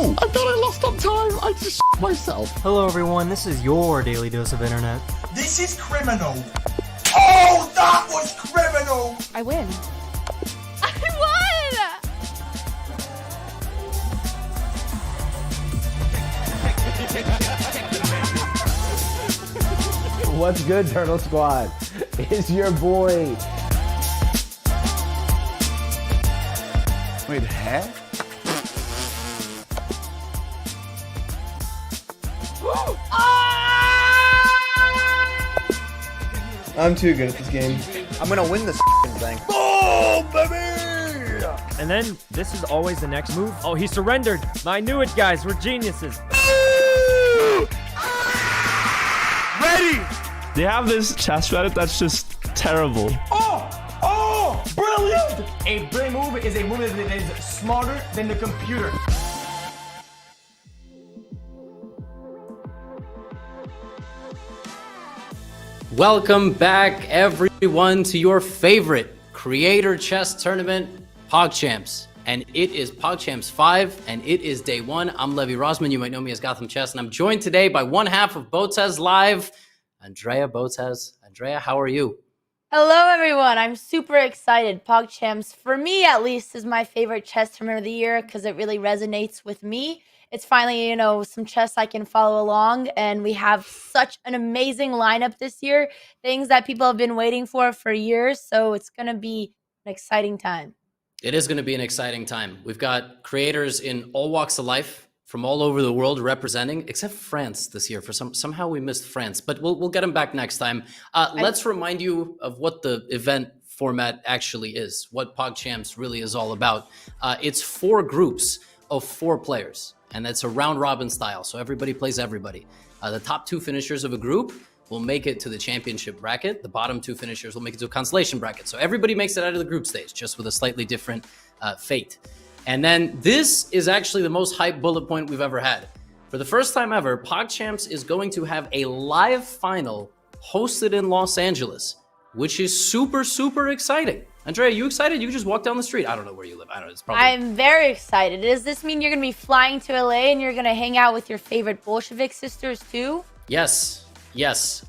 No! I thought I lost on time. I just myself. Hello everyone, this is your daily dose of internet. This is criminal. Oh, that was criminal! I win. I won! What's good, Turtle Squad? It's your boy. Wait, huh? I'm too good at this game. I'm gonna win this thing. Oh, baby! And then, this is always the next move. Oh, he surrendered. I knew it, guys. We're geniuses. Ready! They have this chess Reddit that's just terrible. Oh, brilliant! A brain move is a move that is smarter than the computer. Welcome back, everyone, to your favorite creator chess tournament, PogChamps. And it is PogChamps 5, and it is day 1. I'm Levy Rosman. You might know me as Gotham Chess, and I'm joined today by one half of Botez Live, Andrea Botez. Andrea, how are you? Hello, everyone. I'm super excited. PogChamps, for me at least, is my favorite chess tournament of the year because it really resonates with me. It's finally, some chess I can follow along, and we have such an amazing lineup this year, things that people have been waiting for years, so it's going to be an exciting time. It is going to be an exciting time. We've got creators in all walks of life from all over the world representing, except France this year. Somehow we missed France, but we'll get them back next time. Let's remind you of what the event format actually is, what PogChamps really is all about. It's 4 groups of 4 players, and that's a round-robin style, so everybody plays everybody. The top 2 finishers of a group will make it to the championship bracket. The bottom 2 finishers will make it to a consolation bracket. So everybody makes it out of the group stage, just with a slightly different fate. And then this is actually the most hype bullet point we've ever had. For the first time ever, PogChamps is going to have a live final hosted in Los Angeles, which is super, super exciting. Andrea, you excited? You can just walk down the street. I don't know where you live. I don't know. It's probably... I'm very excited. Does this mean you're going to be flying to LA and you're going to hang out with your favorite Bolshevik sisters too? Yes.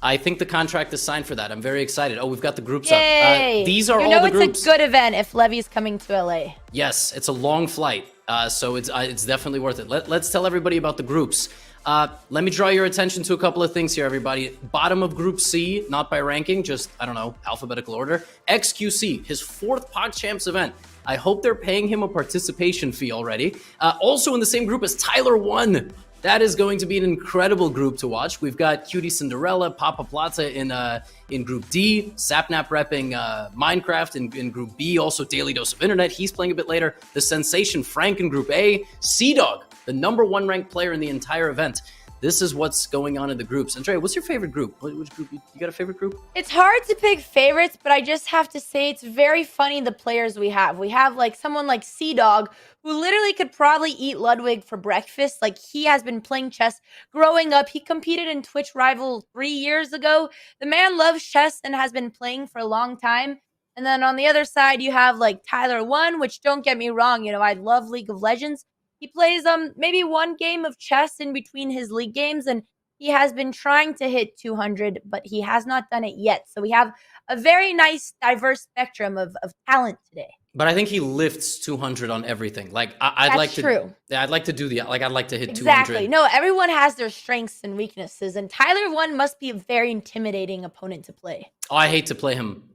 I think the contract is signed for that. I'm very excited. Oh, we've got the groups Yay. up. These are all the groups. It's a good event if Levy's coming to LA. Yes, it's a long flight, so it's definitely worth it. Let's tell everybody about the groups. Let me draw your attention to a couple of things here, everybody. Bottom of Group C, not by ranking, just, I don't know, alphabetical order. XQC, his 4th PogChamps event. I hope they're paying him a participation fee already. Also in the same group as Tyler1. That is going to be an incredible group to watch. We've got QTCinderella, Papa Plata in Group D, Sapnap repping Minecraft in Group B, also Daily Dose of Internet. He's playing a bit later. The sensation Frank in Group A, CDawg, the #1 ranked player in the entire event. This is what's going on in the groups. Andrea, what's your favorite group? Which group? You got a favorite group? It's hard to pick favorites, but I just have to say it's very funny the players we have. We have someone like CDawg, who literally could probably eat Ludwig for breakfast. He has been playing chess growing up. He competed in Twitch Rival 3 years ago. The man loves chess and has been playing for a long time. And then on the other side, you have Tyler1, which don't get me wrong, I love League of Legends. He plays maybe 1 game of chess in between his league games, and he has been trying to hit 200, but he has not done it yet. So we have a very nice, diverse spectrum of talent today. But I think he lifts 200 on everything. I'd like to. True. Yeah, I'd like to do I'd like to hit exactly. 200. No, everyone has their strengths and weaknesses, and Tyler1 must be a very intimidating opponent to play. Oh, I hate to play him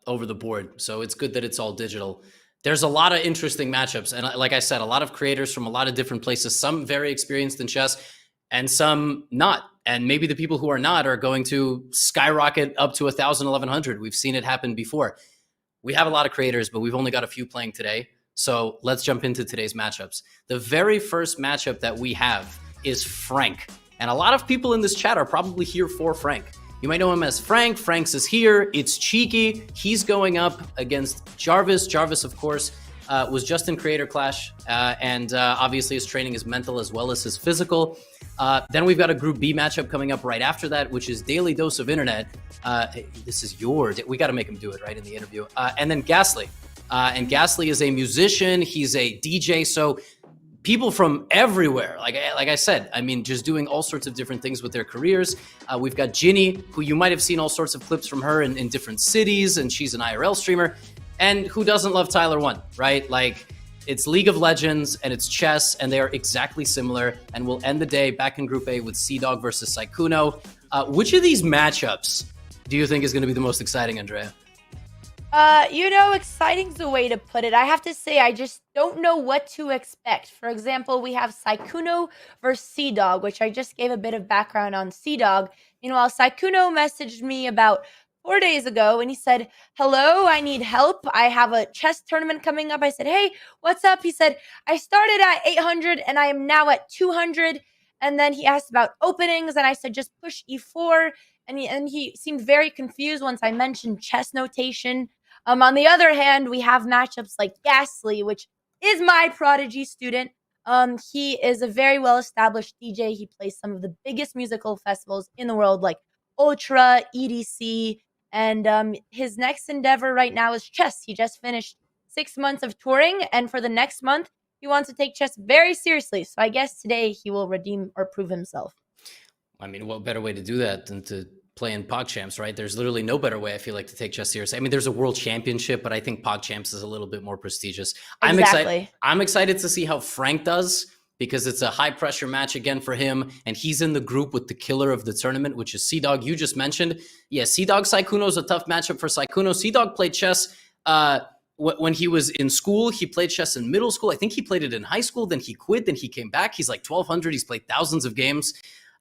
over the board, so it's good that it's all digital. There's a lot of interesting matchups, and like I said, a lot of creators from a lot of different places, some very experienced in chess, and some not. And maybe the people who are not are going to skyrocket up to 1,000, 1,100. We've seen it happen before. We have a lot of creators, but we've only got a few playing today. So let's jump into today's matchups. The very first matchup that we have is Frank. And a lot of people in this chat are probably here for Frank. You might know him as Frank. Frank's is here. It's Cheeky. He's going up against Jarvis. Jarvis, of course, was just in Creator Clash. And obviously his training is mental as well as his physical. Then we've got a Group B matchup coming up right after that, which is Daily Dose of Internet. This is yours. We got to make him do it, right, in the interview. And then Ghastly. And Ghastly is a musician. He's a DJ. So people from everywhere. Like I said, I mean, just doing all sorts of different things with their careers. We've got Ginny, who you might have seen all sorts of clips from her in different cities, and she's an IRL streamer. And who doesn't love Tyler1, right? Like, it's League of Legends and it's chess, and they are exactly similar. And we'll end the day back in Group A with CDawg versus Sykkuno. Which of these matchups do you think is going to be the most exciting, Andrea? Exciting's the way to put it. I have to say, I just don't know what to expect. For example, we have Sykkuno versus CDawg, which I just gave a bit of background on CDawg. Meanwhile, Sykkuno messaged me about 4 days ago and he said, "Hello, I need help. I have a chess tournament coming up." I said, "Hey, what's up?" He said, "I started at 800 and I am now at 200. And then he asked about openings and I said, "Just push E4. And he seemed very confused once I mentioned chess notation. On the other hand, we have matchups like Ghastly, which is my prodigy student. He is a very well-established DJ. He plays some of the biggest musical festivals in the world, like Ultra, EDC, and his next endeavor right now is chess. He just finished 6 months of touring, and for the next month, he wants to take chess very seriously. So I guess today he will redeem or prove himself." I mean, what better way to do that than to play in PogChamps, right? There's literally no better way, I feel like, to take chess seriously. I mean, there's a world championship, but I think PogChamps is a little bit more prestigious. Exactly. I'm excited to see how Frank does, because it's a high pressure match again for him. And he's in the group with the killer of the tournament, which is CDawg. You just mentioned. Yeah, CDawg Sykkuno is a tough matchup for Sykkuno. CDawg played chess when he was in school. He played chess in middle school. I think he played it in high school. Then he quit. Then he came back. He's like 1,200. He's played thousands of games.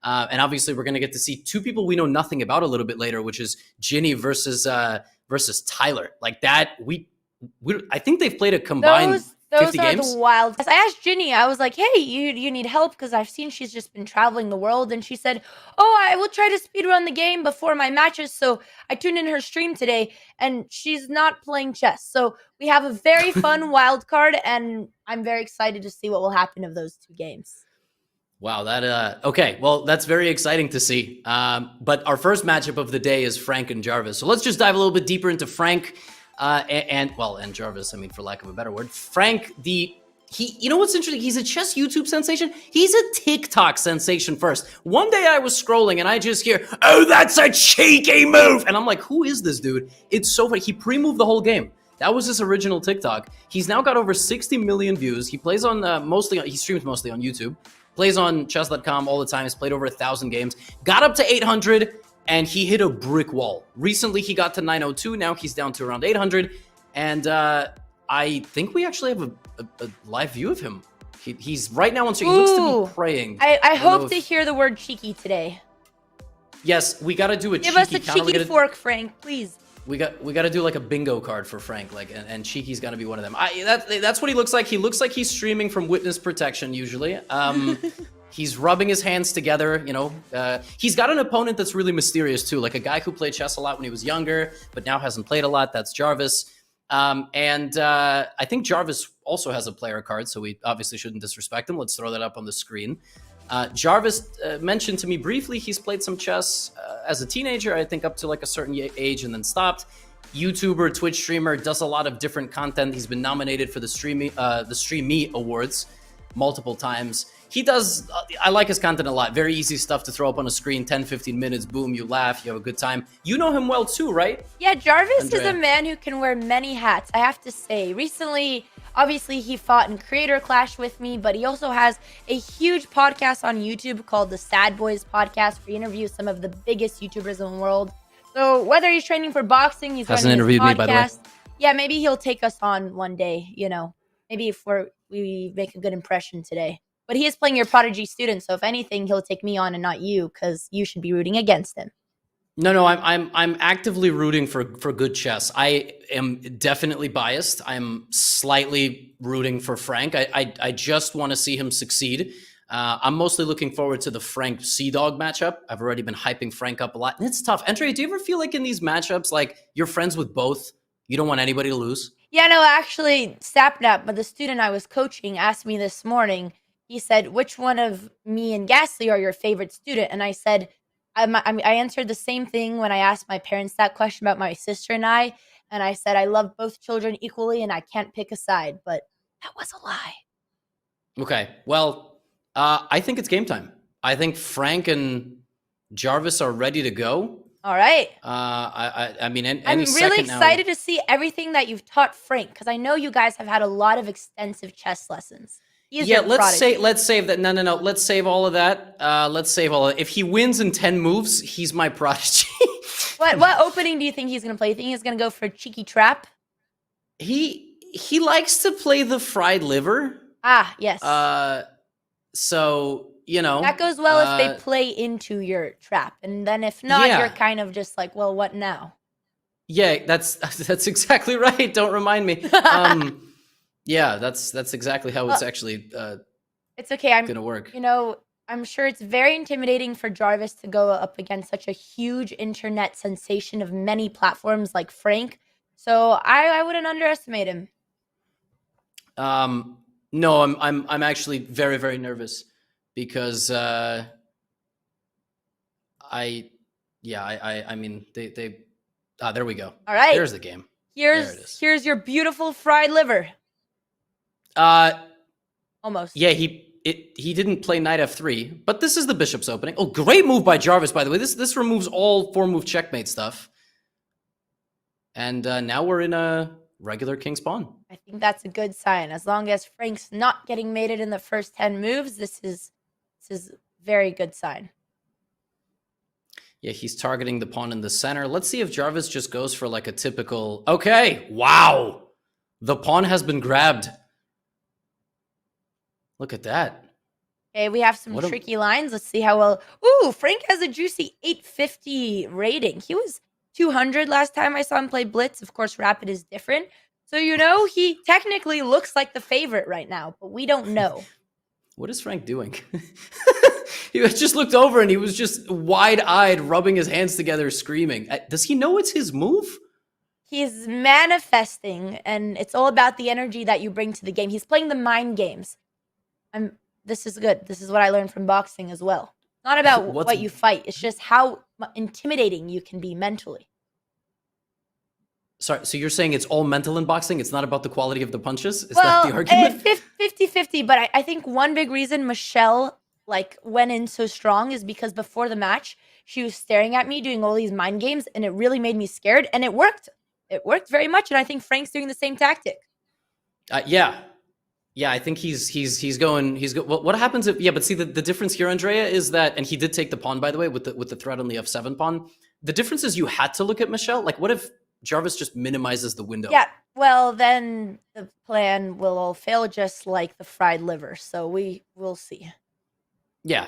And obviously, we're going to get to see two people we know nothing about a little bit later, which is Ginny versus Tyler. Like that, I think they've played a combined 50 are games. The wild. I asked Ginny, I was like, "Hey, you need help?" Because I've seen she's just been traveling the world. And she said, "Oh, I will try to speedrun the game before my matches." So I tuned in her stream today, and she's not playing chess. So we have a very fun wild card, and I'm very excited to see what will happen of those two games. Wow, okay, well, that's very exciting to see. But our first matchup of the day is Frank and Jarvis. So let's just dive a little bit deeper into Frank and Jarvis, I mean, for lack of a better word. Frank, you know what's interesting? He's a chess YouTube sensation. He's a TikTok sensation first. One day I was scrolling and I just hear, "Oh, that's a cheeky move." And I'm like, who is this dude? It's so funny. He pre-moved the whole game. That was his original TikTok. He's now got over 60 million views. He plays on he streams mostly on YouTube. Plays on Chess.com all the time. He's played over 1,000 games. Got up to 800, and he hit a brick wall. Recently, he got to 902. Now he's down to around 800. And I think we actually have a live view of him. He's right now on stream. He looks to be praying. I hope to hear the word cheeky today. Yes, we got to do a cheeky counter. Give us a counter. cheeky fork, Frank, please. We got to do like a bingo card for Frank, like, and Cheeky's got to be one of them. That's what he looks like. He looks like he's streaming from witness protection usually. He's rubbing his hands together. He's got an opponent that's really mysterious too, like a guy who played chess a lot when he was younger, but now hasn't played a lot. That's Jarvis. I think Jarvis also has a player card, so we obviously shouldn't disrespect him. Let's throw that up on the screen. Jarvis mentioned to me briefly he's played some chess as a teenager, I think up to like a certain age, and then stopped. YouTuber, Twitch streamer, does a lot of different content. He's been nominated for the Stream Me Awards multiple times. He does, I like his content a lot. Very easy stuff to throw up on a screen, 10, 15 minutes, boom, you laugh, you have a good time. You know him well too, right? Yeah, Jarvis Andrea is a man who can wear many hats, I have to say. Recently, obviously, he fought in Creator Clash with me, but he also has a huge podcast on YouTube called the Sad Boys Podcast, where he interviews some of the biggest YouTubers in the world. So whether he's training for boxing, he's hasn't running interviewed his me, by the way. Yeah, maybe he'll take us on one day, maybe if we make a good impression today. But he is playing your prodigy student, so if anything, he'll take me on and not you, because you should be rooting against him. No, I'm actively rooting for good chess. I am definitely biased. I'm slightly rooting for Frank. I just want to see him succeed. I'm mostly looking forward to the Frank CDawg matchup. I've already been hyping Frank up a lot, and it's tough. Andrea, do you ever feel like in these matchups, like you're friends with both? You don't want anybody to lose? Yeah, no, actually, Sapnap, but the student I was coaching, asked me this morning. He said, "Which one of me and Ghastly are your favorite student?" And I said, I answered the same thing when I asked my parents that question about my sister and I. And I said, I love both children equally and I can't pick a side. But that was a lie. Okay. Well, I think it's game time. I think Frank and Jarvis are ready to go. All right. I mean, any I'm really second excited now. to see everything that you've taught Frank, because I know you guys have had a lot of extensive chess lessons. He is Yeah, your prodigy. let's save that. No. Let's save all of that. Let's save all of it. If he wins in 10 moves, he's my prodigy. What opening do you think he's going to play? You think he's going to go for cheeky trap? He likes to play the fried liver. Ah, yes. So, you know. That goes well if they play into your trap. And then if not, Yeah. you're kind of just like, well, what now? Yeah, that's exactly right. Don't remind me. Yeah, that's exactly how it's actually It's okay. I'm gonna work. You know, I'm sure it's very intimidating for Jarvis to go up against such a huge internet sensation of many platforms like Frank. So I wouldn't underestimate him. No, I'm actually very, very nervous because I mean they there we go. All right. There's the game. There it is. Here's your beautiful fried liver. Almost. Yeah, he didn't play knight f3, but this is the bishop's opening. Oh, great move by Jarvis, by the way. This removes all 4-move checkmate stuff. And now we're in a regular king's pawn. I think that's a good sign. As long as Frank's not getting mated in the first 10 moves, this is very good sign. Yeah, he's targeting the pawn in the center. Let's see if Jarvis just goes for like a typical... Okay, wow! The pawn has been grabbed. Look at that. Okay, we have some tricky lines. Let's see how well... Ooh, Frank has a juicy 850 rating. He was 200 last time I saw him play Blitz. Of course, Rapid is different. So, you know, he technically looks like the favorite right now, but we don't know. What is Frank doing? He just looked over and he was just wide-eyed, rubbing his hands together, screaming. Does he know it's his move? He's manifesting, and it's all about the energy that you bring to the game. He's playing the mind games. This is good. This is what I learned from boxing as well. Not about what you fight. It's just how intimidating you can be mentally. Sorry, so you're saying it's all mental in boxing? It's not about the quality of the punches? Is that the argument? 50-50, but I think one big reason Michelle went in so strong is because before the match, she was staring at me doing all these mind games, and it really made me scared, and it worked. It worked very much, and I think Frank's doing the same tactic. Yeah, I think he's going. What happens if? Yeah, but see the difference here, Andrea, is that, and he did take the pawn, by the way, with the threat on the f7 pawn. The difference is you had to look at Michelle. Like, what if Jarvis just minimizes the window? Yeah, well then the plan will all fail, just like the fried liver. So we will see. Yeah.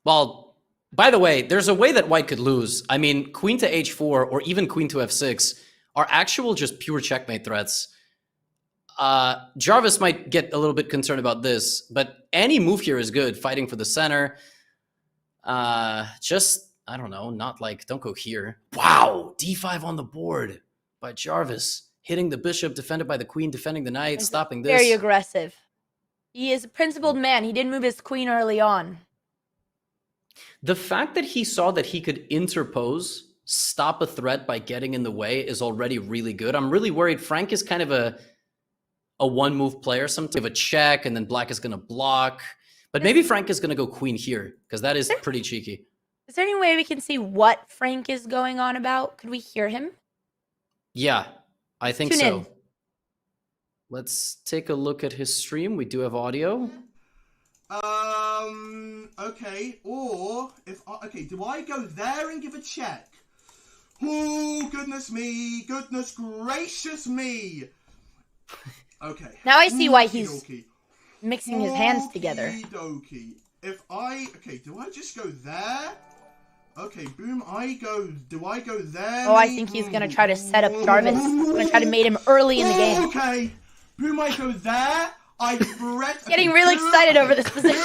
Well, by the way, there's a way that White could lose. I mean, queen to h4 or even queen to f6 are actual just pure checkmate threats. Jarvis might get a little bit concerned about this, but any move here is good. Fighting for the center. Just, I don't know, don't go here. Wow, d5 on the board by Jarvis. Hitting the bishop, defended by the queen, defending the knight, stopping this. Very aggressive. He is a principled man. He didn't move his queen early on. The fact that he saw that he could interpose, stop a threat by getting in the way is already really good. I'm really worried. Frank is kind of a one-move player. Sometimes have a check, and then black is going to block. But maybe Frank is going to go queen here, because that is pretty cheeky. Is there any way we can see what Frank is going on about? Could we hear him? Yeah, I think Tune so. in. Let's take a look at his stream. We do have audio. Okay, or do I go there and give a check? Oh, goodness me, goodness gracious me. Okay. Now I see why he's mixing his hands together. If do I just go there? Okay, boom, do I go there? Oh, I think he's going to try to set up Jarvis. He's going to try to mate him early in the game. Okay, boom, I go there. Getting really excited over this position.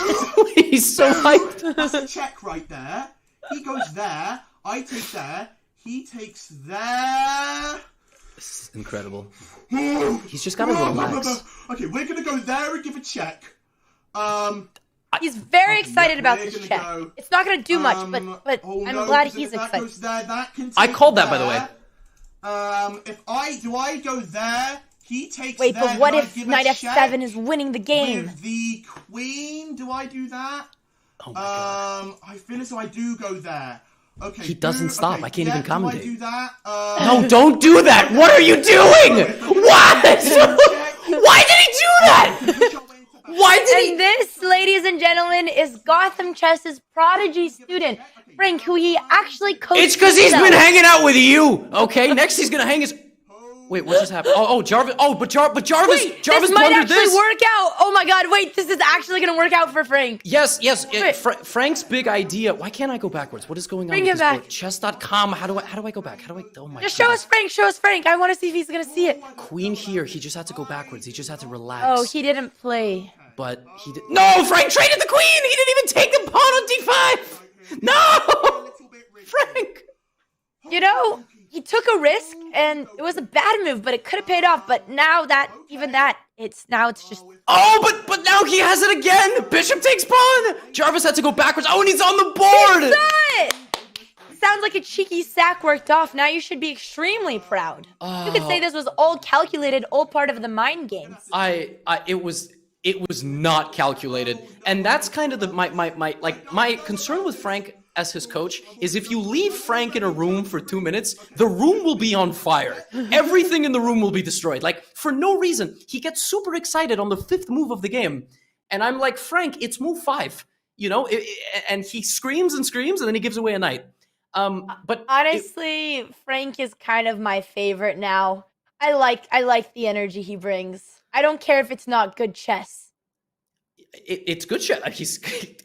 He's so hyped. That's a check right there. He goes there. I take there. He takes there. This is incredible. He's just got to relax. Okay, we're going to go there and give a check. He's very excited about this check. It's not going to do much, but I'm glad he's excited. I called that, by the way. Do I go there? He takes Wait, there. but what Do I if give a knight check f7 is winning the game? with the queen? Do I do that? Oh my god. I feel as though I do go there. Okay. He doesn't stop. Okay, I can't even commentate. Do I do that? No, don't do that. What are you doing? What? Why did he do that? Why did he? And this, ladies and gentlemen, is Gotham Chess's prodigy student, Frank, who he actually coached. It's because he's himself. been hanging out with you. Okay, next he's gonna hang his. Wait, what just happened? Oh, Jarvis. Oh, but Jarvis. Wait, Jarvis this might blundered actually this. work out. Oh my God! Wait, this is actually gonna work out for Frank. Yes. Wait. Frank's big idea. Why can't I go backwards? What is going on? Bring with him this back. board? Chess.com. How do I go back? How do I? Oh my. Just show us goodness. Frank. Show us Frank. I want to see if he's gonna see it. Queen here. He just had to go backwards. He just had to relax. Oh, he didn't play. But he did. No, Frank traded the queen. He didn't even take the pawn on d5. No, Frank. You know, he took a risk, and it was a bad move, but it could have paid off. But now that, it's just. Oh, but now he has it again. Bishop takes pawn. Jarvis had to go backwards. Oh, and he's on the board. He saw it! Sounds like a cheeky sack worked off. Now you should be extremely proud. You could say this was all calculated, all part of the mind games. It was not calculated, and that's kind of my concern with Frank as his coach is if you leave Frank in a room for 2 minutes, the room will be on fire. Everything in the room will be destroyed. Like, for no reason. He gets super excited on the 5th move of the game. And I'm like, Frank, it's move 5. You know? And he screams and screams, and then he gives away a knight. But honestly, Frank is kind of my favorite now. I like the energy he brings. I don't care if it's not good chess. It's good chess.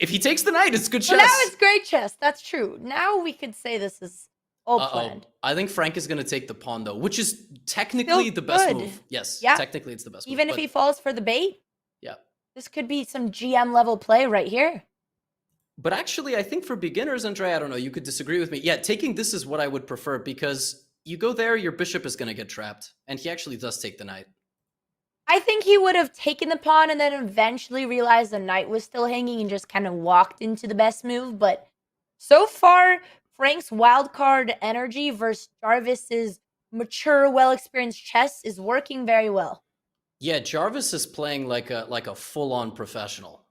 If he takes the knight, it's good chess. Well, now it's great chess. That's true. Now we could say this is all planned. I think Frank is going to take the pawn, though, which is technically the best move. Yes, yeah. Technically it's the best move. Even if he falls for the bait? Yeah. This could be some GM level play right here. But actually, I think for beginners, Andre, I don't know, you could disagree with me. Yeah, taking this is what I would prefer because you go there, your bishop is going to get trapped. And he actually does take the knight. I think he would have taken the pawn and then eventually realized the knight was still hanging and just kind of walked into the best move. But so far, Frank's wildcard energy versus Jarvis's mature, well-experienced chess is working very well. Yeah, Jarvis is playing like a full-on professional,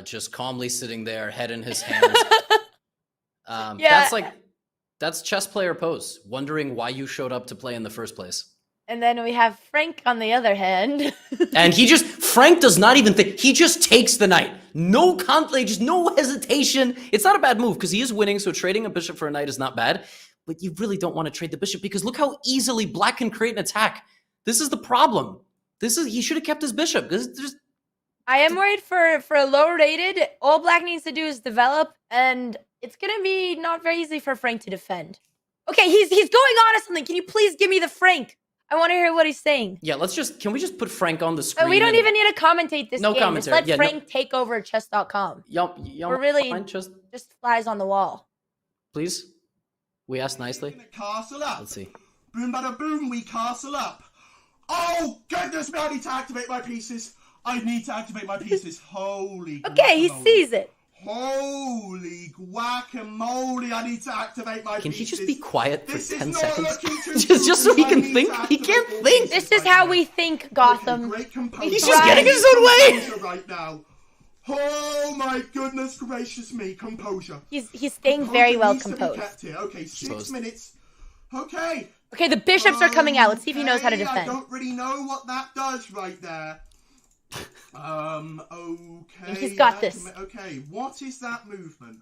just calmly sitting there, head in his hands. Yeah. That's chess player pose, wondering why you showed up to play in the first place. And then we have Frank on the other hand. And Frank does not even think, he just takes the knight. No conflict, just no hesitation. It's not a bad move because he is winning, so trading a bishop for a knight is not bad. But you really don't want to trade the bishop because look how easily black can create an attack. This is the problem. He should have kept his bishop. I am worried for a low rated, all black needs to do is develop, and it's going to be not very easy for Frank to defend. Okay, he's going on to something. Can you please give me the Frank? I want to hear what he's saying. Yeah, can we just put Frank on the screen? But we don't even need to commentate this no game. Commentary. Just let Frank take over Chess.com. We're really just flies on the wall. Please? We asked nicely. Castle up. Let's see. Boom, bada, boom, we castle up. Oh, goodness me, I need to activate my pieces. Holy okay, he sees it. Holy guacamole, I need to activate my Can pieces. he just be quiet for 10 seconds? just so he can think? He can't think. This is how we think, Gotham. He's just getting his own way. Right now. Oh my goodness gracious me, composure. He's staying very well composed. Okay, 6 minutes. Okay. Okay, the bishops are coming out. Let's see if he knows how to defend. I don't really know what that does right there. Okay. He's got this. Okay, what is that movement?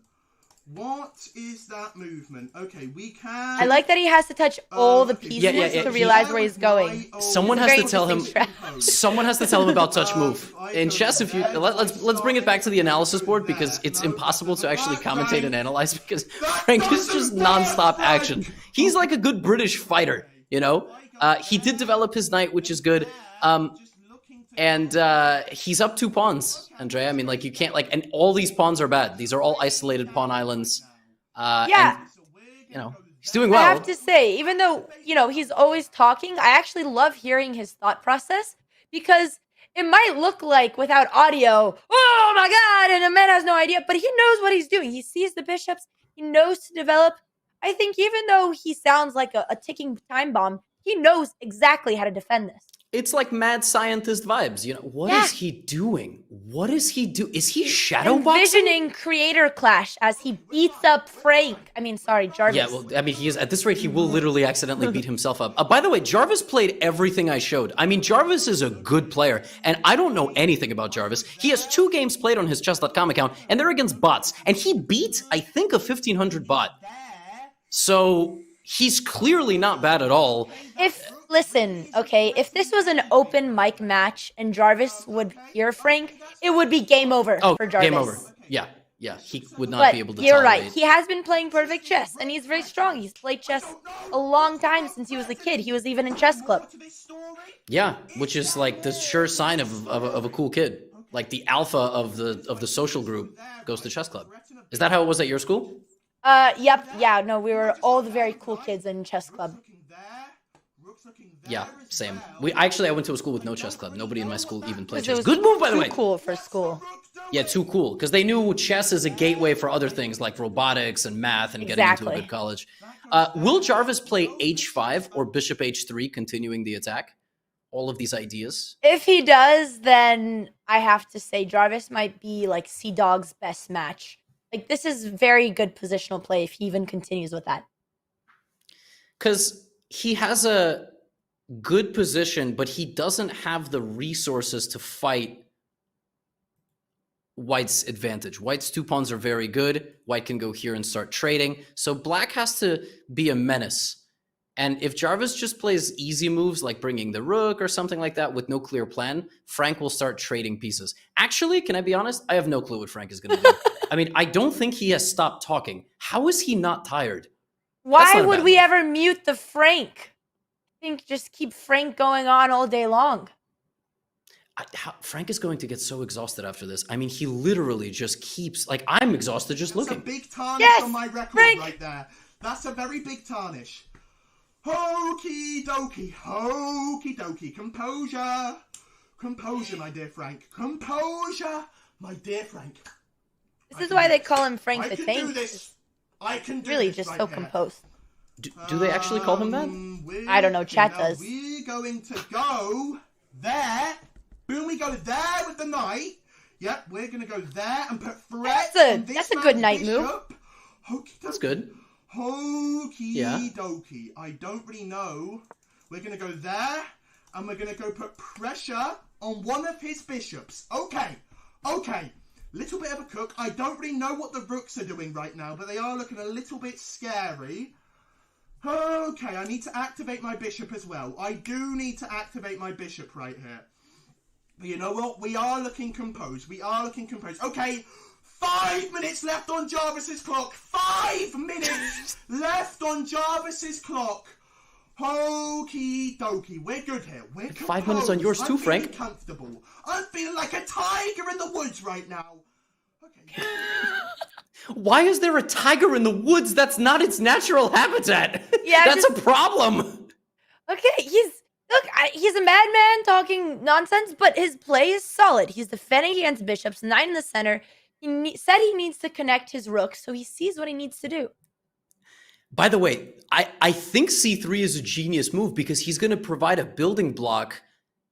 Okay, we can... I like that he has to touch all the pieces to realize where he's going. Someone has to tell him. Someone has to tell him about touch move. In chess, if you let's bring it back to the analysis board because it's impossible to actually commentate and analyze because Frank is just nonstop action. He's like a good British fighter, you know. He did develop his knight, which is good. And he's up 2 pawns, Andrea. I mean, like, you can't, like, and all these pawns are bad. These are all isolated pawn islands. Yeah. And, you know, he's doing well. I have to say, even though, you know, he's always talking, I actually love hearing his thought process because it might look like without audio, oh my God, and a man has no idea, but he knows what he's doing. He sees the bishops. He knows to develop. I think even though he sounds like a ticking time bomb, he knows exactly how to defend this. It's like mad scientist vibes. You know, what is he doing? What is he do? Is he shadowboxing? Envisioning creator clash as he beats up Frank. I mean, sorry, Jarvis. Yeah, well, I mean, he is at this rate. He will literally accidentally beat himself up. By the way, Jarvis played everything I showed. I mean, Jarvis is a good player, and I don't know anything about Jarvis. He has 2 games played on his Chess.com account, and they're against bots. And he beat, I think, a 1500 bot. So he's clearly not bad at all. Listen, okay, if this was an open mic match and Jarvis would hear Frank, it would be game over for Jarvis. Game over. Yeah, he would not be able to you're tolerate. right. He has been playing perfect chess, and he's very strong. He's played chess a long time since he was a kid. He was even in chess club. Yeah, which is like the sure sign of a cool kid. Like the alpha of the social group goes to chess club. Is that how it was at your school? Yep. Yeah, no, we were all the very cool kids in chess club. Yeah, same. I went to a school with no chess club. Nobody in my school even played chess. It was Good move, by the way. Too cool for school. Yeah, too cool. Because they knew chess is a gateway for other things like robotics and math and getting into a good college. Will Jarvis play h5 or bishop h3, continuing the attack? All of these ideas. If he does, then I have to say Jarvis might be like CDawg's best match. Like, this is very good positional play if he even continues with that. Because he has a good position, but he doesn't have the resources to fight White's advantage. White's 2 pawns are very good. White can go here and start trading. So Black has to be a menace. And if Jarvis just plays easy moves like bringing the rook or something like that with no clear plan, Frank will start trading pieces. Actually, can I be honest? I have no clue what Frank is going to do. I mean, I don't think he has stopped talking. How is he not tired? Why would we ever mute the Frank? I think just keep Frank going on all day long. Frank is going to get so exhausted after this. I mean, he literally just keeps, like, I'm exhausted just looking. That's a big tarnish on my record right there. That's a very big tarnish. Hokey dokey, hokey dokey. Composure. Composure, my dear Frank. Composure, my dear Frank. This is why they call him Frank the Tank. I can do this. I can do really this just right so here. composed. Do they actually call him that? I don't know. Chat does. We're going to go there. Boom, we go there with the knight. Yep, we're going to go there and put threat on this That's a good knight move. That's good. Hokey dokey. I don't really know. We're going to go there and we're going to go put pressure on one of his bishops. Okay. Little bit of a cook. I don't really know what the rooks are doing right now, but they are looking a little bit scary. Okay, I need to activate my bishop as well. I do need to activate my bishop right here. But you know what? We are looking composed. Okay, 5 minutes left on Jarvis's clock. 5 minutes left on Jarvis's clock. Hokey dokey. We're good here. We're composed. 5 minutes on yours too, Frank. I'm feeling comfortable. I'm feeling like a tiger in the woods right now. Okay. Why is there a tiger in the woods? That's not its natural habitat. Yeah, that's a problem. Okay, he's a madman talking nonsense, but his play is solid. He's defending against bishops, 9 in the center. He said he needs to connect his rooks, so he sees what he needs to do. By the way, I think c3 is a genius move because he's going to provide a building block.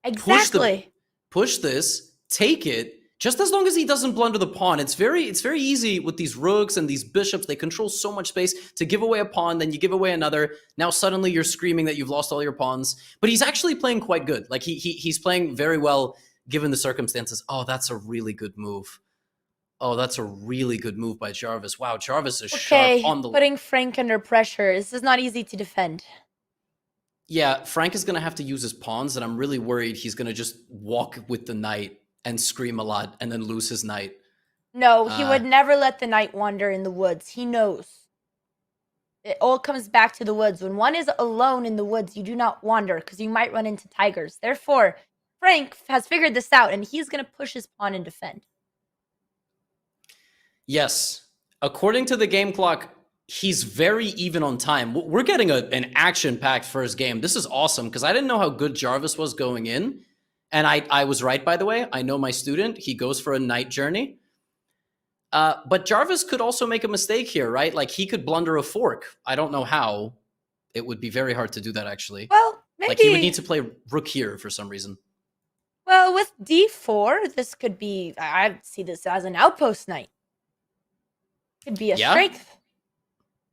Exactly. Push this, take it. Just as long as he doesn't blunder the pawn, it's very easy with these rooks and these bishops. They control so much space to give away a pawn, then you give away another. Now suddenly you're screaming that you've lost all your pawns. But he's actually playing quite good. Like he's playing very well given the circumstances. Oh, that's a really good move. Oh, that's a really good move by Jarvis. Wow, Jarvis is sharp on the... putting Frank under pressure. This is not easy to defend. Yeah, Frank is going to have to use his pawns, and I'm really worried he's going to just walk with the knight and scream a lot and then lose his knight. No, he would never let the knight wander in the woods. He knows. It all comes back to the woods. When one is alone in the woods, you do not wander because you might run into tigers. Therefore, Frank has figured this out, and he's going to push his pawn and defend. Yes. According to the game clock, he's very even on time. We're getting an action-packed first game. This is awesome because I didn't know how good Jarvis was going in. And I was right, by the way. I know my student. He goes for a knight journey. But Jarvis could also make a mistake here, right? Like, he could blunder a fork. I don't know how. It would be very hard to do that, actually. Well, Maybe. Like he would need to play rook here for some reason. Well, with d4, this could be. I see this as an outpost knight. Could be a strength.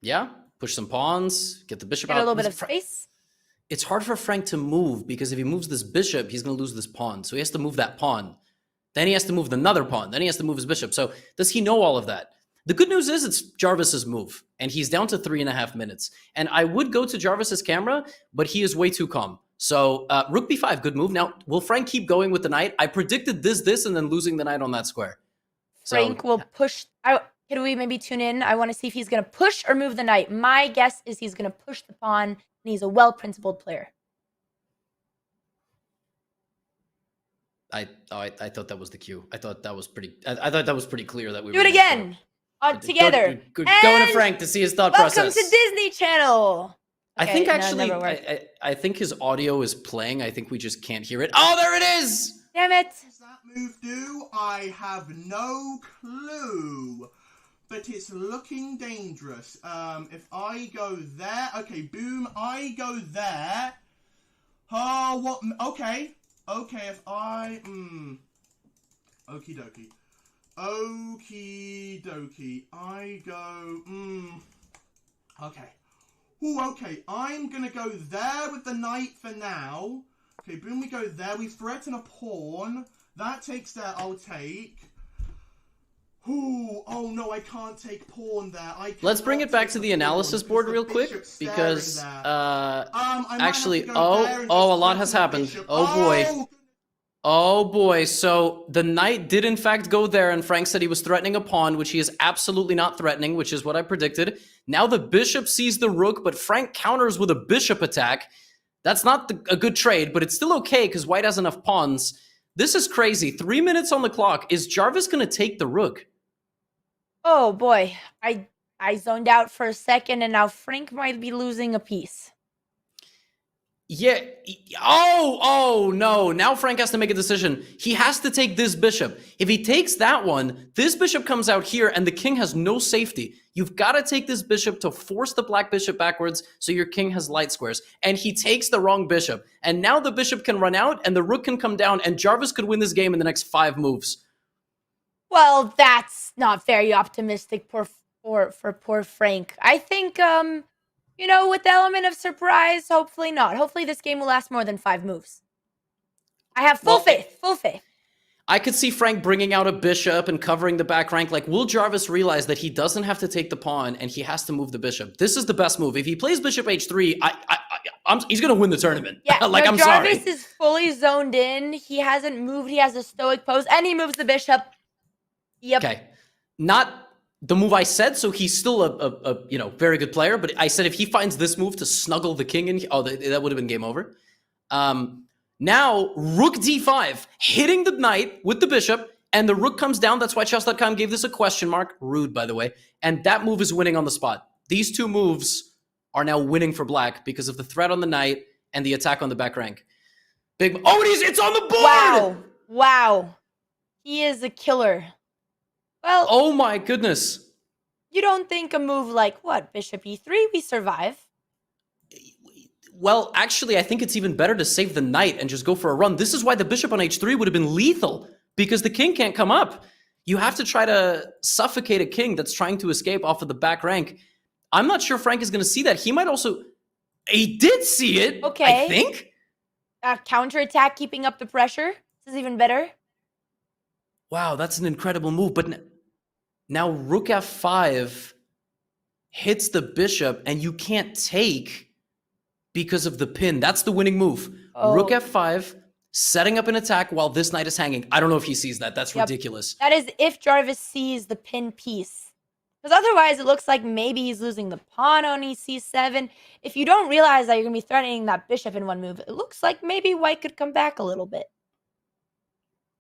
Yeah, push some pawns, get the bishop Get out. a little bit of space. It's hard for Frank to move because if he moves this bishop, he's going to lose this pawn. So he has to move that pawn. Then he has to move another pawn. Then he has to move his bishop. So does he know all of that? The good news is it's Jarvis's move, and he's down to 3.5 minutes. And I would go to Jarvis's camera, but he is way too calm. So rook b5, good move. Now, will Frank keep going with the knight? I predicted this, and then losing the knight on that square. Frank will push. Can we maybe tune in? I want to see if he's going to push or move the knight. My guess is he's going to push the pawn, and he's a well-principled player. I thought that was the cue. I thought that was pretty. I thought that was pretty clear that we do it again. Together. Going to Frank to see his thought process. Welcome to Disney Channel. Okay, I think actually, I think his audio is playing. I think we just can't hear it. Oh, there it is! Damn it! What does that move do? I have no clue. But it's looking dangerous. If I go there, okay, boom, I go there. Oh, what? Okay, if I, okie dokie. Okie dokie. I go, okay. Ooh, okay, I'm gonna go there with the knight for now. Okay, boom, we go there. We threaten a pawn. That takes there, I'll take. Ooh, oh no, I can't take pawn there. Let's bring it back to the analysis board real quick, because, actually, a lot has happened. Oh boy. Oh boy, so the knight did in fact go there, and Frank said he was threatening a pawn, which he is absolutely not threatening, which is what I predicted. Now the bishop sees the rook, but Frank counters with a bishop attack. That's not a good trade, but it's still okay because white has enough pawns. This is crazy. 3 minutes on the clock. Is Jarvis going to take the rook? Oh boy, I zoned out for a second, and now Frank might be losing a piece. Yeah. Oh no. Now Frank has to make a decision. He has to take this bishop. If he takes that one, this bishop comes out here and the king has no safety. You've got to take this bishop to force the black bishop backwards so your king has light squares. And he takes the wrong bishop. And now the bishop can run out and the rook can come down and Jarvis could win this game in the next 5 moves. Well, that's not very optimistic for poor Frank. I think, you know, with the element of surprise, hopefully not. Hopefully this game will last more than 5 moves. I have full faith. I could see Frank bringing out a bishop and covering the back rank. Like, will Jarvis realize that he doesn't have to take the pawn and he has to move the bishop? This is the best move. If he plays bishop h3, he's going to win the tournament. Yeah, like, no, I'm sorry. Jarvis is fully zoned in. He hasn't moved. He has a stoic pose, and he moves the bishop. Yep. Okay. Not the move I said, so he's still a very good player, but I said if he finds this move to snuggle the king in, that would have been game over. Now, rook d5, hitting the knight with the bishop, and the rook comes down. That's why Chess.com gave this a question mark. Rude, by the way. And that move is winning on the spot. These 2 moves are now winning for black because of the threat on the knight and the attack on the back rank. It's on the board! Wow. He is a killer. Well, oh my goodness. You don't think a move like, what, bishop e3, we survive? Well, actually, I think it's even better to save the knight and just go for a run. This is why the bishop on h3 would have been lethal, because the king can't come up. You have to try to suffocate a king that's trying to escape off of the back rank. I'm not sure Frank is going to see that. He might also... He did see it, okay. I think. Counterattack, keeping up the pressure. This is even better. Wow, that's an incredible move. But now rook f5 hits the bishop, and you can't take because of the pin. That's the winning move. Oh. Rook f5, setting up an attack while this knight is hanging. I don't know if he sees that. That's ridiculous. That is if Jarvis sees the pin piece. Because otherwise, it looks like maybe he's losing the pawn on c7. If you don't realize that you're going to be threatening that bishop in one move, it looks like maybe white could come back a little bit.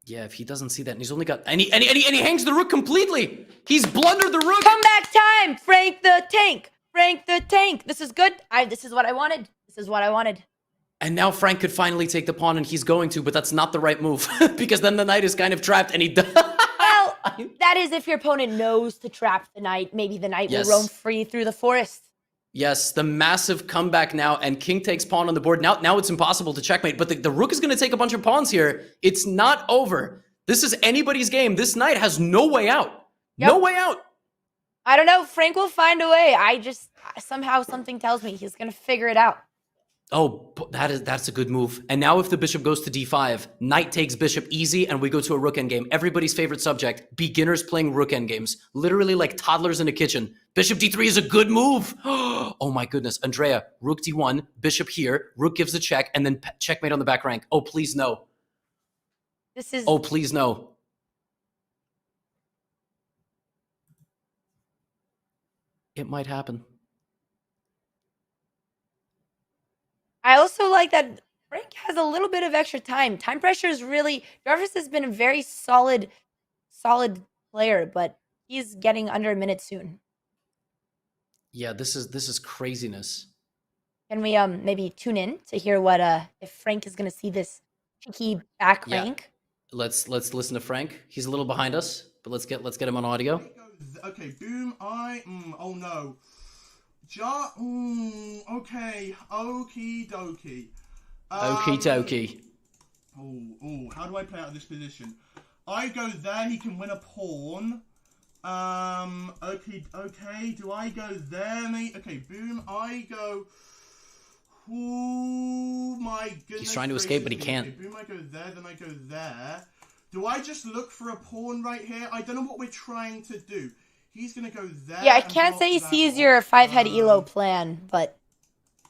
Yeah, if he doesn't see that, and he's only got... And he hangs the rook completely! He's blundered the rook! Comeback time! Frank the tank! Frank the tank! This is good. This is what I wanted. This is what I wanted. And now Frank could finally take the pawn, and he's going to, but that's not the right move. Because then the knight is kind of trapped, and he does... Well, that is if your opponent knows to trap the knight. Maybe the knight will roam free through the forest. Yes, the massive comeback now, and king takes pawn on the board. Now it's impossible to checkmate, but the rook is going to take a bunch of pawns here. It's not over. This is anybody's game. This knight has no way out. Yep. No way out. I don't know. Frank will find a way. Somehow something tells me he's going to figure it out. Oh, that's a good move. And now if the bishop goes to d5, knight takes bishop easy, and we go to a rook endgame. Everybody's favorite subject, beginners playing rook endgames. Literally like toddlers in a kitchen. Bishop d3 is a good move. Oh my goodness. Andrea, rook d1, bishop here, rook gives a check, and then checkmate on the back rank. Oh, please no. This is... Oh, please no. It might happen. I also like that Frank has a little bit of extra time. Time pressure is really... Jarvis has been a very solid player, but he's getting under a minute soon. Yeah, this is craziness. Can we maybe tune in to hear what if Frank is going to see this cheeky back rank? Let's listen to Frank. He's a little behind us, but let's get him on audio. Okay, boom. Oh no. Okay. Okie dokie. Okie dokie. Oh, how do I play out of this position? I go there, he can win a pawn. Okay, do I go there, mate? Okay, boom, I go... Oh, my goodness. He's trying to escape, but he can't. Okay, boom, I go there, then I go there. Do I just look for a pawn right here? I don't know what we're trying to do. He's going to go there. Yeah, I can't say he sees your 5-head elo plan, but...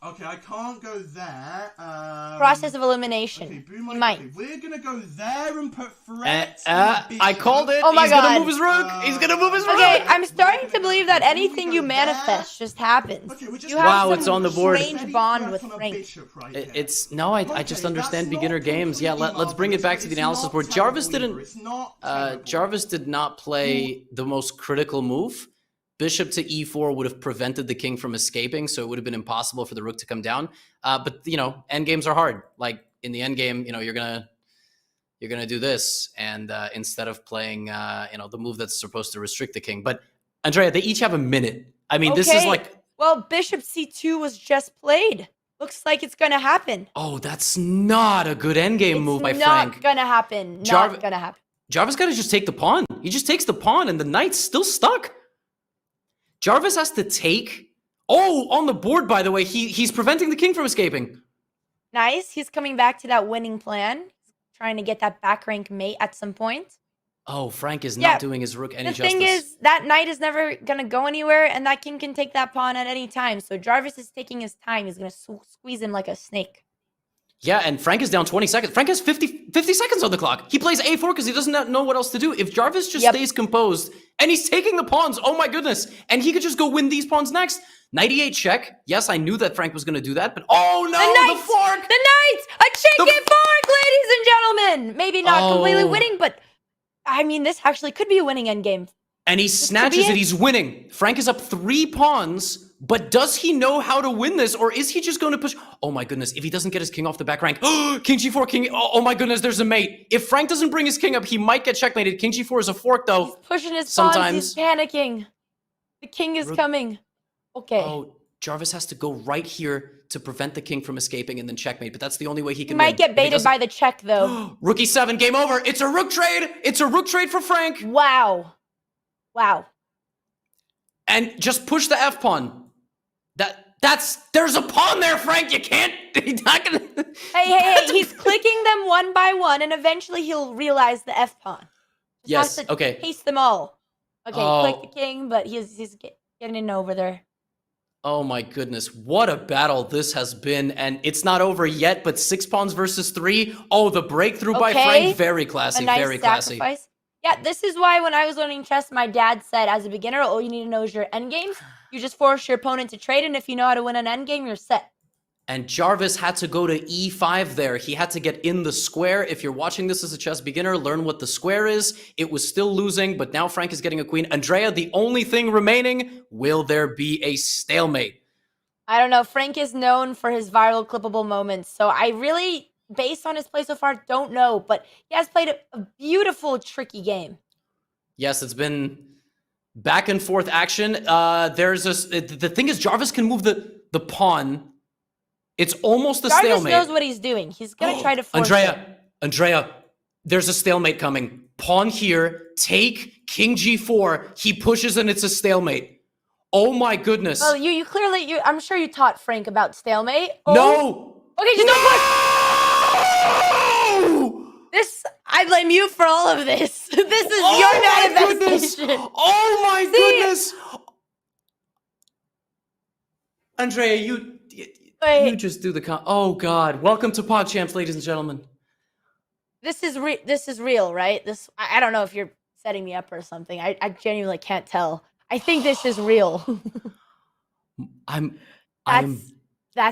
Okay, I can't go there. Process of elimination. Okay, boom, he might. Okay, we're gonna go there and put threats. I called it. Oh my God. He's gonna move his rook. He's gonna move his rook. Okay, I'm starting to believe that anything you manifest just happens. Okay, You have Wow, some it's on the board. strange bond with Frank. It's no, I just understand beginner games. Yeah, let's bring it back to the analysis board. Jarvis did not play the most critical move. Bishop to e4 would have prevented the king from escaping, so it would have been impossible for the rook to come down. But you know, endgames are hard. Like in the endgame, you know, you're gonna do this, and instead of playing, the move that's supposed to restrict the king. But Andrea, they each have a minute. I mean, this is like... Well, bishop c2 was just played. Looks like it's gonna happen. Oh, that's not a good endgame move by It's Frank. not gonna happen. Not gonna happen. Jarvis gotta just take the pawn. He just takes the pawn, and the knight's still stuck. Jarvis has to take... Oh, on the board, by the way, he's preventing the king from escaping. Nice. He's coming back to that winning plan. He's trying to get that back rank mate at some point. Oh, Frank is not doing his rook any justice. The thing is, that knight is never going to go anywhere, and that king can take that pawn at any time. So Jarvis is taking his time. He's going to squeeze him like a snake. Yeah, and Frank is down 20 seconds. Frank has 50 seconds on the clock. He plays a4 because he doesn't know what else to do. If Jarvis just stays composed, and he's taking the pawns, oh my goodness, and he could just go win these pawns next. Knight e8 check. Yes, I knew that Frank was going to do that, but oh no, the fork! The knight! A chicken fork, ladies and gentlemen! Maybe not completely winning, but I mean, this actually could be a winning endgame. And he snatches it. He's winning. Frank is up 3 pawns. But does he know how to win this, or is he just going to push? Oh my goodness, if he doesn't get his king off the back rank. King g4, king... Oh my goodness, there's a mate. If Frank doesn't bring his king up, he might get checkmated. King g4 is a fork, though. He's pushing his pawns, he's panicking. The king is coming. Okay. Oh, Jarvis has to go right here to prevent the king from escaping and then checkmate, but that's the only way he can win. He might get baited by the check, though. Rook e7, game over. It's a rook trade. It's a rook trade for Frank. Wow. Wow. And just push the f pawn. There's a pawn there, Frank. You can't. He's not gonna. Hey! He's clicking them one by one, and eventually he'll realize the f pawn. Yes. Has to okay. Paste them all. Okay. Click the king, but he's getting in over there. Oh my goodness, what a battle this has been, and it's not over yet. But 6 pawns versus 3. Oh, the breakthrough by Frank, very classy, very classy. Sacrifice. Yeah, this is why when I was learning chess, my dad said, as a beginner, all you need to know is your endgames. You just force your opponent to trade, and if you know how to win an endgame, you're set. And Jarvis had to go to e5 there. He had to get in the square. If you're watching this as a chess beginner, learn what the square is. It was still losing, but now Frank is getting a queen. Andrea, the only thing remaining, will there be a stalemate? I don't know. Frank is known for his viral clippable moments, so I really, based on his play so far, don't know, but he has played a beautiful, tricky game. Yes, it's been back and forth action. The thing is, Jarvis can move the pawn. It's almost a Jarvis stalemate. knows what he's doing. He's gonna try to force it. Andrea, there's a stalemate coming. Pawn here, take king g4. He pushes and it's a stalemate. Oh my goodness. Well, you clearly, I'm sure you taught Frank about stalemate. Oh. No. Okay, just don't push. This, I blame you for all of this. This is your manifestation. Oh my goodness. Andrea, you just do the oh God. Welcome to PogChamps, ladies and gentlemen. This is real, right? I don't know if you're setting me up or something. I genuinely can't tell. I think this is real. That's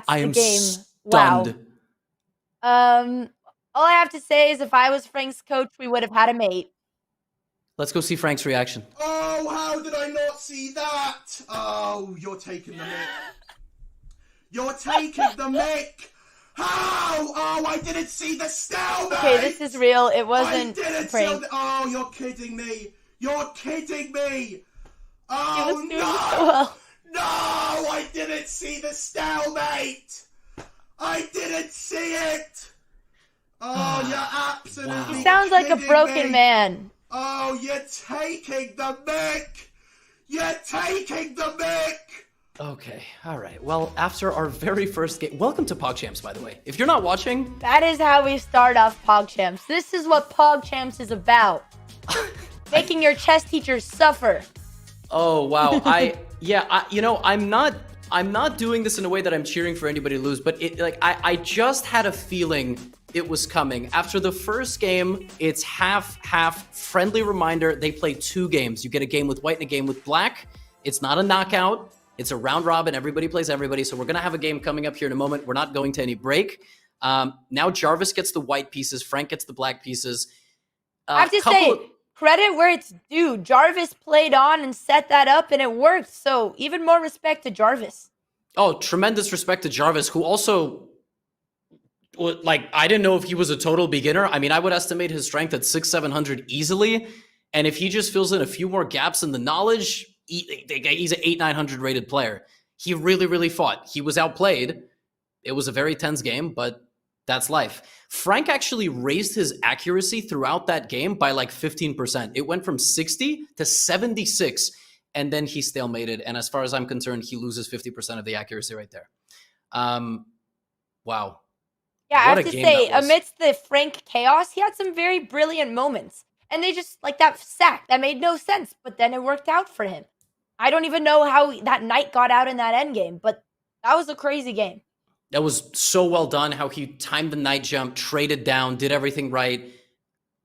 the game. Stunned. Wow. All I have to say is if I was Frank's coach, we would have had a mate. Let's go see Frank's reaction. Oh, how did I not see that? Oh, you're taking the mic. You're taking the mic. How? Oh, I didn't see the stalemate. Okay, this is real. It wasn't I didn't prank. Oh, you're kidding me. You're kidding me. Oh, He was doing no. so well. No, I didn't see the stalemate. I didn't see it. Oh, you're absolutely He sounds like a kidding broken me. man. Oh, you're taking the mic. You're taking the mic. Okay, all right. Well, after our very first game, welcome to PogChamps, by the way. If you're not watching, That is how we start off PogChamps. This is what PogChamps is about. Making your chess teachers suffer. oh wow, I'm not doing this in a way that I'm cheering for anybody to lose, but I just had a feeling it was coming. After the first game, it's half friendly reminder. They play 2 games. You get a game with white and a game with black. It's not a knockout. It's a round robin. Everybody plays everybody. So we're going to have a game coming up here in a moment. We're not going to any break. Now Jarvis gets the white pieces. Frank gets the black pieces. I have to say, credit where it's due. Jarvis played on and set that up, and it worked. So even more respect to Jarvis. Oh, tremendous respect to Jarvis, who also, I didn't know if he was a total beginner. I mean, I would estimate his strength at 600-700 easily. And if he just fills in a few more gaps in the knowledge, he's an 800-900 rated player. He really, really fought. He was outplayed. It was a very tense game, but that's life. Frank actually raised his accuracy throughout that game by like 15%. It went from 60 to 76, and then he stalemated. And as far as I'm concerned, he loses 50% of the accuracy right there. Wow. Yeah, I What have a to game say, that was. amidst the Frank chaos, he had some very brilliant moments. And they just, like that sack, that made no sense, but then it worked out for him. I don't even know how that knight got out in that endgame, but that was a crazy game. That was so well done, how he timed the knight jump, traded down, did everything right.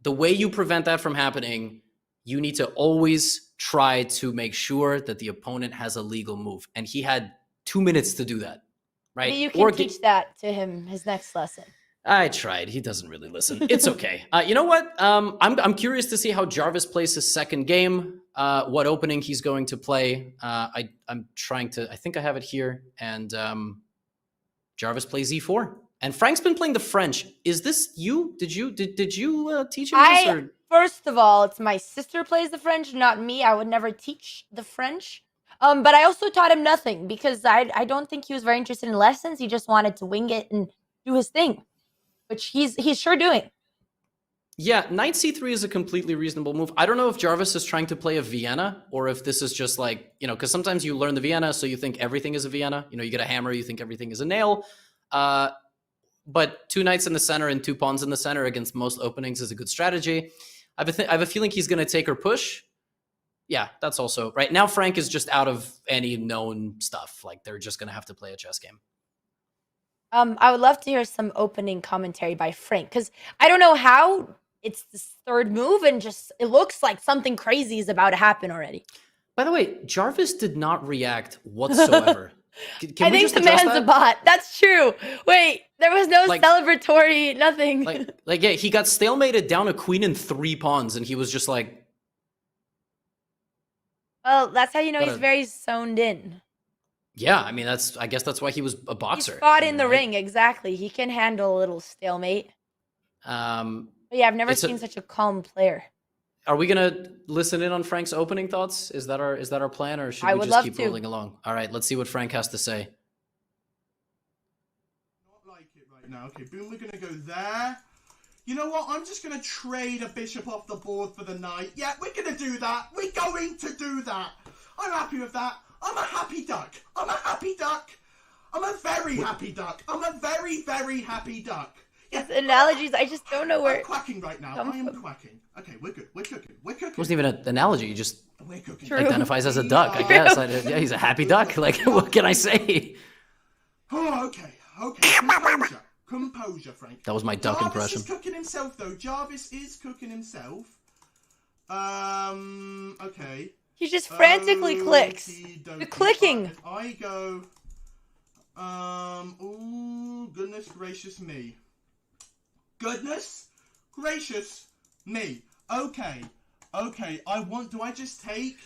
The way you prevent that from happening, you need to always try to make sure that the opponent has a legal move. And he had 2 minutes to do that, right? Maybe you can teach that to him his next lesson. I tried. He doesn't really listen. It's okay. You know what? I'm curious to see how Jarvis plays his second game, what opening he's going to play. I'm trying to, I think I have it here. And Jarvis plays e4. And Frank's been playing the French. Is this you? Did you teach him this? Or? First of all, it's my sister plays the French, not me. I would never teach the French. But I also taught him nothing because I don't think he was very interested in lessons. He just wanted to wing it and do his thing, which he's sure doing. Yeah, knight c3 is a completely reasonable move. I don't know if Jarvis is trying to play a Vienna or if this is just like, because sometimes you learn the Vienna, so you think everything is a Vienna. You get a hammer, you think everything is a nail. But 2 knights in the center and 2 pawns in the center against most openings is a good strategy. I have a feeling he's going to take or push. Yeah, that's also right. Now Frank is just out of any known stuff. Like, they're just going to have to play a chess game. I would love to hear some opening commentary by Frank because I don't know how it's the third move and just it looks like something crazy is about to happen already. By the way, Jarvis did not react whatsoever. I think the man's a bot. That's true. Wait, there was no celebratory, nothing. Yeah, he got stalemated down a queen and 3 pawns, and he was just like. Well, that's how you know he's very zoned in. Yeah, I mean I guess that's why he was a boxer. He's fought in the ring, exactly. He can handle a little stalemate. But yeah, I've never seen such a calm player. Are we gonna listen in on Frank's opening thoughts? Is that our plan, or should I we would just love keep to. rolling along? All right, let's see what Frank has to say. Not like it right now. Okay, boom, we're gonna go there. You know what? I'm just gonna trade a bishop off the board for the knight. Yeah, we're gonna do that. We're going to do that. I'm happy with that. I'm a happy duck. I'm a happy duck. I'm a very happy duck. I'm a very, very happy duck. Yeah. These analogies, I just don't know where. I'm quacking right now. I am quacking. Okay, we're good. We're cooking. We're cooking. It wasn't even an analogy. He just We're cooking. True. identifies as a duck, I guess. Yeah, he's a happy duck. Like, what can I say? Oh, okay. Okay. Composure. Composure, Frank. That was my duck Jarvis impression. is cooking himself, though. Jarvis is cooking himself. Okay. He just frantically clicks. Okey-dokey. The clicking. If I go, ooh, goodness gracious me. Goodness gracious me. Okay. Okay, do I just take?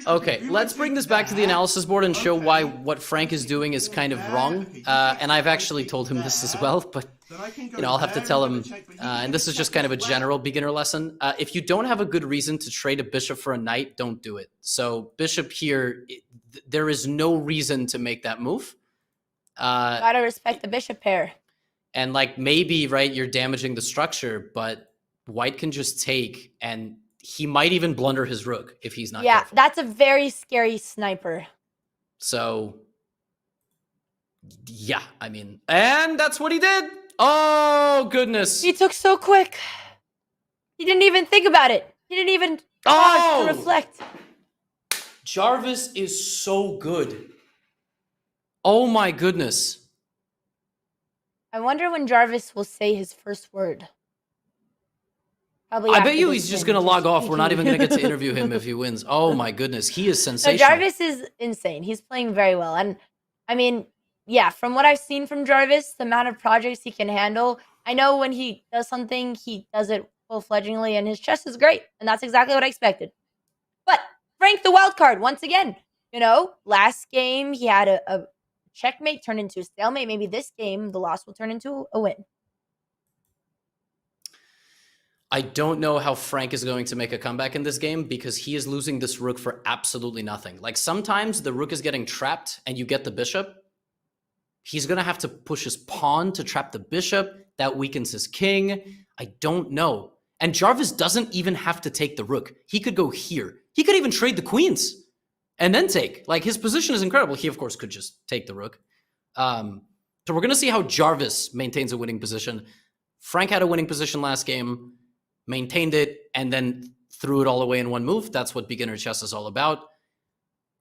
Okay, let's bring this back to the analysis board and show why what Frank is doing is kind of wrong. And I've actually told him this as well, but I'll have to tell him. And this is just kind of a general beginner lesson. If you don't have a good reason to trade a bishop for a knight, don't do it. So bishop here, there is no reason to make that move. Gotta respect the bishop pair. And like maybe, right, you're damaging the structure, but white can just take, and he might even blunder his rook if he's not careful. That's a very scary sniper. So, yeah, I mean, and that's what he did. Oh, goodness. He took so quick. He didn't even think about it. He didn't even pause to reflect. Jarvis is so good. Oh, my goodness. I wonder when Jarvis will say his first word. Probably I after bet you this he's just win, going to log off. We're not GG. even going to get to interview him if he wins. Oh, my goodness. He is No, sensational. Jarvis is insane. He's playing very well. And I mean, yeah, from what I've seen from Jarvis, the amount of projects he can handle, I know when he does something, he does it full-fledgingly, and his chess is great. And that's exactly what I expected. But Frank, the wild card, once again, last game he had a checkmate turned into a stalemate. Maybe this game, the loss will turn into a win. I don't know how Frank is going to make a comeback in this game because he is losing this rook for absolutely nothing. Like sometimes the rook is getting trapped and you get the bishop. He's going to have to push his pawn to trap the bishop. That weakens his king. I don't know. And Jarvis doesn't even have to take the rook. He could go here. He could even trade the queens and then take. Like his position is incredible. He, of course, could just take the rook. So we're going to see how Jarvis maintains a winning position. Frank had a winning position last game, maintained it, and then threw it all away in one move. That's what beginner chess is all about.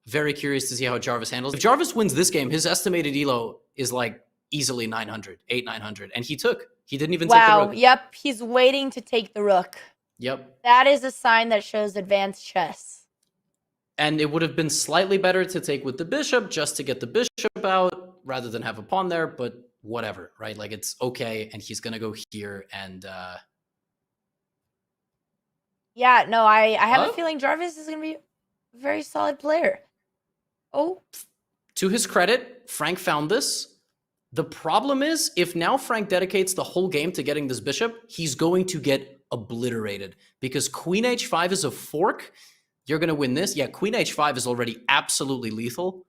Very curious to see how Jarvis handles. If Jarvis wins this game, his estimated elo is like easily 900, 900. And he didn't even take the rook. Yep, he's waiting to take the rook. Yep. That is a sign that shows advanced chess. And it would have been slightly better to take with the bishop just to get the bishop out rather than have a pawn there, but whatever, right? Like it's okay. And he's going to go here and... Yeah, no, I have a feeling Jarvis is going to be a very solid player. Oh. To his credit, Frank found this. The problem is, if now Frank dedicates the whole game to getting this bishop, he's going to get obliterated. Because queen h5 is a fork. You're going to win this. Yeah, queen h5 is already absolutely lethal.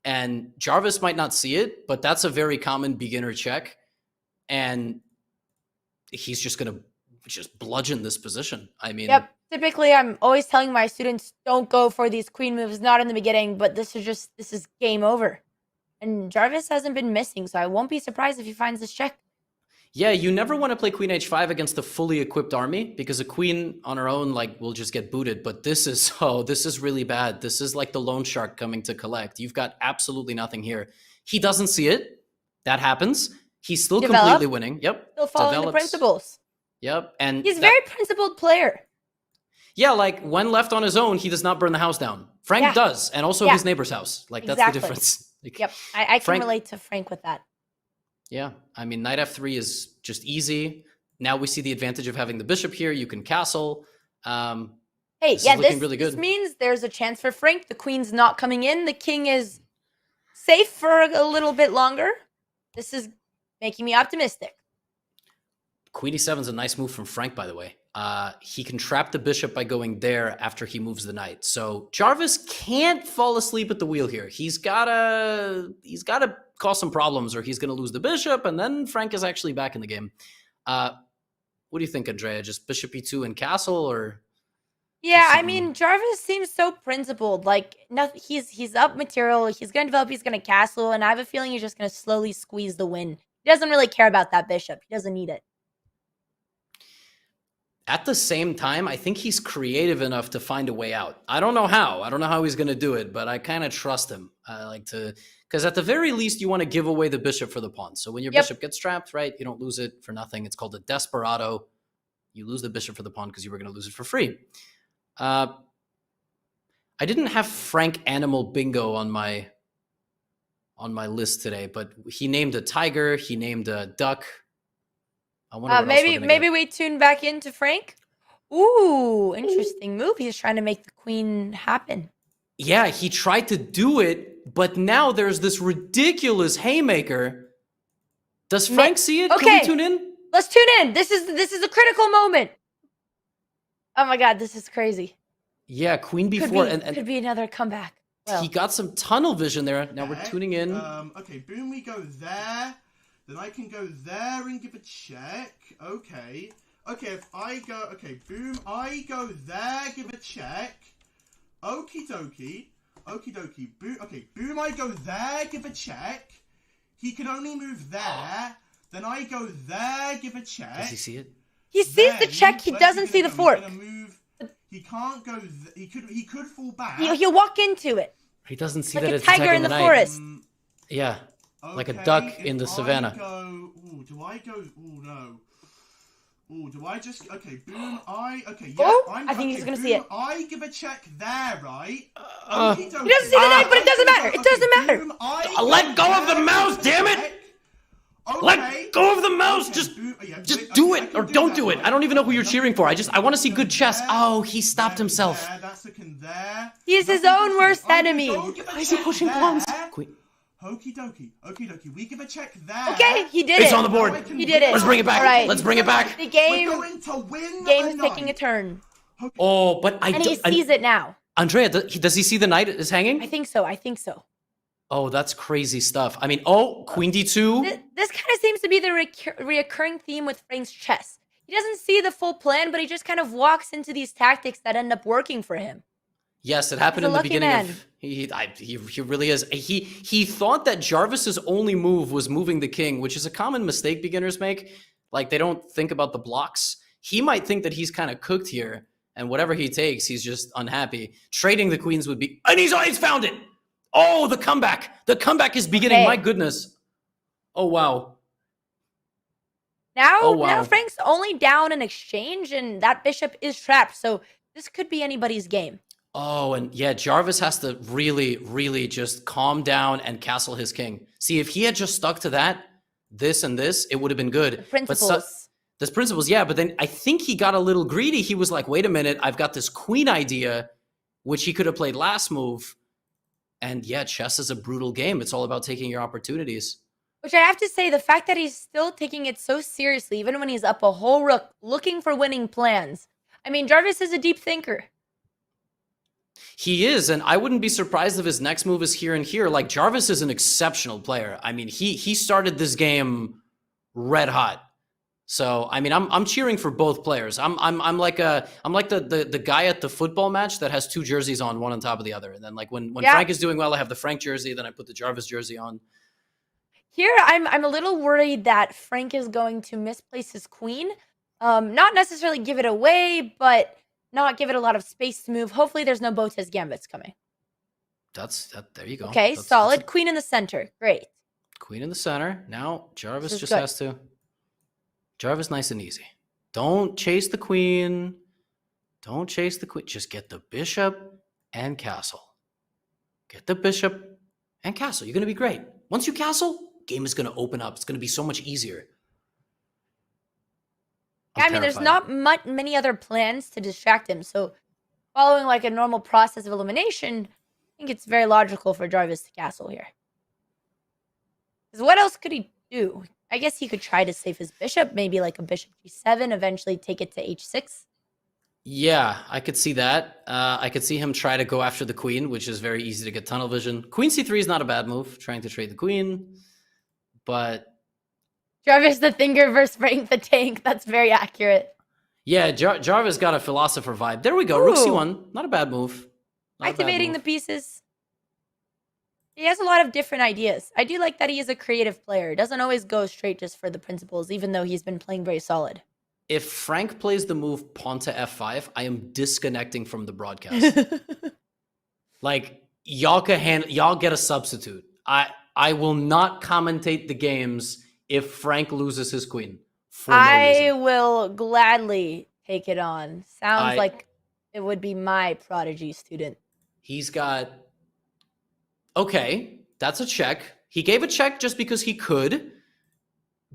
And Jarvis might not see it, but that's a very common beginner check. And he's just going to bludgeon this position. I mean... Yep. Typically, I'm always telling my students, don't go for these queen moves, not in the beginning, but this is game over. And Jarvis hasn't been missing, so I won't be surprised if he finds this check. Yeah, you never want to play queen h5 against a fully equipped army, because a queen on her own, like, will just get booted. But this is really bad. This is like the loan shark coming to collect. You've got absolutely nothing here. He doesn't see it. That happens. He's still completely winning. Yep. Still following the principles. Yep. And he's a very principled player. Yeah, like when left on his own, he does not burn the house down. Frank does, and also his neighbor's house. Like that's the difference. Like, yep, I can relate to Frank with that. Yeah, I mean, knight f3 is just easy. Now we see the advantage of having the bishop here. You can castle. Hey, this means there's a chance for Frank. The queen's not coming in. The king is safe for a little bit longer. This is making me optimistic. Queen e7 is a nice move from Frank, by the way. he can trap the bishop by going there after he moves the knight. So Jarvis can't fall asleep at the wheel here. He's gotta cause some problems, or he's gonna lose the bishop, and then Frank is actually back in the game. What do you think, Andrea? Just bishop e2 and castle, or? Yeah, I mean, Jarvis seems so principled. Like, nothing. He's up material. He's gonna develop. He's gonna castle, and I have a feeling he's just gonna slowly squeeze the win. He doesn't really care about that bishop. He doesn't need it. At the same time, I think he's creative enough to find a way out. I don't know how. I don't know how he's going to do it, but I kind of trust him. I like to, because at the very least, you want to give away the bishop for the pawn. So when your bishop gets trapped, right, you don't lose it for nothing. It's called a desperado. You lose the bishop for the pawn because you were going to lose it for free. I didn't have Frank Animal Bingo on my list today, but he named a tiger. He named a duck. I wonder what maybe we tune back into Frank. Ooh, interesting move. He's trying to make the queen happen. Yeah, he tried to do it, but now there's this ridiculous haymaker. Does Frank see it? Okay. Can we tune in? Let's tune in. This is a critical moment. Oh my god, this is crazy. Yeah, queen b4 and could be another comeback. Well, he got some tunnel vision there. Now we're tuning in. Okay, boom, we go there. Then I can go there and give a check. Okay. Okay, if I go... Okay, boom, I go there, give a check. Okie dokie. Okie dokie. Boom, okay, boom, I go there, give a check. He can only move there. Then I go there, give a check. Does he see it? He sees the check, he doesn't see the fork. He can't go... He could fall back. He'll walk into it. He doesn't see like that a it's tiger in the forest. Yeah. Okay, like a duck in the savannah. Do I go? Oh no. Oh, do I just? Okay, boom. Okay, yeah. Oh, I think he's gonna see it. I give a check there, right? He doesn't see the knight, but it doesn't matter. It doesn't matter. Let go of the mouse, damn it! Let go of the mouse. Just do it or don't do it. I don't even know who you're cheering for. I want to see good chess. Oh, he stopped himself. He's his own worst enemy. Why is he pushing pawns? Okie dokie, okie dokie. We give a check there. Okay, he did it. It's on the board. He did it. Let's bring it back. All right. Let's bring it back. The game. We're going to win Game's taking a turn. Oh, but And he sees it now. Andrea, does he see the knight is hanging? I think so. I think so. Oh, that's crazy stuff. I mean, oh, queen d2. This kind of seems to be the reoccurring theme with Frank's chess. He doesn't see the full plan, but he just kind of walks into these tactics that end up working for him. Yes, it happened in the beginning of he really is. He thought that Jarvis's only move was moving the king, which is a common mistake beginners make. Like, they don't think about the blocks. He might think that he's kind of cooked here, and whatever he takes, he's just unhappy. Trading the queens would be, and he's found it. Oh, the comeback. The comeback is beginning. Okay. My goodness. Oh wow. Now Frank's only down an exchange, and that bishop is trapped. So this could be anybody's game. Oh, and yeah, Jarvis has to really, really just calm down and castle his king. See, if he had just stuck to that, this and this, it would have been good. The principles. There's principles, yeah, but then I think he got a little greedy. He was like, wait a minute, I've got this queen idea, which he could have played last move. And yeah, chess is a brutal game. It's all about taking your opportunities. Which I have to say, the fact that he's still taking it so seriously, even when he's up a whole rook, looking for winning plans. I mean, Jarvis is a deep thinker. He is, and I wouldn't be surprised if his next move is here and here. Like, Jarvis is an exceptional player. I mean, he started this game red hot. So, I mean, I'm cheering for both players. I'm like the guy at the football match that has two jerseys on, one on top of the other. And then like when Frank is doing well, I have the Frank jersey, then I put the Jarvis jersey on. Here, I'm a little worried that Frank is going to misplace his queen. Not necessarily give it away, but not give it a lot of space to move. Hopefully there's no Botez gambits coming. There you go. Okay, solid. Queen in the center. Great. Queen in the center. Now Jarvis just has to... Jarvis, nice and easy. Don't chase the queen. Don't chase the queen. Just get the bishop and castle. Get the bishop and castle. You're going to be great. Once you castle, game is going to open up. It's going to be so much easier. I mean, there's not many other plans to distract him. So following like a normal process of elimination, I think it's very logical for Jarvis to castle here. Because what else could he do? I guess he could try to save his bishop, maybe like a bishop g7, eventually take it to h6. Yeah, I could see that. I could see him try to go after the queen, which is very easy to get tunnel vision. Queen c3 is not a bad move, trying to trade the queen, but... Jarvis the Thinker versus Frank the Tank. That's very accurate. Yeah, Jarvis got a philosopher vibe. There we go. Ooh. Rook c1. Not a bad move. Activating the pieces. He has a lot of different ideas. I do like that he is a creative player. Doesn't always go straight just for the principles, even though he's been playing very solid. If Frank plays the move pawn to f5, I am disconnecting from the broadcast. Like, y'all get a substitute. I will not commentate the games if Frank loses his queen. I will gladly take it on. Sounds like it would be my prodigy student. He's got... Okay, that's a check. He gave a check just because he could.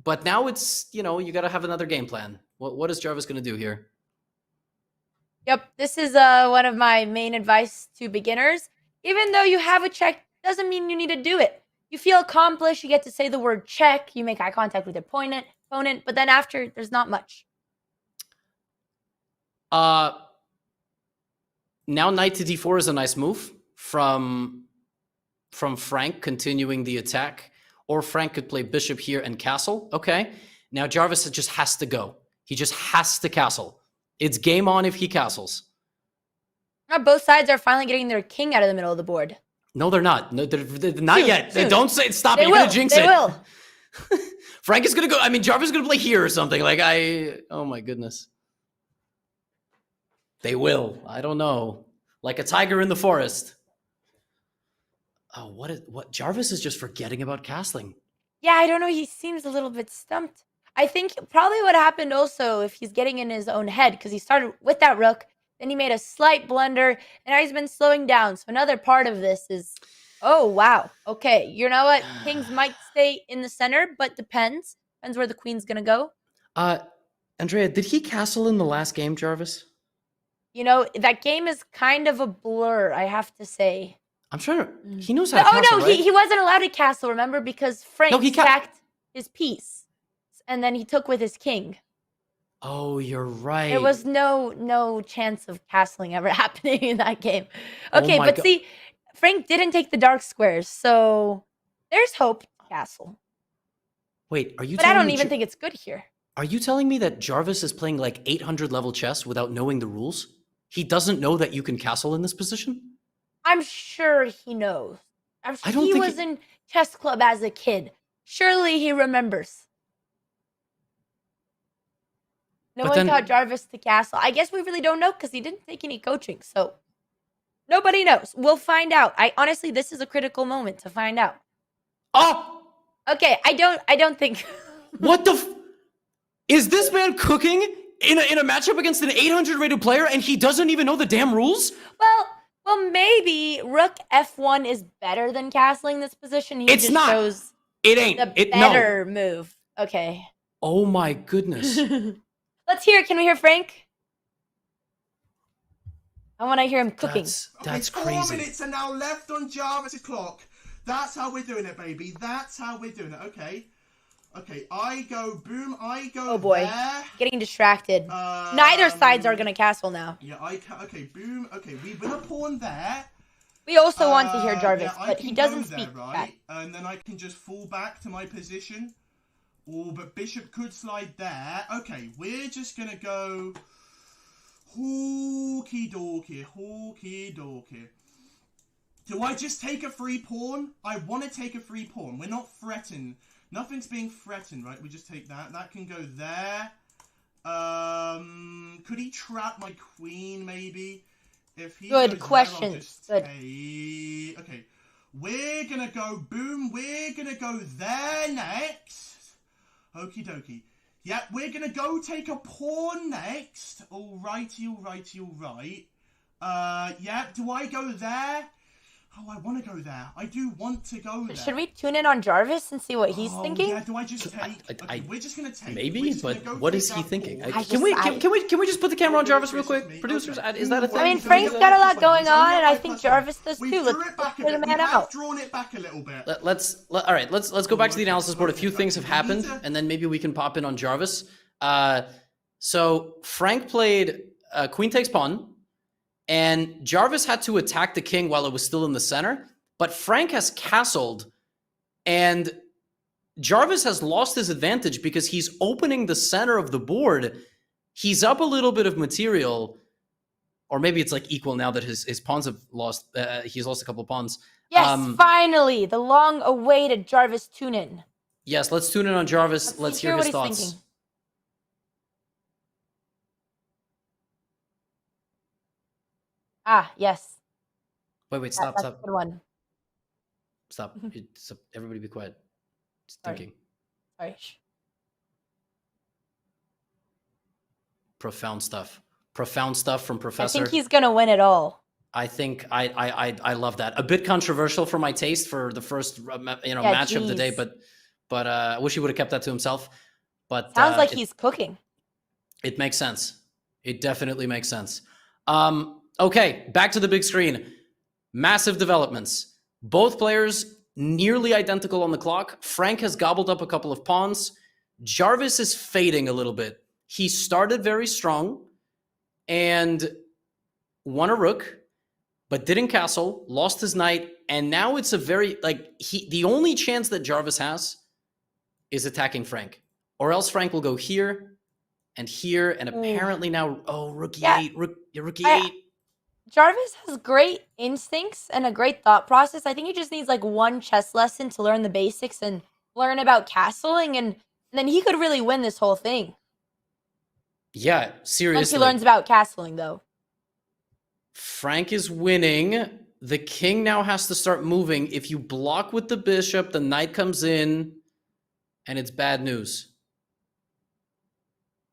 But now it's, you know, you got to have another game plan. What is Jarvis going to do here? Yep, this is one of my main advice to beginners. Even though you have a check, doesn't mean you need to do it. You feel accomplished, you get to say the word check, you make eye contact with your opponent, but then after, there's not much. Now knight to d4 is a nice move from Frank continuing the attack. Or Frank could play bishop here and castle. Okay. Now Jarvis just has to go. He just has to castle. It's game on if he castles. Now both sides are finally getting their king out of the middle of the board. No, they're not. No, they're not Soon, yet. soon. Don't say stop. They You're going to jinx it. They will. Frank is going to go. I mean, Jarvis is going to play here or something. Like, oh my goodness. They will. I don't know. Like a tiger in the forest. Oh, what? Jarvis is just forgetting about castling. Yeah, I don't know. He seems a little bit stumped. I think probably what happened also, if he's getting in his own head, because he started with that rook, then he made a slight blunder, and now he's been slowing down. So another part of this is, oh, wow. Okay, you know what? Kings might stay in the center, but depends. Depends where the queen's going to go. Andrea, did he castle in the last game, Jarvis? You know, that game is kind of a blur, I have to say. I'm sure he knows how to castle, no, right? he wasn't allowed to castle, remember? Because Frank sacked his piece, and then he took with his king. Oh, you're right. There was no chance of castling ever happening in that game. Okay, but see, Frank didn't take the dark squares, so there's hope to castle. Wait, are you? But I don't even think it's good here. Are you telling me that Jarvis is playing like 800 level chess without knowing the rules? He doesn't know that you can castle in this position? I'm sure he knows. I'm sure he was in chess club as a kid. Surely he remembers. No one taught Jarvis to castle. I guess we really don't know because he didn't take any coaching. So nobody knows. We'll find out. Honestly, this is a critical moment to find out. Oh! Okay, I don't think. What the? Is this man cooking in a matchup against an 800 rated player and he doesn't even know the damn rules? Well, maybe Rook F1 is better than castling this position. He It's just not. chose It ain't. the better move. Okay. Oh my goodness. Let's hear it. Can we hear Frank? I want to hear him cooking. That's okay, crazy. 4 minutes are now left on Jarvis' clock. That's how we're doing it, baby. That's how we're doing it. Okay. Okay, I go boom, I go Oh boy, there. Getting distracted. Neither sides are going to castle now. Yeah, okay, boom. Okay, we win a pawn there. We also want to hear Jarvis, yeah, but he doesn't speak. Right? And then I can just fall back to my position. Oh, but bishop could slide there. Okay, we're just going to go... Hawky dorky. Do I just take a free pawn? I want to take a free pawn. We're not threatened. Nothing's being threatened, right? We just take that. That can go there. Could he trap my queen, maybe? If he Good goes question. There, Good. okay. We're going to go boom. We're going to go there next. Okie dokie. Yeah, we're going to go take a pawn next. Alrighty. Yeah, do I go there? Oh, I want to go there. I do want to go there. Should we tune in on Jarvis and see what he's thinking? Yeah, do I just take? Okay, we're just gonna take. Maybe, but what is he thinking? Can we just put the camera on Jarvis real quick, producers? Is that a thing? I mean, Frank's got a lot going on, and I think Jarvis does too. Let's put the man out. Drawn it back a little bit. All right. Let's go back to the analysis board. A few things have happened, and then maybe we can pop in on Jarvis. So Frank played Queen takes pawn, and Jarvis had to attack the king while it was still in the center. But Frank has castled, and Jarvis has lost his advantage because he's opening the center of the board. He's up a little bit of material, or maybe it's like equal now that his pawns have lost. He's lost a couple of pawns. Yes, finally, the long-awaited Jarvis tune-in. Yes, let's tune in on Jarvis. Let's hear his thoughts. Thinking. Ah, yes. Wait, stop. That's a good one. Stop. Everybody be quiet. Just thinking. Sorry. Profound stuff. Profound stuff from Professor. I think he's gonna win it all. I think I love that. A bit controversial for my taste for the first match of the day, but I wish he would have kept that to himself. But sounds like he's cooking. It makes sense. It definitely makes sense. Okay, back to the big screen. Massive developments. Both players nearly identical on the clock. Frank has gobbled up a couple of pawns. Jarvis is fading a little bit. He started very strong and won a rook, but didn't castle, lost his knight, and now it's a very, the only chance that Jarvis has is attacking Frank. Or else Frank will go here, and apparently now, rook e8, rook e8. Jarvis has great instincts and a great thought process. I think he just needs like one chess lesson to learn the basics and learn about castling, and then he could really win this whole thing. Yeah, seriously. Once he learns about castling, though. Frank is winning. The king now has to start moving. If you block with the bishop, the knight comes in, and it's bad news.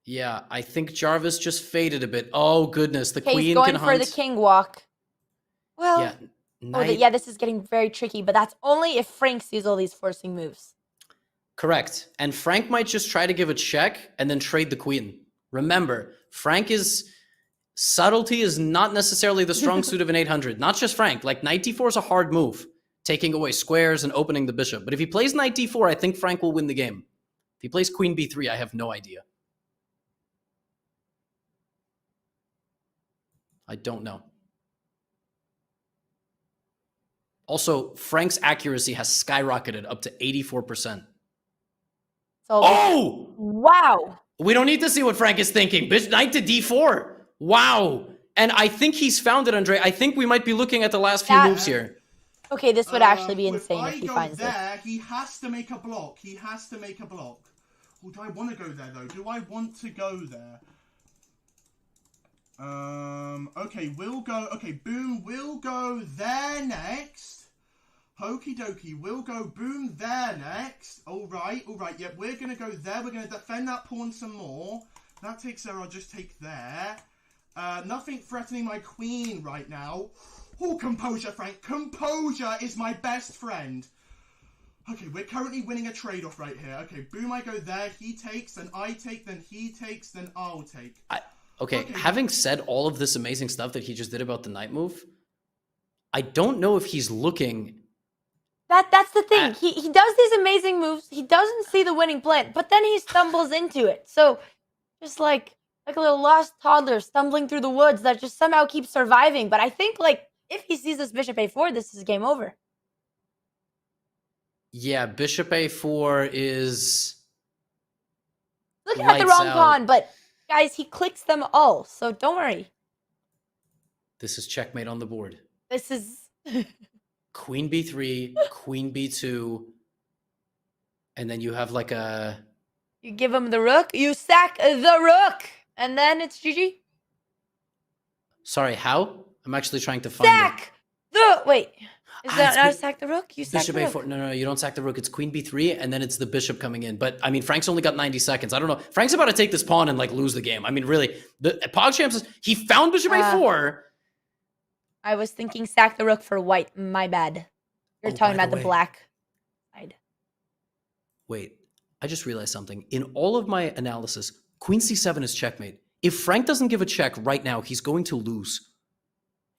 Yeah, I think Jarvis just faded a bit. Oh, goodness. The queen can hunt. He's going for the king walk. Well, yeah, this is getting very tricky, but that's only if Frank sees all these forcing moves. Correct. And Frank might just try to give a check and then trade the queen. Remember, subtlety is not necessarily the strong suit of an 800. Not just Frank. Like, knight d4 is a hard move, taking away squares and opening the bishop. But if he plays knight d4, I think Frank will win the game. If he plays queen b3, I have no idea. I don't know. Also, Frank's accuracy has skyrocketed up to 84%. Oh! Wow! We don't need to see what Frank is thinking. Knight to d4. Wow. And I think he's found it, Andre. I think we might be looking at the last few moves here. Okay, this would actually be insane if he finds it. He has to make a block. He has to make a block. Well, do I want to go there, though? Do I want to go there? Okay, we'll go. Okay, boom, we'll go there next. Okie dokie, we'll go boom there next. Alright, yep, we're gonna go there. We're gonna defend that pawn some more. That takes there, I'll just take there. Nothing threatening my queen right now. Oh, composure, Frank. Composure is my best friend. Okay, we're currently winning a trade-off right here. Okay, boom, I go there. He takes, then I take, then he takes, then I'll take. Okay, having said all of this amazing stuff that he just did about the knight move, I don't know if he's looking... That's the thing. He does these amazing moves. He doesn't see the winning plan, but then he stumbles into it. So, just like a little lost toddler stumbling through the woods that just somehow keeps surviving. But I think, if he sees this bishop a4, this is game over. Yeah, bishop a4 is... Looking at the wrong pawn, but... Guys, he clicks them all, so don't worry. This is checkmate on the board. This is... Queen b3, queen b2, and then you have like a... You give him the rook, you sack the rook, and then it's GG. Sorry, how? I'm actually trying to find Sack the... Wait, is that not sack the rook? You sack bishop the a4. rook. No, you don't sack the rook. It's queen b3, and then it's the bishop coming in. But, I mean, Frank's only got 90 seconds. I don't know. Frank's about to take this pawn and, lose the game. I mean, really. The PogChamps, he found bishop a4. I was thinking sack the rook for white. My bad. You're Oh, talking by about the the way. black side. Wait, I just realized something. In all of my analysis, queen c7 is checkmate. If Frank doesn't give a check right now, he's going to lose.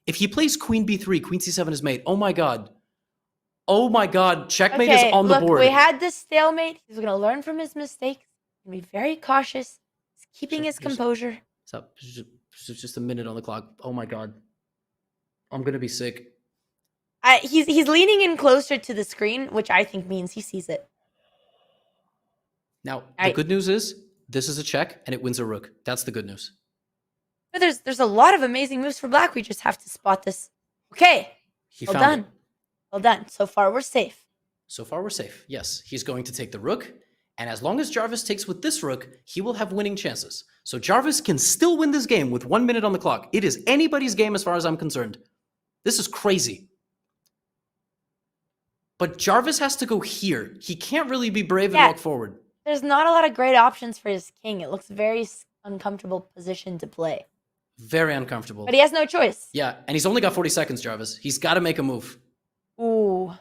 If he plays queen b3, queen c7 is mate. Oh my god. Oh my god, checkmate is on the board. We had this stalemate. He's going to learn from his mistakes and be very cautious. He's keeping his composure. Stop. Just a minute on the clock. Oh my god. I'm going to be sick. He's leaning in closer to the screen, which I think means he sees it. Now, the good news is this is a check and it wins a rook. That's the good news. But there's a lot of amazing moves for black. We just have to spot this. Okay. Well done. Well done. So far, we're safe. So far, we're safe. Yes, he's going to take the rook. And as long as Jarvis takes with this rook, he will have winning chances. So Jarvis can still win this game with 1 minute on the clock. It is anybody's game as far as I'm concerned. This is crazy. But Jarvis has to go here. He can't really be brave and walk forward. There's not a lot of great options for his king. It looks very uncomfortable position to play. Very uncomfortable. But he has no choice. Yeah, and he's only got 40 seconds, Jarvis. He's got to make a move. Ooh.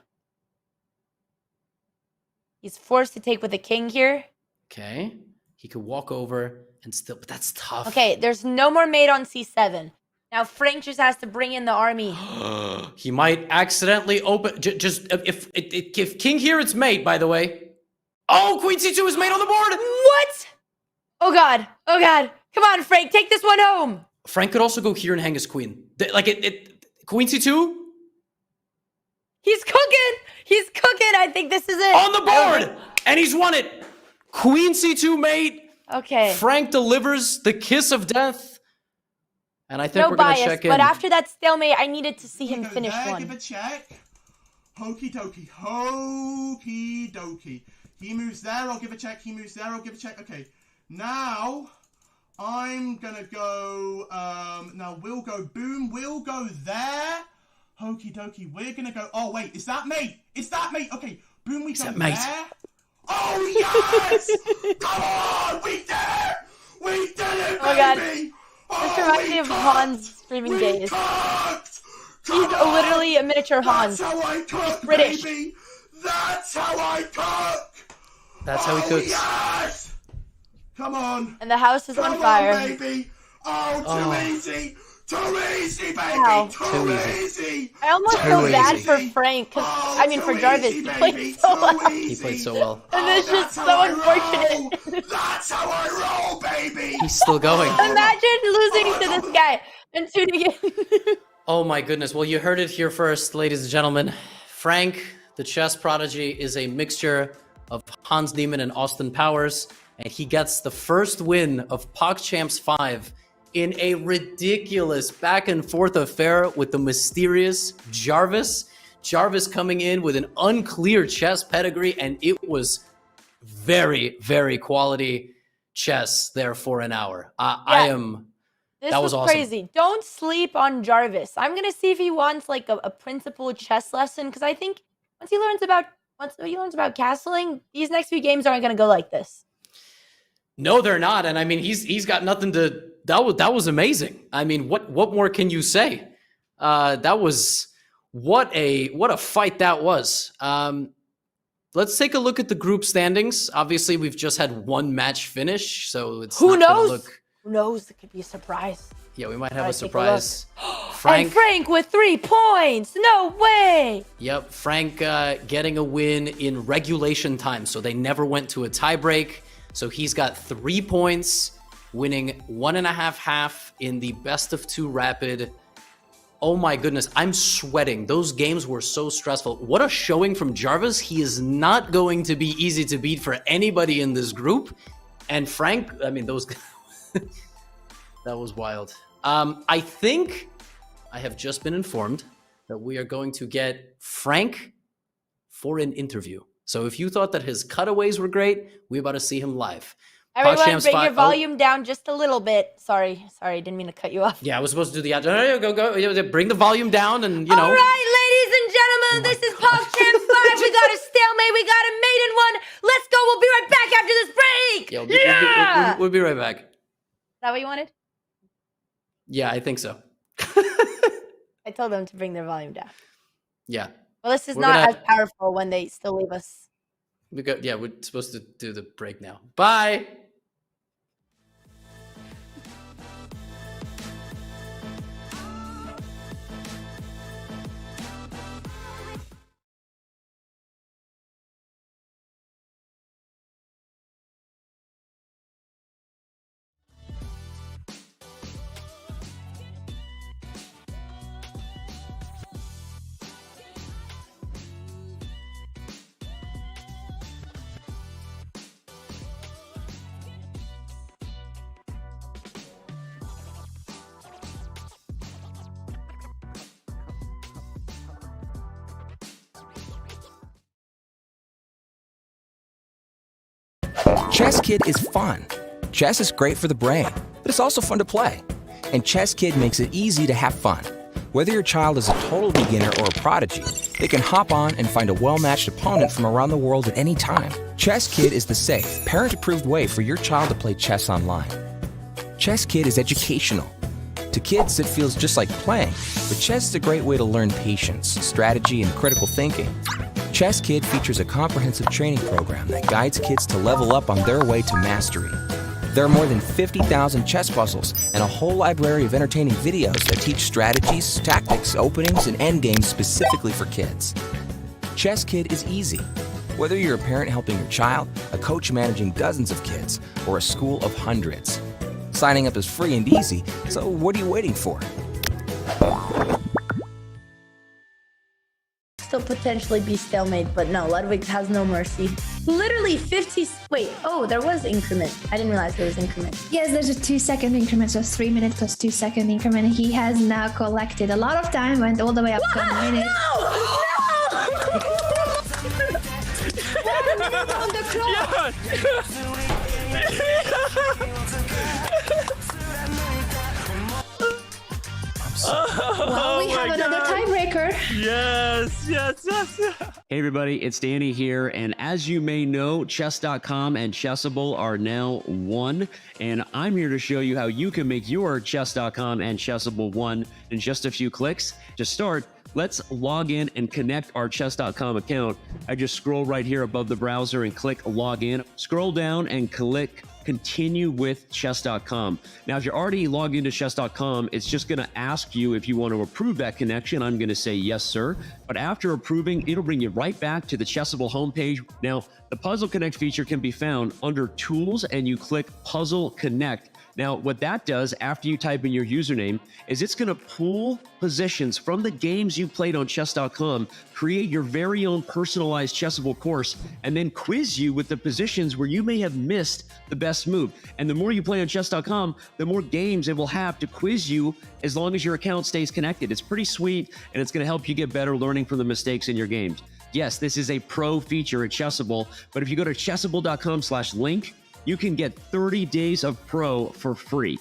He's forced to take with a king here. Okay. He could walk over and still, but that's tough. Okay, there's no more mate on c7. Now Frank just has to bring in the army. He might accidentally open. If king here, it's mate, by the way. Oh, queen c2 is mate on the board. What? Oh god. Oh god. Come on, Frank, take this one home. Frank could also go here and hang his queen. Queen c2. He's cooking. He's cooking. I think this is it. On the board, and he's won it. Queen c2 mate. Okay. Frank delivers the kiss of death. And I think no we're going to bias, check in. But after that stalemate, I needed to see him finish one. Give a check. Hokey dokey. Hokey dokey. He moves there, I'll give a check. He moves there, I'll give a check. Okay. Now, I'm going to go... now, we'll go boom. We'll go there. Hokey dokey. We're going to go... Oh, wait. Is that mate? Is that mate? Okay. Boom, we go there. Oh, yes! Come on! We did it! We did it, oh, baby! God. This reminds me of Hans' streaming days. He's literally a miniature Hans. That's how I cook, British. baby! That's how I cook! That's how he cooks. Yes! Come on! And the house is on fire. On, baby! Oh, too easy! Too easy, baby! Wow. Too easy! I almost feel bad for Frank, for Jarvis. He played so well. He played so well. And it's just so unfortunate. That's how I roll, baby! He's still going. Imagine losing to this guy and tuning in. Oh my goodness. Well, you heard it here first, ladies and gentlemen. Frank, the chess prodigy, is a mixture of Hans Niemann and Austin Powers, and he gets the first win of PogChamps 5 in a ridiculous back and forth affair with the mysterious Jarvis. Jarvis coming in with an unclear chess pedigree, and it was very, very quality chess there for an hour. This was awesome. crazy. Don't sleep on Jarvis. I'm gonna see if he wants like a principled chess lesson, because I think once he learns about castling, these next few games aren't gonna go like this. No, they're not. And I mean, he's got nothing to. That was amazing. I mean, what more can you say? That was what a fight that was. Let's take a look at the group standings. Obviously, we've just had one match finish, so it's Who not gonna knows? look. Who knows? It could be a surprise. Yeah, we might have a surprise. And Frank with 3 points. No way. Yep, Frank getting a win in regulation time, so they never went to a tiebreak. So he's got 3 points, winning 1.5 half in the best of 2 rapid. Oh my goodness, I'm sweating. Those games were so stressful. What a showing from Jarvis. He is not going to be easy to beat for anybody in this group. And Frank, I mean, those that was wild. I think I have just been informed that we are going to get Frank for an interview. So if you thought that his cutaways were great, we're about to see him live. Everyone, bring your volume down just a little bit. Sorry, didn't mean to cut you off. Yeah, I was supposed to do the go. Bring the volume down, and you know. All right, ladies and gentlemen, this is PogChamps 5. We got a stalemate. We got a maiden one. Let's go. We'll be right back after this break. Yeah, we'll be right back. Is that what you wanted? Yeah, I think so. I told them to bring their volume down. Yeah. Well, this is We're not gonna- as powerful when they still leave us. We're supposed to do the break now. Bye. Chess Kid is fun. Chess is great for the brain, but it's also fun to play. And Chess Kid makes it easy to have fun. Whether your child is a total beginner or a prodigy, they can hop on and find a well-matched opponent from around the world at any time. Chess Kid is the safe, parent-approved way for your child to play chess online. Chess Kid is educational. To kids, it feels just like playing, but chess is a great way to learn patience, strategy, and critical thinking. Chess Kid features a comprehensive training program that guides kids to level up on their way to mastery. There are more than 50,000 chess puzzles and a whole library of entertaining videos that teach strategies, tactics, openings, and endgames specifically for kids. Chess Kid is easy. Whether you're a parent helping your child, a coach managing dozens of kids, or a school of hundreds. Signing up is free and easy, so what are you waiting for? Still potentially be stalemate, but no, Ludwig has no mercy. Literally 50. Wait, oh, there was increment. I didn't realize there was increment. Yes, there's a 2-second increment, so 3 minute plus 2-second increment. He has now collected a lot of time, went all the way up to a minute. On the clock. Well, we have another tiebreaker. Yes. Hey everybody, it's Danny here, and as you may know, Chess.com and Chessable are now one, and I'm here to show you how you can make your Chess.com and Chessable one in just a few clicks. To start, let's log in and connect our Chess.com account. I just scroll right here above the browser and click login. Scroll down and click continue with Chess.com. Now, if you're already logged into Chess.com, it's just going to ask you if you want to approve that connection. I'm going to say yes, sir. But after approving, it'll bring you right back to the Chessable homepage. Now, the Puzzle Connect feature can be found under Tools, and you click Puzzle Connect. Now, what that does after you type in your username is it's going to pull positions from the games you played on Chess.com, create your very own personalized Chessable course, and then quiz you with the positions where you may have missed the best move. And the more you play on Chess.com, the more games it will have to quiz you as long as your account stays connected. It's pretty sweet, and it's going to help you get better learning from the mistakes in your games. Yes, this is a pro feature at Chessable, but if you go to chessable.com/link, you can get 30 days of Pro for free.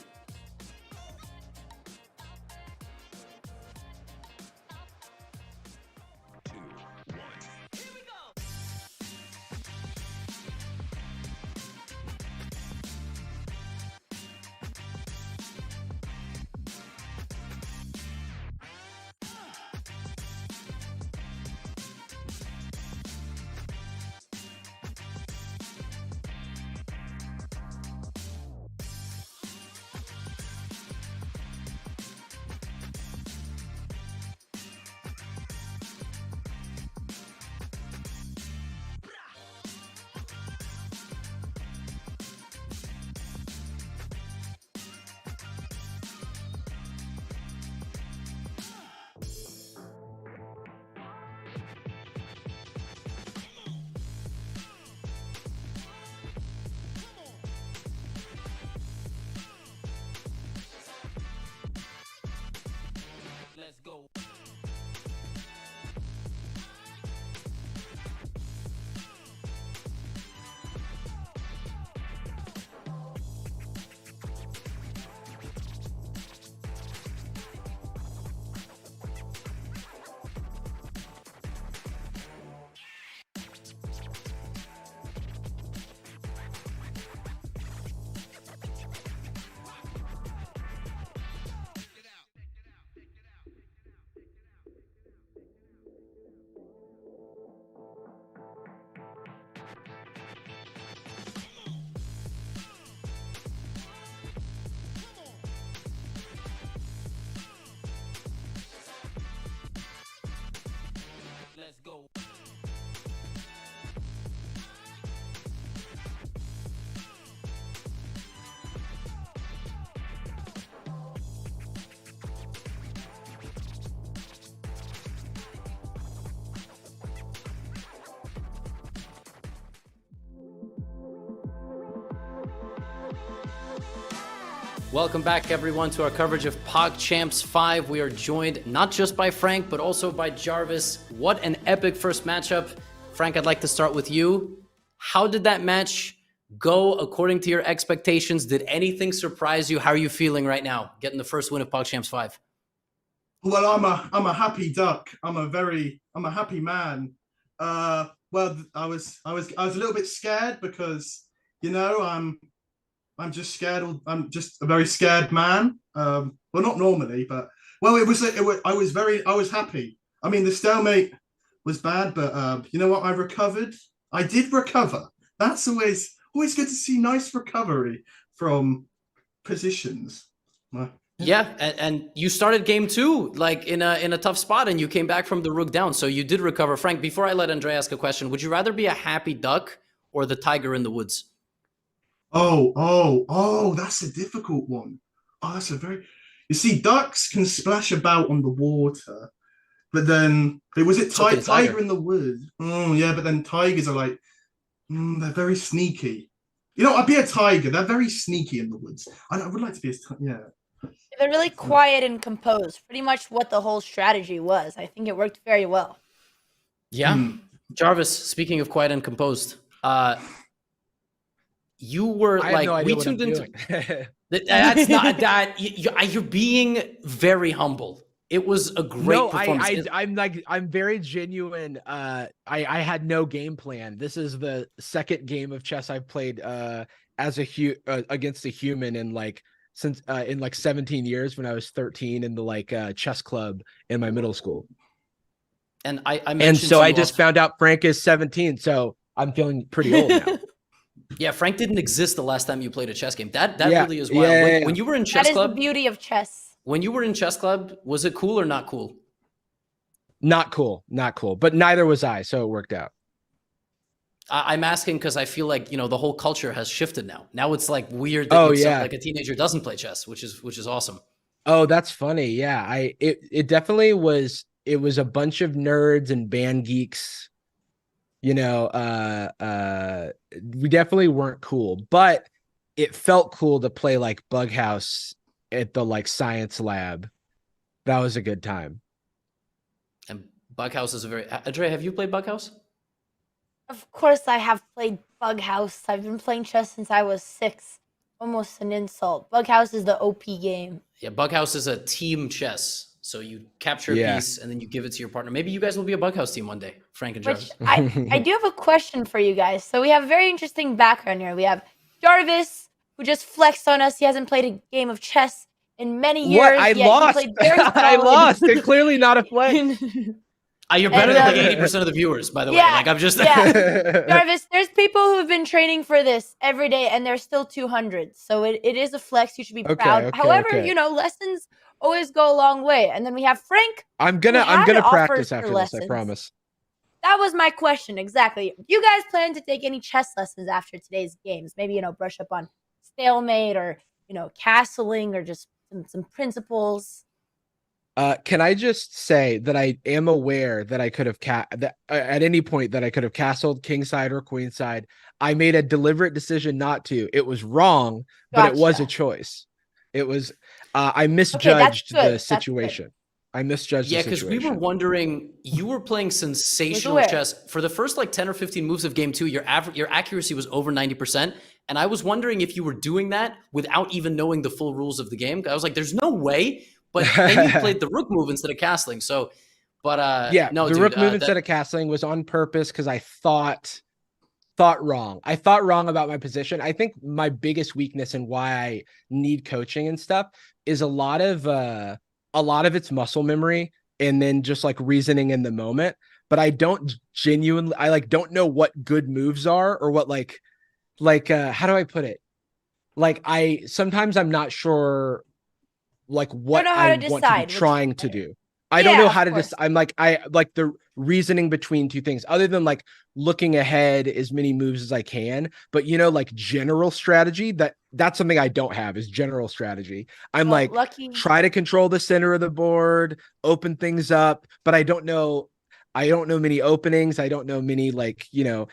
Welcome back, everyone, to our coverage of PogChamps 5. We are joined not just by Frank, but also by Jarvis. What an epic first matchup. Frank, I'd like to start with you. How did that match go according to your expectations? Did anything surprise you? How are you feeling right now, getting the first win of PogChamps 5? Well, I'm a happy duck. I'm a happy man. Well, I was a little bit scared because, you know, I'm just scared. I'm just a very scared man. Well, not normally, but well, I was happy. I mean, the stalemate was bad, but you know what? I recovered. I did recover. That's always good to see. Nice recovery from positions. Yeah, and you started game 2 like in a tough spot, and you came back from the rook down, so you did recover. Frank, before I let Andre ask a question, would you rather be a happy duck or the tiger in the woods? Oh, that's a difficult one. Oh, that's a very... You see, ducks can splash about on the water, but then... Tiger in the woods? Oh, yeah, but then tigers are like... they're very sneaky. You know, I'd be a tiger. They're very sneaky in the woods. I would like to be a tiger, yeah. They're really quiet and composed. Pretty much what the whole strategy was. I think it worked very well. Yeah. Jarvis, speaking of quiet and composed, you were we tuned into. That's not that. You're being very humble. It was a great performance. I'm very genuine. I had no game plan. This is the second game of chess I've played as against a human in since 17 years, when I was 13 in the chess club in my middle school. And I just found out Frank is 17, so I'm feeling pretty old now. Yeah, Frank didn't exist the last time you played a chess game. That really is wild. When you were in chess club, that is the beauty of chess. When you were in chess club, was it cool or not cool? Not cool, but neither was I, so it worked out. I'm asking because I feel like, the whole culture has shifted now. Now it's weird that a teenager doesn't play chess, which is awesome. Oh, that's funny. Yeah, it definitely was. It was a bunch of nerds and band geeks. We definitely weren't cool, but it felt cool to play Bug House at the science lab. That was a good time. And Bug House is Andre, have you played Bug House? Of course I have played Bug House. I've been playing chess since I was 6. Almost an insult. Bug House is the OP game. Yeah, Bug House is a team chess. So you capture a piece and then you give it to your partner. Maybe you guys will be a Bug House team one day, Frank and Jarvis. I do have a question for you guys. So we have a very interesting background here. We have Jarvis, who just flexed on us. He hasn't played a game of chess in many years. What? I lost. I lost. They're clearly not a flex. You're better than 80% of the viewers, by the way. I'm just... Jarvis, there's people who've been training for this every day, and they're still 200. So it is a flex. You should be proud. However, lessons always go a long way. And then we have Frank. I'm gonna practice after this, I promise. That was my question, exactly. Do you guys plan to take any chess lessons after today's games? Maybe, brush up on stalemate or, castling or just some principles. Can I just say that I am aware that I could have at any point that I could have castled kingside or queenside. I made a deliberate decision not to. It was wrong, but it was a choice. It was I misjudged the situation. I misjudged the situation. Yeah, because we were wondering, you were playing sensational chess. For the first 10 or 15 moves of game 2, your accuracy was over 90%. And I was wondering if you were doing that without even knowing the full rules of the game. I was like, there's no way. But then you played the rook move instead of castling. So, but the rook move instead of castling was on purpose because I thought wrong. I thought wrong about my position. I think my biggest weakness and why I need coaching and stuff is a lot of it's muscle memory and then just reasoning in the moment. But I don't genuinely, don't know what good moves are or what how do I put it? Sometimes I'm not sure what I want to be trying to do. I don't know how to just, I'm I the reasoning between two things other than looking ahead as many moves as I can. But general strategy, that's something I don't have is general strategy. I'm lucky. Try to control the center of the board, open things up, but I don't know many openings. I don't know many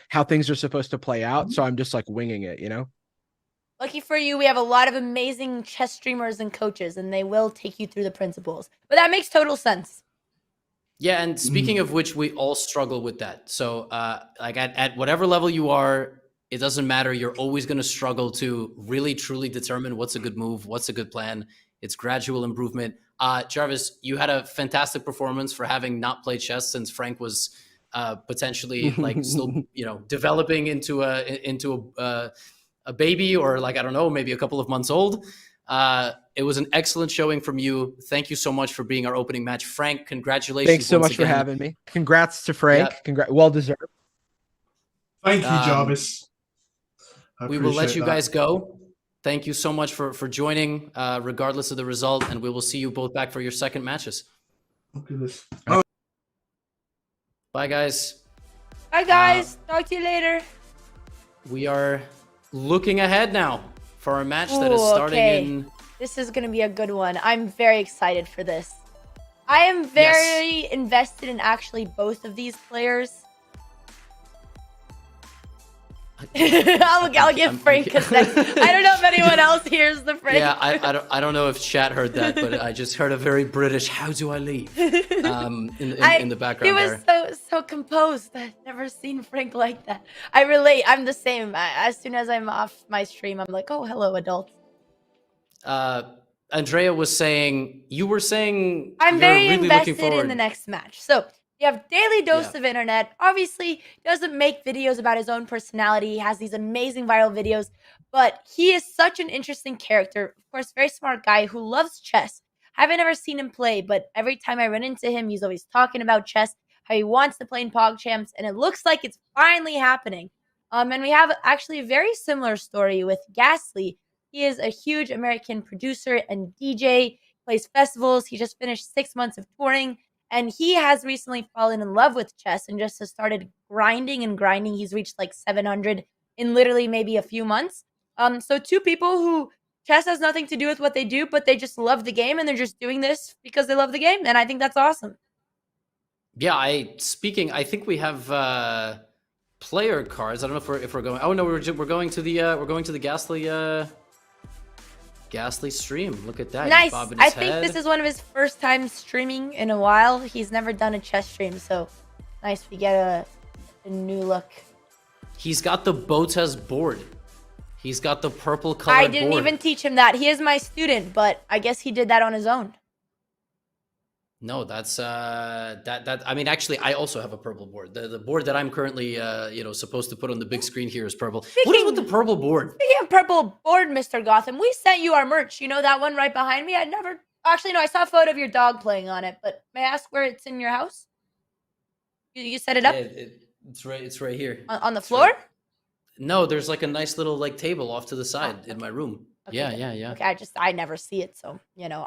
how things are supposed to play out. So I'm just winging it, Lucky for you, we have a lot of amazing chess streamers and coaches, and they will take you through the principles. But that makes total sense. Yeah, and speaking of which, we all struggle with that. So, like at whatever level you are, it doesn't matter. You're always going to struggle to really, truly determine what's a good move, what's a good plan. It's gradual improvement. Jarvis, you had a fantastic performance for having not played chess since Frank was potentially like still, developing into a baby, or like, I don't know, maybe a couple of months old. It was an excellent showing from you. Thank you so much for being our opening match. Frank, congratulations. Thanks so much for having me. Congrats to Frank. Yeah. Well deserved. Thank you, Jarvis. We will let you guys go. Thank you so much for joining, regardless of the result, and we will see you both back for your second matches. Look at this. Bye, guys. Bye, guys. Talk to you later. We are looking ahead now for our match that is starting in... This is going to be a good one. I'm very excited for this. I am very invested in actually both of these players. I'll give Frank a sec. I don't know if anyone else hears the Frank. Yeah, I don't know if chat heard that, but I just heard a very British "How do I leave?" in the background. He was so composed. I've never seen Frank like that. I relate. I'm the same. As soon as I'm off my stream, I'm like, "Oh, hello, adults." Andrea was saying, you were saying I'm very really invested in the next match. So you have Daily Dose of Internet. Obviously, doesn't make videos about his own personality. He has these amazing viral videos, but he is such an interesting character. Of course, very smart guy who loves chess. I haven't ever seen him play, but every time I run into him, he's always talking about chess, how he wants to play in PogChamps, and it looks like it's finally happening. And we have actually a very similar story with Ghastly. He is a huge American producer and DJ, plays festivals. He just finished 6 months of touring. And he has recently fallen in love with chess and just has started grinding and grinding. He's reached like 700 in literally maybe a few months. So two people who chess has nothing to do with what they do, but they just love the game and they're just doing this because they love the game. And I think that's awesome. Yeah, I think we have player cards. I don't know if we're going. Oh no, we're going to the Ghastly stream. Look at that. Nice. I think this is one of his first time streaming in a while. He's never done a chess stream, so nice we get a new look. He's got the Botez board. He's got the purple colored board. I didn't even teach him that. He is my student, but I guess he did that on his own. No, that's I mean, actually, I also have a purple board. The board that I'm currently supposed to put on the big screen here is purple. What is with the purple board? Speaking of purple board, Mr. Gotham, we sent you our merch. You know that one right behind me? Actually, no, I saw a photo of your dog playing on it, but may I ask where it's in your house? You set it up? Yeah, it's right here. On the floor? No, there's like a nice little like table off to the side in my room. Okay, yeah. Okay, I never see it, so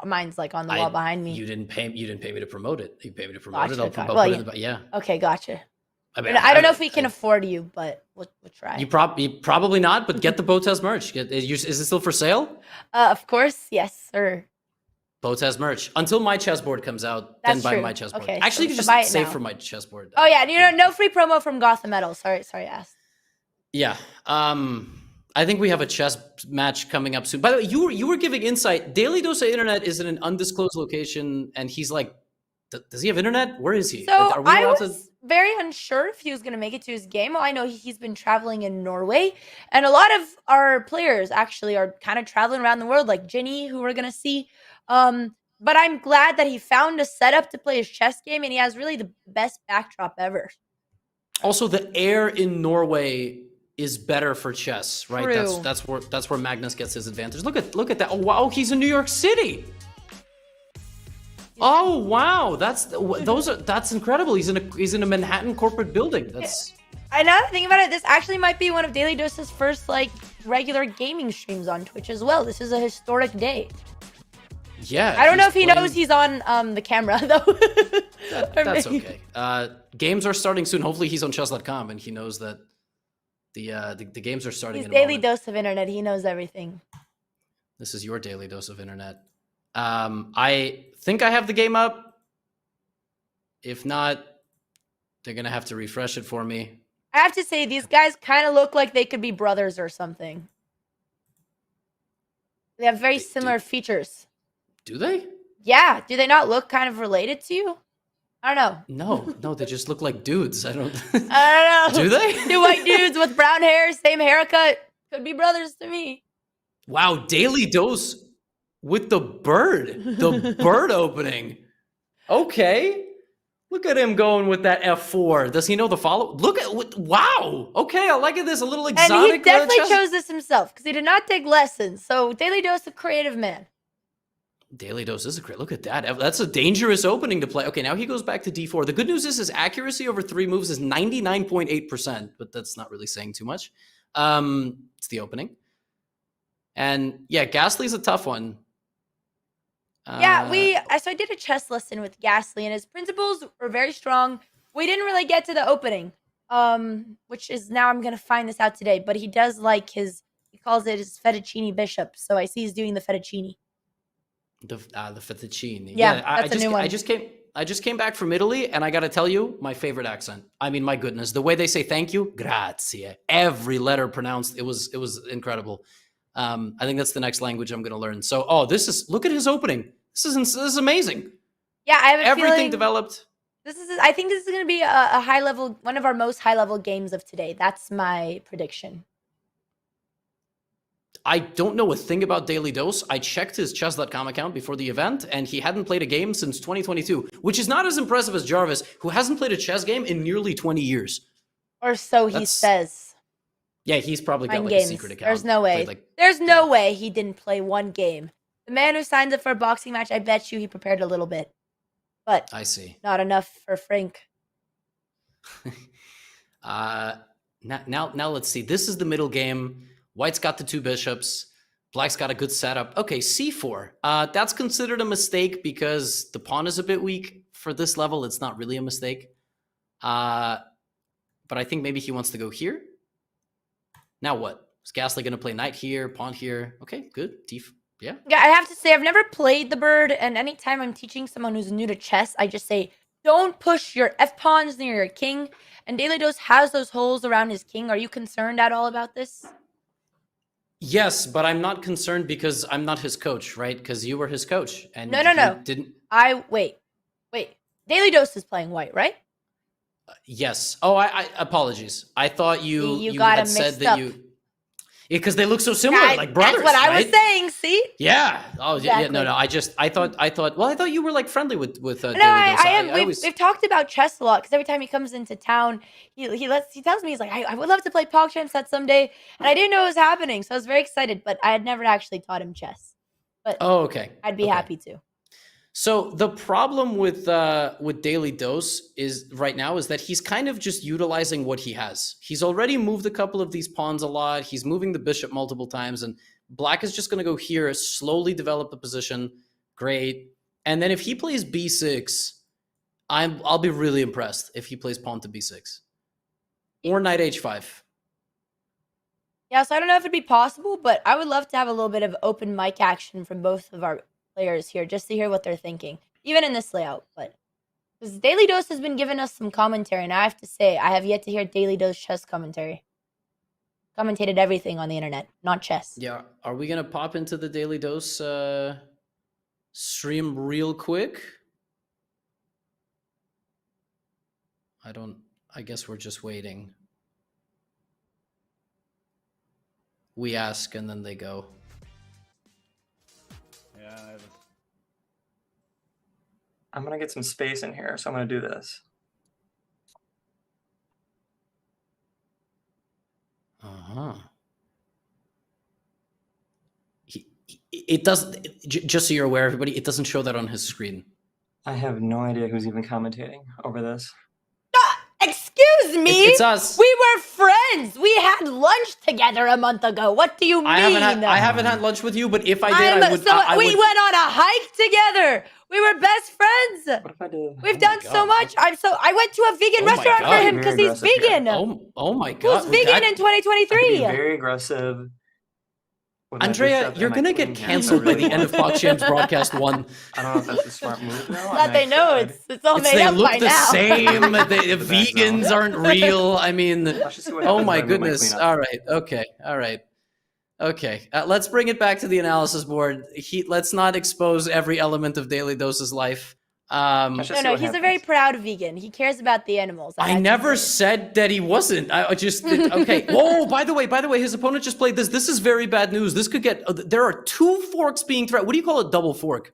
mine's like on the wall behind me. You didn't pay me to promote it. You paid me to promote it. I'll put it in the, yeah. Okay, gotcha. I mean, I don't know if we can afford you, but we'll try. You probably not, but get the Botez merch. Is it still for sale? Of course, yes, sir. Botez merch until my chessboard comes out. That's then buy true. my chessboard. Okay, actually, you so can just save for my chessboard. Oh yeah, no free promo from Gotham Metal. Sorry, I asked. Yeah. I think we have a chess match coming up soon. By the way, you were giving insight. Daily Dose of Internet is in an undisclosed location, and he's like, does he have internet? Where is he? So I was very unsure if he was going to make it to his game. Well, I know he's been traveling in Norway, and a lot of our players actually are kind of traveling around the world, like Ginny, who we're going to see. But I'm glad that he found a setup to play his chess game, and he has really the best backdrop ever. Also, the air in Norway is better for chess, right? True. That's where Magnus gets his advantage. Look at that. Oh wow, he's in New York City. Oh wow, that's incredible. He's in a Manhattan corporate building. That's. I now think about it, this actually might be one of Daily Dose's first like regular gaming streams on Twitch as well. This is a historic day. Yeah. I don't know if he knows he's on the camera though. That's okay. Games are starting soon. Hopefully he's on Chess.com and he knows that the games are starting. He's Daily Dose of Internet. He knows everything. This is your Daily Dose of Internet. I think I have the game up. If not, they're gonna have to refresh it for me. I have to say, these guys kind of look like they could be brothers or something. They have very similar features. Do they? Yeah. Do they not look kind of related to you? I don't know. No, they just look like dudes. I don't. I don't know. Do they? Two white dudes with brown hair, same haircut. Could be brothers to me. Wow, Daily Dose with the bird opening. Okay. Look at him going with that F4. Does he know the follow? Look at, wow. Okay, I like this. A little exotic. And he definitely chose this himself because he did not take lessons. So Daily Dose, a creative man. Daily Dose is a great. Look at that. That's a dangerous opening to play. Okay, now he goes back to D4. The good news is his accuracy over 3 moves is 99.8%, but that's not really saying too much. It's the opening. And yeah, Ghastly's a tough one. Yeah, so I did a chess lesson with Ghastly, and his principles were very strong. We didn't really get to the opening, which is now I'm gonna find this out today. But he does like he calls it his fettuccine bishop. So I see he's doing the fettuccine. The fettuccine. Yeah, that's a new one. I just came back from Italy, and I gotta tell you, my favorite accent. I mean, my goodness, the way they say thank you, grazie. Every letter pronounced, it was incredible. I think that's the next language I'm gonna learn. So, look at his opening. This is amazing. Yeah, I have everything developed. I think this is gonna be a high level, one of our most high level games of today. That's my prediction. I don't know a thing about Daily Dose. I checked his Chess.com account before the event, and he hadn't played a game since 2022, which is not as impressive as Jarvis, who hasn't played a chess game in nearly 20 years. Or so he says. Yeah, he's probably got like games. a secret account. There's no way. There's no way he didn't play one game. The man who signs up for a boxing match, I bet you he prepared a little bit. But I see. Not enough for Frank. Now let's see. This is the middle game. White's got the 2 bishops. Black's got a good setup. Okay, C4. That's considered a mistake because the pawn is a bit weak. For this level, it's not really a mistake. But I think maybe he wants to go here. Now what? Is Ghastly going to play knight here, pawn here? Okay, good. Yeah. Yeah, I have to say, I've never played the bird, and anytime I'm teaching someone who's new to chess, I just say, don't push your F-pawns near your king. And Daily Dose has those holes around his king. Are you concerned at all about this? Yes, but I'm not concerned because I'm not his coach, right? Because you were his coach. And No. Didn't... Wait. Daily Dose is playing white, right? Yes. Oh, I apologies. I thought you got had him said mixed that up. you... Yeah, because they look so similar, like brothers. That's what I right? was saying. See? Yeah. Oh, Exactly. yeah. No. I thought. Well, I thought you were like friendly with No, Daily Dose. I am. We've talked about chess a lot because every time he comes into town, he tells me, he's like, I would love to play PogChamps that someday, and I didn't know it was happening, so I was very excited. But I had never actually taught him chess. But okay. I'd be happy to. So the problem with Daily Dose is right now is that he's kind of just utilizing what he has. He's already moved a couple of these pawns a lot. He's moving the bishop multiple times, and Black is just going to go here, slowly develop the position. Great. And then if he plays B6, I'll be really impressed if he plays pawn to B6 or knight H5. Yeah, so I don't know if it'd be possible, but I would love to have a little bit of open mic action from both of our players here just to hear what they're thinking, even in this layout. But because Daily Dose has been giving us some commentary, and I have to say, I have yet to hear Daily Dose chess commentary. Commentated everything on the internet, not chess. Yeah, are we gonna pop into the Daily Dose stream real quick? I guess we're just waiting. We ask and then they go. I'm gonna get some space in here, so I'm gonna do this. It doesn't. Just so you're aware, everybody, it doesn't show that on his screen. I have no idea who's even commentating over this. Excuse me. It's us. We were friends. We had lunch together a month ago. What do you mean? I haven't had lunch with you, but if I did, I would. We went on a hike together. We were best friends. What if I did? We've done so much. I went to a vegan restaurant for him because he's vegan. Oh my god. Who's vegan in 2023? Very aggressive. Andrea, you're gonna get canceled by the end of PogChamps broadcast 1. I don't know if that's a smart move now. That they know it's all made up by now. They look the same. The vegans aren't real. I mean, oh my goodness. All right. Okay. Okay, let's bring it back to the analysis board. Let's not expose every element of Daily Dose's life. No, he's a very proud vegan. He cares about the animals. I never said that he wasn't. I just okay. Whoa! By the way, his opponent just played this. This is very bad news. This could get. There are 2 forks being threatened. What do you call a double fork?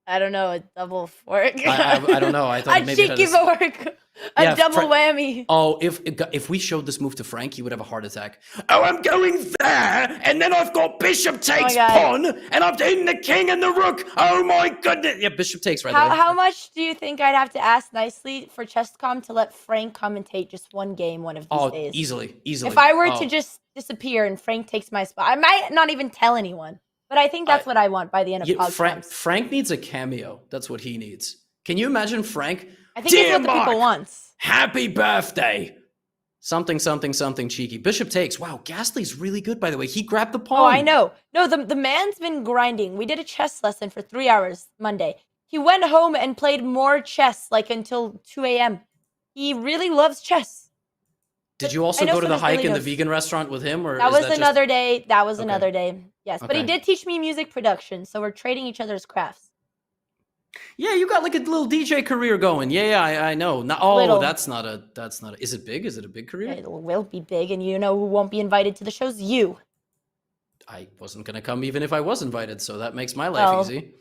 I don't know, a double fork. I don't know. I thought a maybe cheeky fork. A double whammy. Oh, if we showed this move to Frank, he would have a heart attack. Oh, I'm going there, and then I've got bishop takes pawn, and I've taken the king and the rook. Oh my goodness! Yeah, bishop takes right there. How much do you think I'd have to ask nicely for Chess.com to let Frank commentate just one game one of these days? Easily. If I were to just disappear and Frank takes my spot, I might not even tell anyone. But I think that's what I want by the end of PogChamps. Frank needs a cameo. That's what he needs. Can you imagine Frank? I think it's what the people want. Happy birthday. Something cheeky. Bishop takes. Wow, Ghastly's really good, by the way. He grabbed the pawn. Oh, I know. No, the man's been grinding. We did a chess lesson for 3 hours Monday. He went home and played more chess, like until 2 a.m. He really loves chess. Did you also go to the hike in the vegan restaurant with him? Or that was another day. That was another day. Yes, but he did teach me music production, so we're trading each other's crafts. Yeah, you got like a little DJ career going. Yeah, I know. That's not a. Is it big? Is it a big career? It will be big, and you know who won't be invited to the shows? You. I wasn't gonna come even if I was invited, so that makes my life easy.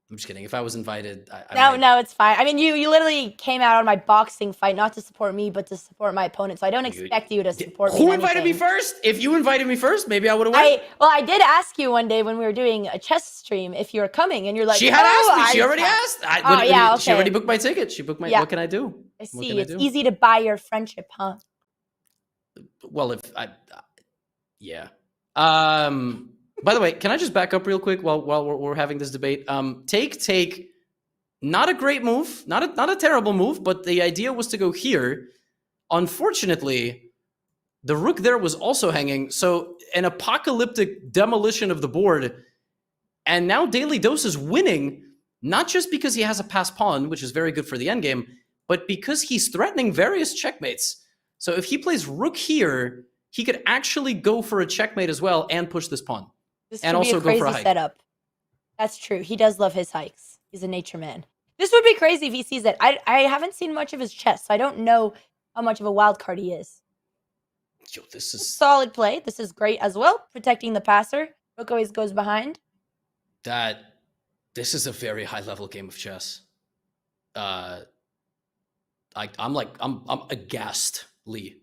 I'm just kidding. If I was invited, No, it's fine. I mean, you literally came out on my boxing fight, not to support me, but to support my opponent. So I don't expect you to support me. Who invited me first? If you invited me first, maybe I would have went. I did ask you one day when we were doing a chess stream if you were coming, and you're like, she had asked me. She already asked. Okay. She already booked my ticket. She booked my. What can I do? I see. It's easy to buy your friendship, huh? Well, yeah. By the way, can I just back up real quick while we're having this debate? Take, not a great move, not a terrible move, but the idea was to go here. Unfortunately, the rook there was also hanging, so an apocalyptic demolition of the board. And now Daily Dose is winning, not just because he has a passed pawn, which is very good for the endgame, but because he's threatening various checkmates. So if he plays rook here, he could actually go for a checkmate as well and push this pawn. This could be a crazy setup. That's true. He does love his hikes. He's a nature man. This would be crazy if he sees it. I haven't seen much of his chess, so I don't know how much of a wild card he is. Yo, this is solid play. This is great as well. Protecting the passer. Rook always goes behind. This is a very high level game of chess. I'm aghast, Lee.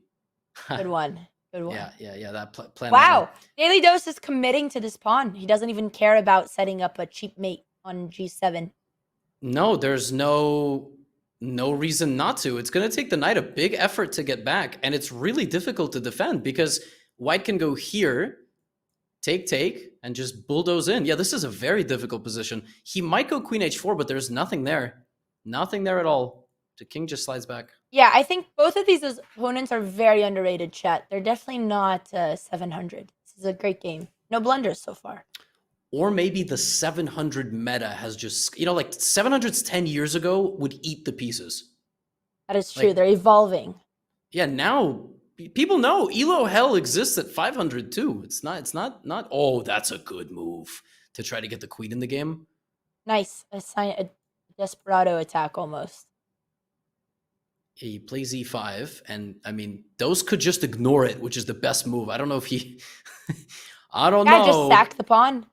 Good one. Good one. Yeah. That plan. Wow. Daily Dose is committing to this pawn. He doesn't even care about setting up a cheap mate on G7. No, there's no reason not to. It's going to take the knight a big effort to get back, and it's really difficult to defend because white can go here, take, and just bulldoze in. Yeah, this is a very difficult position. He might go queen h4, but there's nothing there. Nothing there at all. The king just slides back. Yeah, I think both of these opponents are very underrated, chat. They're definitely not 700. This is a great game. No blunders so far. Or maybe the 700 meta has just, like 700s 10 years ago would eat the pieces. That is true. They're evolving. Yeah, now people know Elo Hell exists at 500 too. It's not, oh, that's a good move to try to get the queen in the game. Nice. A desperado attack almost. He plays e5, and I mean, those could just ignore it, which is the best move. I don't know if he... I don't know. Just sack the pawn.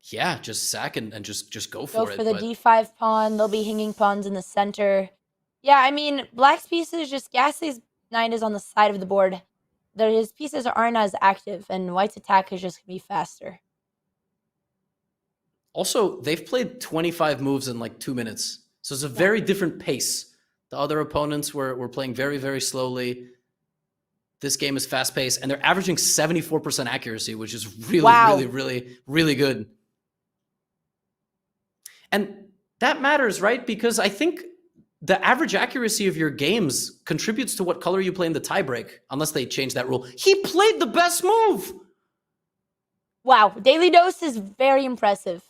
Yeah, just sack and just go for it. Go for the d5 pawn. There'll be hanging pawns in the center. Yeah, I mean, black's pieces, just Ghastly's knight is on the side of the board. His pieces aren't as active, and white's attack is just going to be faster. Also, they've played 25 moves in like 2 minutes. So it's a very different pace. The other opponents were playing very, very slowly. This game is fast-paced, and they're averaging 74% accuracy, which is really good. And that matters, right? Because I think the average accuracy of your games contributes to what color you play in the tiebreak, unless they change that rule. He played the best move! Wow, Daily Dose is very impressive.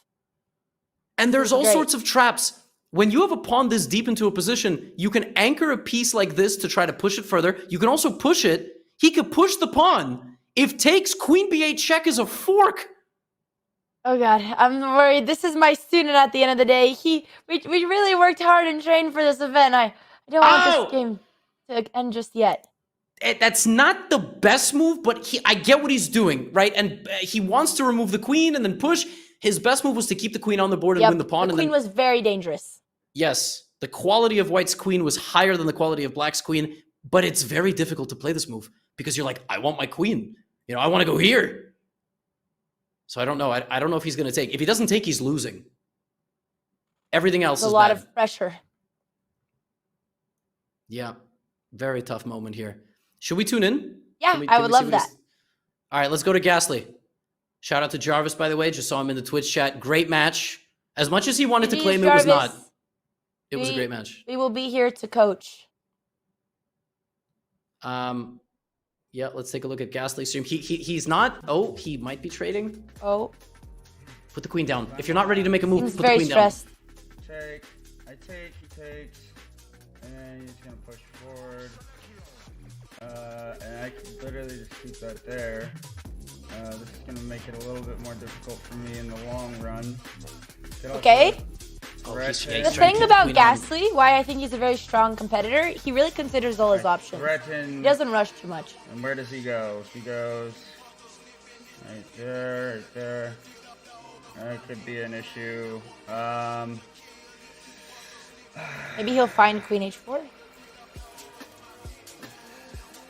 And there's all sorts of traps. When you have a pawn this deep into a position, you can anchor a piece like this to try to push it further. You can also push it. He could push the pawn. If takes, queen b8 check is a fork. Oh god, I'm worried. This is my student at the end of the day. We really worked hard and trained for this event. I don't want this game to end just yet. That's not the best move, but I get what he's doing, right? And he wants to remove the queen and then push. His best move was to keep the queen on the board and win the pawn. The queen was very dangerous. Yes, the quality of white's queen was higher than the quality of black's queen, but it's very difficult to play this move because you're like, I want my queen. You know, I want to go here. So I don't know. I don't know if he's going to take. If he doesn't take, he's losing. Everything else is a lot bad. of pressure. Yeah, very tough moment here. Should we tune in? Yeah, I would love that. All right, let's go to Ghastly. Shout out to Jarvis, by the way. Just saw him in the Twitch chat. Great match. As much as he wanted to claim it was not, it was a great match. We will be here to coach. Yeah, let's take a look at Ghastly's stream. He's not. Oh, he might be trading. Oh. Put the queen down. If you're not ready to make a move, Seems put very the queen stressed. down. Take. I take. He takes. And then he's gonna push forward. And I can literally just keep that there. This is gonna make it a little bit more difficult for me in the long run. Okay. The thing about Ghastly, why I think he's a very strong competitor, he really considers all his options. He doesn't rush too much. And where does he go? He goes right there, right there. That could be an issue. Maybe he'll find queen h4.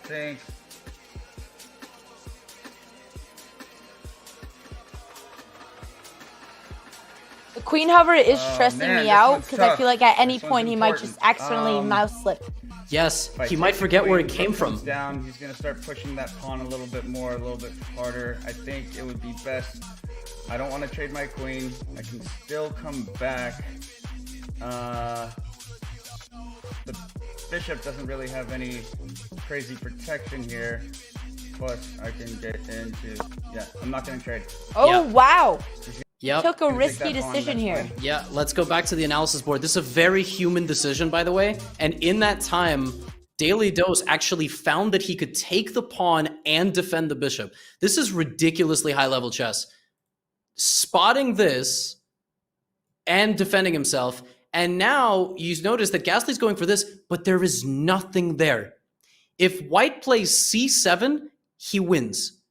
Think. The queen hover is stressing me out because I feel like at any point he might just accidentally mouse slip. Yes, he might forget where it came from. Down, he's gonna start pushing that pawn a little bit more, a little bit harder. I think it would be best. I don't want to trade my queen. I can still come back. The bishop doesn't really have any crazy protection here. Plus, I can get into. Yeah, I'm not gonna trade. Oh wow! Yep. Took a risky decision here. Yeah, let's go back to the analysis board. This is a very human decision, by the way. And in that time, Daily Dose actually found that he could take the pawn and defend the bishop. This is ridiculously high-level chess. Spotting this and defending himself. And now you notice that Ghastly's going for this, but there is nothing there. If white plays c7, he wins.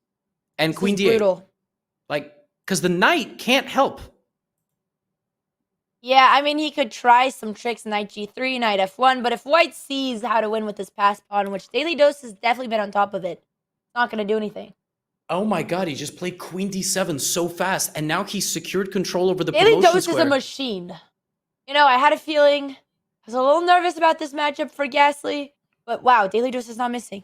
And queen d8. Brutal. Like, because the knight can't help. Yeah, I mean, he could try some tricks, knight g3, knight f1, but if white sees how to win with this pass pawn, which Daily Dose has definitely been on top of it, it's not going to do anything. Oh my god, he just played queen d7 so fast, and now he's secured control over the Daily promotion Dose square. is a machine. You know, I had a feeling, I was a little nervous about this matchup for Ghastly, but wow, Daily Dose is not missing.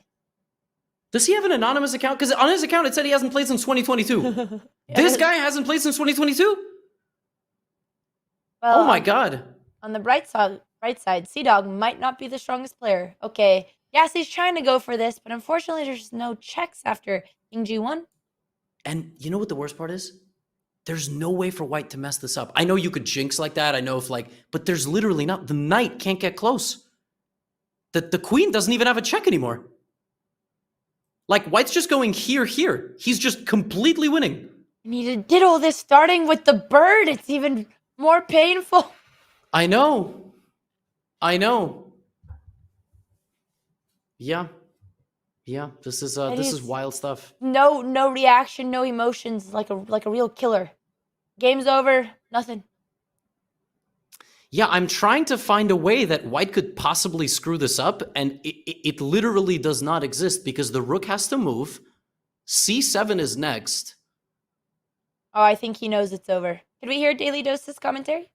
Does he have an anonymous account? Because on his account, it said he hasn't played since 2022. This guy hasn't played since 2022? Well, oh my god. On the bright side, CDawg might not be the strongest player. Okay, Ghastly's trying to go for this, but unfortunately there's no checks after king g1. And you know what the worst part is? There's no way for white to mess this up. I know you could jinx like that. I know if but there's literally not. The knight can't get close. The queen doesn't even have a check anymore. Like, white's just going here, here. He's just completely winning. And he did all this starting with the bird. It's even more painful. I know. I know. Yeah. Yeah, this is wild stuff. No reaction, no emotions, like a real killer. Game's over, nothing. Yeah, I'm trying to find a way that white could possibly screw this up, and it literally does not exist because the rook has to move. c7 is next. Oh, I think he knows it's over. Could we hear Daily Dose's commentary?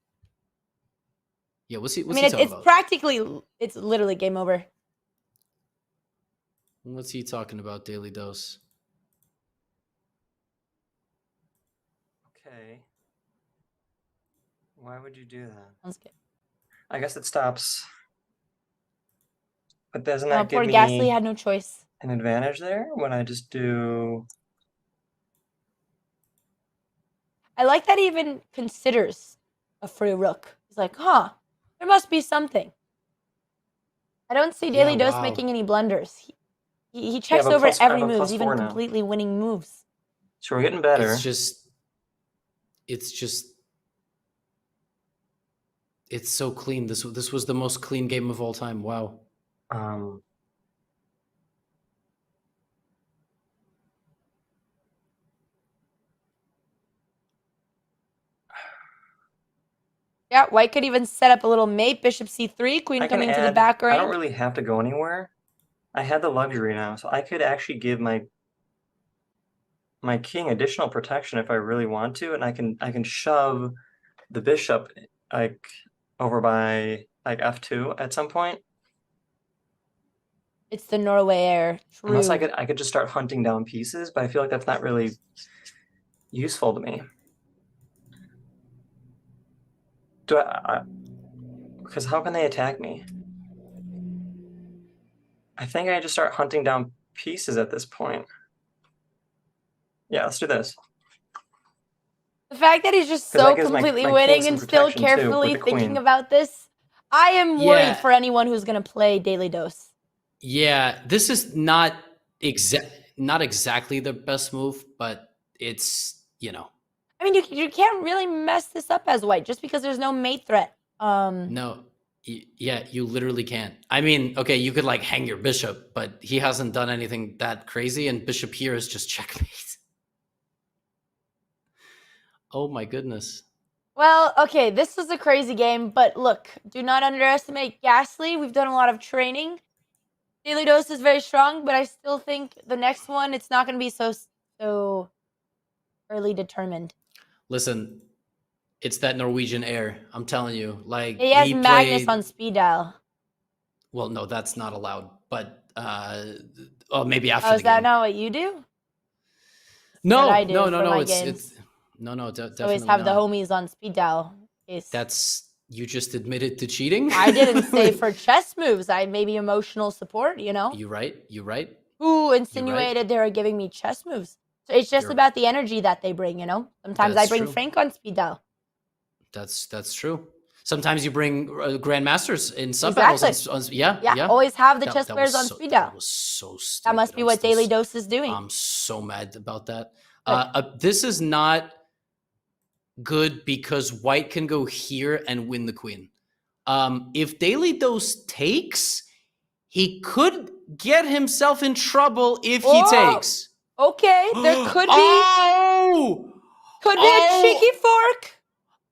Yeah, what's he talking about? It's practically, it's literally game over. What's he talking about, Daily Dose? Okay. Why would you do that? Sounds good. I guess it stops. But doesn't that give poor me Ghastly had no choice. an advantage there when I just do... I like that he even considers a free rook. He's like, huh, there must be something. I don't see Daily Dose making any blunders. He checks but over I every have a move, plus even 4 now. completely winning moves. So we're getting better. It's so clean. This was the most clean game of all time. Wow. Yeah, white could even set up a little mate, bishop c3, queen coming into the back rank. I don't really have to go anywhere. I had the luxury now, so I could actually give my king additional protection if I really want to, and I can shove the bishop like over by like f2 at some point. It's the Norway air. True. Unless I could just start hunting down pieces, but I feel like that's not really useful to me. Because how can they attack me? I think I just start hunting down pieces at this point. Yeah, let's do this. The fact that he's just so completely winning and still carefully thinking about this, I am worried for anyone who's going to play Daily Dose. Yeah, this is not exactly the best move, but it's, you know. I mean, you can't really mess this up as white just because there's no mate threat. No. Yeah, you literally can't. I mean, okay, you could like hang your bishop, but he hasn't done anything that crazy, and bishop here is just checkmate. Oh my goodness. Well, okay, this was a crazy game, but look, do not underestimate Ghastly. We've done a lot of training. Daily Dose is very strong, but I still think the next one, it's not going to be so early determined. Listen, it's that Norwegian air. I'm telling you. Like he has Magnus on speed dial. Well, no, that's not allowed. But maybe after. Oh, is that not what you do? No, what I do no, definitely definitely always have the homies on speed dial. You just admitted to cheating. I didn't say for chess moves. I maybe emotional support. You know. You right. Who insinuated they were giving me chess moves? So it's just about the energy that they bring. You know. Sometimes I bring Frank on speed dial. That's true. Sometimes you bring grandmasters in sub battles. Yeah. Always have the chess players on speed dial. That was so stupid. That must be what Daily Dose is doing. I'm so mad about that. This is not good because white can go here and win the queen. If Daily Dose takes, he could get himself in trouble if he takes. Okay, there could be. Could be a cheeky fork.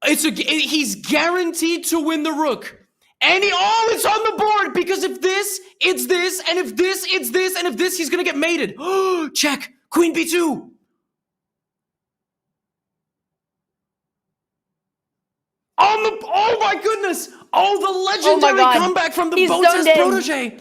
He's guaranteed to win the rook. And it's on the board because if this, it's this, and if this, it's this, and if this, he's gonna get mated. Check. Queen b2. Oh my goodness! Oh, the legendary comeback from the Botas protege.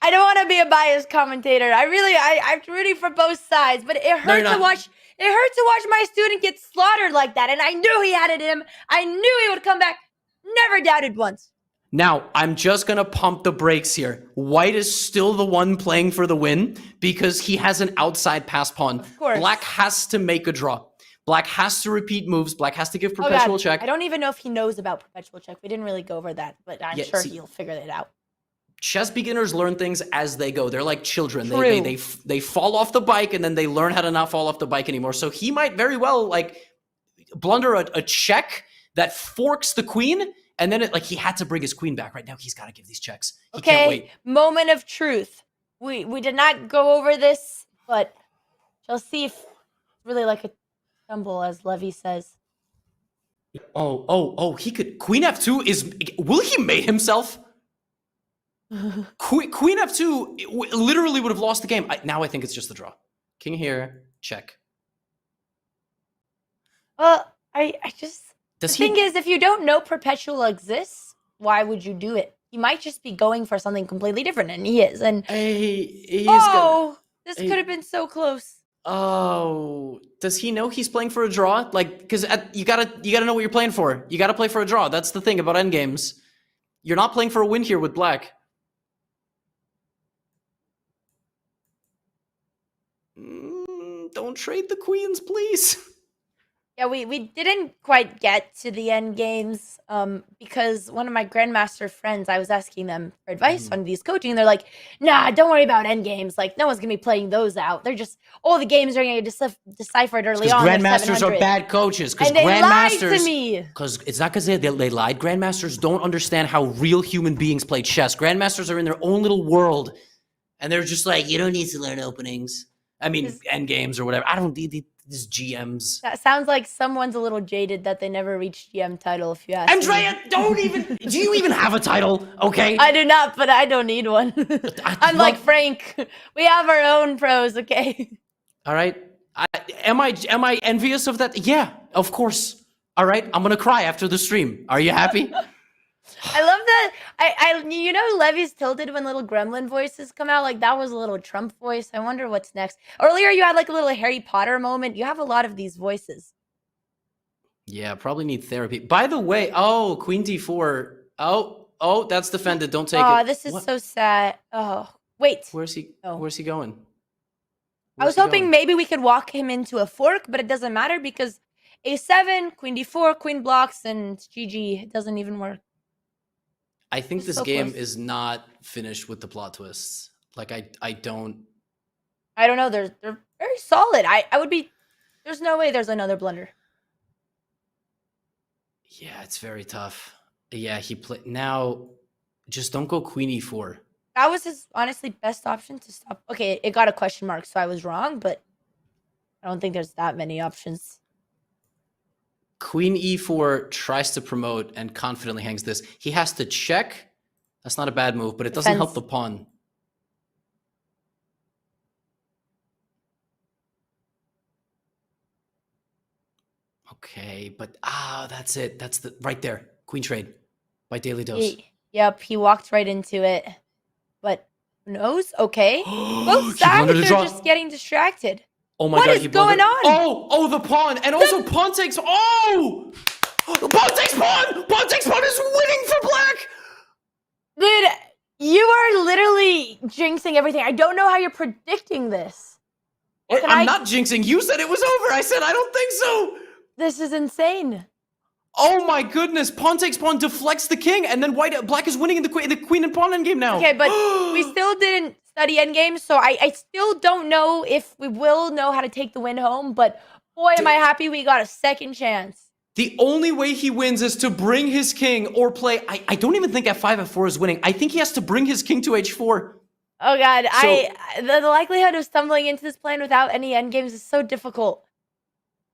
I don't want to be a biased commentator. I'm rooting for both sides, but it hurt to watch. It hurt to watch my student get slaughtered like that, and I knew he had it in him. I knew he would come back. Never doubted once. Now, I'm just going to pump the brakes here. White is still the one playing for the win because he has an outside pass pawn. Of course. Black has to make a draw. Black has to repeat moves. Black has to give perpetual check. I don't even know if he knows about perpetual check. We didn't really go over that, but I'm sure he'll figure it out. Chess beginners learn things as they go. They're like children. They fall off the bike and then they learn how to not fall off the bike anymore. So he might very well like blunder a check that forks the queen, and then he had to bring his queen back. Right now he's got to give these checks. He can't wait. Moment of truth. We did not go over this, but shall see if it's really like a stumble, as Levy says. Oh, he could. Queen f2 is. Will he mate himself? Queen f2 literally would have lost the game. Now I think it's just the draw. King here, check. Well, I just. The thing is, if you don't know perpetual exists, why would you do it? He might just be going for something completely different, and he is. And this could have been so close. Oh, does he know he's playing for a draw? Like, because you gotta know what you're playing for. You gotta play for a draw. That's the thing about endgames. You're not playing for a win here with black. Don't trade the queens, please. Yeah, we didn't quite get to the end games because one of my grandmaster friends, I was asking them for advice on these coaching, and they're like, "Nah, don't worry about end games. Like, no one's gonna be playing those out. They're just all the games are gonna get deciphered early on." Grandmasters are bad coaches. Because and they grandmasters, lied to me. because it's not because they lied. Grandmasters don't understand how real human beings play chess. Grandmasters are in their own little world, and they're just like, you don't need to learn openings. I mean, end games or whatever. I don't need these GMs. That sounds like someone's a little jaded that they never reached GM title. If you ask Andrea, me. don't even. Do you even have a title? Okay. I do not, but I don't need one. Unlike Frank, we have our own pros. Okay. All right. Am I envious of that? Yeah, of course. All right. I'm gonna cry after the stream. Are you happy? I love that. You know, Levy's tilted when little gremlin voices come out. Like, that was a little Trump voice. I wonder what's next. Earlier, you had like a little Harry Potter moment. You have a lot of these voices. Yeah, probably need therapy. By the way, Queen D4. Oh, that's defended. Don't take it. Oh, this is so sad. Oh, wait. Where's he? Where's he going? I was hoping maybe we could walk him into a fork, but it doesn't matter because A7, Queen D4, Queen blocks, and it's GG. It doesn't even work. I think It's this so game close. is not finished with the plot twists. Like I don't. I don't know. They're very solid. I would be. There's no way there's another blunder. Yeah, it's very tough. Yeah, he played. Now, just don't go Queen E4. That was his honestly best option to stop. Okay, it got a question mark, so I was wrong, but I don't think there's that many options. Queen E4 tries to promote and confidently hangs this. He has to check. That's not a bad move, but it doesn't help the pawn. Okay, but that's it. That's the right there. Queen trade by Daily Dose. Yep, he walked right into it. But who knows? Okay. Both He sides blundered are a draw. just getting distracted. Oh my What god, is he going blundered. on? Oh, the pawn. And also pawn takes. Oh! Pawn takes pawn! Pawn takes pawn is winning for black! Dude, you are literally jinxing everything. I don't know how you're predicting this. I'm not jinxing. You said it was over. I said I don't think so. This is insane. Oh my goodness. Pawn takes pawn deflects the king, and then black is winning in the queen and pawn endgame now. Okay, but we still didn't study endgame, so I still don't know if we will know how to take the win home, but boy, am I happy we got a second chance. The only way he wins is to bring his king or play. I don't even think f5, f4 is winning. I think he has to bring his king to h4. Oh god, the likelihood of stumbling into this plan without any endgames is so difficult.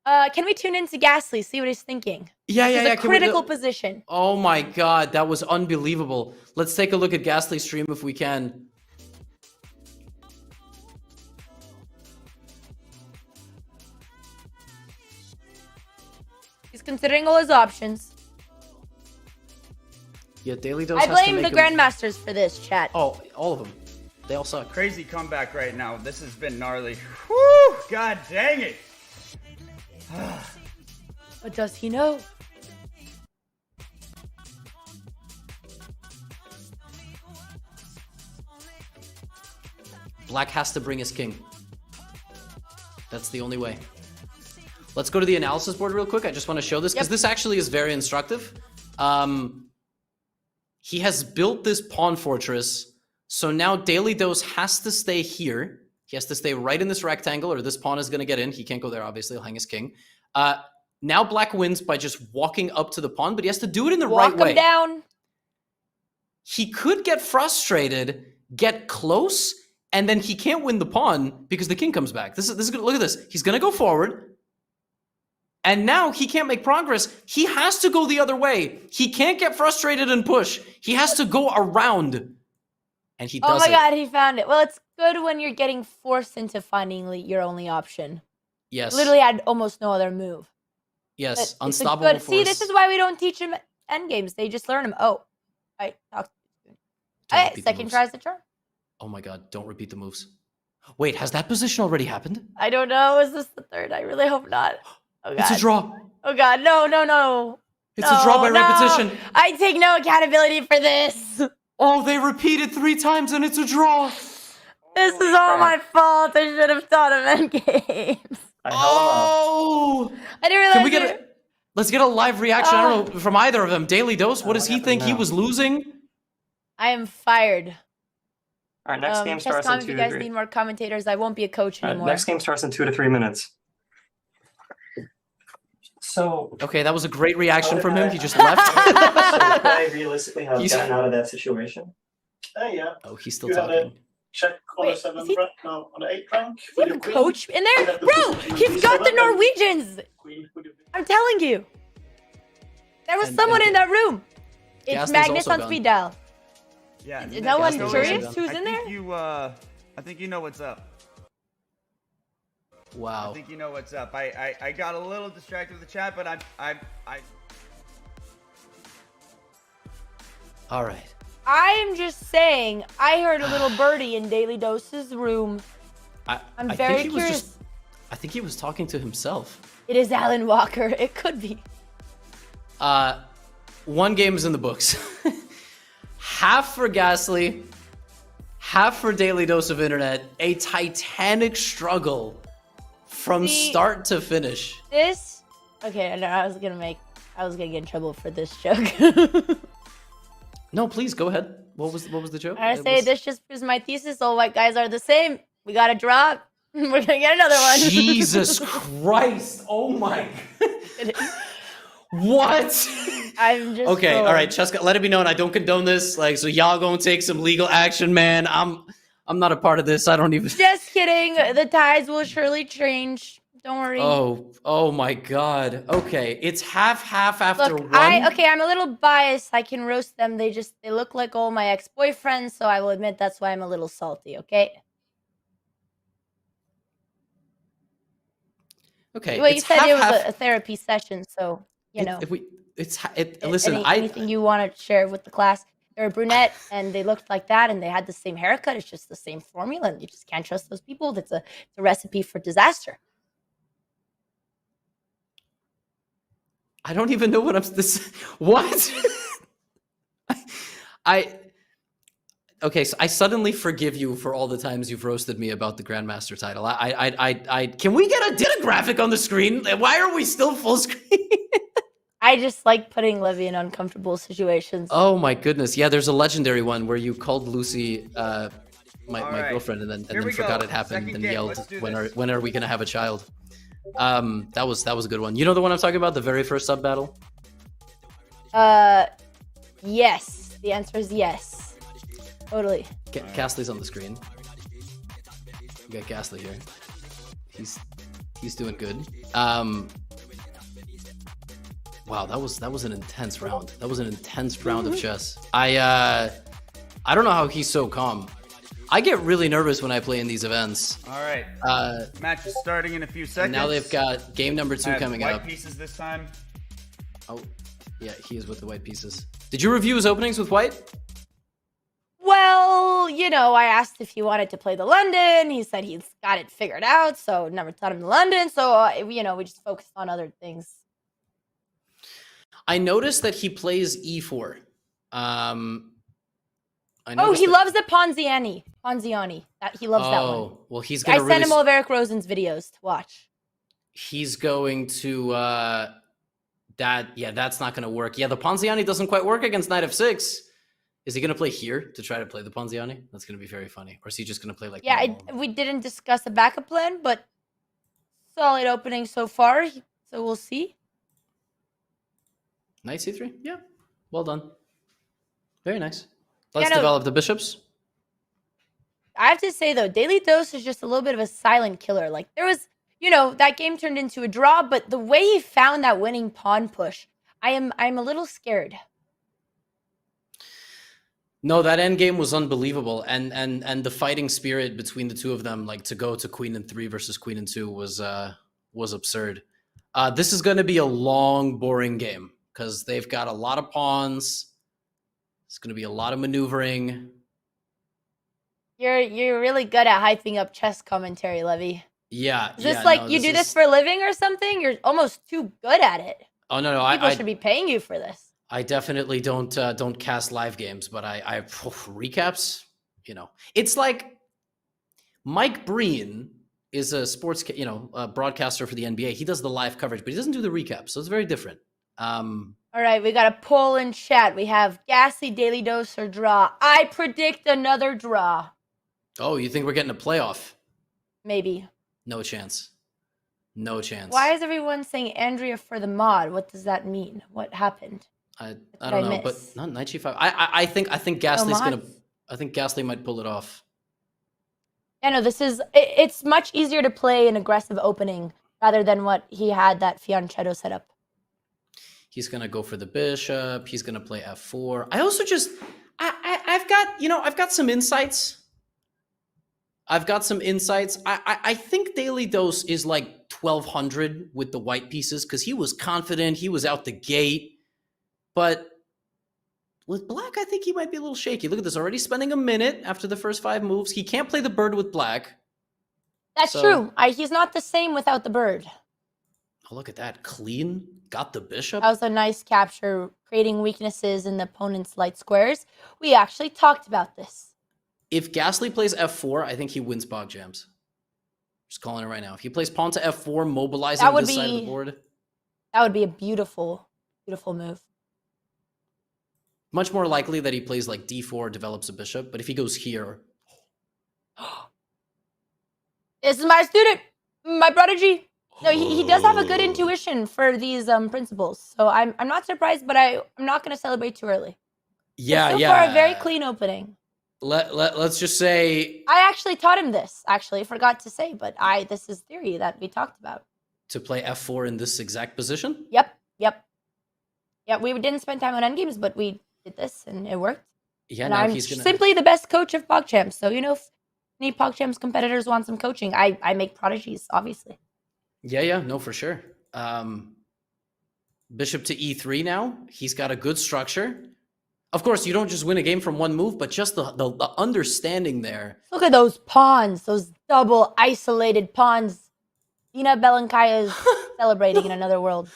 Can we tune into Ghastly, see what he's thinking? Yeah. This is a critical position. Oh my god, that was unbelievable. Let's take a look at Ghastly's stream if we can. He's considering all his options. Yeah, Daily Dose I has to blame make the him- Grandmasters for this, chat. Oh, all of them. They all suck. Crazy comeback right now. This has been gnarly. Whew! God dang it! But does he know? Black has to bring his king. That's the only way. Let's go to the analysis board real quick. I just want to show this because this actually is very instructive. He has built this pawn fortress. So now Daily Dose has to stay here. He has to stay right in this rectangle or this pawn is going to get in. He can't go there, obviously. He'll hang his king. Now Black wins by just walking up to the pawn, but he has to do it in the right way. Walk him down. He could get frustrated, get close, and then he can't win the pawn because the king comes back. This is good. Look at this. He's going to go forward. And now he can't make progress. He has to go the other way. He can't get frustrated and push. He has to go around. And he does it. Oh my god, he found it. Well, it's good when you're getting forced into finding your only option. Yes. Literally had almost no other move. Yes, But it's a unstoppable good. force. See, this is why we don't teach him endgames. They just learn them. Oh, I talked. Hey, repeat the second moves. tries the charm. Oh my god, don't repeat the moves. Wait, has that position already happened? I don't know. Is this the third? I really hope not. Oh god. It's a draw. Oh god, no. It's a draw by repetition. I take no accountability for this. Oh, they repeated 3 times and it's a draw. This is all my fault. I should have thought of endgames. I held him up. Oh! I didn't realize. Can we get let's get a live reaction. I don't know from either of them. Daily Dose, what does he think he was losing? I am fired. All right, next game starts Chess.com, in 2 if to you guys 3. need more commentators, I won't be a coach All right, anymore. next game starts in 2 to 3 minutes. So okay, that was a great reaction from him. He just left. so could I realistically have gotten out of that situation? Yeah. Oh, he's still talking. Check on Wait, a 7 is he- rank, no, on an 8 rank. Is he a coach in there? Bro, he's got the Norwegians. I'm telling you. There was someone in that room. It's Ghastly's Magnus also on gone. speed dial. Yeah. Is no one Ghastly's curious also who's in there? I think you know what's up. Wow. I think you know what's up. I got a little distracted with the chat, but I All right. I'm just saying, I heard a little birdie in Daily Dose's room. I'm very curious. I think he was talking to himself. It is Alan Walker. It could be. One game is in the books. Half for Ghastly, half for Daily Dose of Internet. A titanic struggle from start to finish. This, okay, no, I was gonna get in trouble for this joke. No, please go ahead. What was the joke? I say this just proves my thesis. All white guys are the same. We got to drop. We're gonna get another one. Jesus Christ! Oh my! What? I'm just okay. All right, Chess.com, let it be known I don't condone this. Like, so y'all gonna take some legal action, man. I'm not a part of this. I don't even. Just kidding. The tides will surely change. Don't worry. Oh my God. Okay, it's half after Look, one. I'm a little biased. I can roast them. They look like all my ex-boyfriends, so I will admit that's why I'm a little salty. Okay. Okay. Well, you said it was a therapy session, so you know. Listen, anything you want to share with the class? They're a brunette, and they looked like that, and they had the same haircut. It's just the same formula, and you just can't trust those people. It's a recipe for disaster. I don't even know what what? Okay, so I suddenly forgive you for all the times you've roasted me about the Grandmaster title. Can we get a graphic on the screen? Why are we still full screen? I just like putting Levy in uncomfortable situations. Oh my goodness. Yeah, there's a legendary one where you called Lucy my girlfriend and then forgot it happened and yelled, when are we gonna have a child? That was a good one. You know the one I'm talking about, the very first sub battle? Yes. The answer is yes. Totally. Ghastly's on the screen. We got Ghastly here. He's doing good. Wow, that was an intense round. That was an intense round of chess. I don't know how he's so calm. I get really nervous when I play in these events. All right. Match is starting in a few seconds. Now they've got game number 2 coming white up. Pieces this time. Oh, yeah, he is with the white pieces. Did you review his openings with white? Well, you know, I asked if he wanted to play the London. He said he's got it figured out, so never taught him the London. So, you know, we just focused on other things. I noticed that he plays e4. He loves the Ponziani. He loves that one. Oh, well, he's gonna. I sent him all of Eric Rosen's videos to watch. He's going to that's not gonna work. Yeah, the Ponziani doesn't quite work against Knight f6. Is he gonna play here to try to play the Ponziani? That's gonna be very funny. Or is he just gonna play like? Yeah, we didn't discuss a backup plan, but solid opening so far. So we'll see. Knight c3. Yeah, well done. Very nice. Let's develop the bishops. I have to say though, Daily Dose is just a little bit of a silent killer. Like there was, you know, that game turned into a draw, but the way he found that winning pawn push, I'm a little scared. No, that end game was unbelievable, and the fighting spirit between the two of them, like to go to queen and 3 versus queen and 2, was absurd. This is going to be a long, boring game because they've got a lot of pawns. It's going to be a lot of maneuvering. You're really good at hyping up chess commentary, Levy. Yeah. Is this you do this for a living or something? You're almost too good at it. Oh no, People should be paying you for this. I definitely don't cast live games, but I recaps. You know, it's like Mike Breen is a sports, broadcaster for the NBA. He does the live coverage, but he doesn't do the recap, so it's very different. All right, we got a poll in chat. We have Ghastly, Daily Dose, or draw. I predict another draw. Oh, you think we're getting a playoff? Maybe. No chance. No chance. Why is everyone saying Andrea for the mod? What does that mean? What happened? I don't know, but not Knight G5. I think Ghastly's gonna. I think Ghastly might pull it off. Yeah, no, it's much easier to play an aggressive opening rather than what he had that fianchetto set up. He's gonna go for the bishop. He's gonna play f4. I also just, I've got some insights. I think Daily Dose is like 1200 with the white pieces because he was confident. He was out the gate. But with black, I think he might be a little shaky. Look at this, already spending a minute after the first 5 moves. He can't play the bird with black. That's true. He's not the same without the bird. Oh, look at that. Clean. Got the bishop. That was a nice capture, creating weaknesses in the opponent's light squares. We actually talked about this. If Ghastly plays f4, I think he wins PogChamps. Just calling it right now. If he plays pawn to f4, mobilizing this side of the board. That would be a beautiful, beautiful move. Much more likely that he plays like d4, develops a bishop. But if he goes here... This is my student, my prodigy. No, he does have a good intuition for these principles. So I'm not surprised, but I'm not going to celebrate too early. Yeah, so far, a very clean opening. Let's just say... I actually taught him this, actually. Forgot to say, but this is theory that we talked about. To play f4 in this exact position? Yep. Yeah, we didn't spend time on endgames, but we did this, and it worked. Yeah, and now I'm he's gonna... simply the best coach of PogChamps. So, if any PogChamps competitors want some coaching, I make prodigies, obviously. Yeah, no, for sure. Bishop to e3 now. He's got a good structure. Of course, you don't just win a game from one move, but just the understanding there. Look at those pawns, those double isolated pawns. Dina Belankaya is celebrating in another world.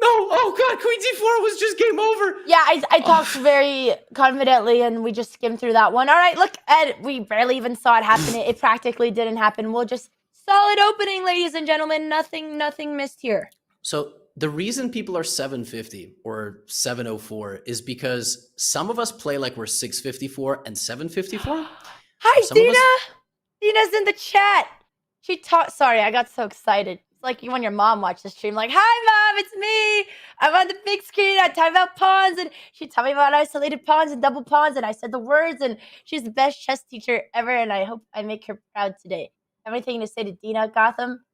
No, oh god, Queen d4 was just game over. Yeah, I talked very confidently, and we just skimmed through that one. All right, look, Ed, we barely even saw it happen. It practically didn't happen. We'll just solid opening, ladies and gentlemen. Nothing missed here. So the reason people are 750 or 704 is because some of us play like we're 654 and 754. Hi, Dina. Dina's in the chat. She taught. Sorry, I got so excited. It's like when your mom watched the stream, like, "Hi, Mom, it's me. I'm on the big screen. I talk about pawns," and she taught me about isolated pawns and double pawns, and I said the words. And she's the best chess teacher ever, and I hope I make her proud today. Anything to say to Dina, Gotham?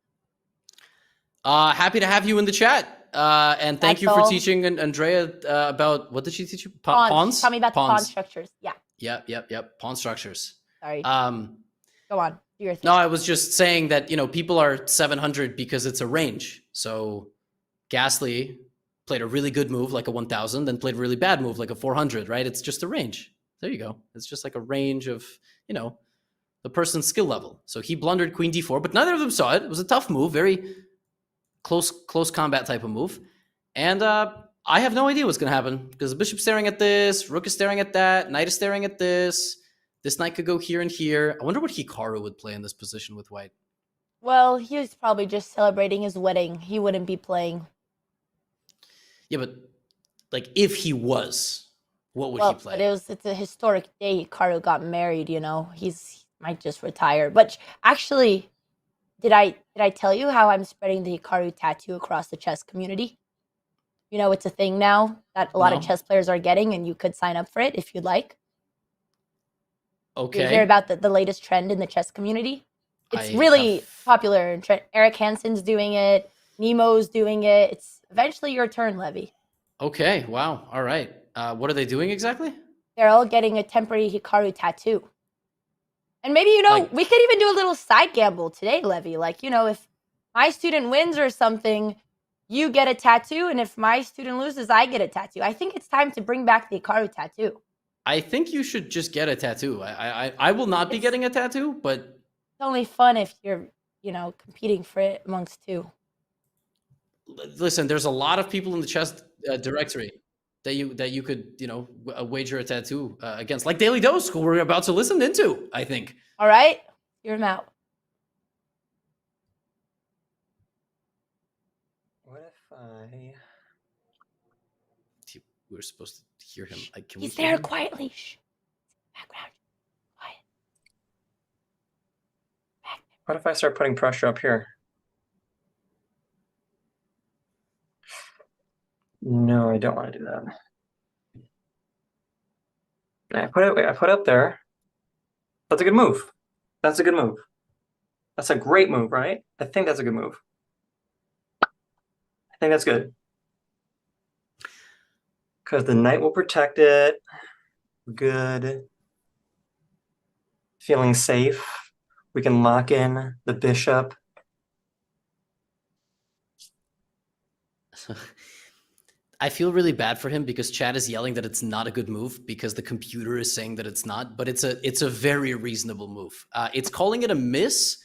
Happy to have you in the chat. And thank you for teaching Andrea about, what did she teach you? Pawns? Tell me about the pawn structures. Yeah. Yep. Pawn structures. Sorry. Go on. Do your thing. No, I was just saying that, people are 700 because it's a range. So Ghastly played a really good move, like a 1000, then played a really bad move, like a 400, right? It's just a range. There you go. It's just like a range of, the person's skill level. So he blundered Queen d4, but neither of them saw it. It was a tough move, very close combat type of move. And I have no idea what's going to happen because the bishop's staring at this, rook is staring at that, knight is staring at this. This knight could go here and here. I wonder what Hikaru would play in this position with white. Well, he was probably just celebrating his wedding. He wouldn't be playing. Yeah, but like if he was, what would he play? But it's a historic day. Hikaru got married, He might just retire. But actually, did I tell you how I'm spreading the Hikaru tattoo across the chess community? It's a thing now that a lot of chess players are getting, and you could sign up for it if you'd like. Okay. You hear about the latest trend in the chess community? It's really popular. Eric Hansen's doing it. Nemo's doing it. It's eventually your turn, Levy. Okay. Wow. All right. What are they doing exactly? They're all getting a temporary Hikaru tattoo. And maybe, we could even do a little side gamble today, Levy. Like, if my student wins or something, you get a tattoo. And if my student loses, I get a tattoo. I think it's time to bring back the Hikaru tattoo. I think you should just get a tattoo. I will not be getting a tattoo, but... It's only fun if you're, competing for it amongst two. Listen, there's a lot of people in the chess directory that you could, wager a tattoo against, like Daily Dose, who we're about to listen into, I think. All right, hear him out. We were supposed to hear him. Like, can He's we hear there him? quietly. Shh. Background. What if I start putting pressure up here? No, I don't want to do that. I put it up there. That's a good move. That's a good move. That's a great move, right? I think that's a good move. I think that's good. Because the knight will protect it. Good. Feeling safe. We can lock in the bishop. I feel really bad for him because chat is yelling that it's not a good move because the computer is saying that it's not, but it's a very reasonable move. It's calling it a miss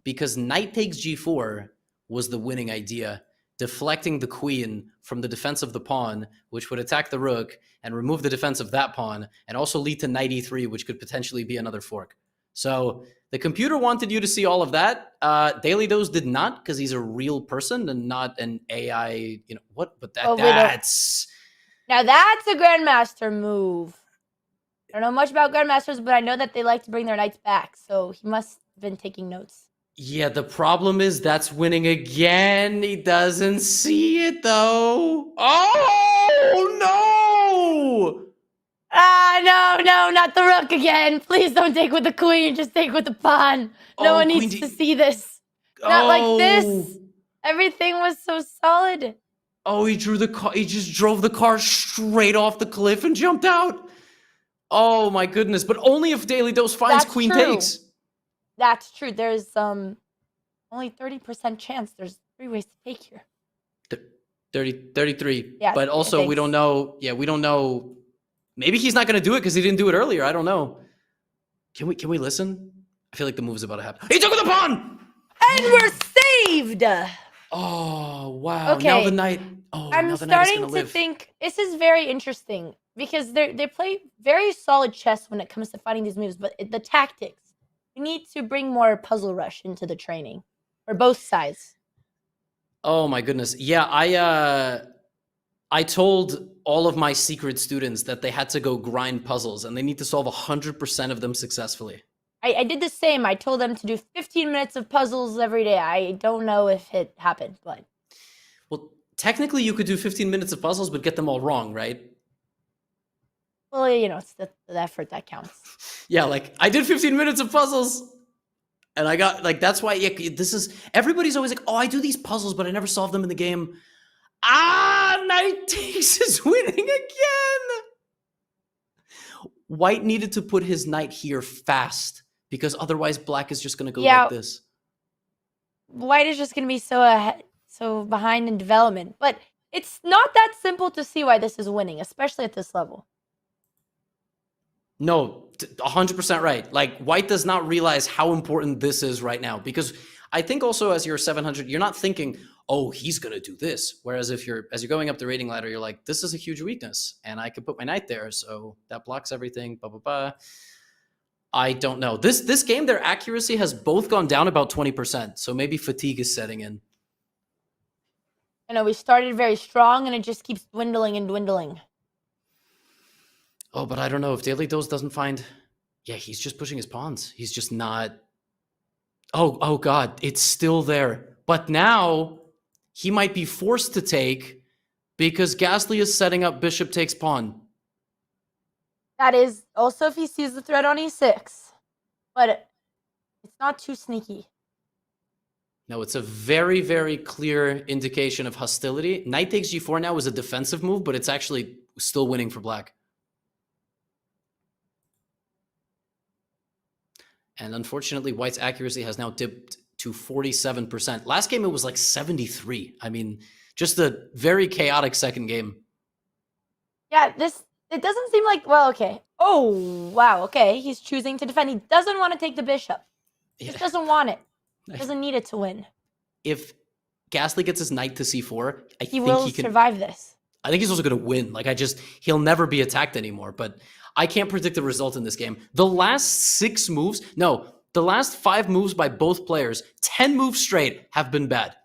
because knight takes g4 was the winning idea, deflecting the queen from the defense of the pawn, which would attack the rook and remove the defense of that pawn, and also lead to knight e3, which could potentially be another fork. So the computer wanted you to see all of that. Daily Dose did not, because he's a real person and not an AI. You know what? But that's now that's a grandmaster move. I don't know much about grandmasters, but I know that they like to bring their knights back. So he must have been taking notes. yeah. The problem is that's winning again. He doesn't see it though. Oh no! No, not the rook again. Please don't take with the queen. Just take with the pawn. No one needs to see this. Not like this. Everything was so solid. Oh, he drew the car. He just drove the car straight off the cliff and jumped out. Oh my goodness! But only if Daily Dose finds That's queen true. takes. That's true. There's only 30% chance. There's 3 ways to take here. 33. Yeah, but also we don't know. Yeah, we don't know. Maybe he's not going to do it because he didn't do it earlier. I don't know. Can we listen? I feel like the move is about to happen. He took with the pawn! And we're saved! Oh, wow. Okay. Now the knight... Oh, I'm now the knight is starting gonna to live. think this is very interesting because they play very solid chess when it comes to finding these moves, but the tactics, we need to bring more puzzle rush into the training for both sides. Oh, my goodness. Yeah, I told all of my secret students that they had to go grind puzzles and they need to solve 100% of them successfully. I did the same. I told them to do 15 minutes of puzzles every day. I don't know if it happened, but... Well, technically you could do 15 minutes of puzzles, but get them all wrong, right? Well, you know, it's the effort that counts. Yeah, like, I did 15 minutes of puzzles, and I got, like, that's why, this is, everybody's always like, oh, I do these puzzles, but I never solve them in the game. Knight takes is winning again! White needed to put his knight here fast, because otherwise black is just going to go like this. White is just going to be so behind in development. But it's not that simple to see why this is winning, especially at this level. No, 100% right. Like, White does not realize how important this is right now, because I think also as you're 700, you're not thinking, oh, he's going to do this. Whereas as you're going up the rating ladder, you're like, this is a huge weakness, and I could put my knight there, so that blocks everything, blah, blah, blah. I don't know. This game, their accuracy has both gone down about 20%, so maybe fatigue is setting in. I know we started very strong, and it just keeps dwindling and dwindling. Oh, but I don't know. If Daily Dose doesn't find... Yeah, he's just pushing his pawns. He's just not... Oh, God, it's still there. But now, he might be forced to take because Ghastly is setting up bishop takes pawn. That is also if he sees the threat on e6. But it's not too sneaky. No, it's a very, very clear indication of hostility. Knight takes g4 now is a defensive move, but it's actually still winning for black. And unfortunately, White's accuracy has now dipped to 47%. Last game, it was like 73. I mean, just a very chaotic second game. Yeah, it doesn't seem like, well, okay. Oh, wow, okay. He's choosing to defend. He doesn't want to take the bishop. He just doesn't want it. He doesn't need it to win. If Ghastly gets his knight to c4, I think he will survive this. I think he's also going to win. Like, he'll never be attacked anymore, but I can't predict the result in this game. The last 5 moves by both players, 10 moves straight, have been bad.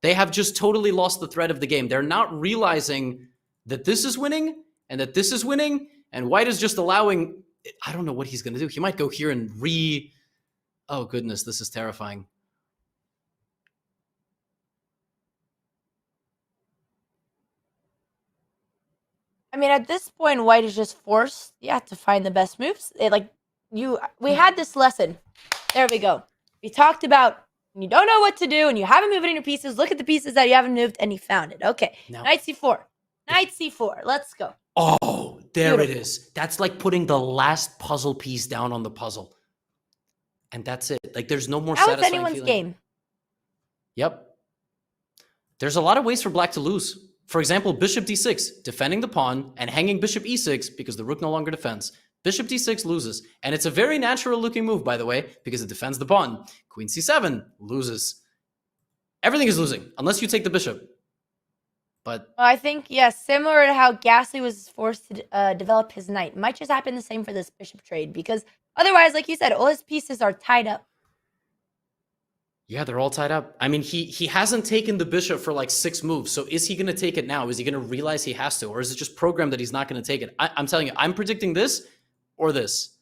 They have just totally lost the thread of the game. They're not realizing that this is winning and that this is winning, and white is just allowing... I don't know what he's going to do. He might go here and Oh, goodness, this is terrifying. I mean, at this point, white is just forced, to find the best moves. We had this lesson. There we go. We talked about when you don't know what to do and you haven't moved any pieces, look at the pieces that you haven't moved and you found it. Okay, Now, knight c4. Knight c4. Let's go. Oh, there Beautiful. it is. That's like putting the last puzzle piece down on the puzzle. And that's it. Like, there's no more Now it's satisfying anyone's feeling. game. Yep. There's a lot of ways for black to lose. For example, bishop d6, defending the pawn, and hanging bishop e6 because the rook no longer defends. Bishop d6 loses. And it's a very natural-looking move, by the way, because it defends the pawn. Queen c7 loses. Everything is losing, unless you take the bishop. But Well, I think, similar to how Ghastly was forced to develop his knight. Might just happen the same for this bishop trade, because otherwise, like you said, all his pieces are tied up. yeah, they're all tied up. I mean, he hasn't taken the bishop for like 6 moves. So is he going to take it now? Is he going to realize he has to? Or is it just programmed that he's not going to take it? I'm telling you, I'm predicting this or this.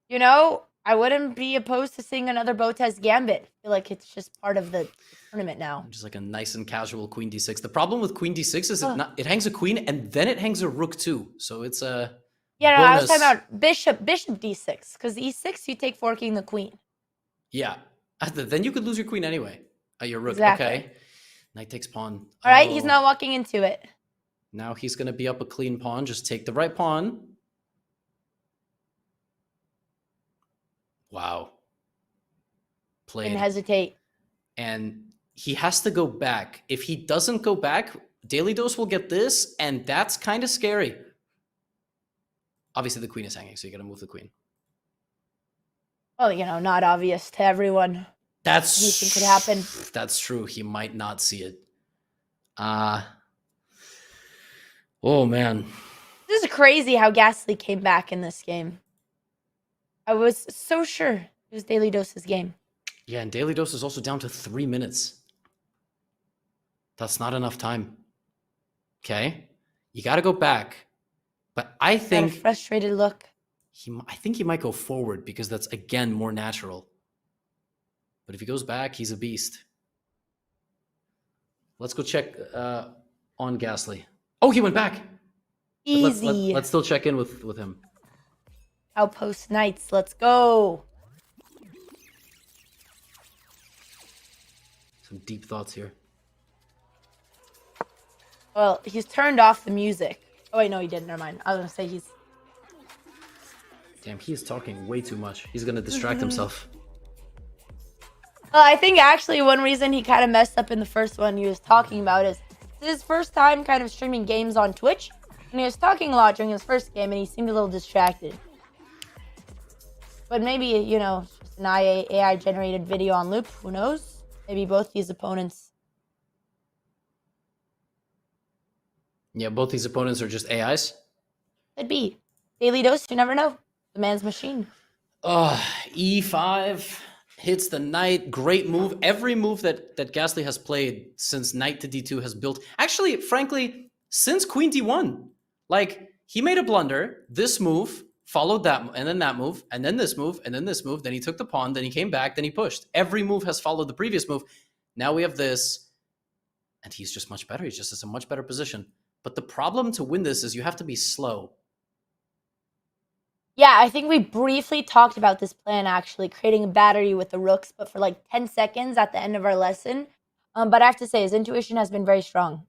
You know, I wouldn't be opposed to seeing another Botez Gambit. I feel like it's just part of the tournament now. Just like a nice and casual queen d6. The problem with queen d6 is it hangs a queen and then it hangs a rook too. So it's a Yeah, no, I was bonus. talking about bishop d6. Because e6, you take forking the queen. Yeah. Then you could lose your queen anyway. Your rook. Exactly. Okay. Knight takes pawn. All right, he's not walking into it. Now he's going to be up a clean pawn. Just take the right pawn. Wow. Played. Didn't hesitate. And he has to go back. If he doesn't go back, Daily Dose will get this, and that's kind of scary. Obviously, the queen is hanging, so you got to move the queen. Well, you know, not obvious to everyone. Anything could happen. That's true. He might not see it. Oh, man. This is crazy how Ghastly came back in this game. I was so sure it was Daily Dose's game. Yeah, and Daily Dose is also down to 3 minutes. That's not enough time. Okay? You got to go back. But I Got a think frustrated look. I think he might go forward because that's, again, more natural. But if he goes back, he's a beast. Let's go check on Ghastly. Oh, he went back. Easy. Let's still check in with him. Outpost Knights. Let's go. Some deep thoughts here. Well, he's turned off the music. Oh, wait, no, he didn't. Never mind. I was going to say he's... Damn, he's talking way too much. He's going to distract himself. Well, I think actually one reason he kind of messed up in the first one he was talking about is his first time kind of streaming games on Twitch. And he was talking a lot during his first game, and he seemed a little distracted. But maybe, you know, just an AI-generated video on loop. Who knows? Maybe both these opponents. Yeah, both these opponents are just AIs. Could be. Daily Dose, you never know. The man's machine. E5 hits the knight. Great move. Every move that Ghastly has played since knight to d2 has built. Actually, frankly, since queen d1. Like, he made a blunder. This move followed that, and then that move, and then this move, and then this move. Then he took the pawn, then he came back, then he pushed. Every move has followed the previous move. Now we have this, and he's just much better. He's just in a much better position. But the problem to win this is you have to be slow. Yeah, I think we briefly talked about this plan, actually, creating a battery with the rooks, but for like 10 seconds at the end of our lesson. But I have to say, his intuition has been very strong.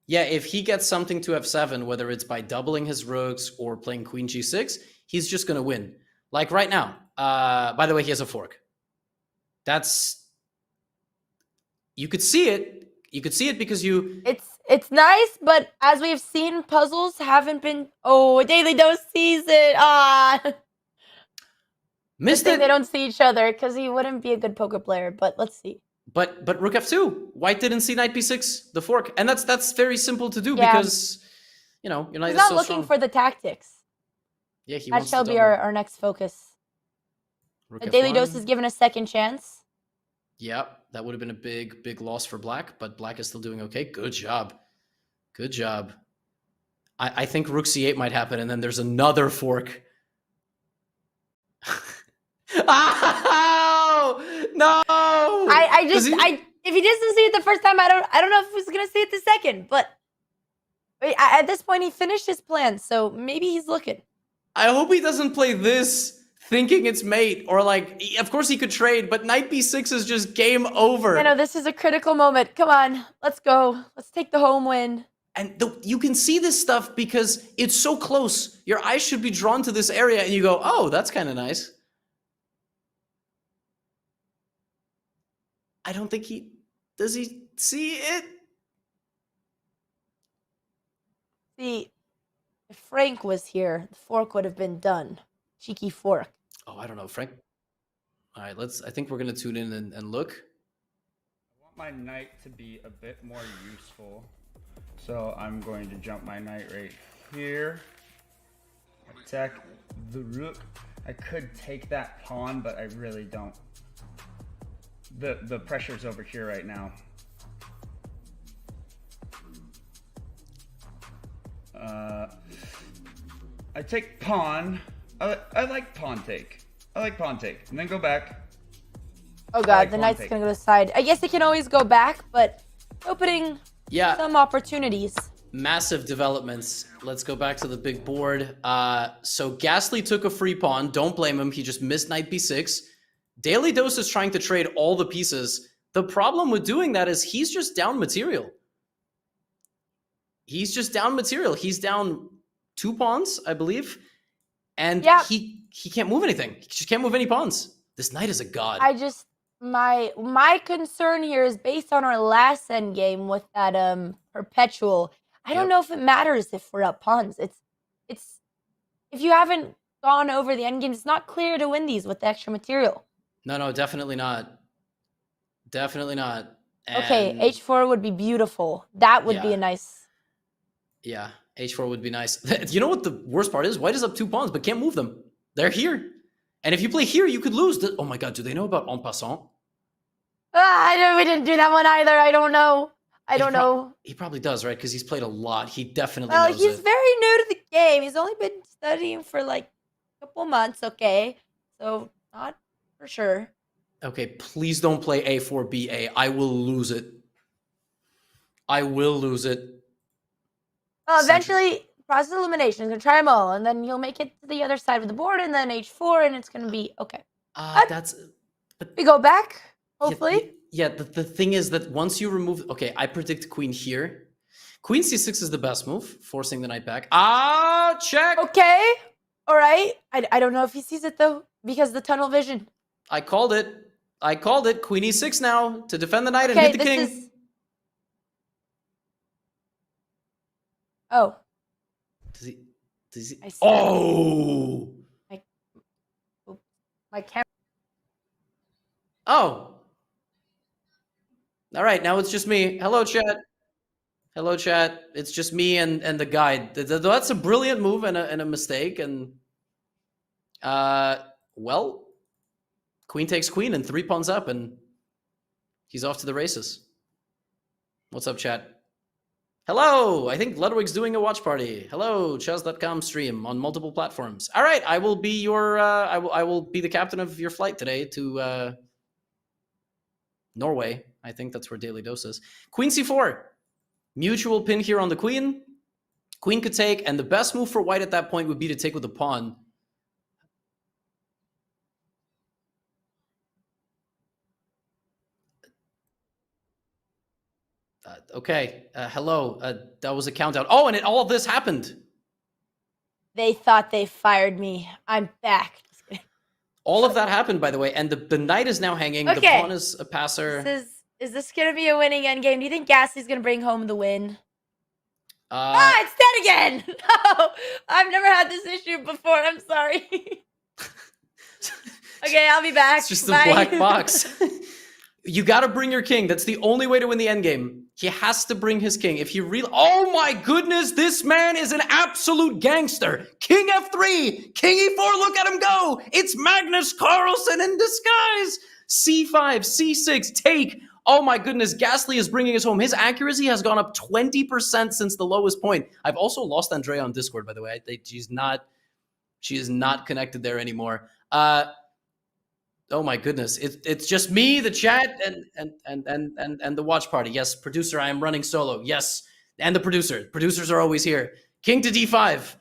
Yeah, if he gets something to f7, whether it's by doubling his rooks or playing queen g6, he's just going to win. Like right now. By the way, he has a fork. That's... You could see it. You could see it because you... It's nice, but as we've seen, puzzles haven't been... Oh, Daily Dose sees it. Missed it. They don't see each other because he wouldn't be a good poker player, but let's see. But rook f2. White didn't see knight b6, the fork. And that's very simple to do Yeah. because, you know, your knight He's is not so looking strong. for the tactics. Yeah, he That wants shall to be double. our next focus. Rook The Daily f1. Dose is given a second chance. Yep, that would have been a big loss for Black, but Black is still doing okay. Good job. Good job. I think Rook C8 might happen, and then there's another fork. Oh, no! If he doesn't see it the first time, I don't know if he's gonna see it the second. But at this point, he finished his plan, so maybe he's looking. I hope he doesn't play this thinking it's mate, or like, of course he could trade, but knight b6 is just game over. I know, this is a critical moment. Come on, let's go. Let's take the home win. And you can see this stuff because it's so close. Your eyes should be drawn to this area, and you go, oh, that's kind of nice. I don't think does he see it? See, if Frank was here, the fork would have been done. Cheeky fork. Oh, I don't know, Frank. All right, I think we're going to tune in and look. I want my knight to be a bit more useful. So I'm going to jump my knight right here. Attack the rook. I could take that pawn, but I really don't. The pressure's over here right now. I take pawn. I like pawn take. I like pawn take. And then go back. Oh god, the knight's gonna go to the side. I guess it can always go back, but opening some opportunities. Massive developments. Let's go back to the big board. So Ghastly took a free pawn. Don't blame him. He just missed knight b6. Daily Dose is trying to trade all the pieces. The problem with doing that is he's just down material. He's just down material. He's down 2 pawns, I believe. And he can't move anything. He just can't move any pawns. This knight is a god. My concern here is based on our last endgame with that perpetual. I don't know if it matters if we're up pawns. It's if you haven't gone over the endgame, it's not clear to win these with the extra material. No, definitely not. Definitely not. And okay, h4 would be beautiful. That would be a nice. Yeah, h4 would be nice. You know what the worst part is? White is up 2 pawns, but can't move them. They're here. And if you play here, you could lose. Oh my god, do they know about en passant? We didn't do that one either. I don't know. I don't know. He probably does, right? Because he's played a lot. He definitely knows knows he's very new to the game. He's only been studying for like a couple months, okay? So not for sure. Okay, please don't play a4, ba. I will lose it. I will lose it. Eventually, process elimination is going to try them all, and then you'll make it to the other side of the board, and then h4, and it's going to be okay. We go back, hopefully. Yeah, the thing is that once you remove... Okay, I predict queen here. Queen c6 is the best move, forcing the knight back. Check! Okay, all right. I don't know if he sees it, though, because the tunnel vision. I called it. Queen e6 now to defend the knight and hit the king. Oh. Does he? Oh! My camera. Oh. All right, now it's just me. Hello, chat. Hello, chat. It's just me and the guide. That's a brilliant move and a mistake. And, well, queen takes queen and 3 pawns up, and he's off to the races. What's up, chat? Hello! I think Ludwig's doing a watch party. Hello, Chess.com stream on multiple platforms. All right, I will be your. I will be the captain of your flight today to Norway. I think that's where Daily Dose is. Queen c4. Mutual pin here on the queen. Queen could take, and the best move for white at that point would be to take with the pawn. Okay, hello. That was a countdown. Oh, and all of this happened. They thought they fired me. I'm back. All of that happened, by the way, and the knight is now hanging. Okay. The pawn is a passer. Is this going to be a winning endgame? Do you think Ghastly's going to bring home the win? It's dead again! No! I've never had this issue before. I'm sorry. Okay, I'll be back. It's just the black box. You got to bring your king. That's the only way to win the endgame. He has to bring his king. If he really... Oh my goodness, this man is an absolute gangster. King f3, king e4, look at him go. It's Magnus Carlsen in disguise. c5, c6, take. Oh my goodness, Ghastly is bringing us home. His accuracy has gone up 20% since the lowest point. I've also lost Andrea on Discord, by the way. She is not connected there anymore. Oh my goodness, it's just me, the chat, and the watch party. Yes, producer, I am running solo. Yes, and the producer. Producers are always here. King to d5.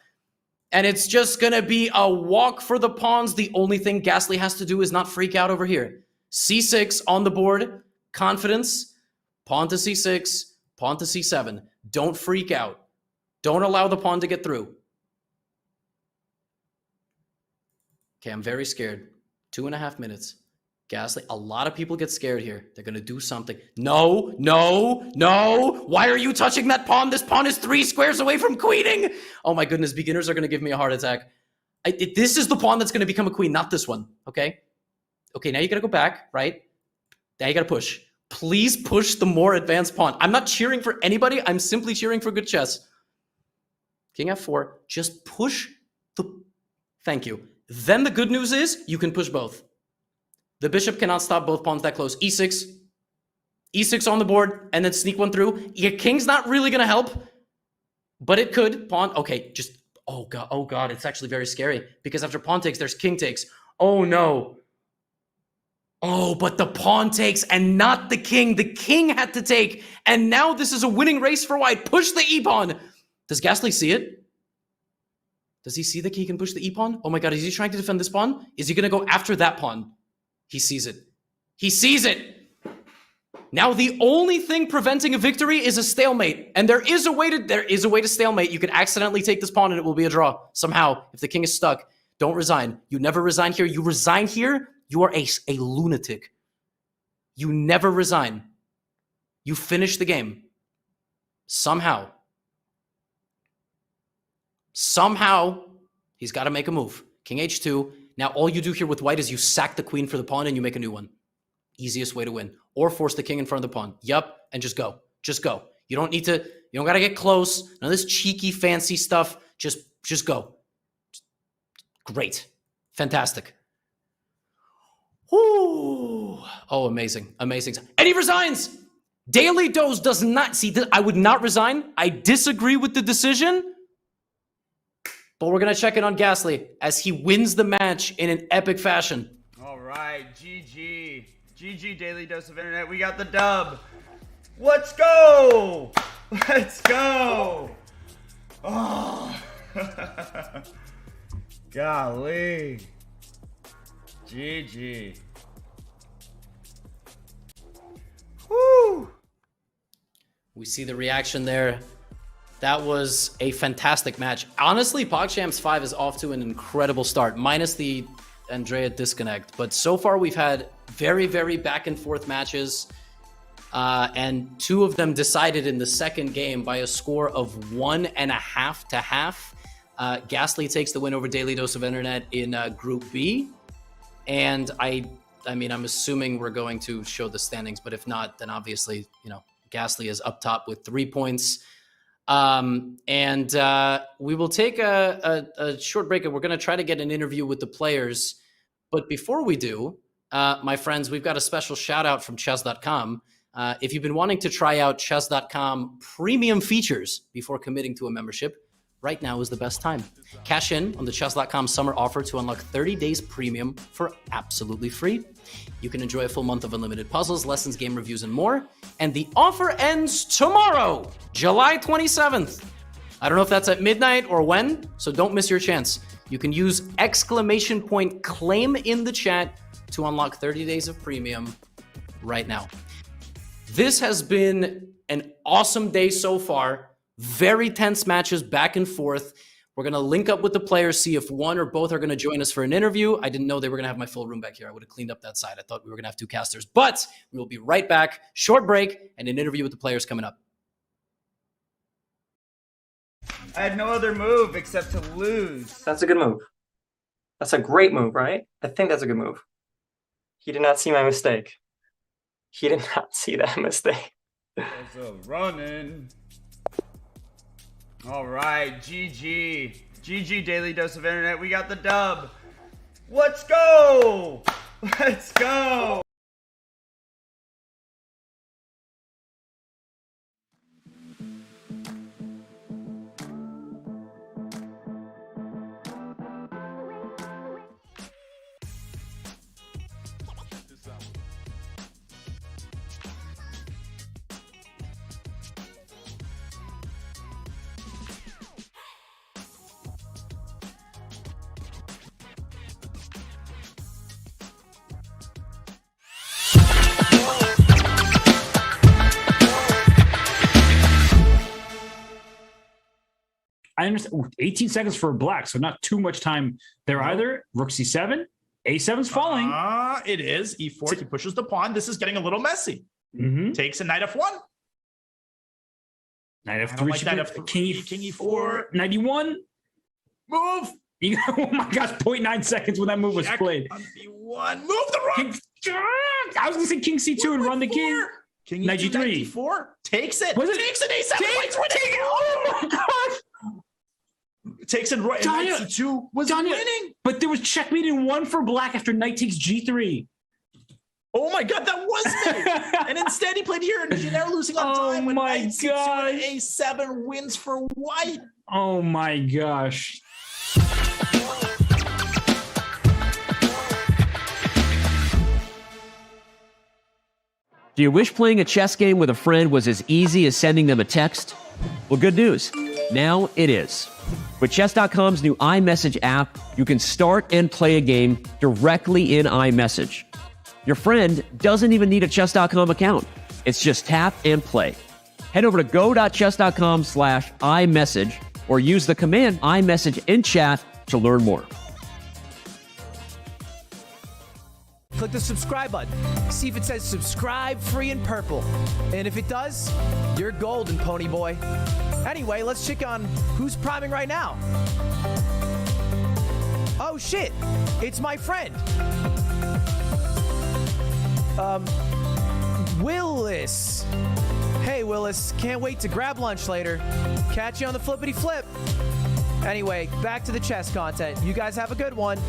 And it's just gonna be a walk for the pawns. The only thing Ghastly has to do is not freak out over here. c6 on the board. Confidence, pawn to c6, pawn to c7. Don't freak out. Don't allow the pawn to get through. Okay, I'm very scared. 2.5 minutes. Ghastly, a lot of people get scared here. They're going to do something. No, no, no. Why are you touching that pawn? This pawn is 3 squares away from queening. Oh my goodness, beginners are going to give me a heart attack. This is the pawn that's going to become a queen, not this one, okay? Okay, now you got to go back, right? Now you got to push. Please push the more advanced pawn. I'm not cheering for anybody. I'm simply cheering for good chess. King f4. Just push the... Thank you. Then the good news is you can push both. The bishop cannot stop both pawns that close. e6. e6 on the board, and then sneak one through. Your king's not really going to help, but it could. Pawn... Okay, just... Oh, God. It's actually very scary, because after pawn takes, there's king takes. Oh, no. Oh, but the pawn takes and not the king. The king had to take. And now this is a winning race for white. Push the e-pawn. Does Ghastly see it? Does he see that he can push the e-pawn? Oh my God, is he trying to defend this pawn? Is he going to go after that pawn? He sees it. He sees it. Now the only thing preventing a victory is a stalemate. And there is a way to stalemate. You can accidentally take this pawn and it will be a draw. Somehow, if the king is stuck, don't resign. You never resign here. You resign here, you are a lunatic. You never resign. You finish the game. Somehow, he's got to make a move. King h2. Now, all you do here with white is you sack the queen for the pawn and you make a new one. Easiest way to win. Or force the king in front of the pawn. Yup, and just go. Just go. You don't need to, you don't got to get close. None of this cheeky, fancy stuff. Just go. Great. Fantastic. Ooh. Oh, amazing. Amazing. And he resigns! Daily Dose does not... See, I would not resign. I disagree with the decision. But we're going to check in on Ghastly as he wins the match in an epic fashion. All right, GG. GG, Daily Dose of Internet. We got the dub. Let's go! Let's go! Oh. Golly. GG. Woo! We see the reaction there. That was a fantastic match. Honestly, PogChamps 5 is off to an incredible start, minus the Andrea disconnect. But so far, we've had very, very back and forth matches. And 2 of them decided in the second game by a score of 1.5 to half. Ghastly takes the win over Daily Dose of Internet in Group B. And I mean, I'm assuming we're going to show the standings, but if not, then obviously, Ghastly is up top with 3 points. We will take a short break, and we're going to try to get an interview with the players. But before we do, my friends, we've got a special shout out from Chess.com. If you've been wanting to try out Chess.com premium features before committing to a membership, right now is the best time. Cash in on the Chess.com summer offer to unlock 30 days premium for absolutely free. You can enjoy a full month of unlimited puzzles, lessons, game reviews, and more. And the offer ends tomorrow, July 27th. I don't know if that's at midnight or when, so don't miss your chance. You can use !claim in the chat to unlock 30 days of premium right now. This has been an awesome day so far. Very tense matches back and forth. We're going to link up with the players, see if one or both are going to join us for an interview. I didn't know they were going to have my full room back here. I would have cleaned up that side. I thought we were going to have 2 casters. But we will be right back. Short break and an interview with the players coming up. I had no other move except to lose. That's a good move. That's a great move, right? I think that's a good move. He did not see my mistake. He did not see that mistake. Running. All right, GG. GG, Daily Dose of Internet. We got the dub. Let's go. Let's go. I understand. Ooh, 18 seconds for black, so not too much time there either. Rook c7. A7's falling. It is. E4. He pushes the pawn. This is getting a little messy. Takes a knight f1. Knight f3. Like knight f3. King e4. Knight e1. Move. Oh my gosh, 0.9 seconds when that move was played. On b1. Move the rook. I was going to say king c2 and run the king. King Knight e2, g3. knight d4. Takes it. Was it? Takes an a7. Take it. Oh my gosh. Takes it right. Knight c2 was winning. But there was checkmate in 1 for black after knight takes g3. Oh my god, that was me. And instead he played here, and Janelle losing on time. Oh my gosh. A7 wins for white. Oh my gosh. Do you wish playing a chess game with a friend was as easy as sending them a text? Well, good news. Now it is. With Chess.com's new iMessage app, you can start and play a game directly in iMessage. Your friend doesn't even need a Chess.com account. It's just tap and play. Head over to go.chess.com/iMessage or use the command iMessage in chat to learn more. Click the subscribe button. See if it says subscribe free in purple. And if it does, you're golden, pony boy. Anyway, let's check on who's priming right now. Oh shit, it's my friend. Willis. Hey Willis, can't wait to grab lunch later. Catch you on the flippity flip. Anyway, back to the chess content. You guys have a good one.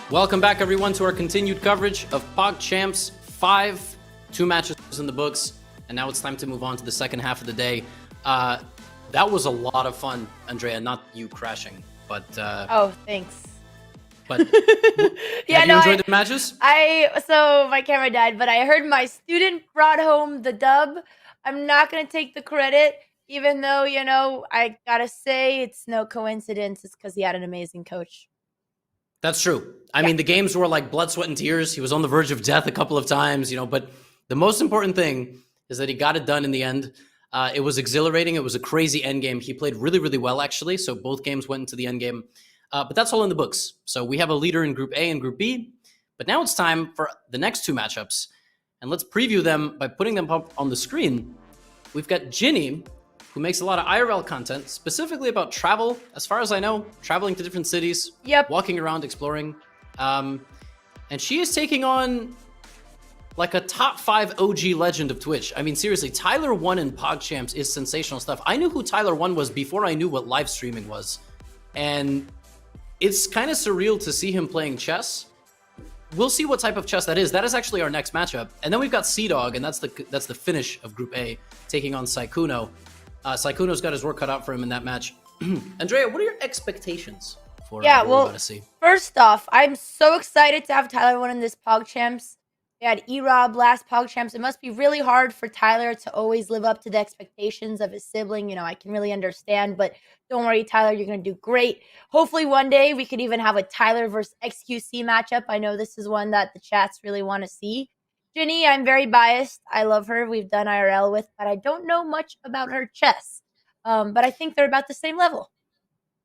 Welcome back, everyone, to our continued coverage of PogChamps 5. 2 matches in the books, and now it's time to move on to the second half of the day. That was a lot of fun, Andrea. Not you crashing, but oh, thanks. But yeah, have you enjoyed the matches? So my camera died, but I heard my student brought home the dub. I'm not gonna take the credit, even though I gotta say it's no coincidence. It's because he had an amazing coach. That's true. I mean, the games were like blood, sweat, and tears. He was on the verge of death a couple of times, but the most important thing is that he got it done in the end. It was exhilarating. It was a crazy end game. He played really, really well, actually. So both games went into the end game. But that's all in the books. So we have a leader in Group A and Group B. But now it's time for the next 2 matchups. And let's preview them by putting them up on the screen. We've got Ginny, who makes a lot of IRL content, specifically about travel, as far as I know, traveling to different cities, walking around, exploring. And she is taking on like a top 5 OG legend of Twitch. I mean, seriously, Tyler1 in PogChamps is sensational stuff. I knew who Tyler1 was before I knew what live streaming was. And it's kind of surreal to see him playing chess. We'll see what type of chess that is. That is actually our next matchup. And then we've got CDawg, and that's the finish of Group A, taking on Sykkuno. Sykkuno's got his work cut out for him in that match. Andrea, what are your expectations for what we're about to see? First off, I'm so excited to have Tyler1 in this PogChamps. We had E-Rob last PogChamps. It must be really hard for Tyler to always live up to the expectations of his sibling. I can really understand, but don't worry, Tyler, you're going to do great. Hopefully one day we could even have a Tyler versus XQC matchup. I know this is one that the chats really want to see. Ginny, I'm very biased. I love her. We've done IRL with, but I don't know much about her chess. But I think they're about the same level.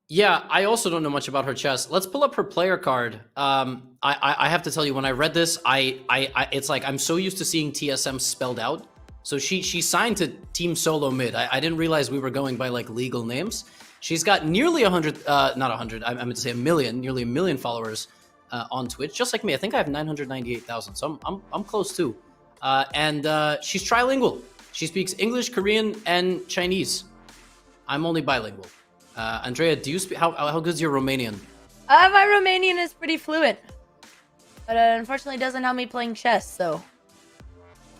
Yeah, I also don't know much about her chess. Let's pull up her player card. I have to tell you, when I read this, it's like I'm so used to seeing TSM spelled out. So she signed to Team Solo Mid. I didn't realize we were going by like legal names. She's got nearly 100, not 100. I meant to say a million, nearly a million followers on Twitch, just like me. I think I have 998,000, so I'm close too. And she's trilingual. She speaks English, Korean, and Chinese. I'm only bilingual. Andrea, do you speak? How good's your Romanian? My Romanian is pretty fluent, but unfortunately, it doesn't help me playing chess. So.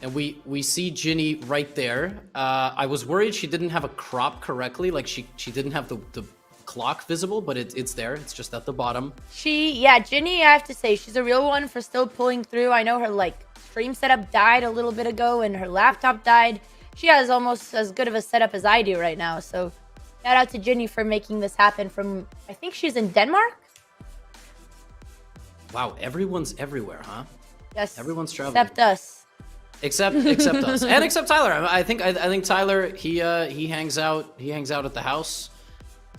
And we see Ginny right there. I was worried she didn't have a crop correctly, like she didn't have the clock visible, but it's there. It's just at the bottom. Ginny, I have to say, she's a real one for still pulling through. I know her stream setup died a little bit ago, and her laptop died. She has almost as good of a setup as I do right now. So. Shout out to Ginny for making this happen from, I think she's in Denmark? Wow, everyone's everywhere, huh? Yes. Everyone's traveling. Except us. Except us. And except Tyler. I think Tyler, he hangs out at the house.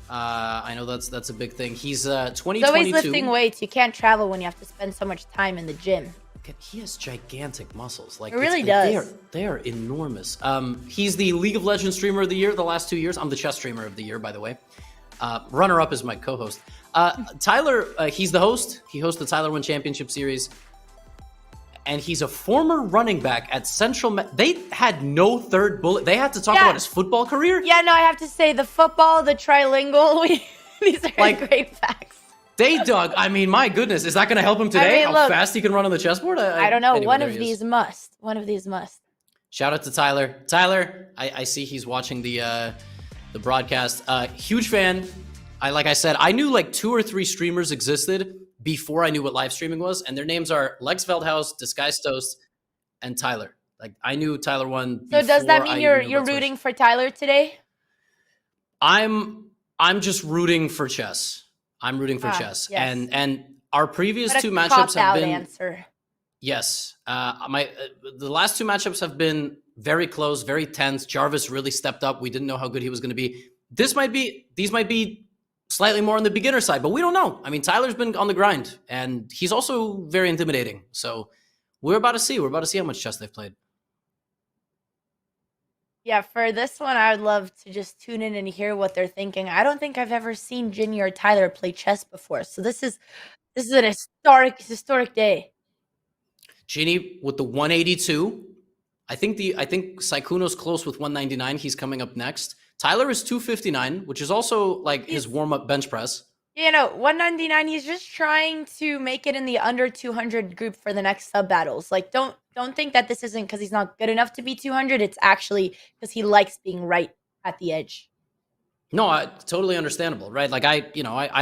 I know that's a big thing. He's 2022. He's always lifting weights. You can't travel when you have to spend so much time in the gym. He has gigantic muscles. It really does. They are enormous. He's the League of Legends streamer of the year the last 2 years. I'm the chess streamer of the year, by the way. Runner-up is my co-host. Tyler, he's the host. He hosts the Tyler1 Championship Series. And he's a former running back at Central. They had no third bullet. They had to talk about his football career. Yeah, no, I have to say the football, the trilingual. These are great facts. Doug, I mean, my goodness, is that going to help him today? How fast he can run on the chessboard? I don't know. Anyway, one of these must. Shout out to Tyler. Tyler, I see he's watching the broadcast. Huge fan. Like I said, I knew like 2 or 3 streamers existed before I knew what live streaming was, and their names are Lex Veldhaus, Disguised Toast, and Tyler. Like I knew Tyler1. So does that mean you're rooting for Tyler today? I'm just rooting for chess. I'm rooting for chess. Yes. And our previous 2 matchups have been answer. Yes. The last 2 matchups have been very close, very tense. Jarvis really stepped up. We didn't know how good he was going to be. These might be slightly more on the beginner side, but we don't know. I mean, Tyler's been on the grind, and he's also very intimidating. So we're about to see. We're about to see how much chess they've played. Yeah, for this one, I would love to just tune in and hear what they're thinking. I don't think I've ever seen Ginny or Tyler play chess before, so this is an historic day. Ginny with the 182. I think Sykkuno's close with 199. He's coming up next. Tyler is 259, which is also like his warm-up bench press. You know, 199, he's just trying to make it in the under 200 group for the next sub battles. Like, don't think that this isn't because he's not good enough to be 200. It's actually because he likes being right at the edge. No, totally understandable, right? Like I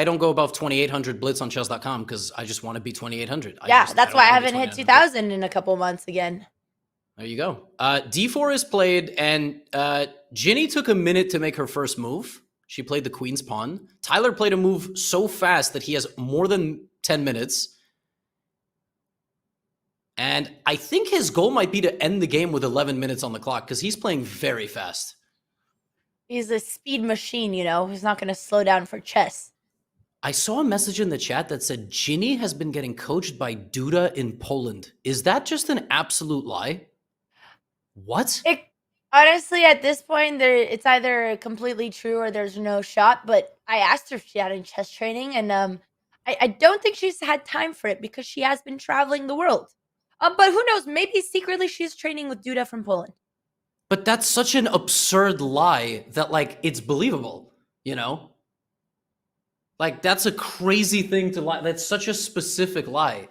don't go above 2,800 blitz on Chess.com because I just want to be 2,800. Yeah, that's why I haven't hit 2,000 in a couple months again. There you go. D4 is played, and Ginny took a minute to make her first move. She played the queen's pawn. Tyler played a move so fast that he has more than 10 minutes. And I think his goal might be to end the game with 11 minutes on the clock because he's playing very fast. He's a speed machine, you know. He's not going to slow down for chess. I saw a message in the chat that said Ginny has been getting coached by Duda in Poland. Is that just an absolute lie? What? Honestly, at this point, it's either completely true or there's no shot. But I asked her if she had any chess training, and I don't think she's had time for it because she has been traveling the world. But who knows? Maybe secretly she's training with Duda from Poland. But that's such an absurd lie that, like, it's believable, you know? Like, that's a crazy thing to lie. That's such a specific lie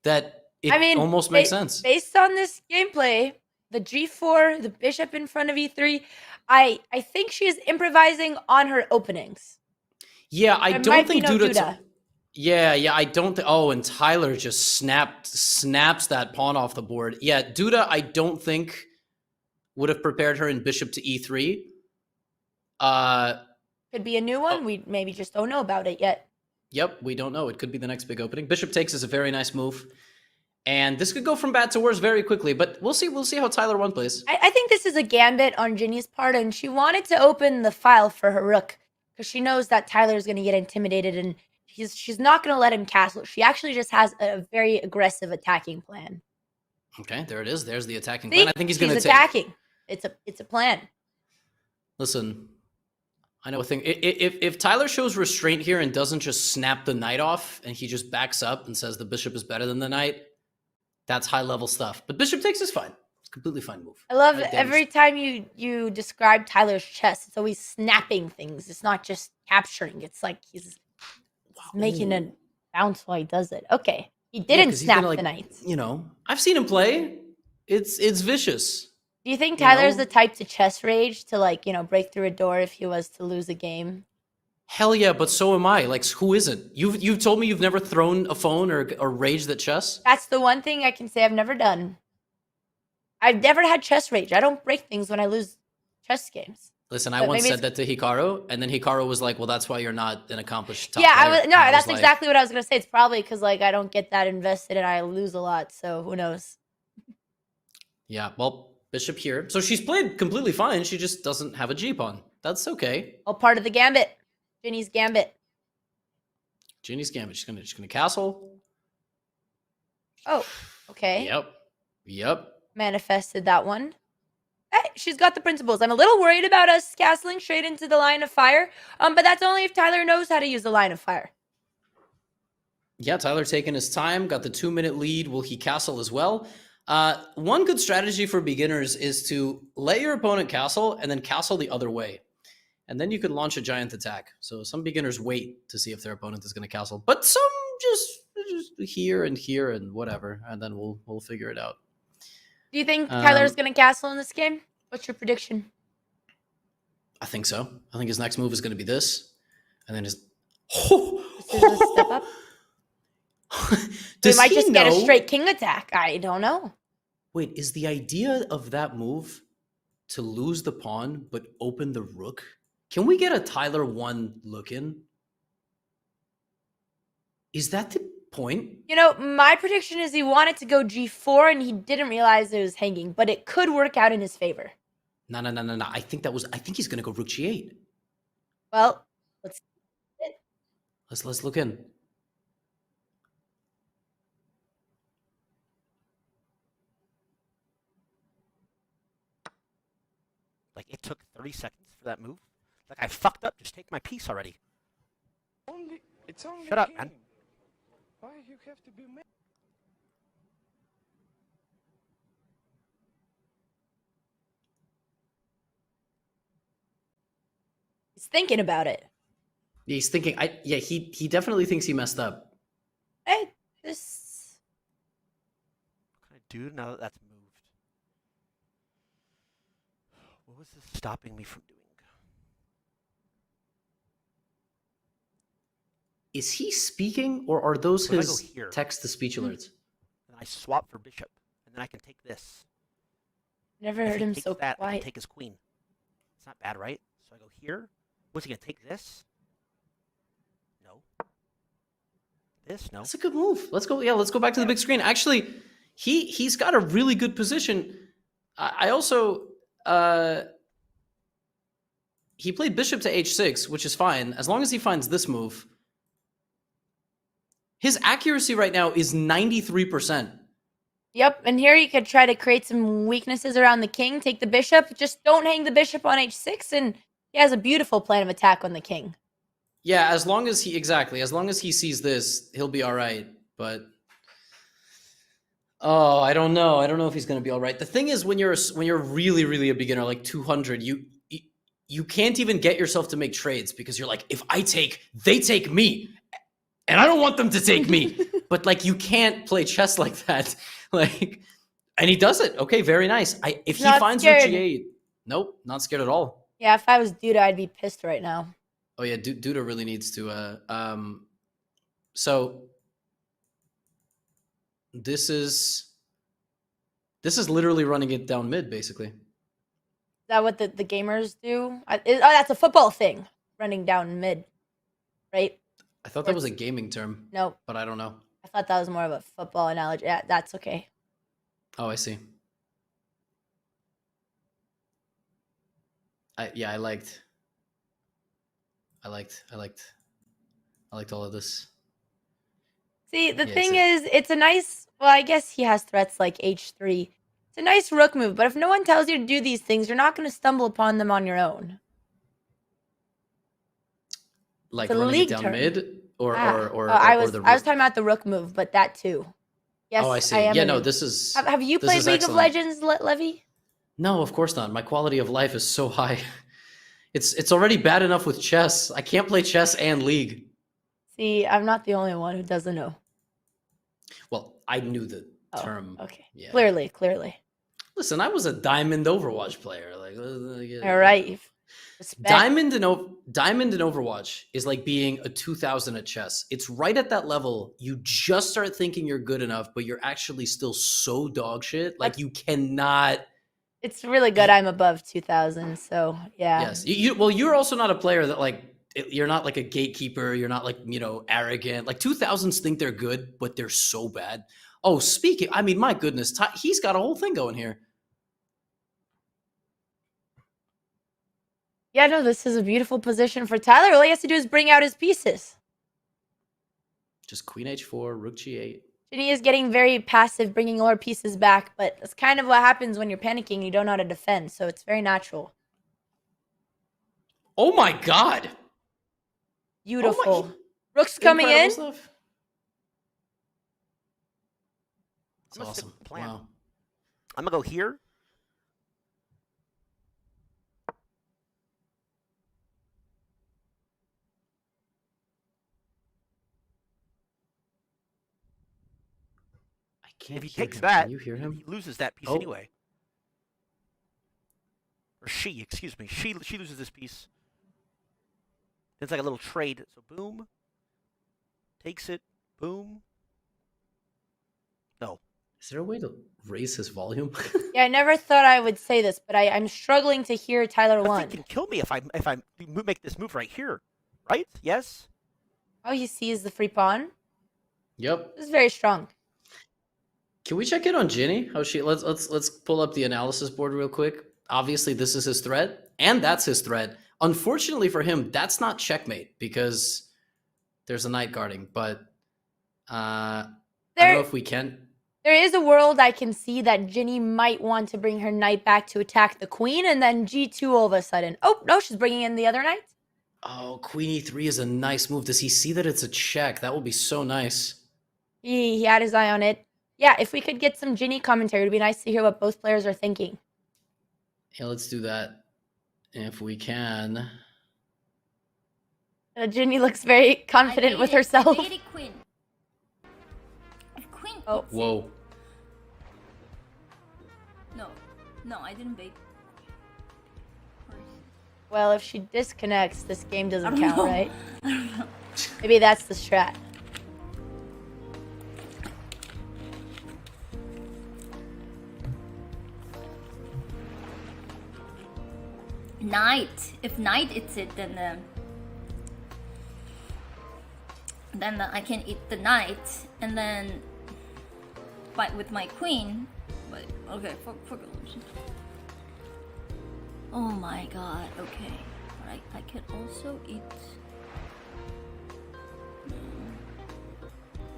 that it almost makes sense. Based on this gameplay, the G4, the bishop in front of E3, I think she is improvising on her openings. Yeah, I don't think Duda. Yeah, I don't think. Oh, and Tyler just snaps that pawn off the board. Yeah, Duda, I don't think would have prepared her in bishop to E3. Could be a new one. We maybe just don't know about it yet. Yep, we don't know. It could be the next big opening. Bishop takes is a very nice move. And this could go from bad to worse very quickly, but we'll see. We'll see how Tyler1 plays. I think this is a gambit on Ginny's part, and she wanted to open the file for her rook because she knows that Tyler's going to get intimidated, and she's not going to let him castle. She actually just has a very aggressive attacking plan. Okay, there it is. There's the attacking plan. I think he's going to take. Attacking. It's a plan. Listen, I know a thing. If Tyler shows restraint here and doesn't just snap the knight off, and he just backs up and says the bishop is better than the knight, that's high level stuff. But bishop takes is fine. It's a completely fine move. I love every time you describe Tyler's chess, it's always snapping things. It's not just capturing. It's like he's making a bounce while he does it. Okay. He didn't snap the knight. You know, I've seen him play. It's vicious. Do you think Tyler's the type to chess rage to, like, you know, break through a door if he was to lose a game? Hell yeah, but so am I. Like, who isn't? You've told me you've never thrown a phone or raged at chess? That's the one thing I can say I've never done. I've never had chess rage. I don't break things when I lose chess games. Listen, I once said that to Hikaru, and then Hikaru was like, well, that's why you're not an accomplished top player. I was that's exactly what I was going to say. It's probably because, like, I don't get that invested and I lose a lot, so who knows? Yeah, well, bishop here. So she's played completely fine. She just doesn't have a G-pawn. That's okay. All part of the gambit. Ginny's gambit. Ginny's gambit. She's gonna castle. Oh, okay. Yep. Manifested that one. Hey, she's got the principles. I'm a little worried about us castling straight into the line of fire. But that's only if Tyler knows how to use the line of fire. Yeah, Tyler taking his time. Got the 2-minute lead. Will he castle as well? One good strategy for beginners is to let your opponent castle and then castle the other way. And then you can launch a giant attack. So some beginners wait to see if their opponent is going to castle, but some just here and whatever, and then we'll figure it out. Do you think Tyler's going to castle in this game? What's your prediction? I think so. I think his next move is going to be this, and then his. This is a step up. We might just get a straight king attack. I don't know. Wait, is the idea of that move to lose the pawn but open the rook? Can we get a Tyler1 look in? Is that the point? You know, my prediction is he wanted to go G4 and he didn't realize it was hanging, but it could work out in his favor. No. I think he's gonna go rook G8. Well, let's look in. Like, it took 30 seconds for that move. Like, I fucked up. Just take my piece already. It's only Shut up, man. Why you have to be mad? he's thinking about it. He's thinking. He definitely thinks he messed up. Hey, this. What can I do now that that's moved? What was this stopping me from doing? Is he speaking, or are those What if I his go here? text-to-speech alerts? And I swap for bishop, and then I can take this. Never If heard he him takes so that, I quiet. can take his queen. It's not bad, right? So I go here. What's he gonna take? This? No. This? No. That's a good move. Let's go. Yeah, let's go back to the big screen. Actually, he's got a really good position. I also he played bishop to h6, which is fine as long as he finds this move. His accuracy right now is 93%. Yep, and here you could try to create some weaknesses around the king, take the bishop, just don't hang the bishop on h6, and he has a beautiful plan of attack on the king. Yeah, as long as he sees this, he'll be all right. But oh, I don't know. I don't know if he's going to be all right. The thing is, when you're really, really a beginner, like 200, you can't even get yourself to make trades because you're like, if I take, they take me, and I don't want them to take me. But like, you can't play chess like that. Like, and he does it. Okay, very nice. If he finds rook g8, nope, not scared at all. Yeah, if I was Duda, I'd be pissed right now. Oh yeah, Duda really needs to. So this is literally running it down mid, basically. Is that what the gamers do? That's a football thing, running down mid, right? I thought that was a gaming term. No. But I don't know. I thought that was more of a football analogy. Yeah, that's okay. Oh, I see. I liked all of this. See, the thing is, it's a nice, well, I guess he has threats like h3. It's a nice rook move, but if no one tells you to do these things, you're not going to stumble upon them on your own. Like It's a running it league down term. mid or I was the talking about the rook move, but that too. Yes, Oh, I see. I am Yeah, a no, noob. this is Have you this played is League of excellent. Legends, Levy? No, of course not. My quality of life is so high. It's already bad enough with chess. I can't play chess and League. See, I'm not the only one who doesn't know. Well, I knew the term. Okay. Yeah. Clearly. Listen, I was a diamond Overwatch player. Like, All right. Respect. Diamond in Overwatch is like being a 2000 at chess. It's right at that level. You just start thinking you're good enough, but you're actually still so dog shit. Like you cannot. It's really good. I'm above 2000, so yeah. Yes. Well, you're also not a player that like you're not like a gatekeeper. You're not like, arrogant. Like 2000s think they're good, but they're so bad. Oh, speaking, I mean, my goodness, he's got a whole thing going here. Yeah, no, this is a beautiful position for Tyler. All he has to do is bring out his pieces. Just queen h4, rook g8. Ginny is getting very passive, bringing all her pieces back, but that's kind of what happens when you're panicking. You don't know how to defend, so it's very natural. Oh my god. Beautiful. Rook's coming in. Stuff. I'm gonna stick Awesome. with the plan. Wow. I'm gonna go here. Can't if he hear takes him. that, Can you hear him? he loses that piece Oh. anyway. Or she, excuse me. She loses this piece. It's like a little trade. So boom. Takes it. Boom. No. Is there a way to raise his volume? Yeah, I never thought I would say this, but I'm struggling to hear Tyler1. He can kill me if I make this move right here. Right? Yes? Oh, he sees the free pawn. Yep. This is very strong. Can we check in on Ginny? How she? Let's pull up the analysis board real quick. Obviously, this is his threat, and that's his threat. Unfortunately for him, that's not checkmate because there's a knight guarding. But I don't know if we can. There is a world I can see that Ginny might want to bring her knight back to attack the queen, and then g2 all of a sudden. Oh, no, she's bringing in the other knight. Oh, queen e3 is a nice move. Does he see that it's a check? That will be so nice. He had his eye on it. Yeah, if we could get some Ginny commentary, it would be nice to hear what both players are thinking. Yeah, let's do that if we can. Ginny looks very confident with herself. Queen. Queen. Oh. Whoa. No, I didn't bait. Well, if she disconnects, this game I doesn't don't count, know. right? I don't know. Maybe that's the strat. Knight. If knight eats it, then I can eat the knight and then fight with my queen. But okay, fuck it. Oh my god. Okay, but I can also eat.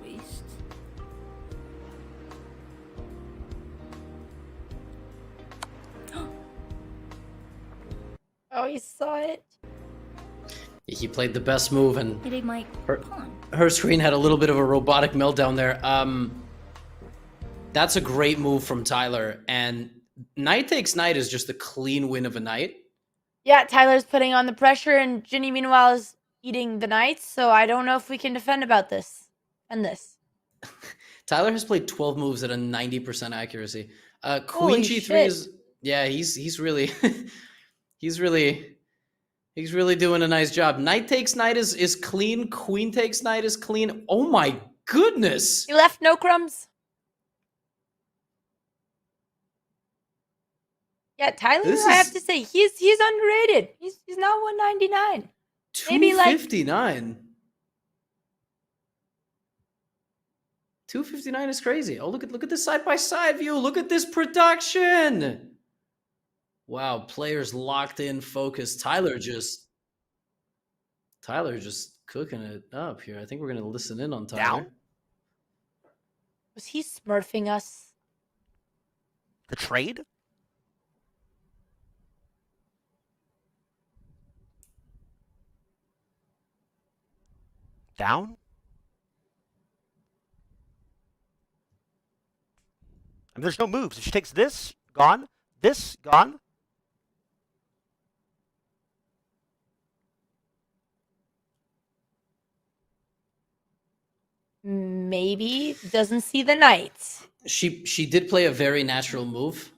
Waste. Oh, you saw it. He played the best move, and It ate my pawn. her screen had a little bit of a robotic meltdown there. That's a great move from Tyler, and knight takes knight is just a clean win of a knight. Yeah, Tyler's putting on the pressure, and Ginny, meanwhile, is eating the knights, so I don't know if we can defend about this. And this. Tyler has played 12 moves at a 90% accuracy. Queen Holy G3 shit. is, yeah, he's really he's really doing a nice job. Knight takes knight is clean. Queen takes knight is clean. Oh my goodness. He left no crumbs. Yeah, Tyler, I have to say, he's underrated. He's not 199. Maybe like 259. 259 is crazy. Oh, look at this side-by-side view. Look at this production. Wow, players locked in, focused. Tyler just cooking it up here. I think we're gonna listen in on Tyler. Down. Was he smurfing us? The trade? Down? I mean, there's no moves. If she takes this, gone. This, gone. Maybe doesn't see the knights. She did play a very natural move,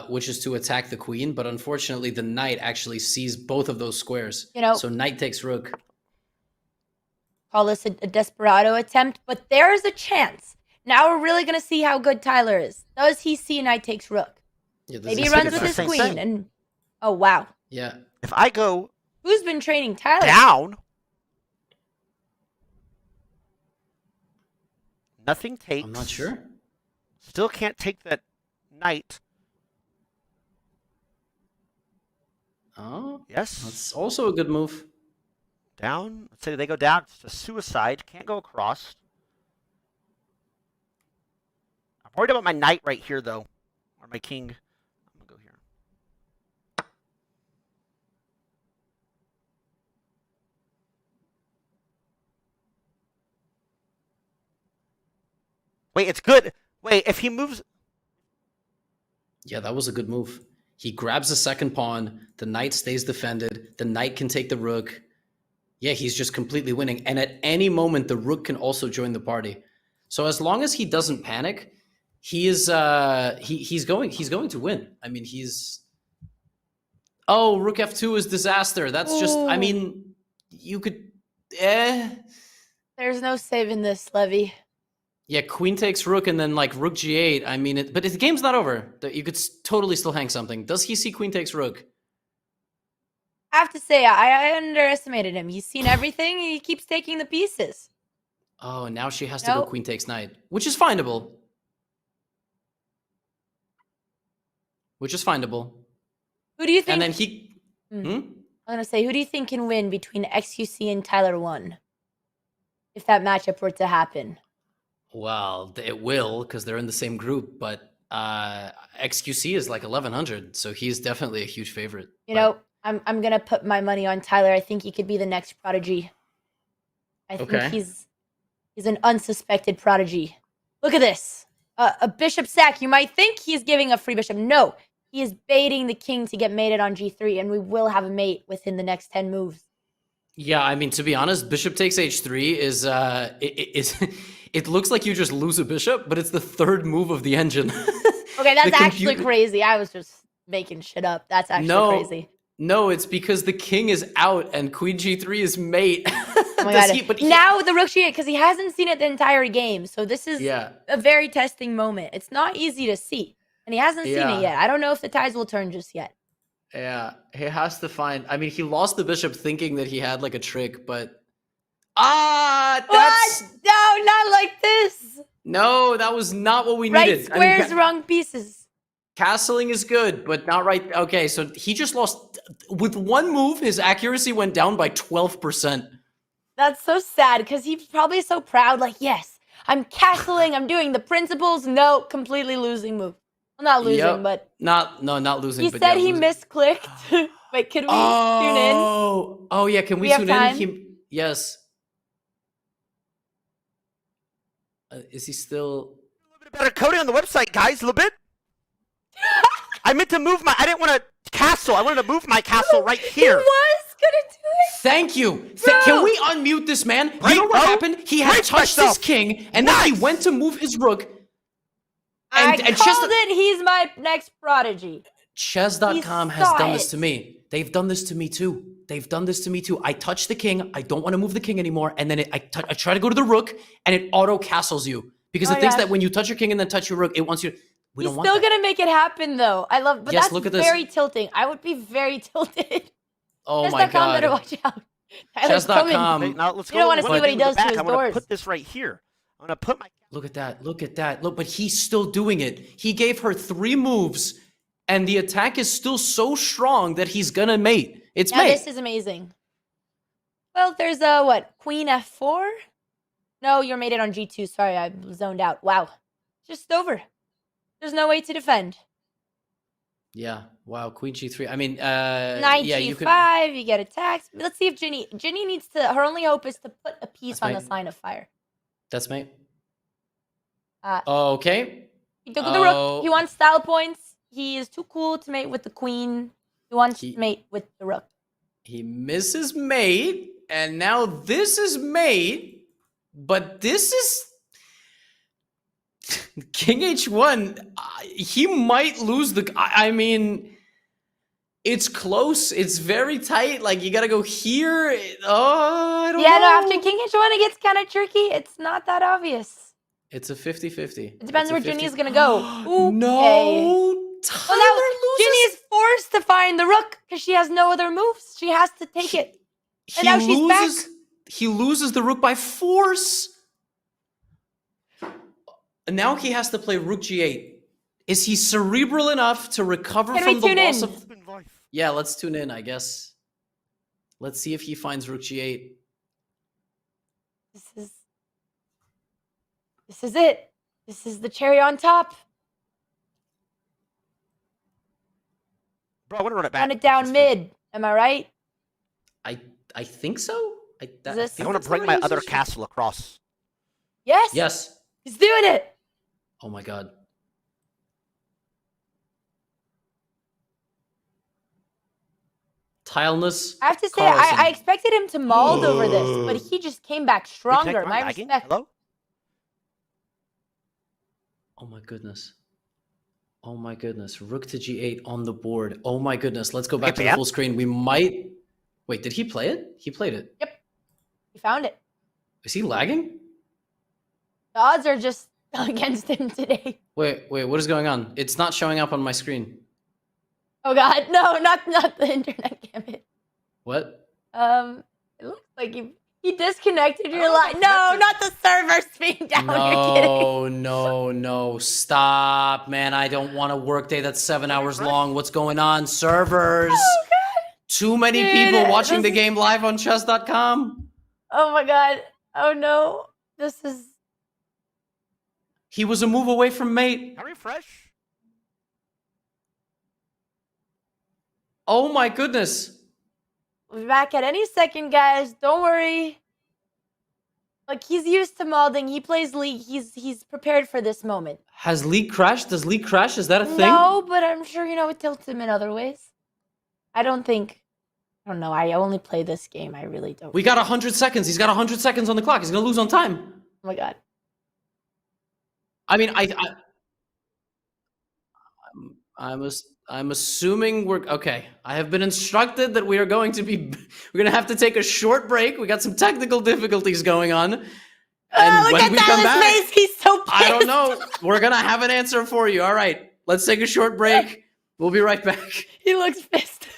which is to attack the queen, but unfortunately the knight actually sees both of those squares. You know, so knight takes rook. Call this a desperado attempt, but there's a chance. Now we're really gonna see how good Tyler is. Does he see knight takes rook? Yeah, this Maybe he is- runs it's with the his same queen thing. and oh wow. Yeah. If I go Who's been training Tyler? down, nothing takes. I'm not sure. Still can't take that knight. Oh, Yes. that's also a good move. Down. Let's say they go down. It's a suicide. Can't go across. I'm worried about my knight right here, though. Or my king. I'm going to go here. Wait, it's good. Wait, if he moves... Yeah, that was a good move. He grabs the second pawn. The knight stays defended. The knight can take the rook. Yeah, he's just completely winning. And at any moment, the rook can also join the party. So as long as he doesn't panic, he is he's going to win. I mean, oh, rook f2 is disaster. That's just, I mean, you could There's no saving this, Levy. Yeah, queen takes rook and then like rook g8. I mean, but the game's not over. You could totally still hang something. Does he see queen takes rook? I have to say, I underestimated him. He's seen everything, and he keeps taking the pieces. Oh, now she has to go Nope. queen takes knight, which is findable. Which is findable. Who do you think? And then he... I'm gonna say, who do you think can win between XQC and Tyler1? If that matchup were to happen. Well, it will, because they're in the same group, but XQC is like 1100, so he's definitely a huge favorite. You know, I'm gonna put my money on Tyler. I think he could be the next prodigy. I think Okay. he's an unsuspected prodigy. Look at this. A bishop sack. You might think he's giving a free bishop. No, he is baiting the king to get mated on g3, and we will have a mate within the next 10 moves. Yeah, I mean, to be honest, bishop takes h3 is it looks like you just lose a bishop, but it's the third move of the engine. Okay, that's actually crazy. I was just making shit up. That's actually crazy. No, it's because the king is out and queen g3 is mate. Oh my God. Now the rook g8, because he hasn't seen it the entire game. So this is a very testing moment. It's not easy to see. And he hasn't seen it yet. I don't know if the tides will turn just yet. Yeah, he has to find. I mean, he lost the bishop thinking that he had like a trick, but that's what? No, not like this. No, that was not what we right needed. Squares, I mean, wrong pieces. Castling is good, but not right. Okay, so he just lost with one move. His accuracy went down by 12%. That's so sad because he's probably so proud. Like, yes, I'm castling. I'm doing the principles. No, completely losing move. Well, not losing, but not losing. He said he misclicked. Wait, could we tune in? Oh yeah, can we tune in? Yes. Is he still? A little bit better coding on the website, guys. A little bit. I meant to move my. I didn't want to castle. I wanted to move my castle right here. He was gonna do it. Thank you. Can we unmute this man? You know what happened? He had touched his king, and then he went to move his rook. I called it. He's my next prodigy. Chess.com has done this to me. They've done this to me too. They've done this to me too. I touch the king. I don't want to move the king anymore, and then I try to go to the rook, and it auto castles you because it thinks that when you touch your king and then touch your rook, it wants you. We don't want that. He's still gonna make it happen though. I love, but that's very tilting. I would be very tilted. Oh my God! Better watch out. Chess.com. Now let's go. You don't want to see what he does to his I'm doors. gonna put this right here. I'm gonna put my. Look at that. Look at that. Look, but he's still doing it. He gave her 3 moves, and the attack is still so strong that he's gonna mate. It's mate. This is amazing. Well, there's what? Queen f4? No, you're mated on g2. Sorry, I zoned out. Wow. Just over. There's no way to defend. Yeah. Wow. Queen g3. I mean, Knight g5. You get attacked. Let's see if Ginny needs to. Her only hope is to put a piece on the sign of fire. That's mate. Okay. He took the rook. He wants style points. He is too cool to mate with the queen. He wants to mate with the rook. He misses mate, and now this is mate, but this is King h1. He might lose the. I mean, it's close. It's very tight. Like, you gotta go here. I don't know. Yeah, no, after King h1, it gets kind of tricky. It's not that obvious. It's a 50-50. It depends where Ginny is gonna go. Ooh, no. Well, now Ginny is forced to find the rook because she has no other moves. She has to take it. And now she's back. He loses the rook by force. And now he has to play rook g8. Is he cerebral enough to recover from the loss of... Yeah, let's tune in, I guess. Let's see if he finds rook g8. This is it. This is the cherry on top. Bro, I want to run it back. Run it down mid. Am I right? I think so. I want to bring my other castle across. Yes. Yes. He's doing it. Oh my God. Tileness. I have to say, I expected him to mauled over this, but he just came back stronger. My respect. Hello? Oh my goodness. Oh my goodness. Rook to g8 on the board. Oh my goodness. Let's go back to the full screen. We might... Wait, did he play it? He played it. Yep. He found it. Is he lagging? The odds are just against him today. Wait, what is going on? It's not showing up on my screen. Oh God, no, not the internet gambit. What? It looks like he disconnected your line. No, not the servers being down. You're kidding. No. Stop, man. I don't want a workday that's 7 hours long. What's going on? Servers. Oh, God. Too many people watching the game live on Chess.com. Oh my God. Oh no. This is... He was a move away from mate. Can I refresh? Oh my goodness. We'll be back at any second, guys. Don't worry. Like, he's used to molding. He plays League. He's prepared for this moment. Has League crashed? Does League crash? Is that a thing? No, but I'm sure, it tilts him in other ways. I don't think. I don't know. I only play this game. I really don't. We got 100 seconds. He's got 100 seconds on the clock. He's gonna lose on time. Oh my god. I mean, I'm assuming we're okay. I have been instructed that we are going to be. We're gonna have to take a short break. We got some technical difficulties going on. And look when at we come Dallas back, face. He's so pissed. I don't know. We're gonna have an answer for you. All right, let's take a short break. We'll be right back. He looks pissed.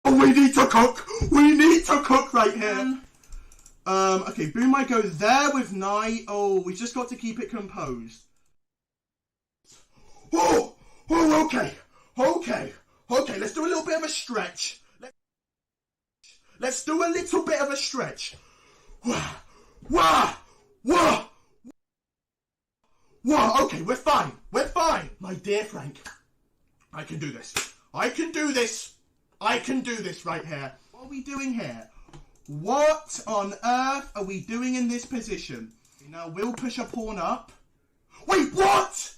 We need to cook. We need to cook right here. Okay, Boom might go there with Knight. Oh, we just got to keep it composed. Oh, okay. Let's do a little bit of a stretch. Let's do a little bit of a stretch. Wah. Okay, we're fine. My dear Frank, I can do this. I can do this right here. What are we doing here? What on earth are we doing in this position? Now we'll push a pawn up. Wait, what?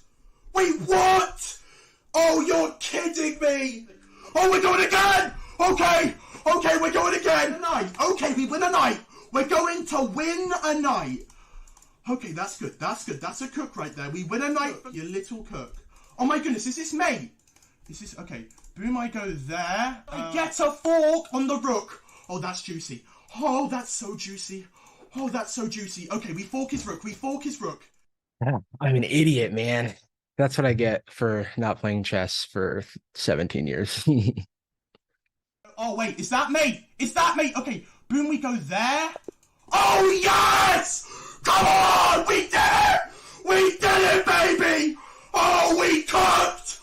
Oh, you're kidding me. Oh, we're going again. Okay, we're going again. Okay, we win a knight. We're going to win a knight. Okay, that's good. That's a cook right there. We win a knight. You little cook. Oh my goodness, is this mate? This is, okay. Boom, I go there. I get a fork on the rook. Oh, that's juicy. Oh, that's so juicy. Okay, we fork his rook. I'm an idiot, man. That's what I get for not playing chess for 17 years. Oh, wait, is that mate? Okay, Boom, we go there. Oh, yes! Come on! We did it, baby! Oh, we cooked!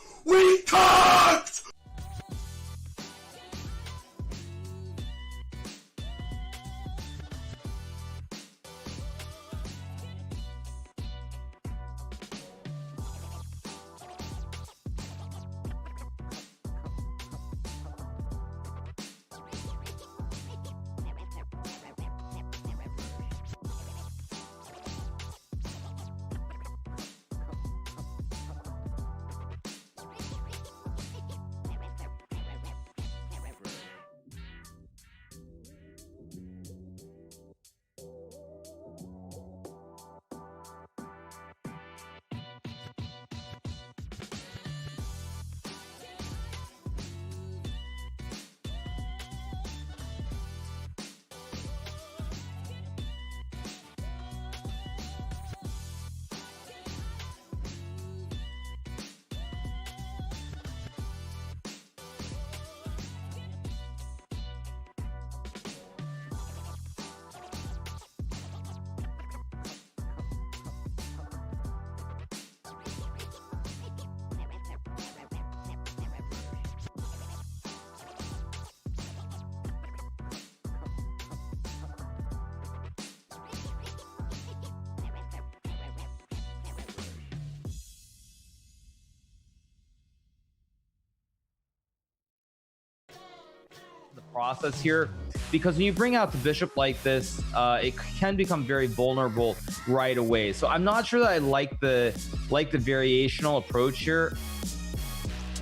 Process here. because when you bring out the bishop like this, it can become very vulnerable right away. So I'm not sure that I like the variational approach here.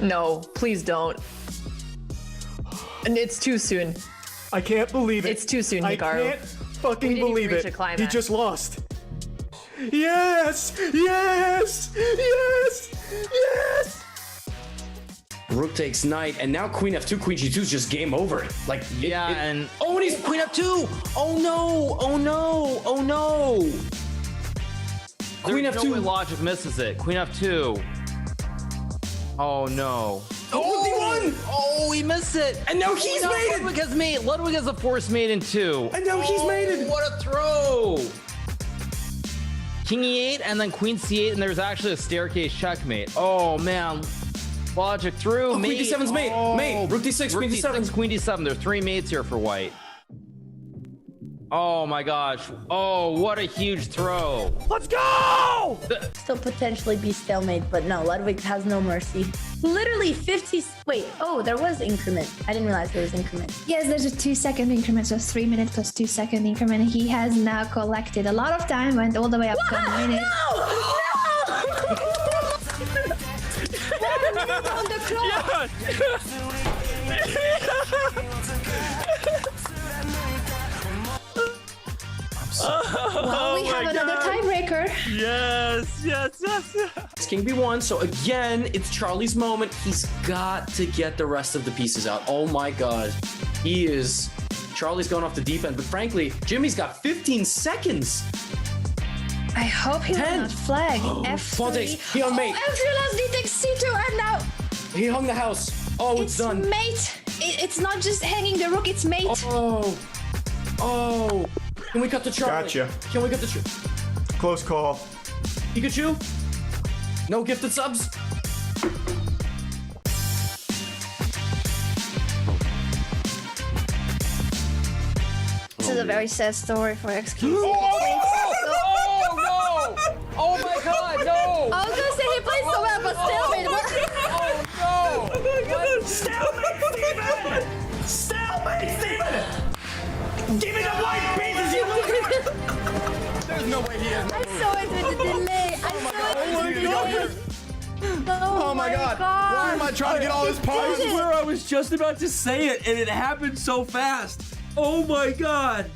No, please don't. And it's too soon. I can't believe it. It's too soon, I Hikaru. can't fucking We didn't even believe reach it. a climax. He just lost. Yes! Yes! Yes! Yes! Rook takes knight, and now queen f2, queen g2 is just game over. Like, and oh, and he's queen f2. Oh no! Oh no! Oh no! Queen There's f2. no way logic misses it. Queen f2. Oh no. Oh, he won! Oh, he missed it. And now he's mated. Ludwig has mate. Ludwig has a forced mate in 2. And now he's mated. What a throw! King e8 and then queen c8, and there's actually a staircase checkmate. Oh man, logic through. Oh, mate. queen d7's mate. Mate. Rook d6. Rook Queen d7. d6, queen d7. There are 3 mates here for white. Oh my gosh. Oh, what a huge throw. Let's go! Still potentially be stalemate, but no, Ludwig has no mercy. Literally 50. Wait, oh, there was increment. I didn't realize there was increment. Yes, there's a 2-second increment, so 3 minute plus 2-second increment. He has now collected a lot of time, went all the way up to a minute. On the clock. Well, we have another tiebreaker. Yes, yes, yes, yes. It's king b1, so again, it's Charlie's moment. He's got to get the rest of the pieces out. Oh my god. Charlie's going off the deep end, but frankly, Jimmy's got 15 seconds. I hope he will 10. not flag. F3. Paul takes, he on mate. F3 D takes C2, and now He hung the house. Oh, it's done. mate. It's not just hanging the rook, it's mate. Oh. Can we cut the Charlie? Gotcha. Can we cut the Close call. Pikachu? No gifted subs? This is a very sad story for XQ. Oh no! Oh my god, no! I was gonna say he played so well, but stalemate. Oh no! Stalemate, Steven! Stalemate, Steven! Give me the white pieces, you loser! There's no way he has no I'm so into the delay. I'm so into the delay. Oh my god. Why am I trying to get all this pawns? I swear I was just about to say it, and it happened so fast. Oh my god.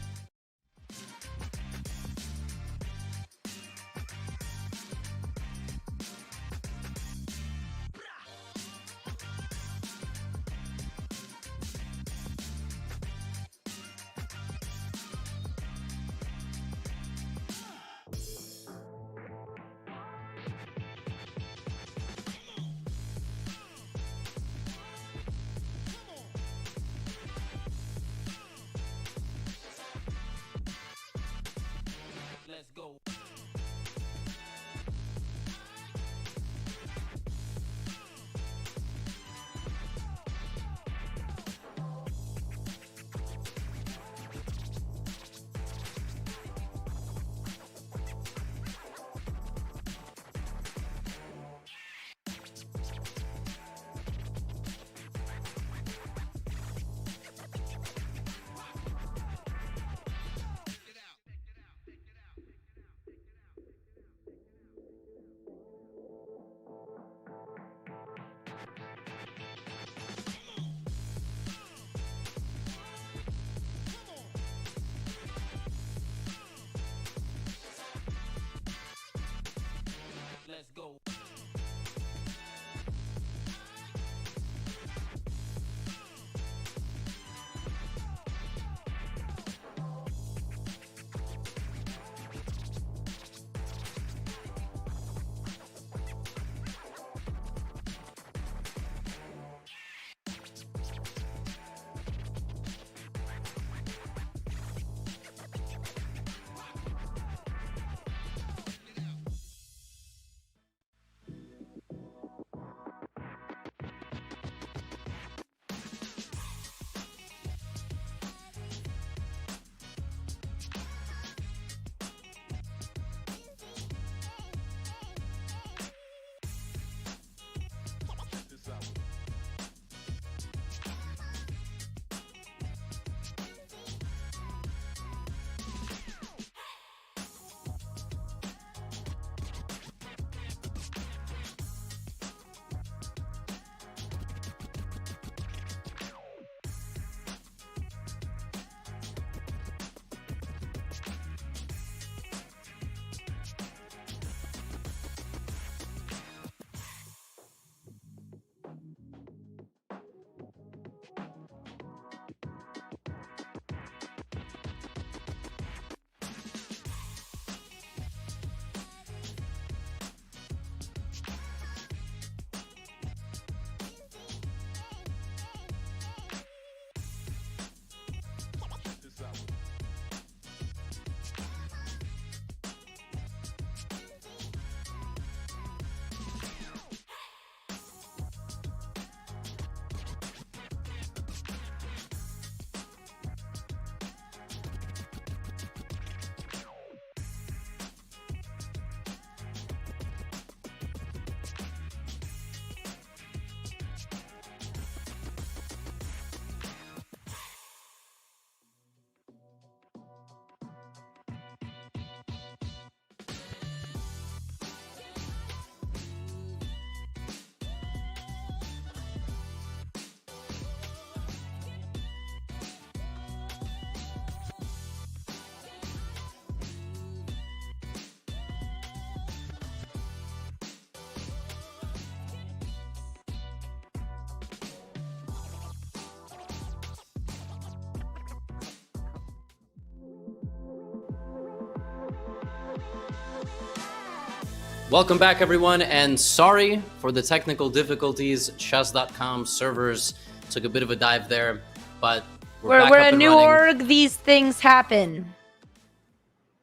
Welcome back, everyone, and sorry for the technical difficulties. Chess.com servers took a bit of a dive there, but we're back we're up a and new running. org. These things happen.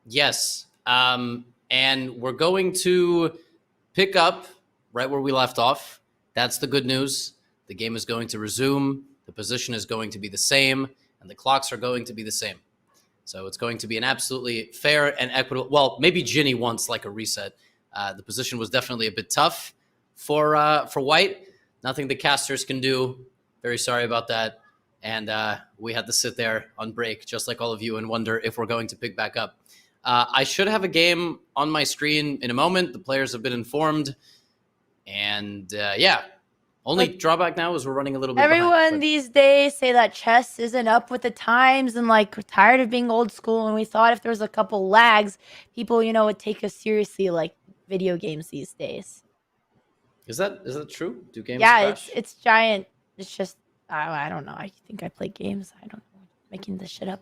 Yes, and we're going to pick up right where we left off. That's the good news. The game is going to resume. The position is going to be the same, and the clocks are going to be the same. So it's going to be an absolutely fair and equitable. Well, maybe Ginny wants like a reset. The position was definitely a bit tough for White. Nothing the casters can do. Very sorry about that. And we had to sit there on break, just like all of you, and wonder if we're going to pick back up. I should have a game on my screen in a moment. The players have been informed. And yeah, only drawback now is we're running a little bit Everyone behind, these days say that chess isn't up with the times and like we're tired of being old school. And we thought if there was a couple lags, people, would take us seriously like video games these days. Is that true? Do games Yeah, crash? it's giant. It's just I don't know. I think I play games. I don't know. Making this shit up.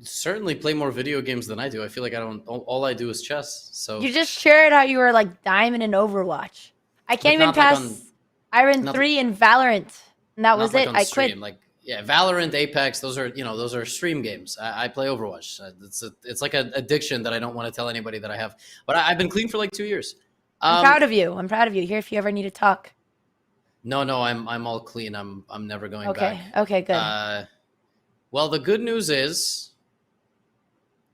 Certainly play more video games than I do. I feel like I don't. All I do is chess. So You just shared how you were like diamond in Overwatch. I can't even pass Iron 3 in Valorant, and that was it. I quit. Like Valorant, Apex. Those are stream games. I play Overwatch. It's like an addiction that I don't want to tell anybody that I have. But I've been clean for like 2 years. I'm proud of you. I'm proud of you. Here, if you ever need to talk. No, I'm all clean. I'm never going back. Okay, good. Well, the good news is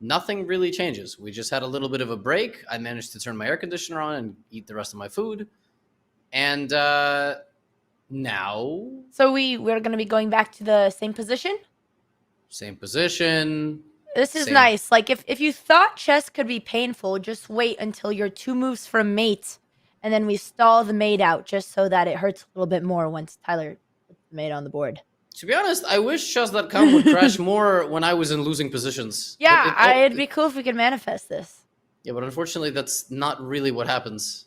nothing really changes. We just had a little bit of a break. I managed to turn my air conditioner on and eat the rest of my food. And now... So we're going to be going back to the same position? Same position. This is nice. Like, if you thought chess could be painful, just wait until you're 2 moves from mate, and then we stall the mate out just so that it hurts a little bit more once Tyler puts the mate on the board. To be honest, I wish Chess.com would crash more when I was in losing positions. Yeah, it'd be cool if we could manifest this. Yeah, but unfortunately, that's not really what happens.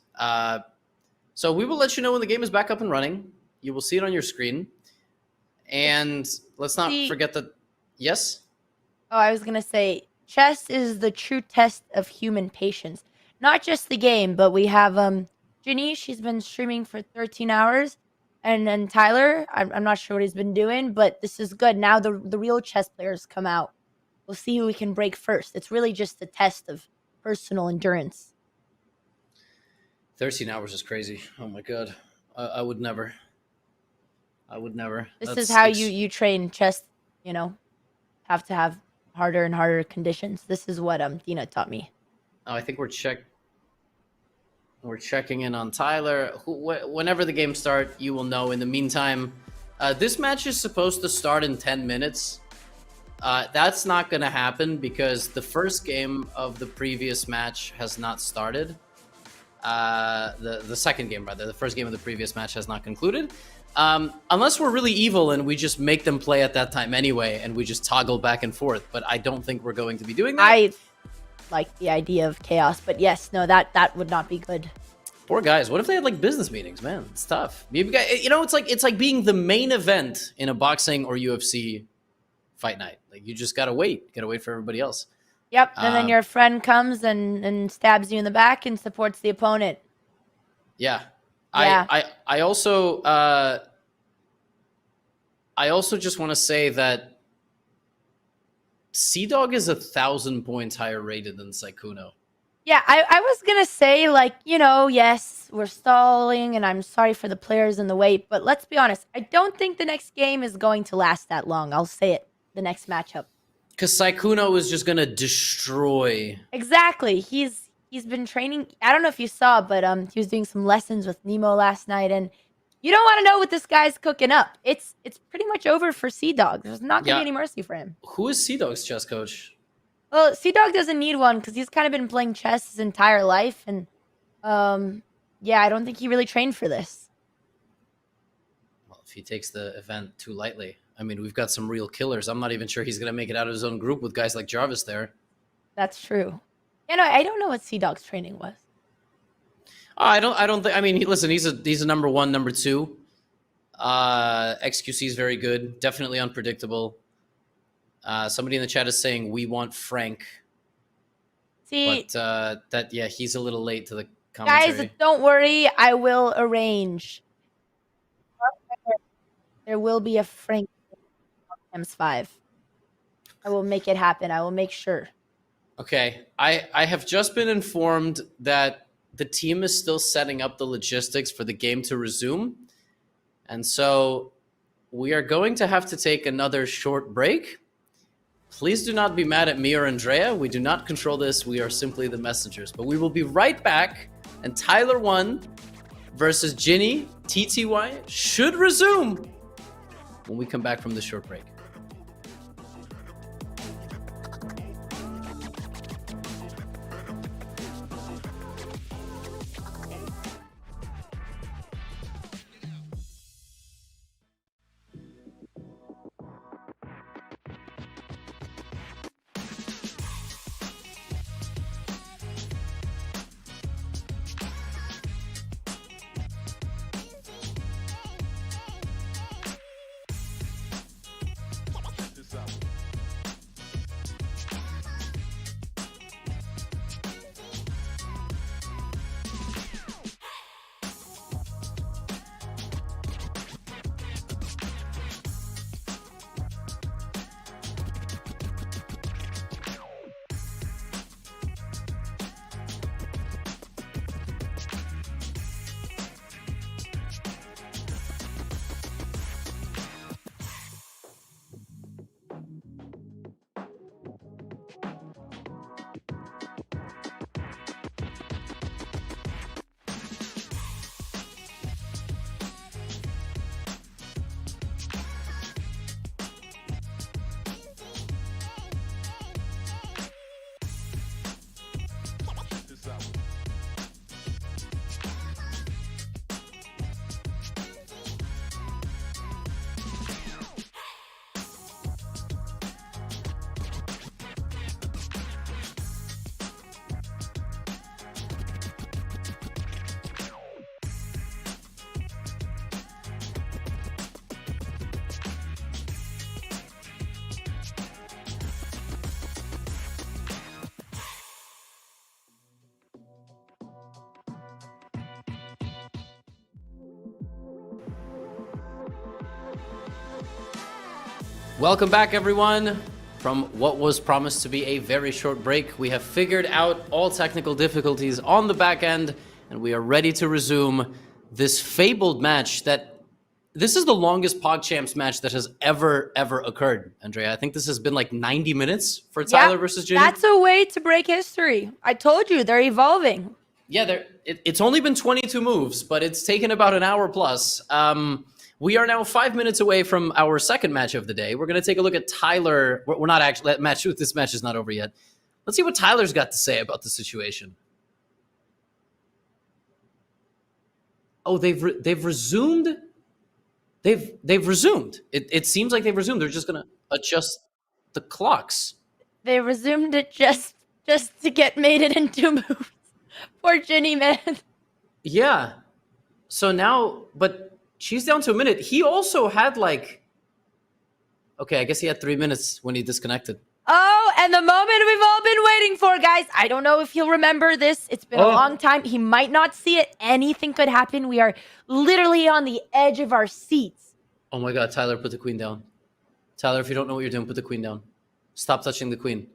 So we will let you know when the game is back up and running. You will see it on your screen. And let's not forget that... Yes? Oh, I was going to say, chess is the true test of human patience. Not just the game, but we have Ginny. She's been streaming for 13 hours. And then Tyler, I'm not sure what he's been doing, but this is good. Now the real chess players come out. We'll see who we can break first. It's really just a test of personal endurance. 13 hours is crazy. Oh my god. I would never. I would never. This is how you train chess, have to have harder and harder conditions. This is what Dina taught me. Oh, I think we're checking in on Tyler. Whenever the game starts, you will know. In the meantime, this match is supposed to start in 10 minutes. That's not going to happen because the first game of the previous match has not started. The second game, rather. The first game of the previous match has not concluded. Unless we're really evil and we just make them play at that time anyway, and we just toggle back and forth. But I don't think we're going to be doing that. I like the idea of chaos, but yes, no, that would not be good. Poor guys. What if they had like business meetings, man? It's tough. It's like being the main event in a boxing or UFC fight night. Like you just gotta wait. You gotta wait for everybody else. Yep, and then your friend comes and stabs you in the back and supports the opponent. Yeah. Yeah. I also just want to say that CDawg is 1,000 points higher rated than Sykkuno. Yeah, I was going to say, yes, we're stalling, and I'm sorry for the players in the wait, but let's be honest. I don't think the next game is going to last that long. I'll say it, the next matchup. Because Sykkuno is just going to destroy. Exactly. He's been training. I don't know if you saw, but he was doing some lessons with Nemo last night, and you don't want to know what this guy's cooking up. It's pretty much over for CDawg. There's not going to be any mercy for him. Who is CDawg's chess coach? Well, CDawg doesn't need one because he's kind of been playing chess his entire life, and yeah, I don't think he really trained for this. Well, if he takes the event too lightly, I mean, we've got some real killers. I'm not even sure he's going to make it out of his own group with guys like Jarvis there. That's true. Yeah, no, I don't know what CDawg's training was. I don't think. I mean, listen, he's a number 1, number 2. XQC is very good, definitely unpredictable. Somebody in the chat is saying we want Frank. See, but he's a little late to commentary. Guys, don't worry. I will arrange. There will be a Frank PogChamps 5. I will make it happen. I will make sure. Okay, I have just been informed that the team is still setting up the logistics for the game to resume. And so we are going to have to take another short break. Please do not be mad at me or Andrea. We do not control this. We are simply the messengers. But we will be right back, and Tyler1 versus Ginny TTY should resume when we come back from this short break. Welcome back, everyone. From what was promised to be a very short break, we have figured out all technical difficulties on the back end, and we are ready to resume this fabled match that... This is the longest PogChamps match that has ever occurred, Andrea. I think this has been like 90 minutes for Tyler versus Ginny. That's a way to break history. I told you, they're evolving. Yeah, it's only been 22 moves, but it's taken about an hour plus. We are now 5 minutes away from our second match of the day. We're going to take a look at Tyler. We're not actually... This match is not over yet. Let's see what Tyler's got to say about the situation. Oh, they've resumed... They've resumed. It seems like they've resumed. They're just going to adjust the clocks. They resumed it just to get mated in 2 moves. Poor Ginny, man. Yeah. So now... But... She's down to a minute. He also had like... Okay, I guess he had 3 minutes when he disconnected. Oh, and the moment we've all been waiting for, guys. I don't know if he'll remember this. It's been a long time. He might not see it. Anything could happen. We are literally on the edge of our seats. Oh my God, Tyler, put the queen down. Tyler, if you don't know what you're doing, put the queen down. Stop touching the queen.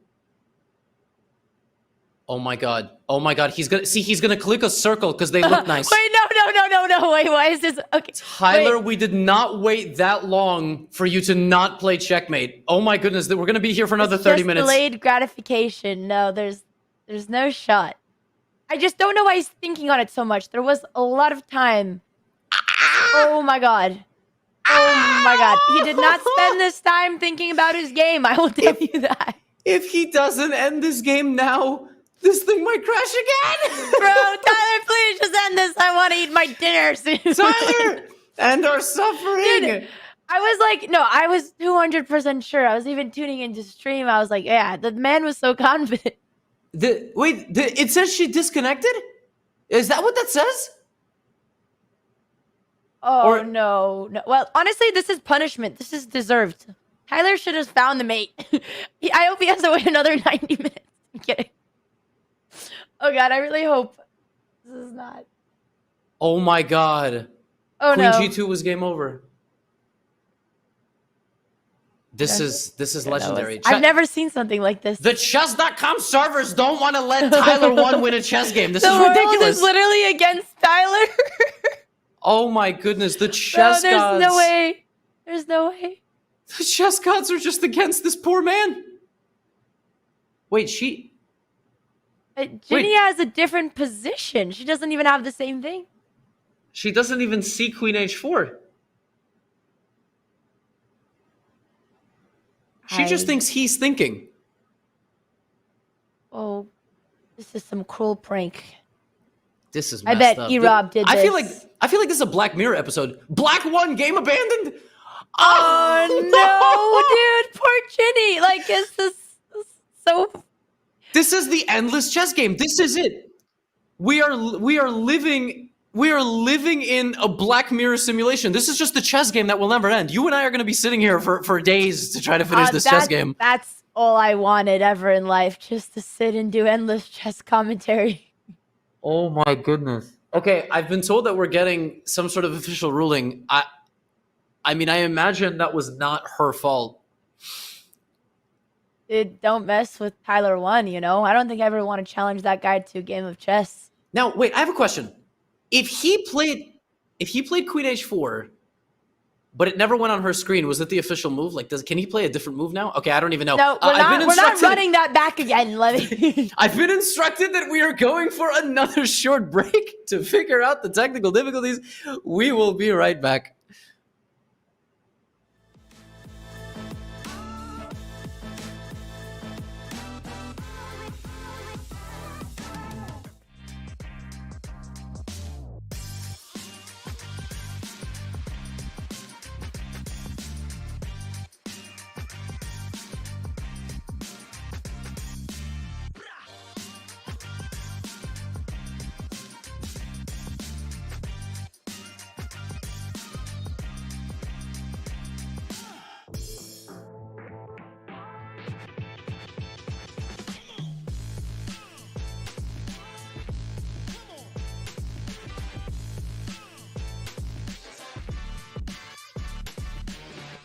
Oh my God. Oh my God. He's gonna click a circle because they look nice. Wait, no. Wait, why is this? Okay. Tyler, we did not wait that long for you to not play checkmate. Oh my goodness. We're going to be here for another 30 minutes. Delayed gratification. No, there's no shot. I just don't know why he's thinking on it so much. There was a lot of time. Oh my God. Oh my God. He did not spend this time thinking about his game. I will tell you that. If he doesn't end this game now... This thing might crash again! Bro, Tyler, please just end this. I want to eat my dinner soon. Tyler! End our suffering! Dude, I was like, no, I was 200% sure. I was even tuning into stream. I was like, yeah, the man was so confident. It says she disconnected? Is that what that says? Oh, no. Well, honestly, this is punishment. This is deserved. Tyler should have found the mate. I hope he has to wait another 90 minutes. I'm kidding. Oh God, I really hope This is not. Oh my god. Oh Queen no. G2 was game over. This is legendary. I've never seen something like this. The Chess.com servers don't want to let Tyler1 win a chess game. This the is world ridiculous. is literally against Tyler. Oh my goodness, the chess No, there's gods. no way. There's no way. The chess gods are just against this poor man. Wait, Ginny has a different position. She doesn't even have the same thing. She doesn't even see Queen H4. She just thinks he's thinking. Oh, this is some cruel prank. This is I messed bet up. E-Rob did I feel this. like this is a Black Mirror episode. Black won, game abandoned. Oh no, dude, poor Ginny. Like, it's this so. This is the endless chess game. This is it. We are living in a Black Mirror simulation. This is just the chess game that will never end. You and I are going to be sitting here for days to try to finish this chess game. That's all I wanted ever in life, just to sit and do endless chess commentary. Oh my goodness. Okay, I've been told that we're getting some sort of official ruling. I mean, I imagine that was not her fault. Dude, don't mess with Tyler1, you know? I don't think I ever want to challenge that guy to a game of chess. Now, wait, I have a question. If he played Queen H4, but it never went on her screen, was it the official move? Like, can he play a different move now? Okay, I don't even know. No, we're not running that back again. I've been instructed that we are going for another short break to figure out the technical difficulties. We will be right back.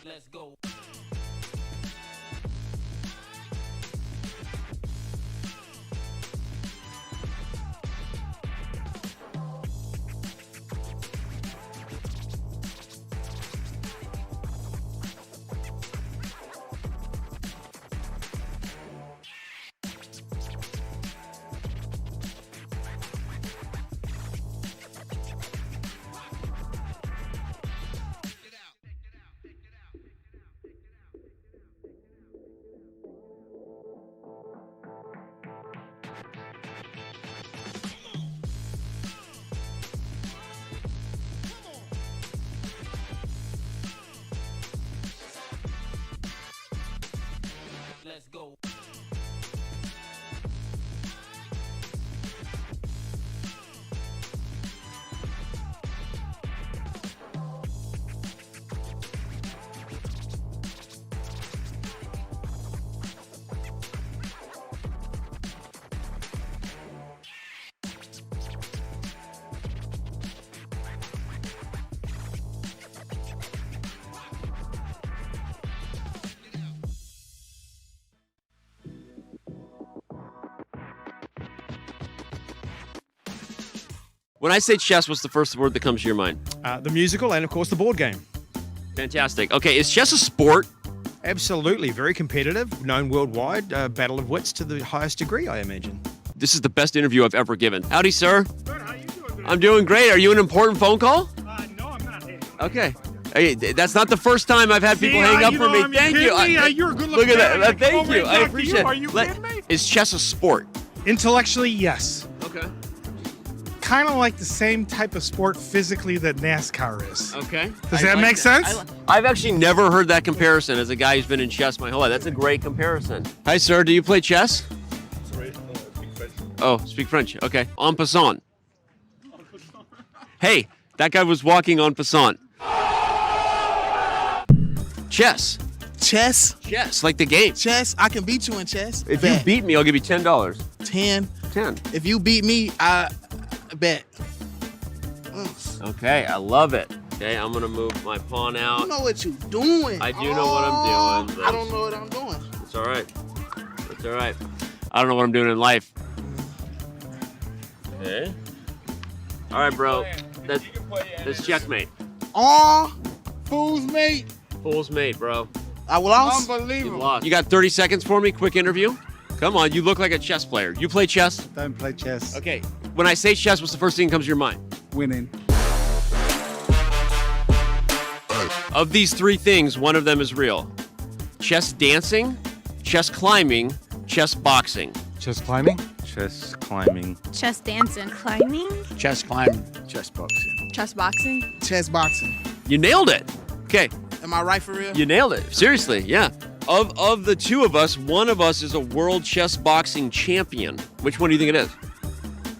Let's go. Let's go. When I say chess, what's the first word that comes to your mind? The musical and, of course, the board game. Fantastic. Okay, is chess a sport? Absolutely. Very competitive, known worldwide. Battle of wits to the highest degree, I imagine. This is the best interview I've ever given. Howdy, sir. Good, how you doing? I'm doing great. Are you an important phone call? No, I'm not. Okay. Hey, that's not the first time I've had people hang up for me. Thank you. You're a good Look looking at that. man. Thank you. I appreciate it. Are you kidding me? Is chess a sport? Intellectually, yes. Okay. Kind of like the same type of sport physically that NASCAR is. Okay. Does that make sense? I've actually never heard that comparison as a guy who's been in chess my whole life. That's a great comparison. Hi, sir. Do you play chess? Sorry, speak French. Oh, speak French. Okay. En passant. Hey, that guy was walking en passant. Chess. Chess? Chess, like the game. Chess? I can beat you in chess. If you beat me, I'll give you $10. 10? 10. If you beat me, Bet. Okay, I love it. Okay, I'm gonna move my pawn out. You know what you doing. I do know what I'm doing. I don't know what I'm doing. It's all right. It's all right. I don't know what I'm doing in life. Okay. All right, bro. That's checkmate. Aw, fool's mate. Fool's mate, bro. I lost. You Unbelievable. lost. You got 30 seconds for me? Quick interview? Come on, you look like a chess player. You play chess? Don't play chess. Okay. When I say chess, what's the first thing that comes to your mind? Winning. Of these three things, one of them is real. Chess dancing, chess climbing, chess boxing. Chess climbing? Chess climbing. Chess dancing. Climbing? Chess climbing. Chess boxing. Chess boxing? Chess boxing. You nailed it. Okay. Am I right for real? You nailed it. Seriously, yeah. Of the two of us, one of us is a world chess boxing champion. Which one do you think it is?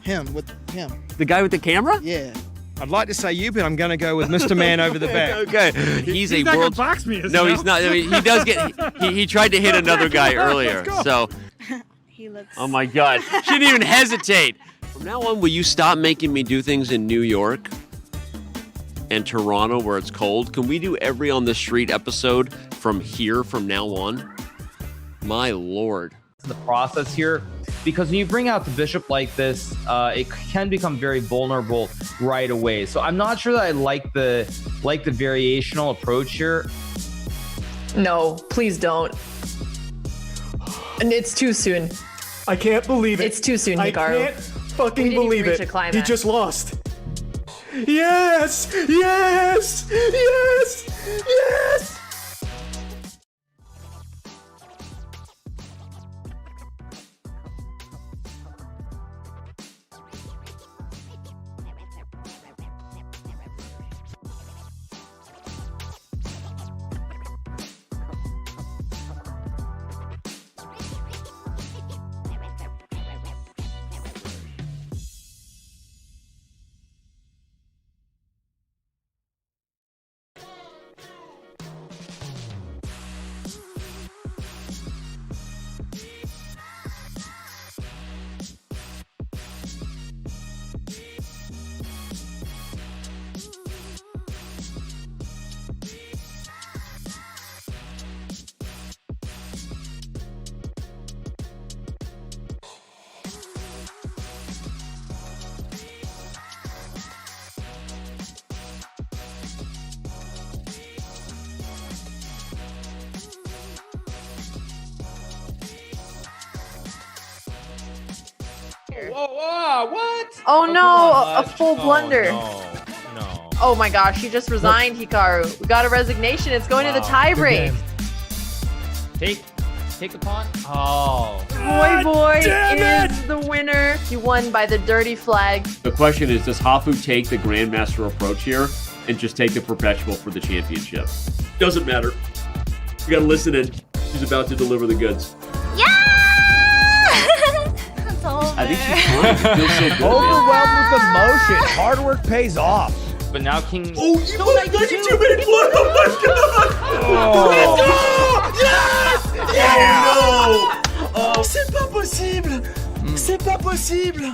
Him, with him. The guy with the camera? Yeah. I'd like to say you, but I'm going to go with Mr. Man over the back. Okay. He's a not world. gonna box me. No, he's not. I mean, he does get. He tried to hit another guy earlier. So. He looks. Oh my God. She didn't even hesitate. From now on, will you stop making me do things in New York and Toronto where it's cold? Can we do every On the Street episode from here from now on? My Lord. The process here, because when you bring out the bishop like this, it can become very vulnerable right away. So I'm not sure that I like the variational approach here. No, please don't. And it's too soon. I can't believe it. It's too soon, I Hikaru. can't fucking We didn't even believe reach it. a climax. He just lost. Yes! Yes! Yes! Yes! Whoa, what? Oh no, come on, a full blunder. No. Oh my gosh, he just resigned, Hikaru. We got a resignation. It's going to the tie break. Take the pawn. Oh. Boy is the winner. He won by the dirty flag. The question is, does Hafu take the Grandmaster approach here and just take the Perpetual for the championship? Doesn't matter. You gotta listen in. She's about to deliver the goods. Yeah! That's all I think she's fine. She feels so good, man. Overwhelmed with emotion. Hard work pays off. But now King. Oh, you played 92-minute blood. Oh my God! Oh. Let's go! Yes! Yeah! Oh, c'est pas possible! C'est pas possible!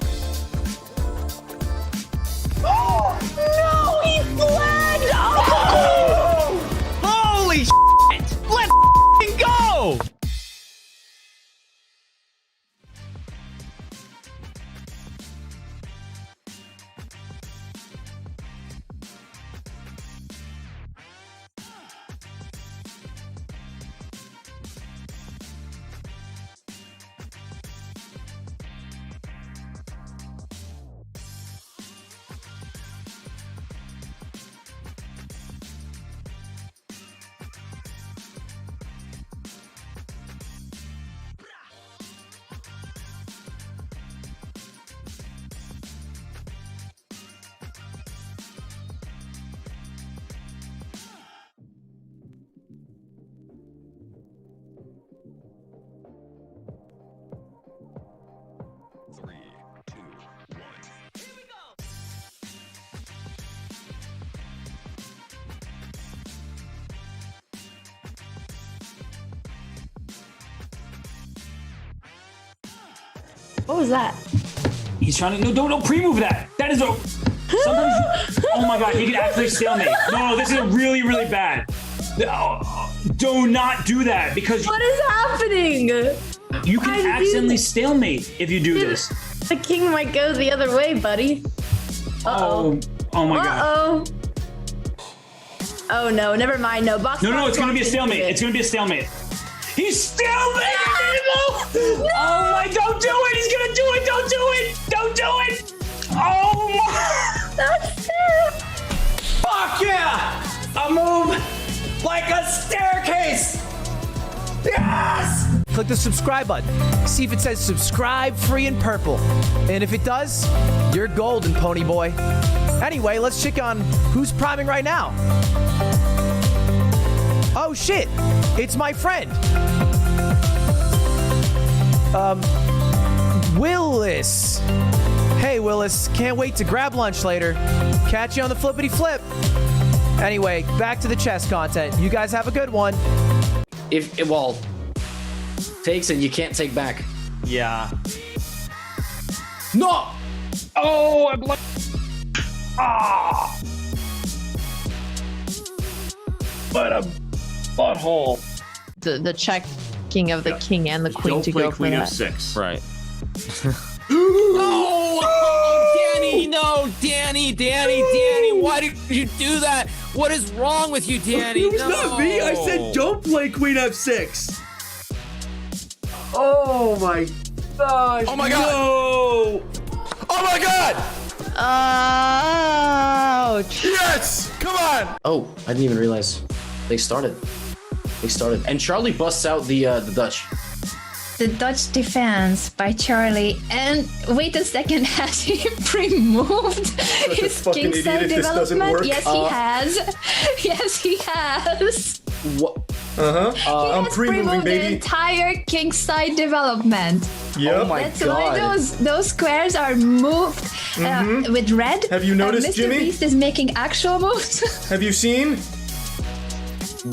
Oh, no, he flagged! Oh! Holy shit! Let's f***ing go! What was that? He's trying to. No, don't pre-move that. That is a. Sometimes. Oh my god, he can actually stalemate. No, this is really, really bad. Do not do that because. What is happening? You can accidentally stalemate if you do this. The king might go the other way, buddy. Uh-oh. Oh my god. Uh-oh. Oh no, never mind. No, box. No, it's gonna be a stalemate. It's gonna be a stalemate. He's stalemating people! Oh my, don't do it! He's gonna do it! Don't do it! Don't do it! Oh my! That's it! Fuck yeah! A move like a staircase! Yes! Click the subscribe button. See if it says subscribe free in purple. And if it does, you're golden, pony boy. Anyway, let's check on who's priming right now. Oh shit, it's my friend. Willis. Hey Willis, can't wait to grab lunch later. Catch you on the flippity flip. Anyway, back to the chess content. You guys have a good one. If well, takes it, you can't take back. Yeah. No! Oh, I blocked. Ah! But a butthole. The checking of the king and the queen to go for queen that. f6. Right. Oh, Danny, no, Danny, why did you do that? What is wrong with you, Danny? It was not me. I said don't play queen f6. Oh my gosh. Oh my god. No. Oh my god. Ouch. Yes, come on. Oh, I didn't even realize they started. And Charlie busts out the Dutch. The Dutch defense by Charlie. And wait a second, has he pre-moved his kingside development? Yes, he has. Yes, he has. What? He has pre-moved the entire kingside development. Yep. Oh my That's god. why those squares are moved with red. Have you noticed, Mr. Jimmy? Beast is making actual moves. Have you seen?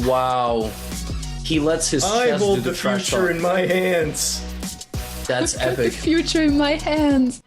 Wow. He lets his I chest hold do the trash future talk. in my hands. That's The epic. future in my hands.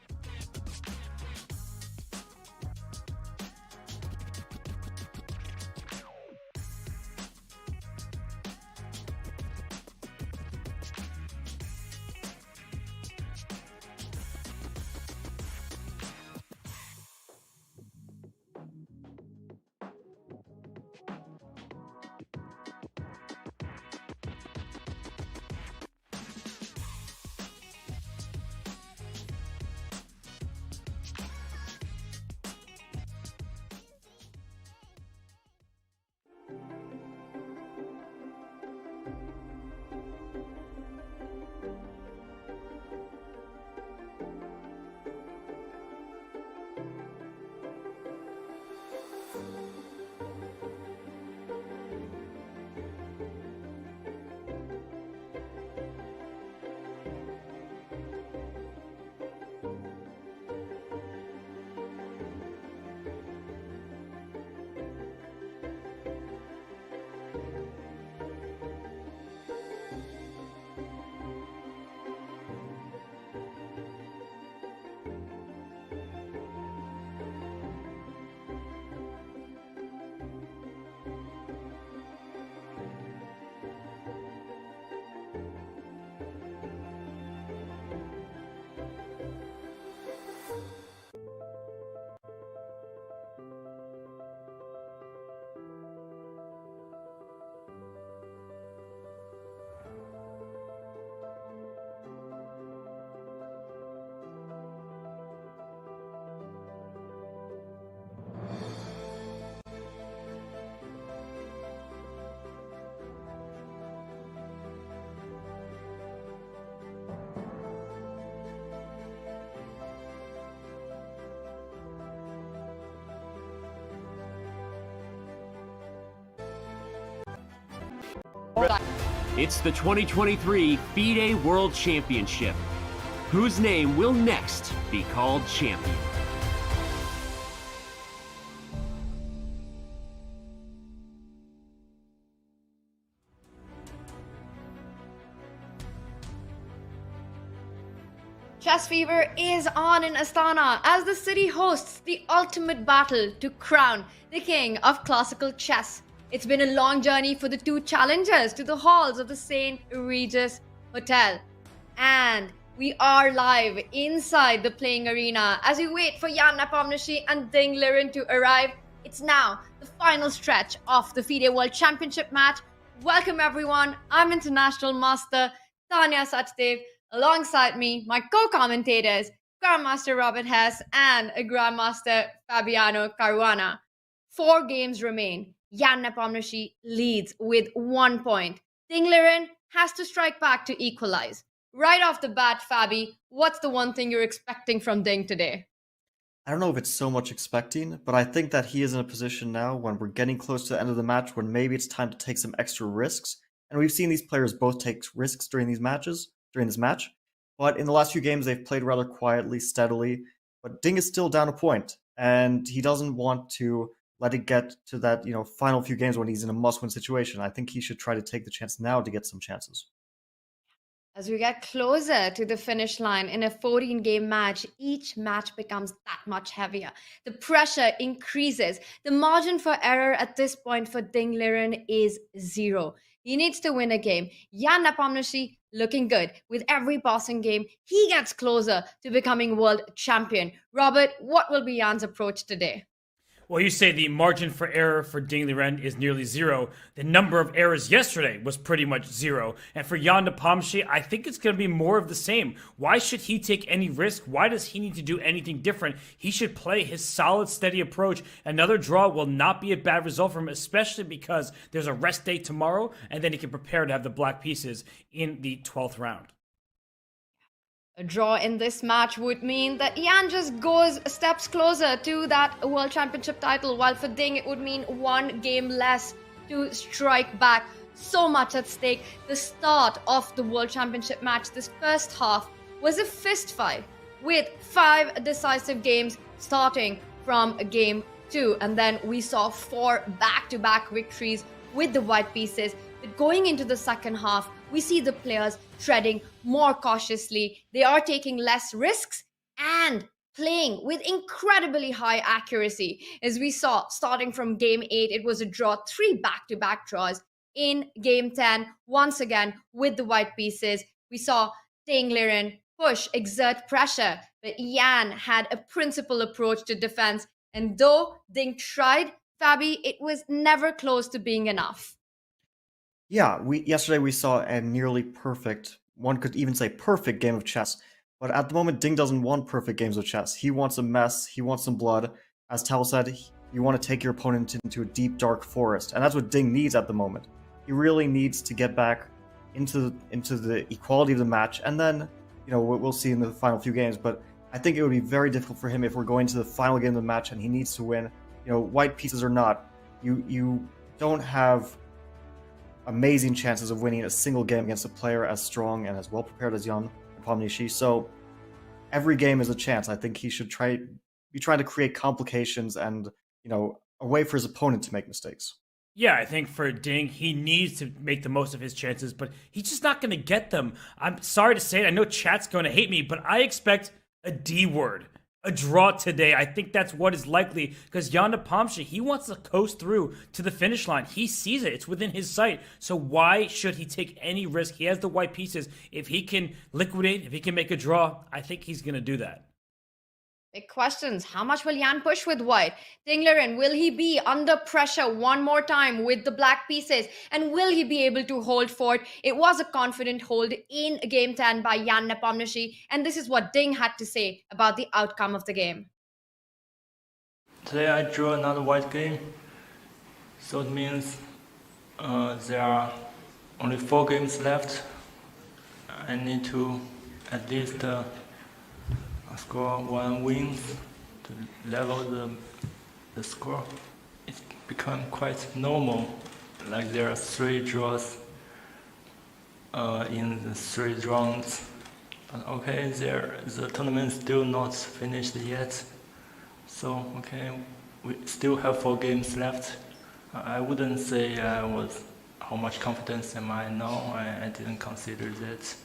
It's the 2023 FIDE World Championship. Whose name will next be called champion? Chess fever is on in Astana as the city hosts the ultimate battle to crown the king of classical chess. It's been a long journey for the two challengers to the halls of the St. Regis Hotel. And we are live inside the playing arena as we wait for Jan Nepomniachtchi and Ding Liren to arrive. It's now the final stretch of the FIDE World Championship match. Welcome everyone, I'm International Master Tanya Sachdev. Alongside me, my co-commentators, Grandmaster Robert Hess and Grandmaster Fabiano Caruana. 4 games remain. Jan Nepomniachtchi leads with 1 point. Ding Liren has to strike back to equalize. Right off the bat, Fabi, what's the one thing you're expecting from Ding today? I don't know if it's so much expecting, but I think that he is in a position now when we're getting close to the end of the match when maybe it's time to take some extra risks. And we've seen these players both take risks during this match. But in the last few games, they've played rather quietly, steadily. But Ding is still down a point, and he doesn't want to let it get to that, final few games when he's in a must-win situation. I think he should try to take the chance now to get some chances. As we get closer to the finish line in a 14-game match, each match becomes that much heavier. The pressure increases. The margin for error at this point for Ding Liren is 0. He needs to win a game. Jan Nepomniachtchi looking good. With every passing game, he gets closer to becoming world champion. Robert, what will be Jan's approach today? Well, you say the margin for error for Ding Liren is nearly 0. The number of errors yesterday was pretty much 0. And for Jan Nepomniachtchi, I think it's going to be more of the same. Why should he take any risk? Why does he need to do anything different? He should play his solid, steady approach. Another draw will not be a bad result for him, especially because there's a rest day tomorrow, and then he can prepare to have the black pieces in the 12th round. A draw in this match would mean that Jan just goes steps closer to that World Championship title, while for Ding it would mean 1 game less to strike back. So much at stake. The start of the World Championship match, this first half, was a fist fight with 5 decisive games starting from game 2. And then we saw 4 back-to-back victories with the white pieces. But going into the second half, we see the players treading more cautiously. They are taking less risks and playing with incredibly high accuracy. As we saw, starting from game 8, it was a draw, 3 back-to-back draws. In game 10, once again, with the white pieces, we saw Ding Liren push, exert pressure, but Jan had a principled approach to defense. And though Ding tried, Fabi, it was never close to being enough. Yeah, yesterday we saw a nearly perfect, one could even say perfect game of chess. But at the moment, Ding doesn't want perfect games of chess. He wants a mess, he wants some blood. As Tal said, you want to take your opponent into a deep, dark forest. And that's what Ding needs at the moment. He really needs to get back into the equality of the match. And then, we'll see in the final few games. But I think it would be very difficult for him if we're going to the final game of the match and he needs to win. White pieces or not, you don't have amazing chances of winning a single game against a player as strong and as well prepared as Jan Nepomniachtchi. So every game is a chance. I think he should be trying to create complications and a way for his opponent to make mistakes. Yeah, I think for Ding, he needs to make the most of his chances, but he's just not going to get them. I'm sorry to say it. I know chat's going to hate me, but I expect a D word. A draw today. I think that's what is likely because Jan Nepomniachtchi, he wants to coast through to the finish line. He sees it. It's within his sight. So why should he take any risk? He has the white pieces. If he can liquidate, if he can make a draw, I think he's going to do that. Big questions. How much will Jan push with white? Ding Liren, will he be under pressure one more time with the black pieces? And will he be able to hold fort? It was a confident hold in game 10 by Jan Nepomniachtchi. And this is what Ding had to say about the outcome of the game. Today I drew another white game. So it means there are only 4 games left. I need to at least score 1 win to level the score. It's become quite normal, like there are 3 draws in the 3 rounds. But okay, the tournament is still not finished yet. So okay, we still have 4 games left. I wouldn't say how much confidence am I now. I didn't consider that.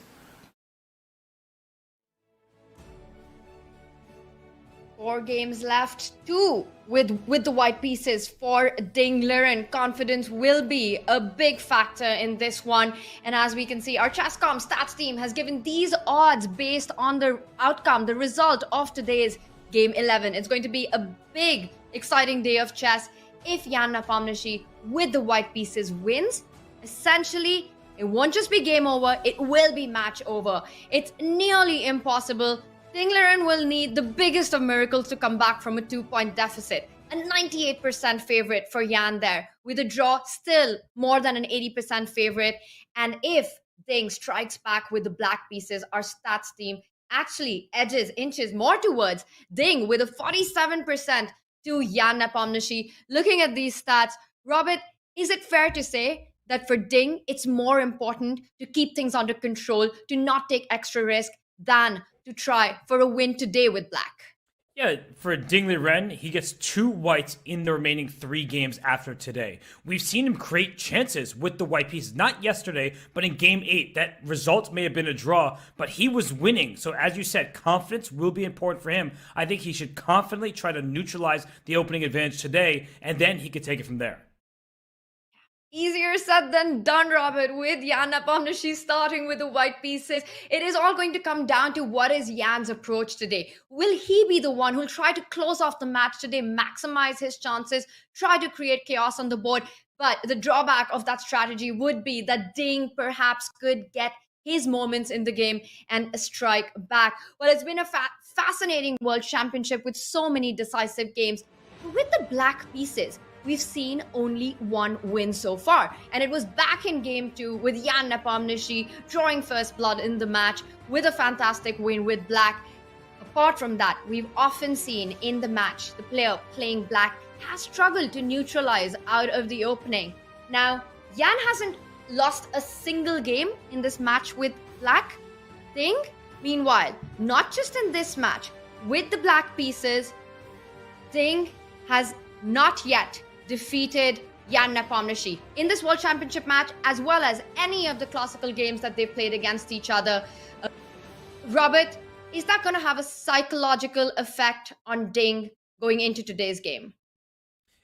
4 games left, 2 with the white pieces for Ding Liren. Confidence will be a big factor in this one. And as we can see, our Chess.com stats team has given these odds based on the outcome, the result of today's Game 11. It's going to be a big, exciting day of chess if Jan Nepomniachtchi with the white pieces wins. Essentially, it won't just be game over, it will be match over. It's nearly impossible. Ding Liren will need the biggest of miracles to come back from a 2-point deficit. A 98% favorite for Jan there, with a draw still more than an 80% favorite. And if Ding strikes back with the black pieces, our stats team actually inches more towards Ding with a 47% to Jan Nepomniachtchi. Looking at these stats, Robert, is it fair to say that for Ding, it's more important to keep things under control, to not take extra risk than to try for a win today with black? Yeah, for Ding Liren, he gets 2 whites in the remaining 3 games after today. We've seen him create chances with the white pieces, not yesterday, but in game 8. That result may have been a draw, but he was winning. So as you said, confidence will be important for him. I think he should confidently try to neutralize the opening advantage today, and then he could take it from there. Easier said than done, Robert, with Jan Nepomniachtchi starting with the white pieces. It is all going to come down to what is Jan's approach today. Will he be the one who'll try to close off the match today, maximize his chances, try to create chaos on the board? But the drawback of that strategy would be that Ding perhaps could get his moments in the game and strike back. Well, it's been a fascinating World Championship with so many decisive games. With the black pieces, we've seen only 1 win so far, and it was back in game 2 with Jan Nepomniachtchi drawing first blood in the match with a fantastic win with black. Apart from that, we've often seen in the match the player playing black has struggled to neutralize out of the opening. Now, Jan hasn't lost a single game in this match with black. Ding, meanwhile, not just in this match, with the black pieces, Ding has not yet defeated Jan Nepomniachtchi in this World Championship match, as well as any of the classical games that they've played against each other. Robert, is that going to have a psychological effect on Ding going into today's game?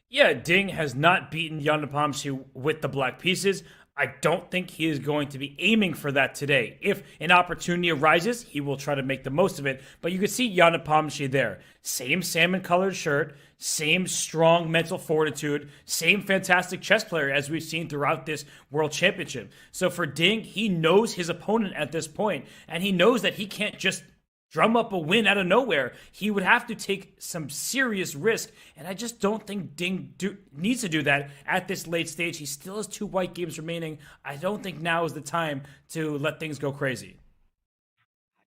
Yeah, Ding has not beaten Jan Nepomniachtchi with the black pieces. I don't think he is going to be aiming for that today. If an opportunity arises, he will try to make the most of it. But you can see Jan Nepomniachtchi there. Same salmon-colored shirt, same strong mental fortitude, same fantastic chess player as we've seen throughout this World Championship. So for Ding, he knows his opponent at this point, and he knows that he can't just drum up a win out of nowhere. He would have to take some serious risk, and I just don't think Ding needs to do that at this late stage. He still has 2 white games remaining. I don't think now is the time to let things go crazy.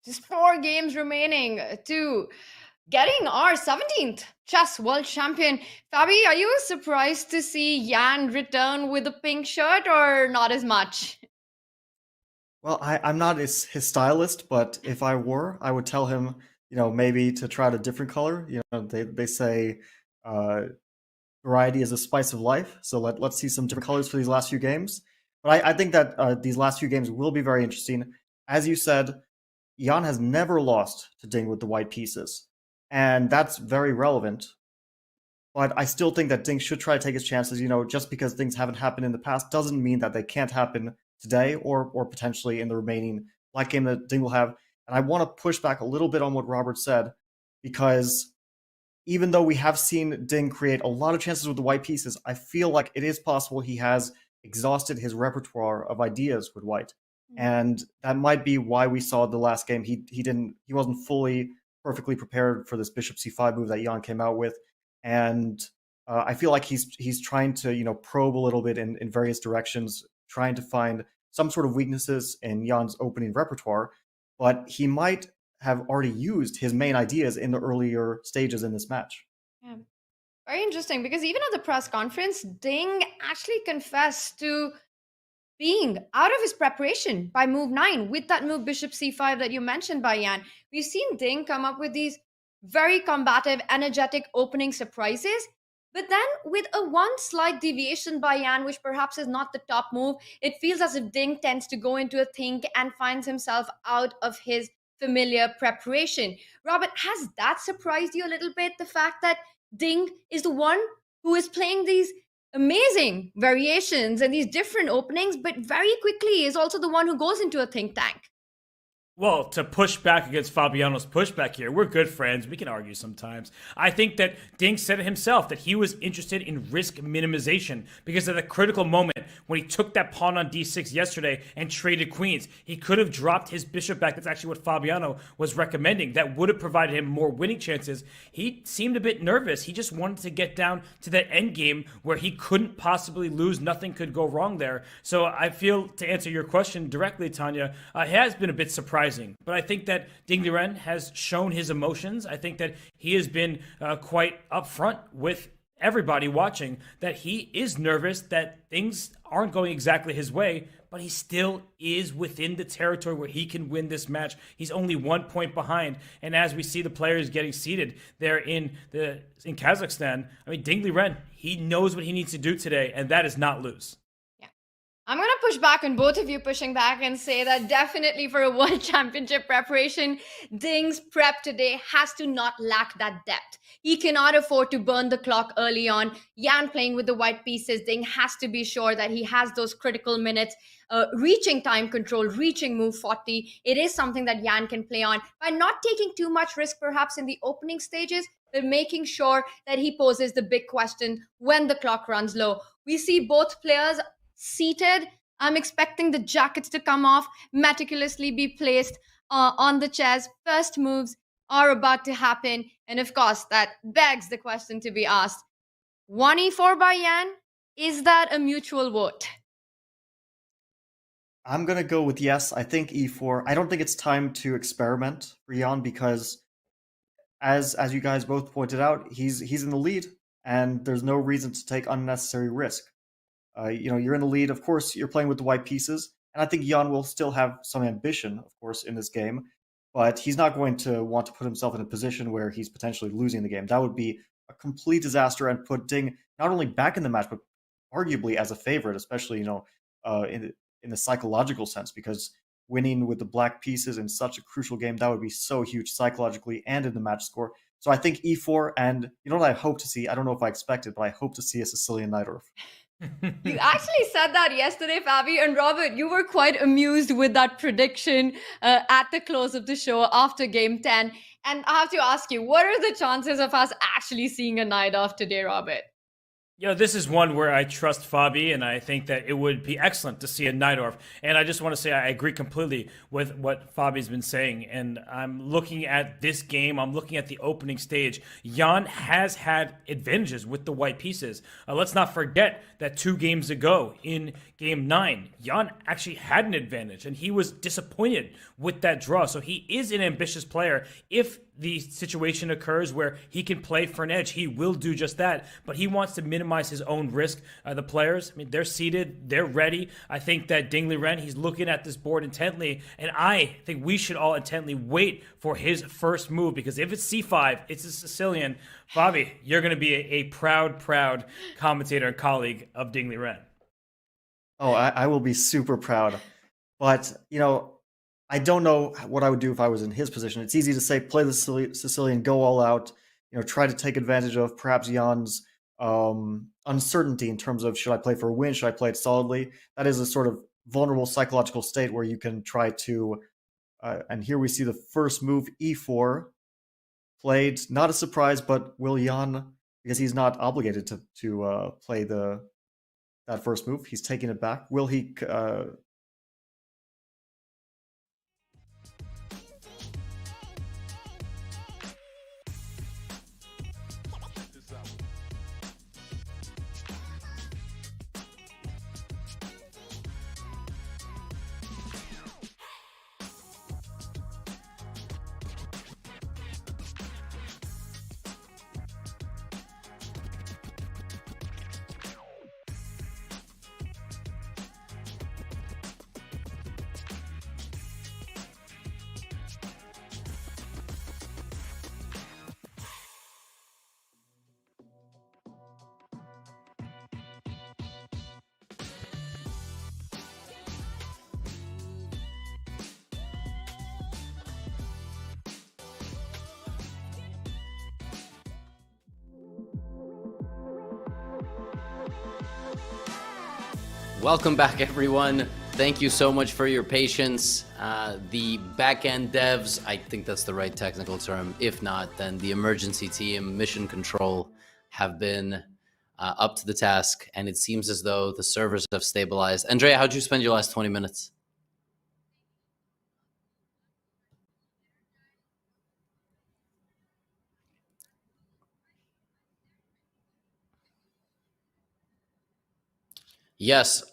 Just 4 games remaining to getting our 17th chess world champion. Fabi, are you surprised to see Jan return with a pink shirt, or not as much? Well, I'm not his stylist, but if I were, I would tell him, maybe to try a different color. They say variety is a spice of life. So let's see some different colors for these last few games. But I think that these last few games will be very interesting. As you said, Jan has never lost to Ding with the white pieces. And that's very relevant. But I still think that Ding should try to take his chances. Just because things haven't happened in the past doesn't mean that they can't happen today or potentially in the remaining black game that Ding will have. And I want to push back a little bit on what Robert said, because even though we have seen Ding create a lot of chances with the white pieces, I feel like it is possible he has exhausted his repertoire of ideas with white. And that might be why we saw the last game he wasn't fully perfectly prepared for this bishop c5 move that Jan came out with. And I feel like he's trying to probe a little bit in various directions, trying to find some sort of weaknesses in Jan's opening repertoire, but he might have already used his main ideas in the earlier stages in this match. Yeah. Very interesting, because even at the press conference, Ding actually confessed to being out of his preparation by move 9 with that move bishop c5 that you mentioned by Jan. We've seen Ding come up with these very combative, energetic opening surprises. But then with a one slight deviation by Jan, which perhaps is not the top move, it feels as if Ding tends to go into a think and finds himself out of his familiar preparation. Robert, has that surprised you a little bit? The fact that Ding is the one who is playing these amazing variations and these different openings, but very quickly is also the one who goes into a think tank. Well, to push back against Fabiano's pushback here, we're good friends. We can argue sometimes. I think that Ding said it himself, that he was interested in risk minimization because at the critical moment when he took that pawn on d6 yesterday and traded queens, he could have dropped his bishop back. That's actually what Fabiano was recommending. That would have provided him more winning chances. He seemed a bit nervous. He just wanted to get down to that end game where he couldn't possibly lose. Nothing could go wrong there. So I feel, to answer your question directly, Tanya, it has been a bit surprising. But I think that Ding Liren has shown his emotions. I think that he has been quite upfront with everybody watching that he is nervous, that things aren't going exactly his way, but he still is within the territory where he can win this match. He's only 1 point behind. And as we see the players getting seated there in Kazakhstan, I mean, Ding Liren, he knows what he needs to do today, and that is not lose. I'm going to push back on both of you pushing back and say that definitely for a World Championship preparation, Ding's prep today has to not lack that depth. He cannot afford to burn the clock early on. Yan playing with the white pieces, Ding has to be sure that he has those critical minutes, reaching time control, reaching move 40. It is something that Yan can play on by not taking too much risk perhaps in the opening stages, but making sure that he poses the big question when the clock runs low. We see both players seated. I'm expecting the jackets to come off, meticulously be placed on the chairs. First moves are about to happen. And of course, that begs the question to be asked. 1e4 by Yan, is that a mutual vote? I'm going to go with yes. I think e4. I don't think it's time to experiment for Yan because, as you guys both pointed out, he's in the lead, and there's no reason to take unnecessary risk. You're in the lead. Of course, you're playing with the white pieces, and I think Yan will still have some ambition, of course, in this game, but he's not going to want to put himself in a position where he's potentially losing the game. That would be a complete disaster and put Ding not only back in the match, but arguably as a favorite, especially in the psychological sense, because winning with the black pieces in such a crucial game, that would be so huge psychologically and in the match score. So I think e4, and you know what I hope to see? I don't know if I expect it, but I hope to see a Sicilian Najdorf. You actually said that yesterday, Fabi, and Robert, you were quite amused with that prediction at the close of the show after game 10. And I have to ask you, what are the chances of us actually seeing a Najdorf today, Robert? This is one where I trust Fabi, and I think that it would be excellent to see a Najdorf. And I just want to say I agree completely with what Fabi's been saying. And I'm looking at this game, I'm looking at the opening stage. Yan has had advantages with the white pieces. Let's not forget that 2 games ago in game 9, Yan actually had an advantage, and he was disappointed with that draw. So he is an ambitious player. If the situation occurs where he can play for an edge, he will do just that, but he wants to minimize his own risk. The players, they're seated, they're ready. I think that Ding Liren, he's looking at this board intently, and I think we should all intently wait for his first move, because if it's c5, it's a Sicilian. Fabi, you're going to be a proud commentator and colleague of Ding Liren. Oh, I will be super proud. But, I don't know what I would do if I was in his position. It's easy to say, play the Sicilian, go all out, try to take advantage of perhaps Jan's uncertainty in terms of, should I play for a win? Should I play it solidly? That is a sort of vulnerable psychological state where you can try to, and here we see the first move, e4, played. Not a surprise, but will Jan, because he's not obligated to play that first move, he's taking it back. Will he... Welcome back, everyone. Thank you so much for your patience. The back-end devs, I think that's the right technical term. If not, then the emergency team, mission control, have been up to the task, and it seems as though the servers have stabilized. Andrea, how'd you spend your last 20 minutes? Yes.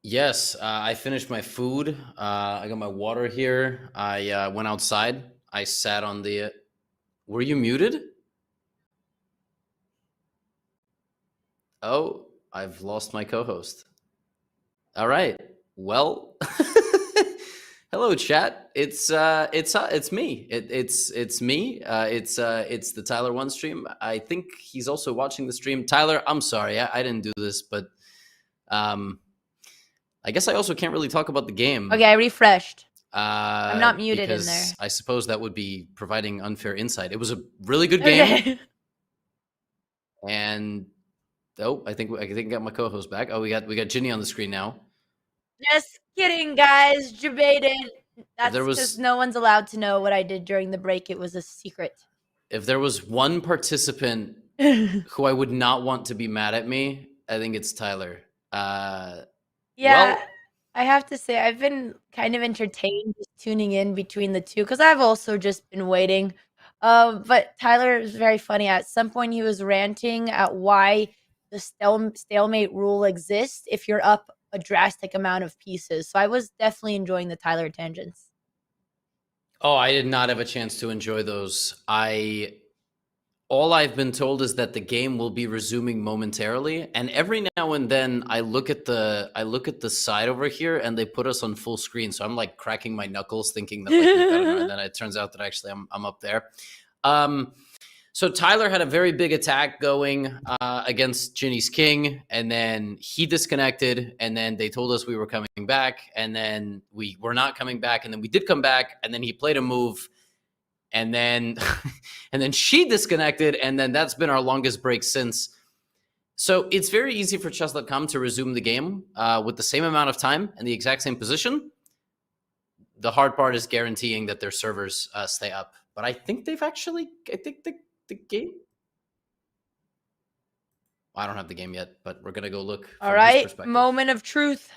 Yes, I finished my food. I got my water here. I went outside. I sat on the... Were you muted? Oh, I've lost my co-host. All right. Well, hello, chat. It's me. It's me. It's the Tyler1 stream. I think he's also watching the stream. Tyler, I'm sorry. I didn't do this, but I guess I also can't really talk about the game. Okay, I refreshed. I'm not muted in there. I suppose that would be providing unfair insight. It was a really good game. Okay. And I think I got my co-host back. Oh, we got Ginny on the screen now. Just kidding, guys. Debated. That's because no one's allowed to know what I did during the break. It was a secret. If there was one participant who I would not want to be mad at me, I think it's Tyler. Yeah, well, I have to say I've been kind of entertained just tuning in between the two because I've also just been waiting. But Tyler is very funny. At some point, he was ranting at why the stalemate rule exists if you're up a drastic amount of pieces. So I was definitely enjoying the Tyler tangents. Oh, I did not have a chance to enjoy those. All I've been told is that the game will be resuming momentarily, and every now and then I look at the side over here and they put us on full screen. So I'm like cracking my knuckles thinking that like, we've got it, and then it turns out that actually I'm up there. So Tyler had a very big attack going against Ginny's king, and then he disconnected, and then they told us we were coming back, and then we were not coming back, and then we did come back, and then he played a move, and then and then she disconnected, and then that's been our longest break since. So it's very easy for Chess.com to resume the game with the same amount of time and the exact same position. The hard part is guaranteeing that their servers stay up. But I think they've actually, the game. I don't have the game yet, but we're gonna go look. All right, moment of truth.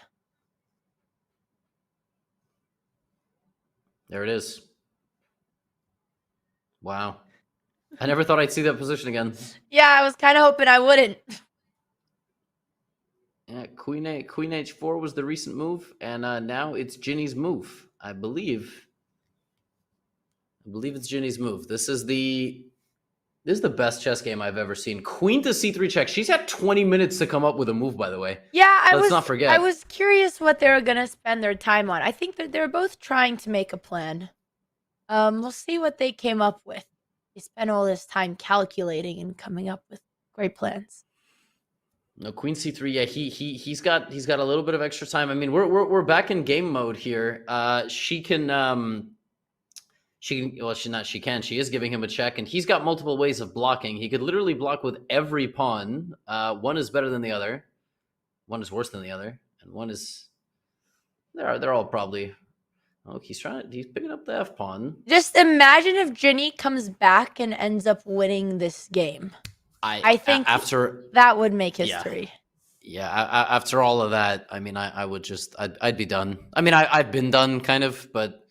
There it is. Wow. I never thought I'd see that position again. Yeah, I was kind of hoping I wouldn't. Yeah, Queen H4 was the recent move, and now it's Ginny's move. I believe it's Ginny's move. This is the best chess game I've ever seen. Queen to C3 check. She's had 20 minutes to come up with a move, by the way. Yeah, Let's not forget. I was curious what they were gonna spend their time on. I think that they're both trying to make a plan. We'll see what they came up with. They spent all this time calculating and coming up with great plans. No, Queen C3. Yeah, he's got a little bit of extra time. I mean, we're back in game mode here. She is giving him a check, and he's got multiple ways of blocking. He could literally block with every pawn. One is better than the other. One is worse than the other, and one is. They're all probably. Oh, he's picking up the F pawn. Just imagine if Ginny comes back and ends up winning this game. I think after that would make history. Yeah, after all of that, I mean, I'd be done. I mean, I've been done kind of, but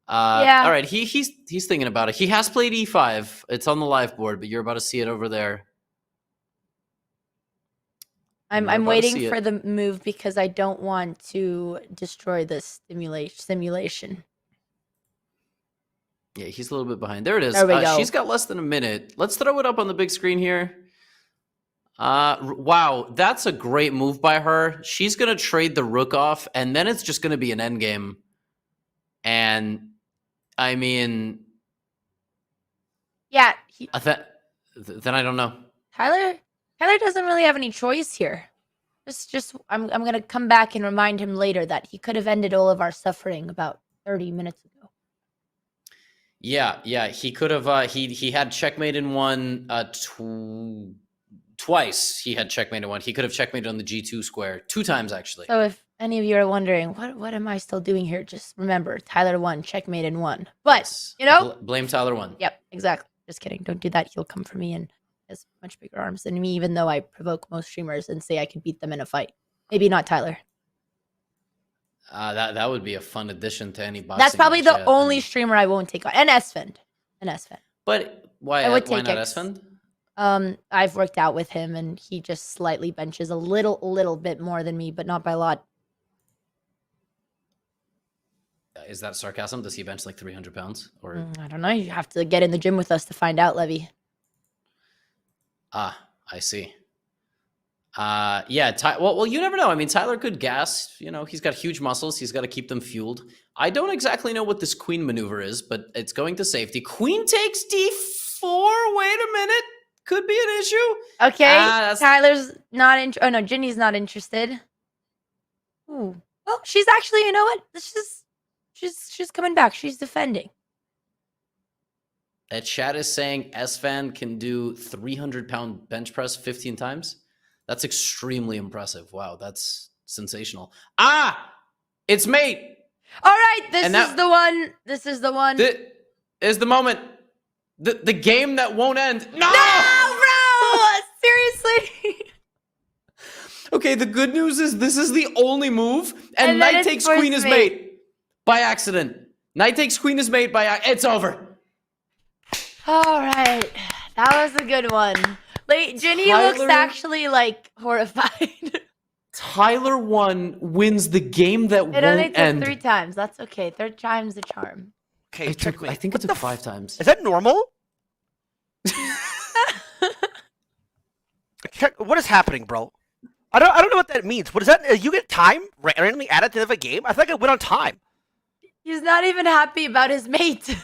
yeah. All right, he's thinking about it. He has played E5. It's on the live board, but you're about to see it over there. I'm waiting for the move because I don't want to destroy the simulation. Yeah, he's a little bit behind. There it is. There we go. She's got less than a minute. Let's throw it up on the big screen here. Wow, that's a great move by her. She's going to trade the rook off, and then it's just going to be an endgame. And, I mean... Yeah. Then I don't know. Tyler doesn't really have any choice here. I'm going to come back and remind him later that he could have ended all of our suffering about 30 minutes ago. Yeah, he could have. He had checkmate in one, twice he had checkmated one. He could have checkmated on the G2 square 2 times, actually. So if any of you are wondering, what am I still doing here? Just remember, Tyler1 checkmated 1. But, you know? Blame Tyler1. Yep, exactly. Just kidding. Don't do that. He'll come for me and has much bigger arms than me, even though I provoke most streamers and say I can beat them in a fight. Maybe not Tyler. That would be a fun addition to any boxing. That's probably match, the only streamer I won't take on. And Esfand. But why, I would why take not X. Esfand? I've worked out with him, and he just slightly benches a little bit more than me, but not by a lot. Is that sarcasm? Does he bench like 300 pounds? Or I don't know. You have to get in the gym with us to find out, Levy. I see. Yeah. Well, you never know. I mean, Tyler could gas. You know, he's got huge muscles. He's got to keep them fueled. I don't exactly know what this queen maneuver is, but it's going to safety. Queen takes d4. Wait a minute. Could be an issue. Okay. Tyler's not interested. Oh, no. Ginny's not interested. Ooh. Well, she's actually, you know what? She's coming back. She's defending. That chat is saying Esfand can do 300-pound bench press 15 times. That's extremely impressive. Wow, that's sensational. It's mate. All right, this is the one. This is the one. This is the moment. The game that won't end. No, bro! Seriously. Okay, the good news is this is the only move, and knight takes queen as mate by accident. Knight takes queen as mate by it's over. All right, that was a good one. Like, Ginny looks actually like horrified. Tyler1 wins the game that It only won't took end. 3 times. That's okay. 3rd time's the charm. Okay, I think it took 5 times. Is that normal? What is happening, bro? I don't know what that means. What is that? You get time randomly added at the end of a game? I think I went on time. He's not even happy about his mate.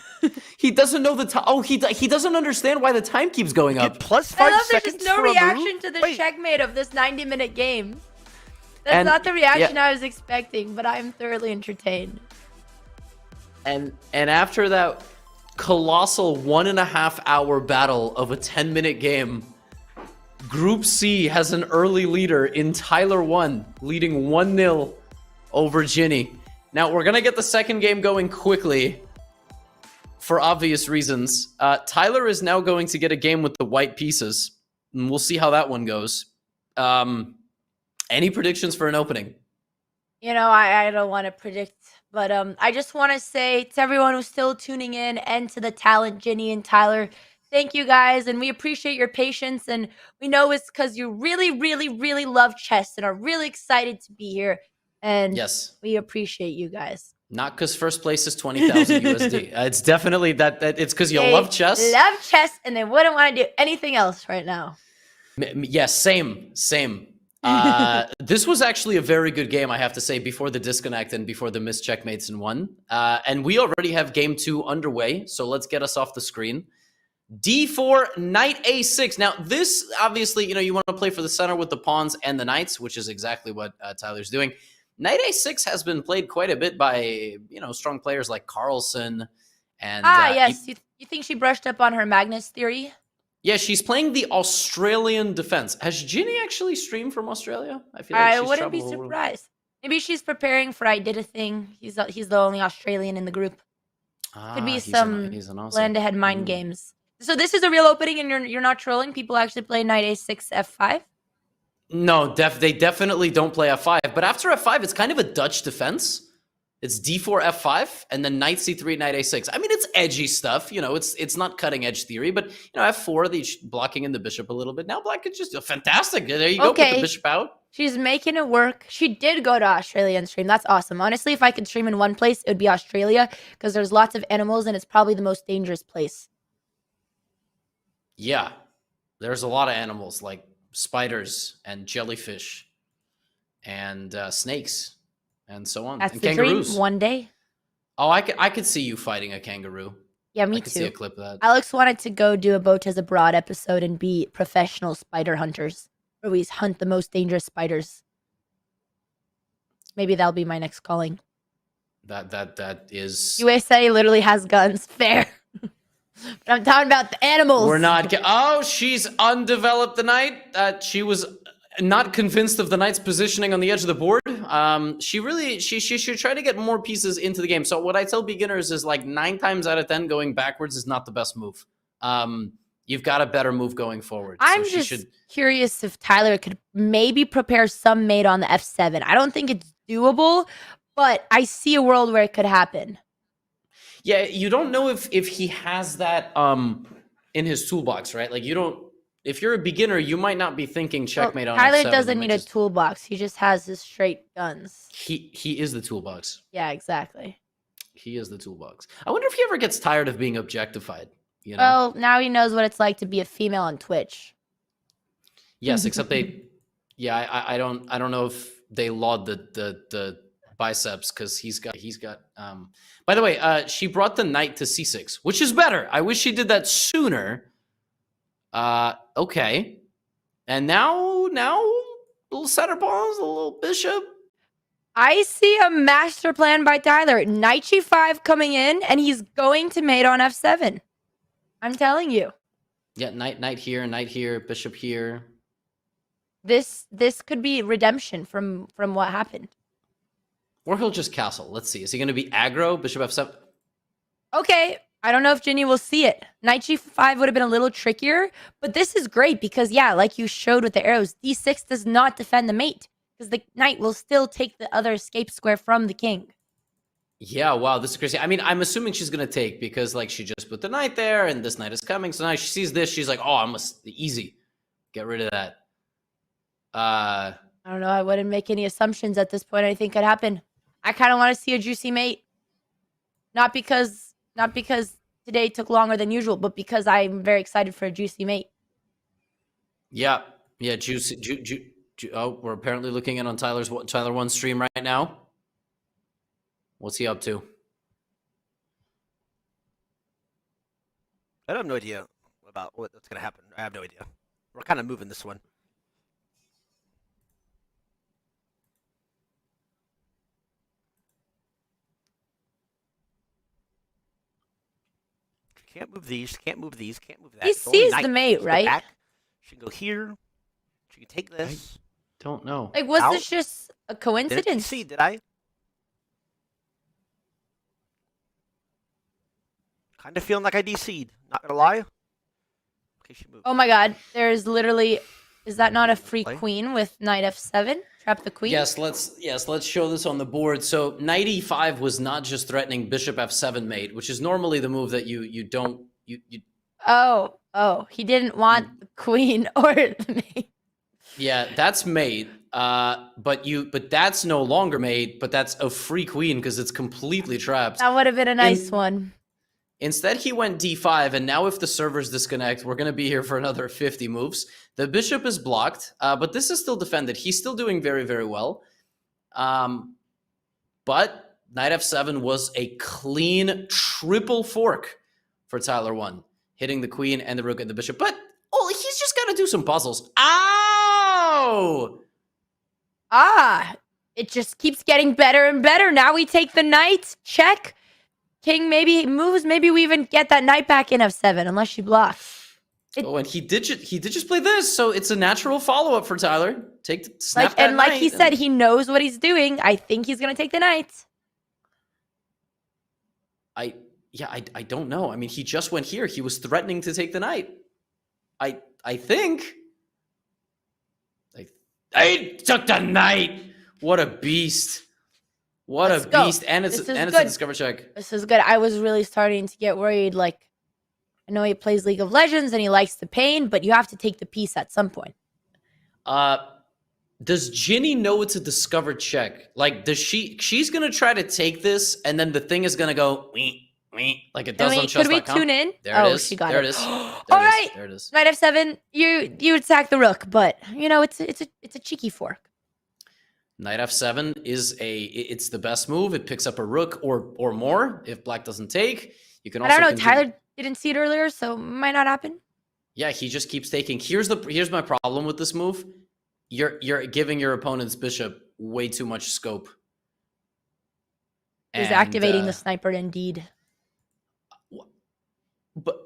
He doesn't know the time. Oh, he doesn't understand why the time keeps going up. Plus I 5 love there's seconds just no for a reaction move? to the checkmate of this 90-minute game. That's not the reaction I was expecting, but I'm thoroughly entertained. And after that colossal 1.5-hour battle of a 10-minute game, Group C has an early leader in Tyler1, leading 1-0 over Ginny. Now, we're going to get the second game going quickly for obvious reasons. Tyler is now going to get a game with the white pieces, and we'll see how that one goes. Any predictions for an opening? You know, I don't want to predict, but I just want to say to everyone who's still tuning in and to the talent, Ginny and Tyler, thank you guys, and we appreciate your patience, and we know it's because you really, really, really love chess and are really excited to be here, and yes, we appreciate you guys. Not because first place is 20,000 USD. It's definitely that it's because you love chess. Love chess, and they wouldn't want to do anything else right now. Yes, same. This was actually a very good game, I have to say, before the disconnect and before the missed checkmates in 1. And we already have game 2 underway, so let's get us off the screen. D4, knight A6. Now, this, obviously, you want to play for the center with the pawns and the knights, which is exactly what Tyler's doing. Knight A6 has been played quite a bit by, strong players like Carlsen. And, yes. You think she brushed up on her Magnus theory? Yeah, she's playing the Australian defense. Has Ginny actually streamed from Australia? I feel like I wouldn't be surprised. Maybe she's preparing for I Did a Thing. He's the only Australian in the group. Could be some land ahead mind games. So this is a real opening, and you're not trolling. People actually play knight A6 F5. No, they definitely don't play F5. But after F5, it's kind of a Dutch defense. It's D4, F5, and then knight C3, knight A6. I mean, it's edgy stuff. It's not cutting edge theory, but F4, they're blocking in the bishop a little bit. Now black is just fantastic. There you go, put the bishop out. She's making it work. She did go to Australia and stream. That's awesome. Honestly, if I could stream in one place, it would be Australia, because there's lots of animals, and it's probably the most dangerous place. Yeah, there's a lot of animals like spiders and jellyfish and snakes and so on. That's and the kangaroos. dream one day. Oh, I could see you fighting a kangaroo. Yeah, me I could too. see a clip of that. Alex wanted to go do a Botas Abroad episode and be professional spider hunters, where we hunt the most dangerous spiders. Maybe that'll be my next calling. That is. USA literally has guns. Fair. But I'm talking about the animals. We're not. Oh, she's undeveloped the knight. She was not convinced of the knight's positioning on the edge of the board. She should try to get more pieces into the game. So what I tell beginners is like 9 times out of 10 going backwards is not the best move. You've got a better move going forward. I'm just curious if Tyler could maybe prepare some mate on the F7. I don't think it's doable, but I see a world where it could happen. Yeah, you don't know if he has that in his toolbox, right? Like you don't. If you're a beginner, you might not be thinking checkmate on Tyler F7. doesn't need a toolbox. He just has his straight guns. He is the toolbox. Yeah, exactly. He is the toolbox. I wonder if he ever gets tired of being objectified. You know? Well, now he knows what it's like to be a female on Twitch. Yes, except they. Yeah, I don't know if they laud the biceps because he's got. By the way, she brought the knight to c6, which is better. I wish she did that sooner. Okay. And now little center pawns, a little bishop. I see a master plan by Tyler. Knight g5 coming in, and he's going to mate on f7. I'm telling you. Yeah, knight here, bishop here. This could be redemption from what happened. Or he'll just castle. Let's see. Is he going to be aggro? Bishop f7. Okay. I don't know if Ginny will see it. Knight g5 would have been a little trickier, but this is great because, yeah, like you showed with the arrows, d6 does not defend the mate because the knight will still take the other escape square from the king. Yeah, wow, this is crazy. I mean, I'm assuming she's going to take because, like, she just put the knight there and this knight is coming. So now she sees this. She's like, oh, easy. Get rid of that. I don't know. I wouldn't make any assumptions at this point. I think could happen. I kind of want to see a juicy mate. Not because today took longer than usual, but because I'm very excited for a juicy mate. Yeah, juicy. Oh, we're apparently looking in on Tyler1 stream right now. What's he up to? I have no idea about what's going to happen. I have no idea. We're kind of moving this one. Can't move these, can't move these, can't move that. He sees the mate, right? She can go here. She can take this. Don't know. Like, was this just a coincidence? Did I? Kind of feeling like I DC'd. Not gonna lie. Okay, she moved. Oh my god. There's literally... Is that not a free queen with knight f7? Trap the queen? Yes, let's show this on the board. So knight e5 was not just threatening bishop f7 mate, which is normally the move that you don't. Oh, he didn't want the queen or the mate. Yeah, that's mate. But that's no longer mate, but that's a free queen because it's completely trapped. That would have been a nice one. Instead, he went d5, and now if the servers disconnect, we're going to be here for another 50 moves. The bishop is blocked, but this is still defended. He's still doing very, very well. But knight f7 was a clean triple fork for Tyler1, hitting the queen and the rook and the bishop. But he's just got to do some puzzles. Ow! It just keeps getting better and better. Now we take the knight. Check. King maybe moves. Maybe we even get that knight back in f7, unless she blocks. And he did just play this, so it's a natural follow-up for Tyler. Snap that like knight he said, he knows what he's doing. I think he's gonna take the knight. I don't know. I mean, he just went here. He was threatening to take the knight. I think. I took the knight. What a beast. What a beast. And it's a discover check. This is good. I was really starting to get worried. Like, I know he plays League of Legends and he likes the pain, but you have to take the piece at some point. Does Ginny know it's a discovered check? Like, she's going to try to take this and then the thing is going to go like it does on Chess.com. Could we tune in? There it is. She got there it. it is. All right. There it is. Knight f7. You attack the rook, but you know it's a cheeky fork. Knight f7 it's the best move. It picks up a rook or more if black doesn't take. You can also I don't know. Tyler didn't see it earlier, so might not happen. Yeah, he just keeps taking. Here's my problem with this move. You're giving your opponent's bishop way too much scope. He's activating the sniper indeed. But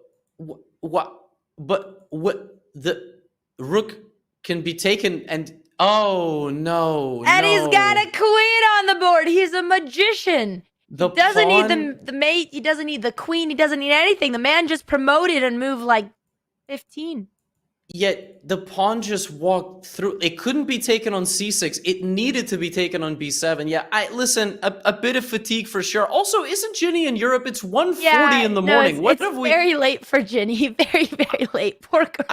What? But what? The rook can be taken and oh no! And no. he's got a queen on the board. He's a magician. The he doesn't pawn... need the mate. He doesn't need the queen. He doesn't need anything. The man just promoted and moved like 15. Yet the pawn just walked through. It couldn't be taken on c6. It needed to be taken on b7. Yeah, listen. A bit of fatigue for sure. Also, isn't Ginny in Europe? It's 1:40 in the morning. What have we? Very late for Ginny. Very, very late. Poor girl.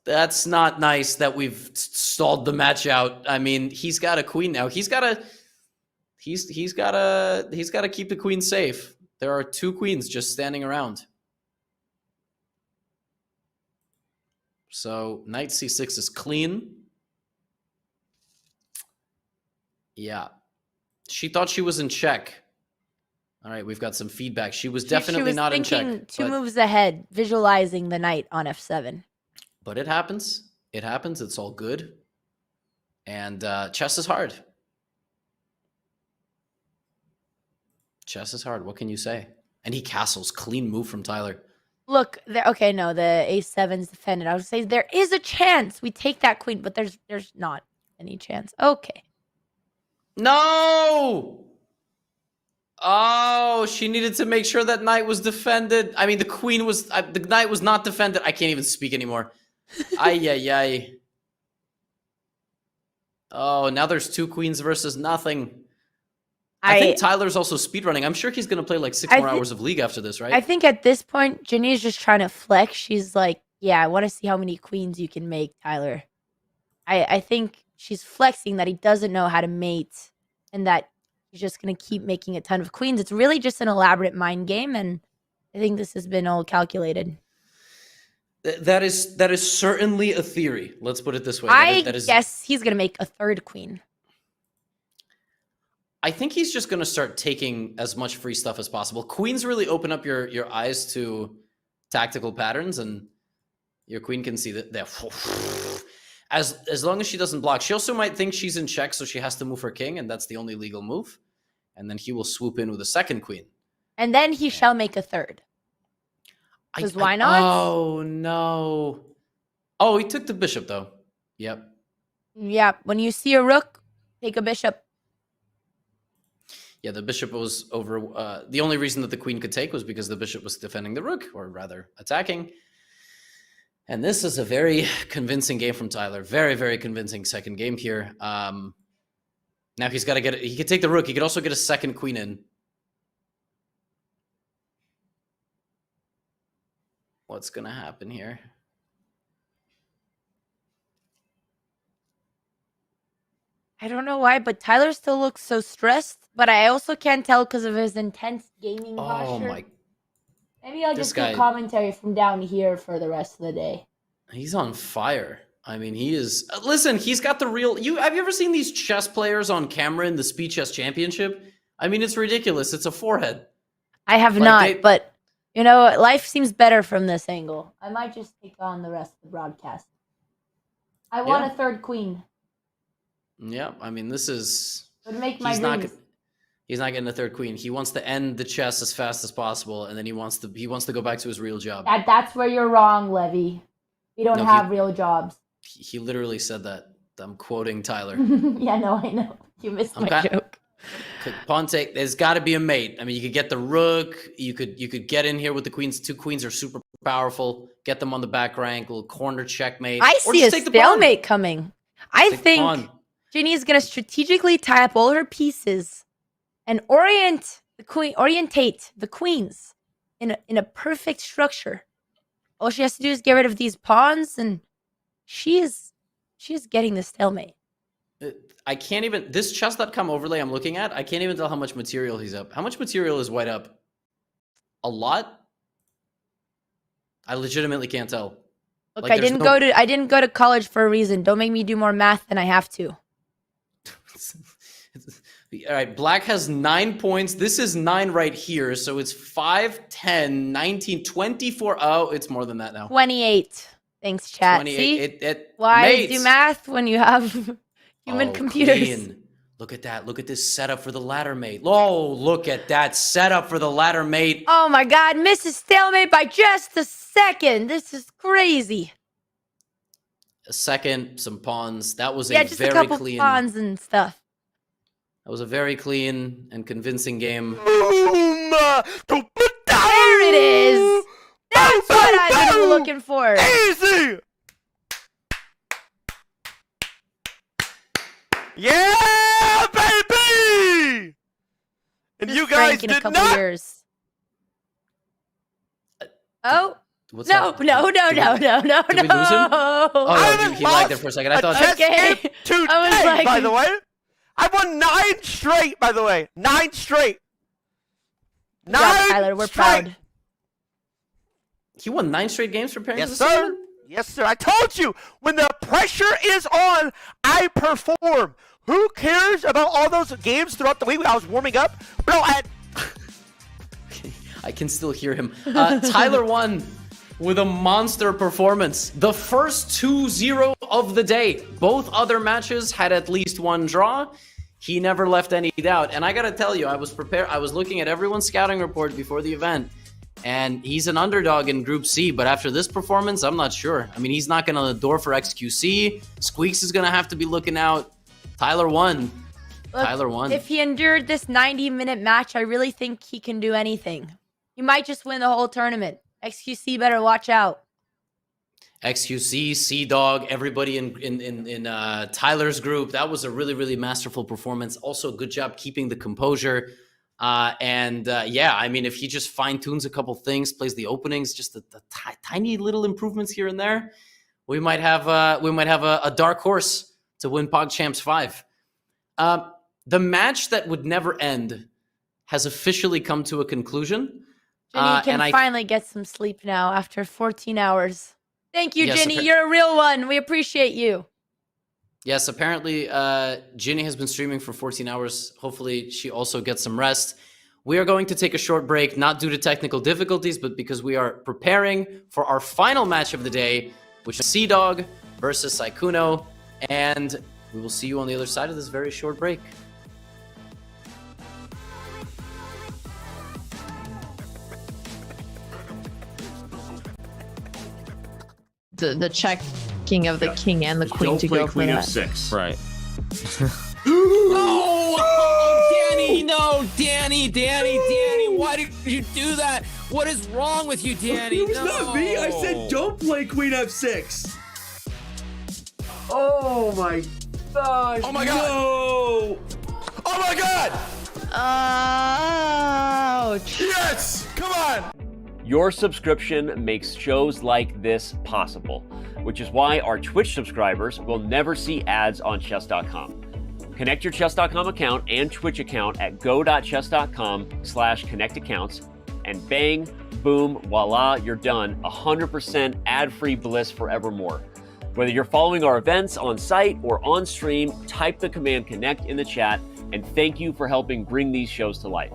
That's not nice that we've stalled the match out. I mean, he's got a queen now. He's got to keep the queen safe. There are 2 queens just standing around. So knight c6 is clean. Yeah. She thought she was in check. All right, we've got some feedback. She was definitely not in check. She was thinking 2 moves ahead, visualizing the knight on f7. But it happens. It happens. It's all good. And chess is hard. Chess is hard. What can you say? And he castles. Clean move from Tyler. Look, okay, no, the a7's defended. I would say there is a chance we take that queen, but there's not any chance. Okay. No! Oh, she needed to make sure that knight was defended. I mean, the knight was not defended. I can't even speak anymore. Ay, ay, ay. Oh, now there's 2 queens versus nothing. I think Tyler's also speedrunning. I'm sure he's going to play like 6 more hours of League after this, right? I think at this point, Ginny's just trying to flex. She's like, yeah, I want to see how many queens you can make, Tyler. I think she's flexing that he doesn't know how to mate and that he's just going to keep making a ton of queens. It's really just an elaborate mind game, and I think this has been all calculated. That is certainly a theory. Let's put it this way. I guess he's going to make a 3rd queen. I think he's just going to start taking as much free stuff as possible. Queens really open up your eyes to tactical patterns, and your queen can see that. As long as she doesn't block. She also might think she's in check, so she has to move her king, and that's the only legal move. And then he will swoop in with a 2nd queen. And then he shall make a 3rd. Because why not? Oh, no. Oh, he took the bishop, though. Yep. Yeah, when you see a rook, take a bishop. Yeah, the bishop was over. The only reason that the queen could take was because the bishop was defending the rook, or rather attacking. And this is a very convincing game from Tyler. Very, very convincing second game here. Now he's got to get it. He could take the rook. He could also get a 2nd queen in. What's going to happen here? I don't know why, but Tyler still looks so stressed. But I also can't tell because of his intense gaming posture. My! Maybe I'll just do commentary from down here for the rest of the day. He's on fire. I mean, he is. Listen, he's got the real. Have you ever seen these chess players on camera in the Speed Chess Championship? I mean, it's ridiculous. It's a forehead. I have not, but you know, life seems better from this angle. I might just take on the rest of the broadcast. I want a 3rd queen. Yeah, I mean, this is. Would make my dreams. He's not getting a 3rd queen. He wants to end the chess as fast as possible, and then he wants to go back to his real job. That's where you're wrong, Levy. We don't have real jobs. He literally said that. I'm quoting Tyler. Yeah, no, I know. You missed my joke. Pawn take. There's got to be a mate. I mean, you could get the rook. You could get in here with the queens. 2 queens are super powerful. Get them on the back rank. Little corner checkmate. I see a stalemate coming. I think Ginny is going to strategically tie up all her pieces and orientate the queens in a perfect structure. All she has to do is get rid of these pawns, and she is getting the stalemate. I can't even. This Chess.com overlay I'm looking at, I can't even tell how much material he's up. How much material is White up? A lot? I legitimately can't tell. Look, like, I didn't go to college for a reason. Don't make me do more math than I have to. All right, Black has 9 points. This is 9 right here. So it's 5, 10, 19, 24. Oh, it's more than that now. 28. Thanks, chat. 28. See? Why do math when you have human computers? Look at that. Look at this setup for the ladder mate. Oh, look at that setup for the ladder mate. Oh my God, misses stalemate by just a second. This is crazy. A second, some pawns. That was Yeah, a just very a couple clean. pawns and stuff. That was a very clean and convincing game. Boom! There it is. That's what I've been looking for. Easy! Yeah, baby! And you guys in a did couple not. years. Oh. What's No, up? no. Did we lose him? Oh, no, he lagged there for a second. I thought. Okay. Today, I was like- by the way. I won 9 straight, by the way. 9 straight. Good job, 9 Tyler, we're straight. proud. He won 9 straight games for Parents Yes, of sir. Seven? Yes, sir. I told you, when the pressure is on, I perform. Who cares about all those games throughout the week when I was warming up? Bro, I can still hear him. Tyler1 with a monster performance. The first 2-0 of the day. Both other matches had at least one draw. He never left any doubt. And I gotta tell you, I was prepared. I was looking at everyone's scouting report before the event. And he's an underdog in Group C, but after this performance, I'm not sure. I mean, he's knocking on the door for XQC. Squeaks is going to have to be looking out. Tyler1. Tyler1. If he endured this 90-minute match, I really think he can do anything. He might just win the whole tournament. XQC better watch out. XQC, CDawg, everybody in Tyler's group. That was a really, really masterful performance. Also, good job keeping the composure. Yeah, I mean, if he just fine-tunes a couple things, plays the openings, just the tiny little improvements here and there, we might have a dark horse to win PogChamps 5. The match that would never end has officially come to a conclusion. Ginny can finally get some sleep now after 14 hours. Thank you, Yes, Ginny. You're a real one. We appreciate you. Yes, apparently Ginny has been streaming for 14 hours. Hopefully she also gets some rest. We are going to take a short break, not due to technical difficulties, but because we are preparing for our final match of the day, which is CDawg versus Sykkuno. And we will see you on the other side of this very short break. The checking of the king and the queen Don't to play go for queen that. f6. Right. Oh, Danny, no, Danny, why did you do that? What is wrong with you, Danny? It was not me. I said don't play queen f6. Oh my gosh. Oh my god. No. Oh my god. Ouch. Yes. Come on. Your subscription makes shows like this possible, which is why our Twitch subscribers will never see ads on Chess.com. Connect your Chess.com account and Twitch account at go.chess.com/connectaccounts, and bang, boom, voila, you're done. 100% ad-free bliss forevermore. Whether you're following our events on site or on stream, type the command connect in the chat, and thank you for helping bring these shows to life.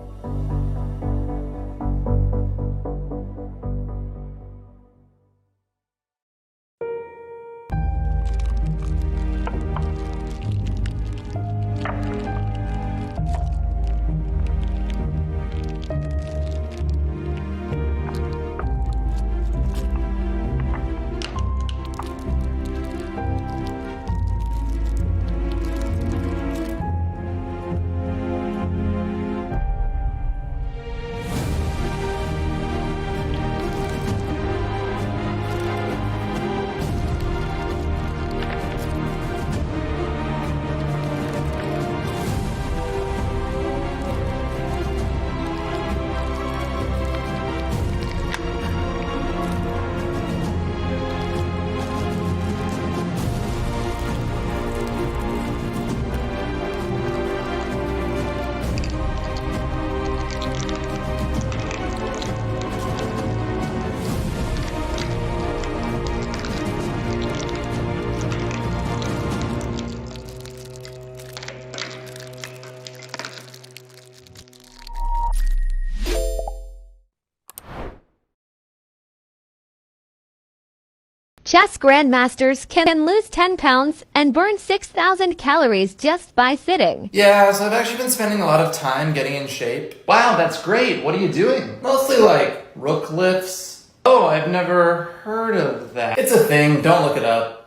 Chess grandmasters can lose 10 pounds and burn 6,000 calories just by sitting. Yeah, so I've actually been spending a lot of time getting in shape. Wow, that's great. What are you doing? Mostly like rook lifts. Oh, I've never heard of that. It's a thing, don't look it up.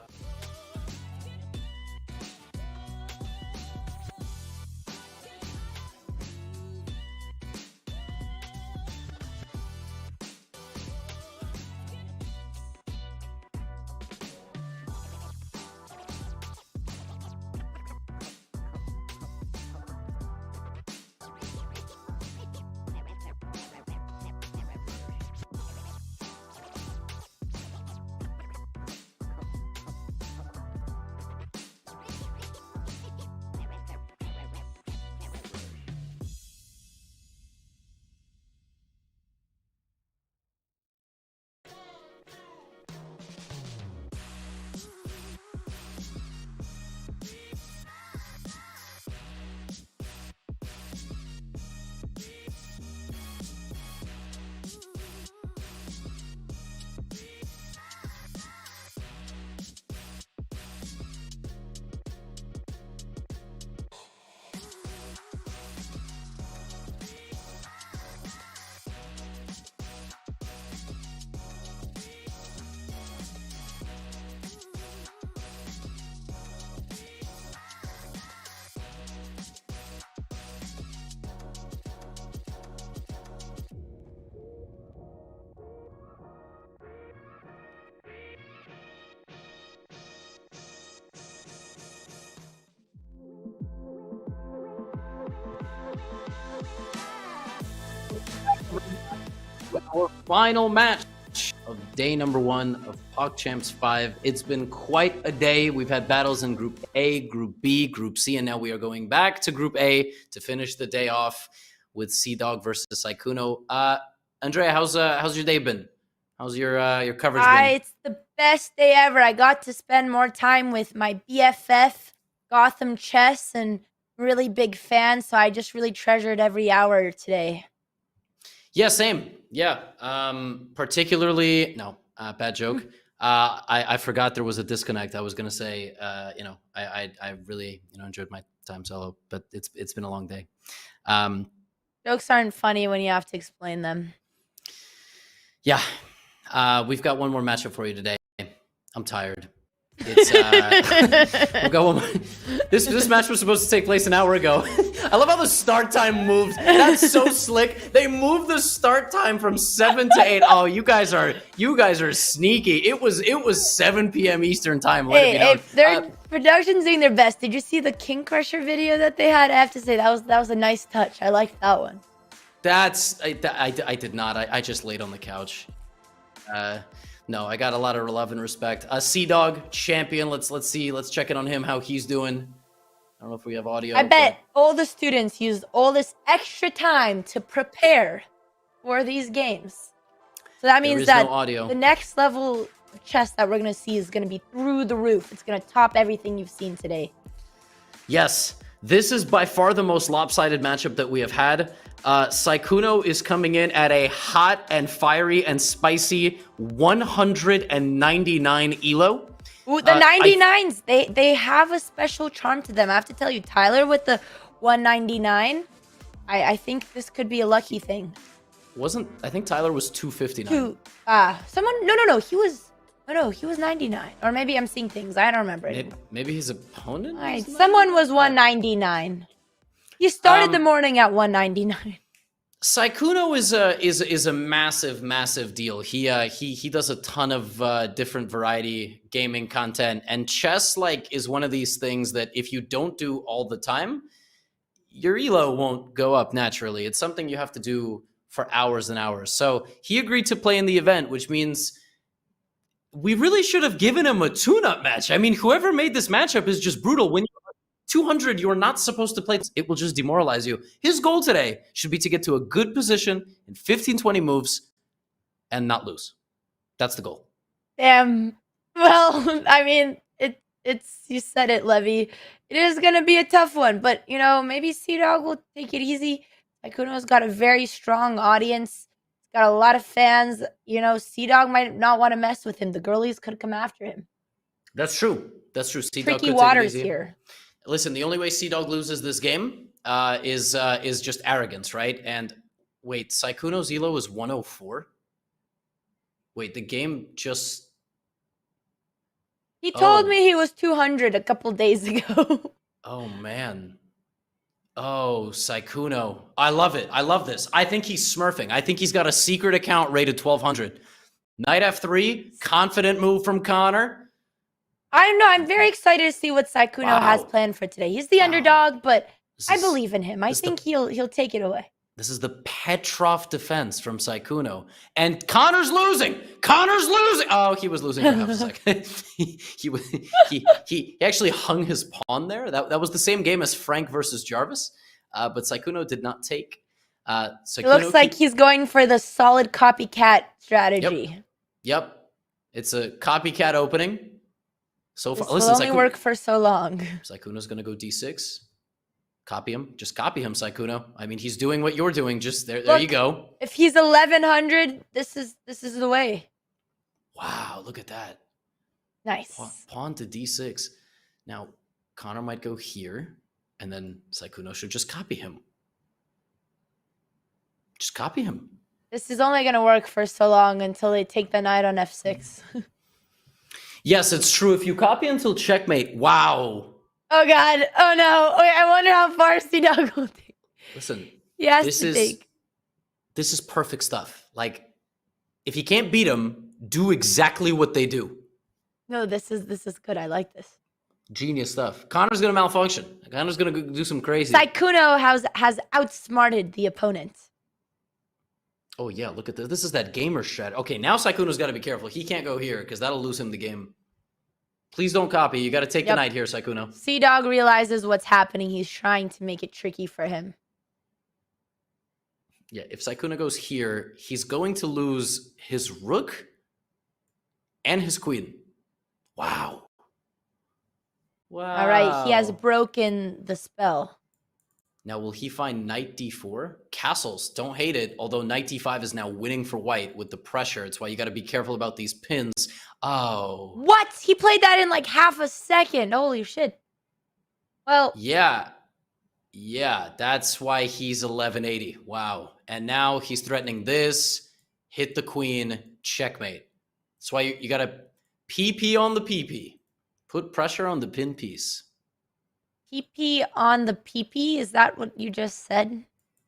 Our final match of day number 1 of PogChamps 5. It's been quite a day. We've had battles in Group A, Group B, Group C, and now we are going back to Group A to finish the day off with CDawg versus Sykkuno. Andrea, how's your day been? How's your coverage been? It's the best day ever. I got to spend more time with my BFF, Gotham Chess, and really big fan, so I just really treasured every hour today. Yeah, same. Yeah. Particularly, no, bad joke. I forgot there was a disconnect. I was gonna say, I really enjoyed my time solo, but it's been a long day. Jokes aren't funny when you have to explain them. Yeah. We've got one more matchup for you today. I'm tired. It's we've got one more. This match was supposed to take place an hour ago. I love how the start time moved. That's so slick. They moved the start time from 7 to 8. Oh, you guys are sneaky. It was 7 p.m. Eastern time. Hey, their production's doing their best. Did you see the King Crusher video that they had? I have to say that was a nice touch. I liked that one. I did not. I just laid on the couch. No, I got a lot of love and respect. CDawg champion. Let's see. Let's check in on him. How he's doing. I don't know if we have audio. I bet all the students used all this extra time to prepare for these games. So that means that the next level of chess that we're gonna see is gonna be through the roof. It's gonna top everything you've seen today. Yes, this is by far the most lopsided matchup that we have had. Sykkuno is coming in at a hot and fiery and spicy 199 elo. Ooh, the 99s, they have a special charm to them. I have to tell you, Tyler with the 199, I think this could be a lucky thing. I think Tyler was 259. He was 99. Or maybe I'm seeing things. I don't remember it. Maybe his opponent? All right, someone was 199. He started the morning at 199. Sykkuno is a massive deal. He does a ton of different variety gaming content, and chess is one of these things that if you don't do all the time, your elo won't go up naturally. It's something you have to do for hours and hours. So he agreed to play in the event, which means we really should have given him a tune-up match. I mean, whoever made this matchup is just brutal. When you're 200, you're not supposed to play. It will just demoralize you. His goal today should be to get to a good position in 15-20 moves and not lose. That's the goal. Well, I mean, it's you said it, Levy. It is going to be a tough one, but, maybe CDawg will take it easy. Sykkuno's got a very strong audience. He's got a lot of fans. You know, CDawg might not want to mess with him. The girlies could come after him. That's true. That's true. CDawg Tricky could waters take it easy. here. Listen, the only way CDawg loses this game is just arrogance, right? And wait, Sykkuno's elo is 104. Wait, the game just. He told me he was 200 a couple days ago. Oh man. Oh, Sykkuno. I love it. I love this. I think he's smurfing. I think he's got a secret account rated 1200. Knight F3, confident move from Connor. I don't know. I'm very excited to see what Sykkuno has planned for today. He's the underdog, but I believe in him. I think he'll take it away. This is the Petrov defense from Sykkuno. And Connor's losing. Connor's losing. Oh, he was losing for half a second. he actually hung his pawn there. That was the same game as Frank versus Jarvis. But Sykkuno did not take. It looks like he's going for the solid copycat strategy. Yep. It's a copycat opening. So far, This will only work for so long. Sykkuno's going to go d6. Copy him. Just copy him, Sykkuno. I mean, he's doing what you're doing. Just there you go. If he's 1100, this is the way. Wow, look at that. Nice. Pawn to d6. Now, Connor might go here, and then Sykkuno should just copy him. Just copy him. This is only going to work for so long until they take the knight on f6. Yes, it's true. If you copy until checkmate, wow. Oh, God. Oh, no. Wait, I wonder how far CDawg will take. Listen, This is perfect stuff. Like, if you can't beat them, do exactly what they do. No, this is good. I like this. Genius stuff. Connor's going to malfunction. Connor's going to do some crazy. Sykkuno has outsmarted the opponent. Oh, yeah, look at this. This is that gamer strat. Okay, now Sykkuno's got to be careful. He can't go here because that'll lose him the game. Please don't copy. You got to take the knight here, Sykkuno. CDawg realizes what's happening. He's trying to make it tricky for him. Yeah, if Sykkuno goes here, he's going to lose his rook and his queen. Wow. Wow. All right, he has broken the spell. Now, will he find knight d4? Castles, don't hate it. Although knight d5 is now winning for white with the pressure. It's why you got to be careful about these pins. Oh. What? He played that in like half a second. Holy shit. Well. Yeah. Yeah, that's why he's 1180. Wow. And now he's threatening this. Hit the queen. Checkmate. That's why you got to PP on the PP. Put pressure on the pin piece. PP on the PP? Is that what you just said?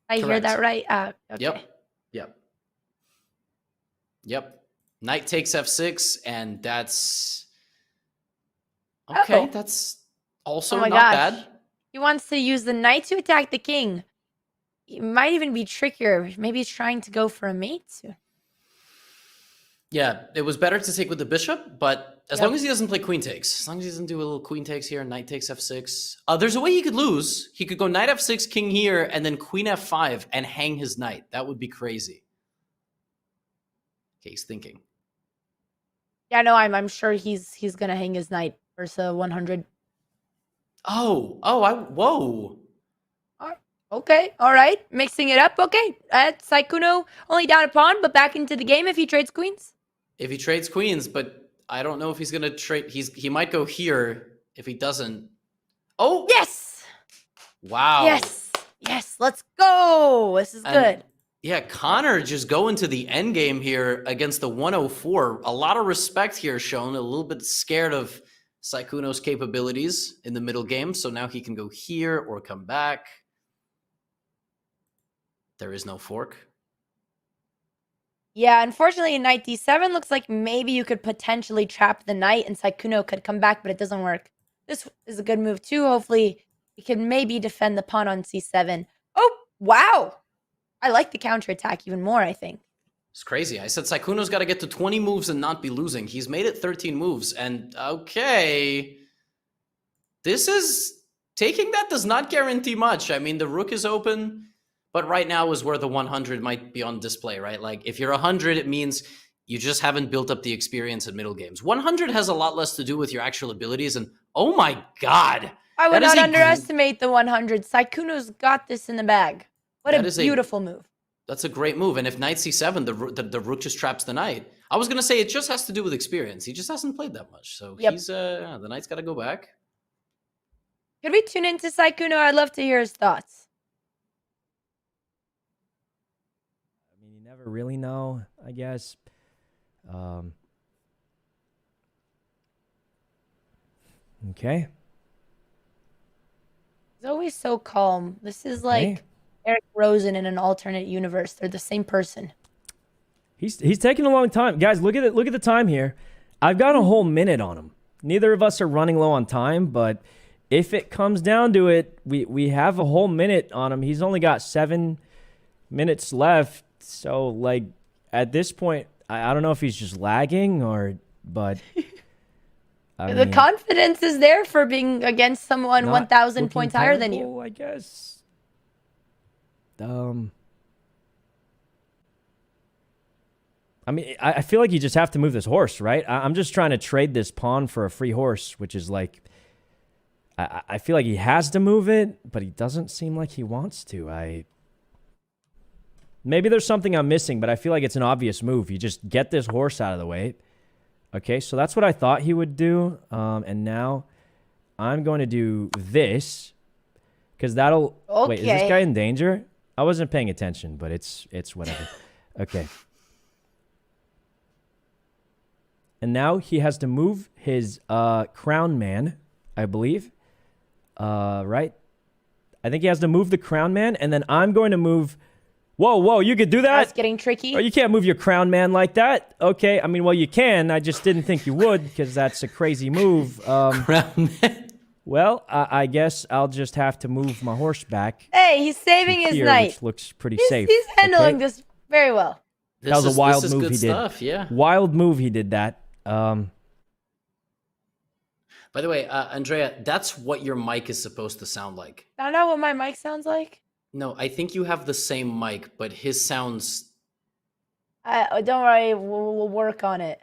I hear that right? Okay. Yep. Knight takes f6, and that's... Okay, that's also not bad. He wants to use the knight to attack the king. It might even be trickier. Maybe he's trying to go for a mate. Yeah, it was better to take with the bishop, but as long as he doesn't play queen takes, as long as he doesn't do a little queen takes here, knight takes f6. There's a way he could lose. He could go knight f6, king here, and then queen f5 and hang his knight. That would be crazy. Okay, he's thinking. Yeah, no, I'm sure he's gonna hang his knight versus 100. Whoa. Okay, all right, mixing it up. Okay, Sykkuno only down a pawn, but back into the game if he trades queens. If he trades queens, but I don't know if he's gonna trade. He might go here if he doesn't. Oh yes! Wow. Yes. Let's go. This is good. Yeah, Connor just going to the end game here against the 104. A lot of respect here shown. A little bit scared of Sykkuno's capabilities in the middle game, so now he can go here or come back. There is no fork. Yeah, unfortunately, knight d7 looks like maybe you could potentially trap the knight and Sykkuno could come back, but it doesn't work. This is a good move too. Hopefully, he can maybe defend the pawn on c7. Oh, wow. I like the counterattack even more, I think. It's crazy. I said Sykkuno's got to get to 20 moves and not be losing. He's made it 13 moves, and okay. This is... Taking that does not guarantee much. I mean, the rook is open... But right now is where the 100 might be on display, right? Like, if you're 100, it means you just haven't built up the experience in middle games. 100 has a lot less to do with your actual abilities, and oh my god! I would not underestimate the 100. Sykkuno's got this in the bag. What a beautiful move. That's a great move. And if knight c7, the rook just traps the knight. I was gonna say it just has to do with experience. He just hasn't played that much, so Yep. he's the knight's got to go back. Could we tune into Sykkuno? I'd love to hear his thoughts. I mean, you never really know, I guess. Okay. He's always so calm. This is like Eric Rosen in an alternate universe. They're the same person. He's taking a long time. Guys, look at it. Look at the time here. I've got a whole minute on him. Neither of us are running low on time, but if it comes down to it, we have a whole minute on him. He's only got 7 minutes left. So, like, at this point, I don't know if he's just lagging but The mean, confidence is there for being against someone not 1,000 looking points higher than terrible, you. I guess. I mean, I feel like you just have to move this horse, right? I'm just trying to trade this pawn for a free horse, which is like, I feel like he has to move it, but he doesn't seem like he wants to. Maybe there's something I'm missing, but I feel like it's an obvious move. You just get this horse out of the way. Okay, so that's what I thought he would do. And now I'm going to do this because that'll... Okay. Wait, is this guy in danger? I wasn't paying attention, but it's whatever. Okay. And now he has to move his crown man, I believe. Right? I think he has to move the crown man, and then I'm going to move... Whoa, you could do that? That's getting tricky. Oh, you can't move your crown man like that. Okay, I mean, well, you can. I just didn't think you would because that's a crazy move. Crown man. Well, I guess I'll just have to move my horse back. Hey, he's saving his here, knight. which looks pretty safe. He's handling okay? this very well. That was a wild move good he did. stuff, yeah. Wild move he did that. By the way, Andrea, that's what your mic is supposed to sound like. I know what my mic sounds like. No, I think you have the same mic, but his sounds... Don't worry, we'll work on it.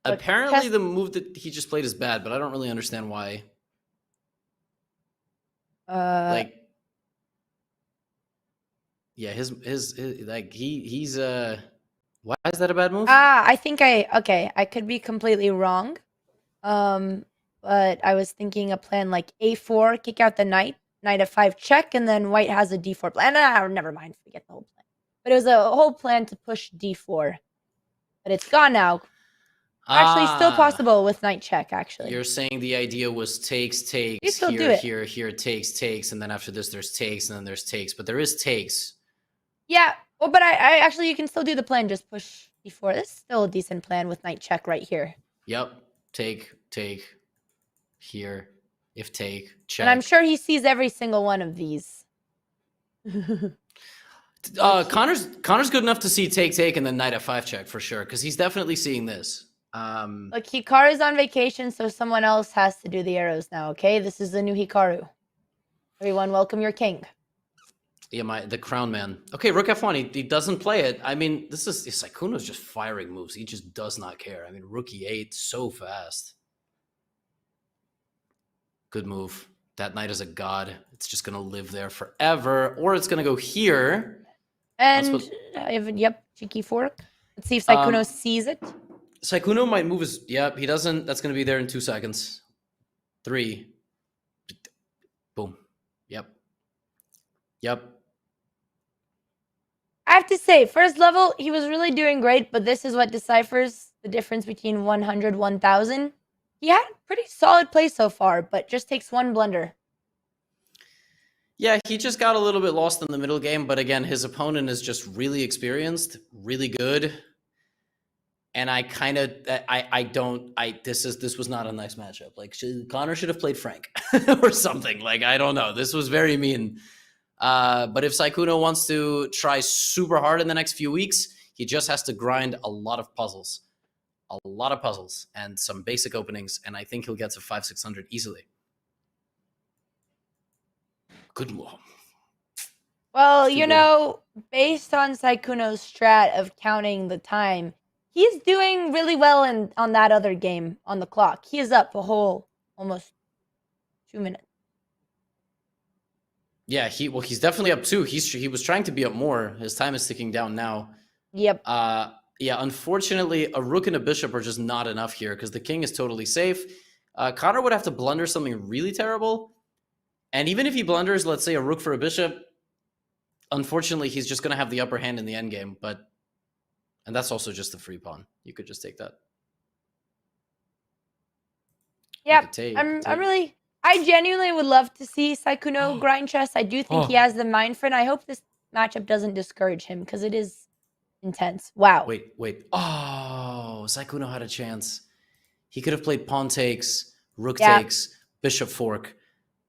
Apparently the move that he just played is bad, but I don't really understand why. Yeah, his like he's why is that a bad move? I think I could be completely wrong. But I was thinking a plan like A4, kick out the knight F5 check, and then white has a D4 plan. Never mind, forget the whole plan. But it was a whole plan to push D4. But it's gone now. Actually, still possible with knight check, actually. You're saying the idea was takes, You still do here, it. here, takes, and then after this there's takes, and then there's takes, but there is takes. Yeah, well, but I actually, you can still do the plan, just push D4. This is still a decent plan with knight check right here. Yep, take, here, if take, check. And I'm sure he sees every single one of these. Connor's good enough to see take, and then knight F5 check for sure, because he's definitely seeing this. Look, Hikaru's on vacation, so someone else has to do the arrows now, okay? This is the new Hikaru. Everyone, welcome your king. Yeah, the crown man. Okay, rook F1, he doesn't play it. I mean, Sykkuno's just firing moves. He just does not care. I mean, rook E8, so fast. Good move. That knight is a god. It's just going to live there forever. Or it's going to go here. And, yep, cheeky fork. Let's see if Sykkuno sees it. Sykkuno might move his... Yep, he doesn't. That's going to be there in 2 seconds. 3. Boom. Yep. I have to say, first level, he was really doing great, but this is what deciphers the difference between 100, 1000. He had a pretty solid play so far, but just takes one blunder. Yeah, he just got a little bit lost in the middle game, but again, his opponent is just really experienced, really good. And this was not a nice matchup. Like, Connor should have played Frank or something. Like, I don't know. This was very mean. But if Sykkuno wants to try super hard in the next few weeks, he just has to grind a lot of puzzles. And some basic openings, and I think he'll get to 500-600 easily. Good move. Well, you know, based on Sykkuno's strat of counting the time, he's doing really well on that other game on the clock. He is up a whole almost 2 minutes. Yeah, he's definitely up 2. He was trying to be up more. His time is ticking down now. Yep. Yeah, unfortunately, a rook and a bishop are just not enough here because the king is totally safe. Connor would have to blunder something really terrible. And even if he blunders, let's say, a rook for a bishop, unfortunately, he's just going to have the upper hand in the endgame. And that's also just a free pawn. You could just take that. Yep. I genuinely would love to see Sykkuno grind chess. I do think he has the mind for it. And I hope this matchup doesn't discourage him because it is intense. Wow. Wait. Oh, Sykkuno had a chance. He could have played pawn takes, rook takes, bishop fork,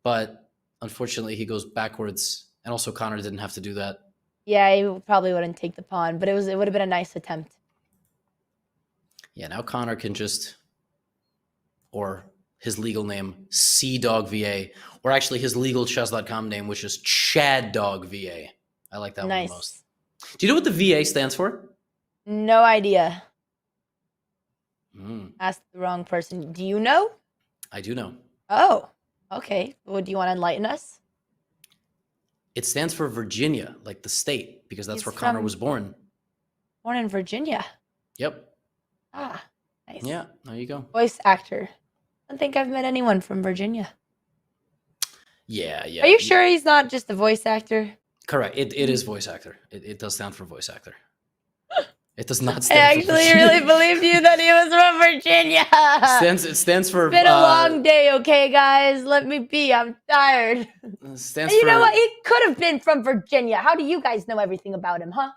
but unfortunately he goes backwards. And also Connor didn't have to do that. Yeah, he probably wouldn't take the pawn, but it would have been a nice attempt. Yeah, now Connor can just, or his legal name, CDawgVA, or actually his legal Chess.com name, which is CDawgVA. I like that one the most. Do you know what the VA stands for? No idea. Asked the wrong person. Do you know? I do know. Oh, okay. Well, do you want to enlighten us? It stands for Virginia, like the state, because that's where Connor was born. Born in Virginia. Yep. Ah, nice. Yeah, there you go. Voice actor. I don't think I've met anyone from Virginia. Yeah. Are you sure he's not just a voice actor? Correct. It is voice actor. It does stand for voice actor. It does not I stand for actually really believed you that he was from Virginia. It stands for... It's been a long day, okay, guys? Let me be. I'm tired. Stands You for... know what? He could have been from Virginia. How do you guys know everything about him, huh?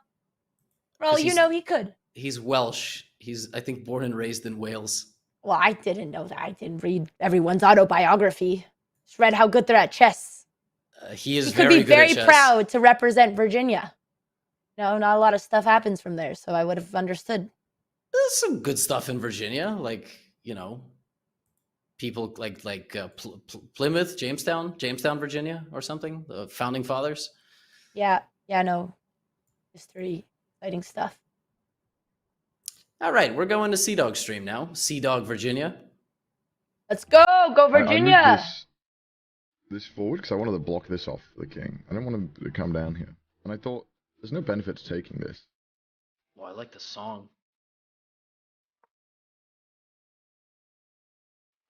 Well, you know he could. He's Welsh. He's, I think, born and raised in Wales. Well, I didn't know that. I didn't read everyone's autobiography. Just read how good they're at chess. He is He could very be good at very chess. proud to represent Virginia. No, not a lot of stuff happens from there, so I would have understood. There's some good stuff in Virginia, like, people like Plymouth, Jamestown, Virginia, or something. The founding fathers. Yeah, no. History, exciting stuff. All right, we're going to CDawg stream now. CDawg Virginia. Let's go Virginia! I moved this forward because I wanted to block this off the king. I didn't want him to come down here. And I thought, there's no benefit to taking this. Oh, I like the song.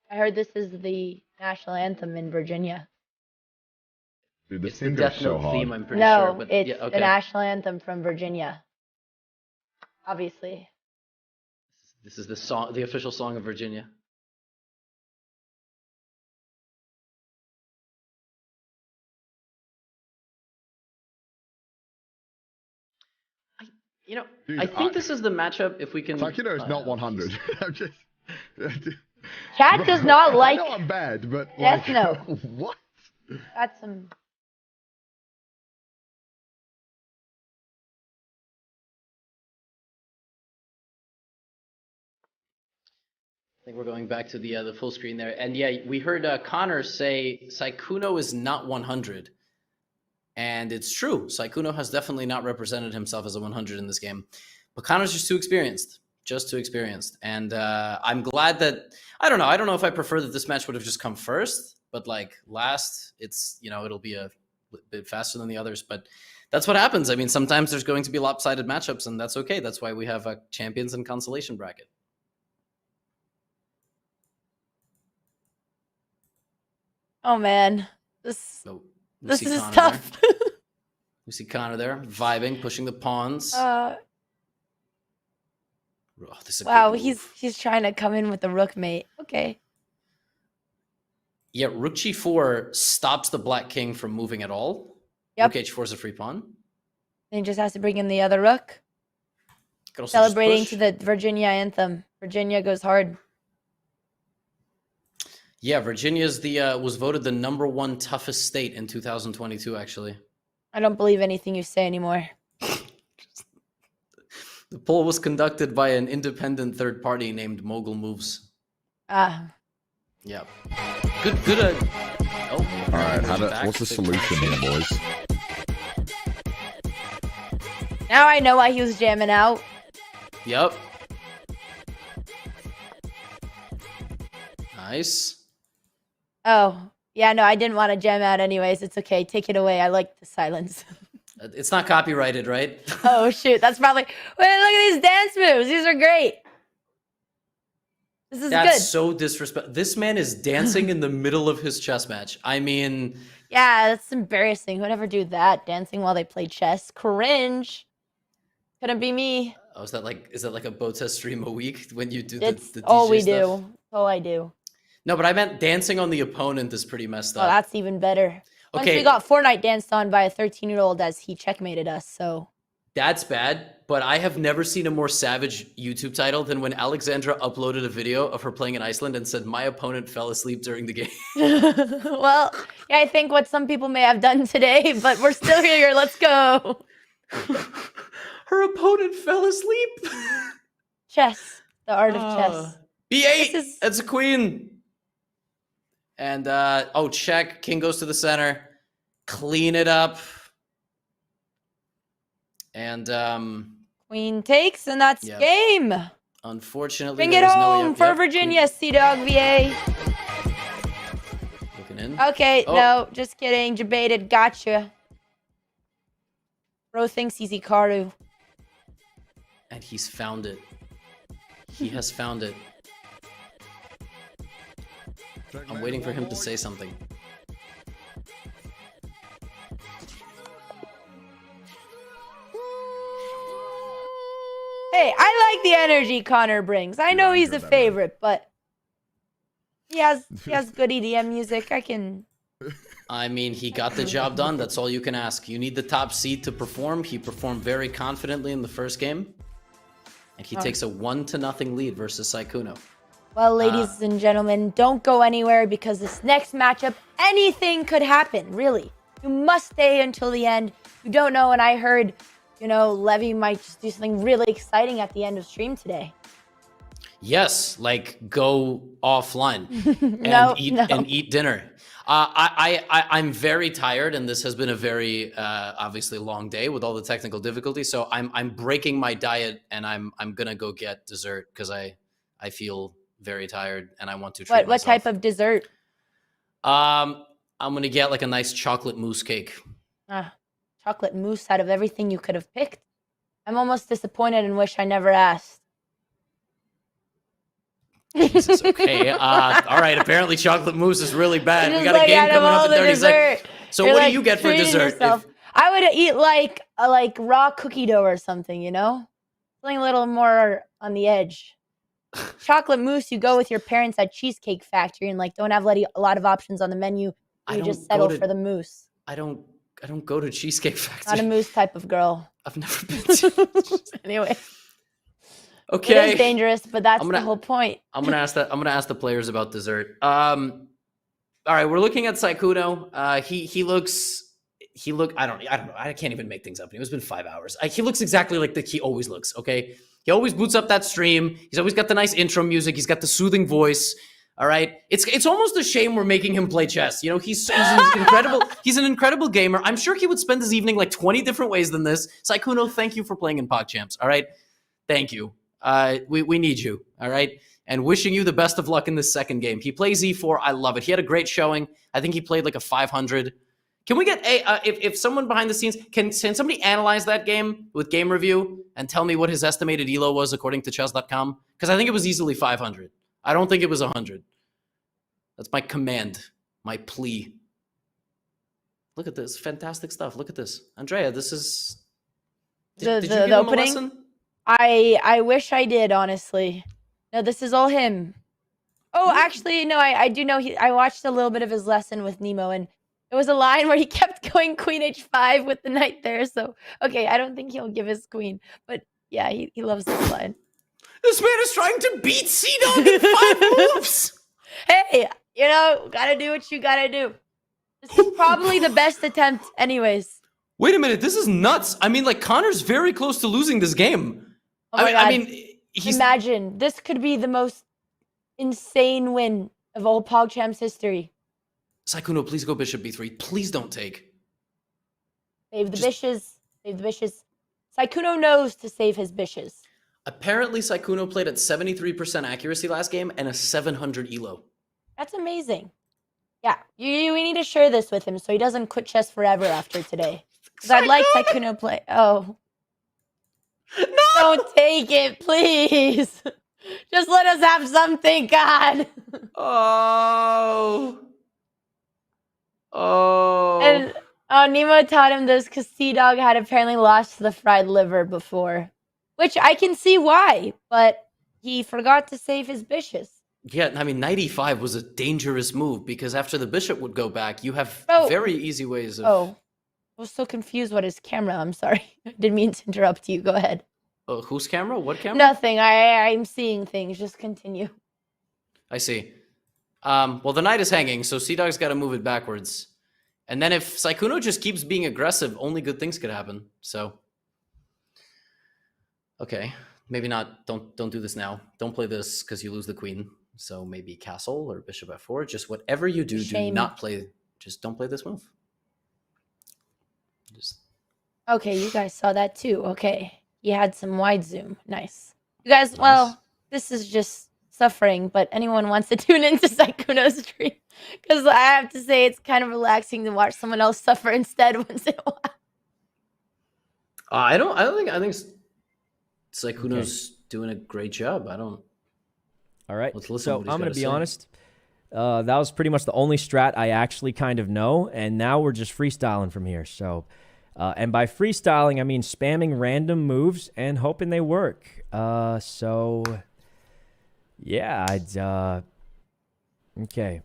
I heard this is the national anthem in Virginia. Dude, this It's thing the goes Death so Note hard. theme, I'm pretty No, sure. But it's yeah, okay. the national anthem from Virginia. Obviously. This is the song, the official song of Virginia. Dude, I think this is the matchup if we can... Sykkuno is not 100. I'm just... Chat does not like... I know I'm bad, but Yes, like... no. What? That's some... I think we're going back to the full screen there. And yeah, we heard Connor say Sykkuno is not 100. And it's true. Sykkuno has definitely not represented himself as a 100 in this game. But Connor's just too experienced. Just too experienced. And I'm glad that... I don't know if I prefer that this match would have just come first. But like last, it's, it'll be a bit faster than the others. But that's what happens. I mean, sometimes there's going to be lopsided matchups. And that's okay. That's why we have a champions and consolation bracket. Oh, man. This is tough. We see Connor there, vibing, pushing the pawns. This is a Wow, good move. he's trying to come in with the rook mate. Okay. Yeah, rook g4 stops the black king from moving at all. Yep. Rook h4 is a free pawn. And he just has to bring in the other rook. Could also just Celebrating push. to the Virginia anthem. Virginia goes hard. Yeah, Virginia's was voted the #1 toughest state in 2022, actually. I don't believe anything you say anymore. The poll was conducted by an independent third party named Mogul Moves. Ah. Yeah. Good. Oh. All right, what's the solution here, boys? Now I know why he was jamming out. Yep. Nice. Oh, Yeah, no, I didn't want to gem out anyways. It's okay. Take it away. I like the silence. It's not copyrighted, right? Oh, shoot. That's probably... Wait, look at these dance moves. These are great. This is That's good. so disrespectful. This man is dancing in the middle of his chess match. I mean... Yeah, that's embarrassing. Who'd ever do that? Dancing while they play chess? Cringe. Couldn't be me. Oh, is that like a Bota stream a week when you do the DJ all we stuff? do. That's all I do. No, but I meant dancing on the opponent is pretty messed Oh, up. that's even better. Once Okay. we got Fortnite danced on by a 13-year-old as he checkmated us, so... That's bad, but I have never seen a more savage YouTube title than when Alexandra uploaded a video of her playing in Iceland and said, "My opponent fell asleep during the game." Well, yeah, I think what some people may have done today, but we're still here. Let's go. Her opponent fell asleep. Chess. The art of chess. B8! That's a queen! And, oh, check. King goes to the center. Clean it up. And, Queen takes, and that's Yep. game. unfortunately, Bring it there's home no... for Yep, Virginia, CDawgVA. looking in. Okay, Oh. no, just kidding. Debated. Gotcha. Bro thinks he's Ikaru. And he's found it. He has found it. I'm waiting for him to say something. Hey, I like the energy Connor brings. I know he's a favorite, but he has good EDM music. I can... I mean, he got the job done. That's all you can ask. You need the top seed to perform. He performed very confidently in the first game. And he Oh. takes a 1-0 lead versus Sykkuno. Well, ladies and gentlemen, don't go anywhere because this next matchup, anything could happen, really. You must stay until the end. You don't know, and I heard, you know, Levy might just do something really exciting at the end of stream today. Yes, like go offline and No, eat no. and eat dinner. I'm very tired, and this has been a very obviously long day with all the technical difficulties. So I'm breaking my diet, and I'm gonna go get dessert because I feel very tired and I want to treat What myself. type of dessert? I'm gonna get like a nice chocolate mousse cake. Chocolate mousse out of everything you could have picked. I'm almost disappointed and wish I never asked. Jesus, okay. All right. Apparently, chocolate mousse is really bad. We Just got a like game out of coming all up in the 30 seconds. dessert, So, you're what like do you get for treating dessert? yourself. I would eat like raw cookie dough or something, you know, something a little more on the edge. Chocolate mousse, you go with your parents at Cheesecake Factory and like don't have a lot of options on the menu. I You don't just settle go to- for the mousse. I don't go to Cheesecake Factory. Not a mousse type of girl. I've never been to. Anyway, Okay. it is dangerous, but that's I'm gonna- the whole point. I'm gonna ask the players about dessert. All right, we're looking at Sykkuno. I don't know. I can't even make things up. It's been 5 hours. He looks exactly like he always looks. Okay, he always boots up that stream. He's always got the nice intro music. He's got the soothing voice. All right, it's almost a shame we're making him play chess. You know, he's incredible. He's an incredible gamer. I'm sure he would spend his evening like 20 different ways than this. Sykkuno, thank you for playing in PogChamps. All right, thank you. We need you. All right. And wishing you the best of luck in this second game. He plays E4. I love it. He had a great showing. I think he played like a 500. Can we get if someone behind the scenes can somebody analyze that game with game review and tell me what his estimated elo was according to Chess.com? Because I think it was easily 500. I don't think it was 100. That's my command, my plea. Look at this fantastic stuff. Look at this, Andrea. This is did you give him a opening. lesson? I wish I did, honestly. No, this is all him. Oh, actually, no, I do know I watched a little bit of his lesson with Nemo, and it was a line where he kept going queen h5 with the knight there. So, okay, I don't think he'll give his queen, but yeah, he loves this line. This man is trying to beat CDawg in 5 moves. Hey, you know, gotta do what you gotta do. This is probably the best attempt, anyways. Wait a minute, this is nuts. I mean, like Connor's very close to losing this game. Oh my God. I mean, Imagine this could be the most insane win of all PogChamps history. Sykkuno, please go bishop b3. Please don't take. Save the bishes. Save the bishes. Sykkuno knows to save his bishes. Apparently, Sykkuno played at 73% accuracy last game and a 700 elo. That's amazing. Yeah, we need to share this with him so he doesn't quit chess forever after today. Because I'd like Sykkuno play. Oh. No! Don't take it, please. Just let us have something, God. Oh. Oh. And Nemo taught him this because CDawg had apparently lost to the fried liver before. Which I can see why, but he forgot to save his bishops. Yeah, I mean, knight e5 was a dangerous move because after the bishop would go back, you have very easy ways of... Oh, I was so confused what his camera. I'm sorry. I didn't mean to interrupt you. Go ahead. Whose camera? What camera? Nothing. I'm seeing things. Just continue. I see. Well, the knight is hanging, so CDawg's got to move it backwards. And then if Sykkuno just keeps being aggressive, only good things could happen. So, okay, maybe not. Don't do this now. Don't play this because you lose the queen. So maybe castle or bishop f4. Just whatever you do, do not play. Just don't play this move. Just. Okay, you guys saw that too. Okay, he had some wide zoom. Nice. You guys, well, this is just suffering, but anyone wants to tune into Sykkuno's stream because I have to say it's kind of relaxing to watch someone else suffer instead once in a while. I think Sykkuno's doing a great job. I don't. All right. Let's listen So to what he's I'm going gotta to be say. honest. That was pretty much the only strat I actually kind of know, and now we're just freestyling from here. So, and by freestyling, I mean spamming random moves and hoping they work. So, yeah, okay.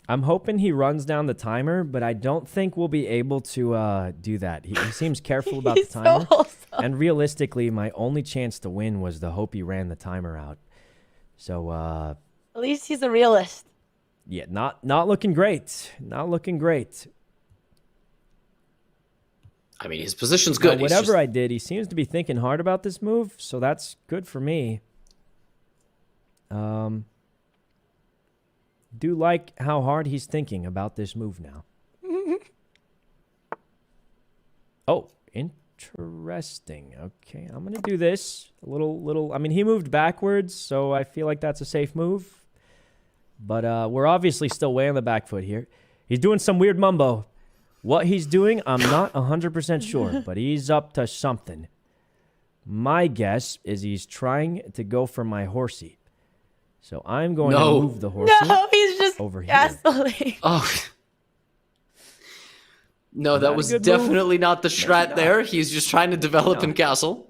I'm hoping he runs down the timer, but I don't think we'll be able to do that. He seems careful about the timer. And realistically, my only chance to win was the hope he ran the timer out. So, At least he's a realist. yeah, not looking great. Not looking great. I mean, his position's good. Now, whatever I did, he seems to be thinking hard about this move, so that's good for me. Do like how hard he's thinking about this move now. Oh, interesting. Okay, I'm gonna do this a little. I mean, he moved backwards, so I feel like that's a safe move. But we're obviously still way on the back foot here. He's doing some weird mumbo. What he's doing, I'm not 100% sure, but he's up to something. My guess is he's trying to go for my horsey. So I'm going to move the horsey he's just over here. gasoline. Oh. No, Not that a was good definitely move. not the strat there. He's just trying to develop in castle.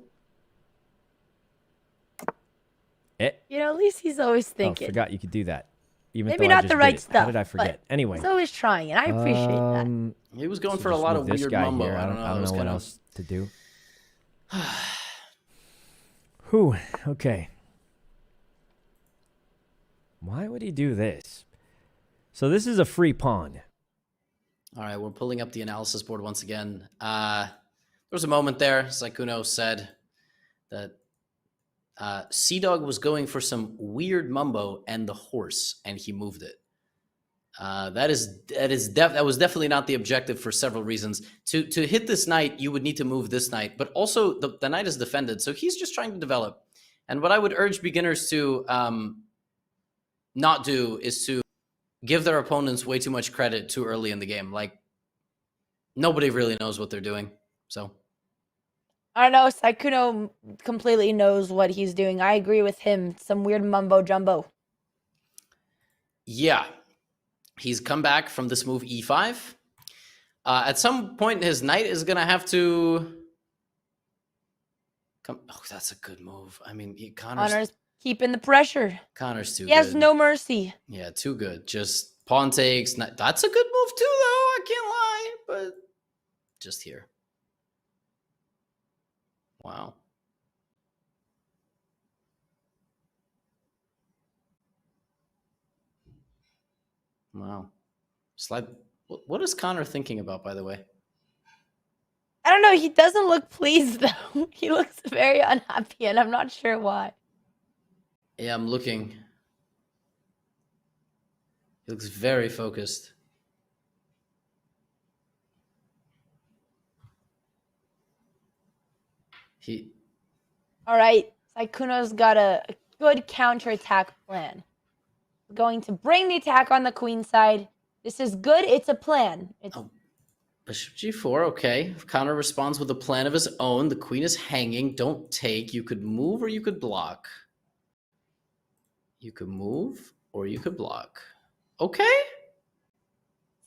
You know, at least he's always Oh, thinking. forgot you could do that. Even Maybe though I not just the did right it. stuff. How did I forget? but Anyway. he's always trying, and I appreciate that. He was going so for a just lot move of this weird guy mumbo. here. I don't know. I don't It was know what kinda- else to do. Whew. Okay. Why would he do this? So this is a free pawn. All right, we're pulling up the analysis board once again. There was a moment there. Sykkuno said that CDawg was going for some weird mumbo and the horse, and he moved it. That was definitely not the objective for several reasons. To hit this knight, you would need to move this knight, but also the knight is defended, so he's just trying to develop. And what I would urge beginners to not do is to give their opponents way too much credit too early in the game. Like, nobody really knows what they're doing. So I don't know. Sykkuno completely knows what he's doing. I agree with him. Some weird mumbo jumbo. yeah, he's come back from this move e5. At some point, his knight is gonna have to come. Oh, that's a good move. I mean, Connor's keeping the pressure. Connor's too He has good. no mercy. Yeah, too good. Just pawn takes. That's a good move too, though. I can't lie, but just here. Wow. Wow. Slide. What is Connor thinking about, by the way? I don't know. He doesn't look pleased, though. He looks very unhappy, and I'm not sure why. Yeah, I'm looking. He looks very focused. All right. Sykkuno's got a good counterattack plan. going to bring the attack on the queen side. This is good. It's a plan. It's Bishop g4, okay. Connor responds with a plan of his own. The queen is hanging. Don't take. You could move or you could block. You could move or you could block. Okay.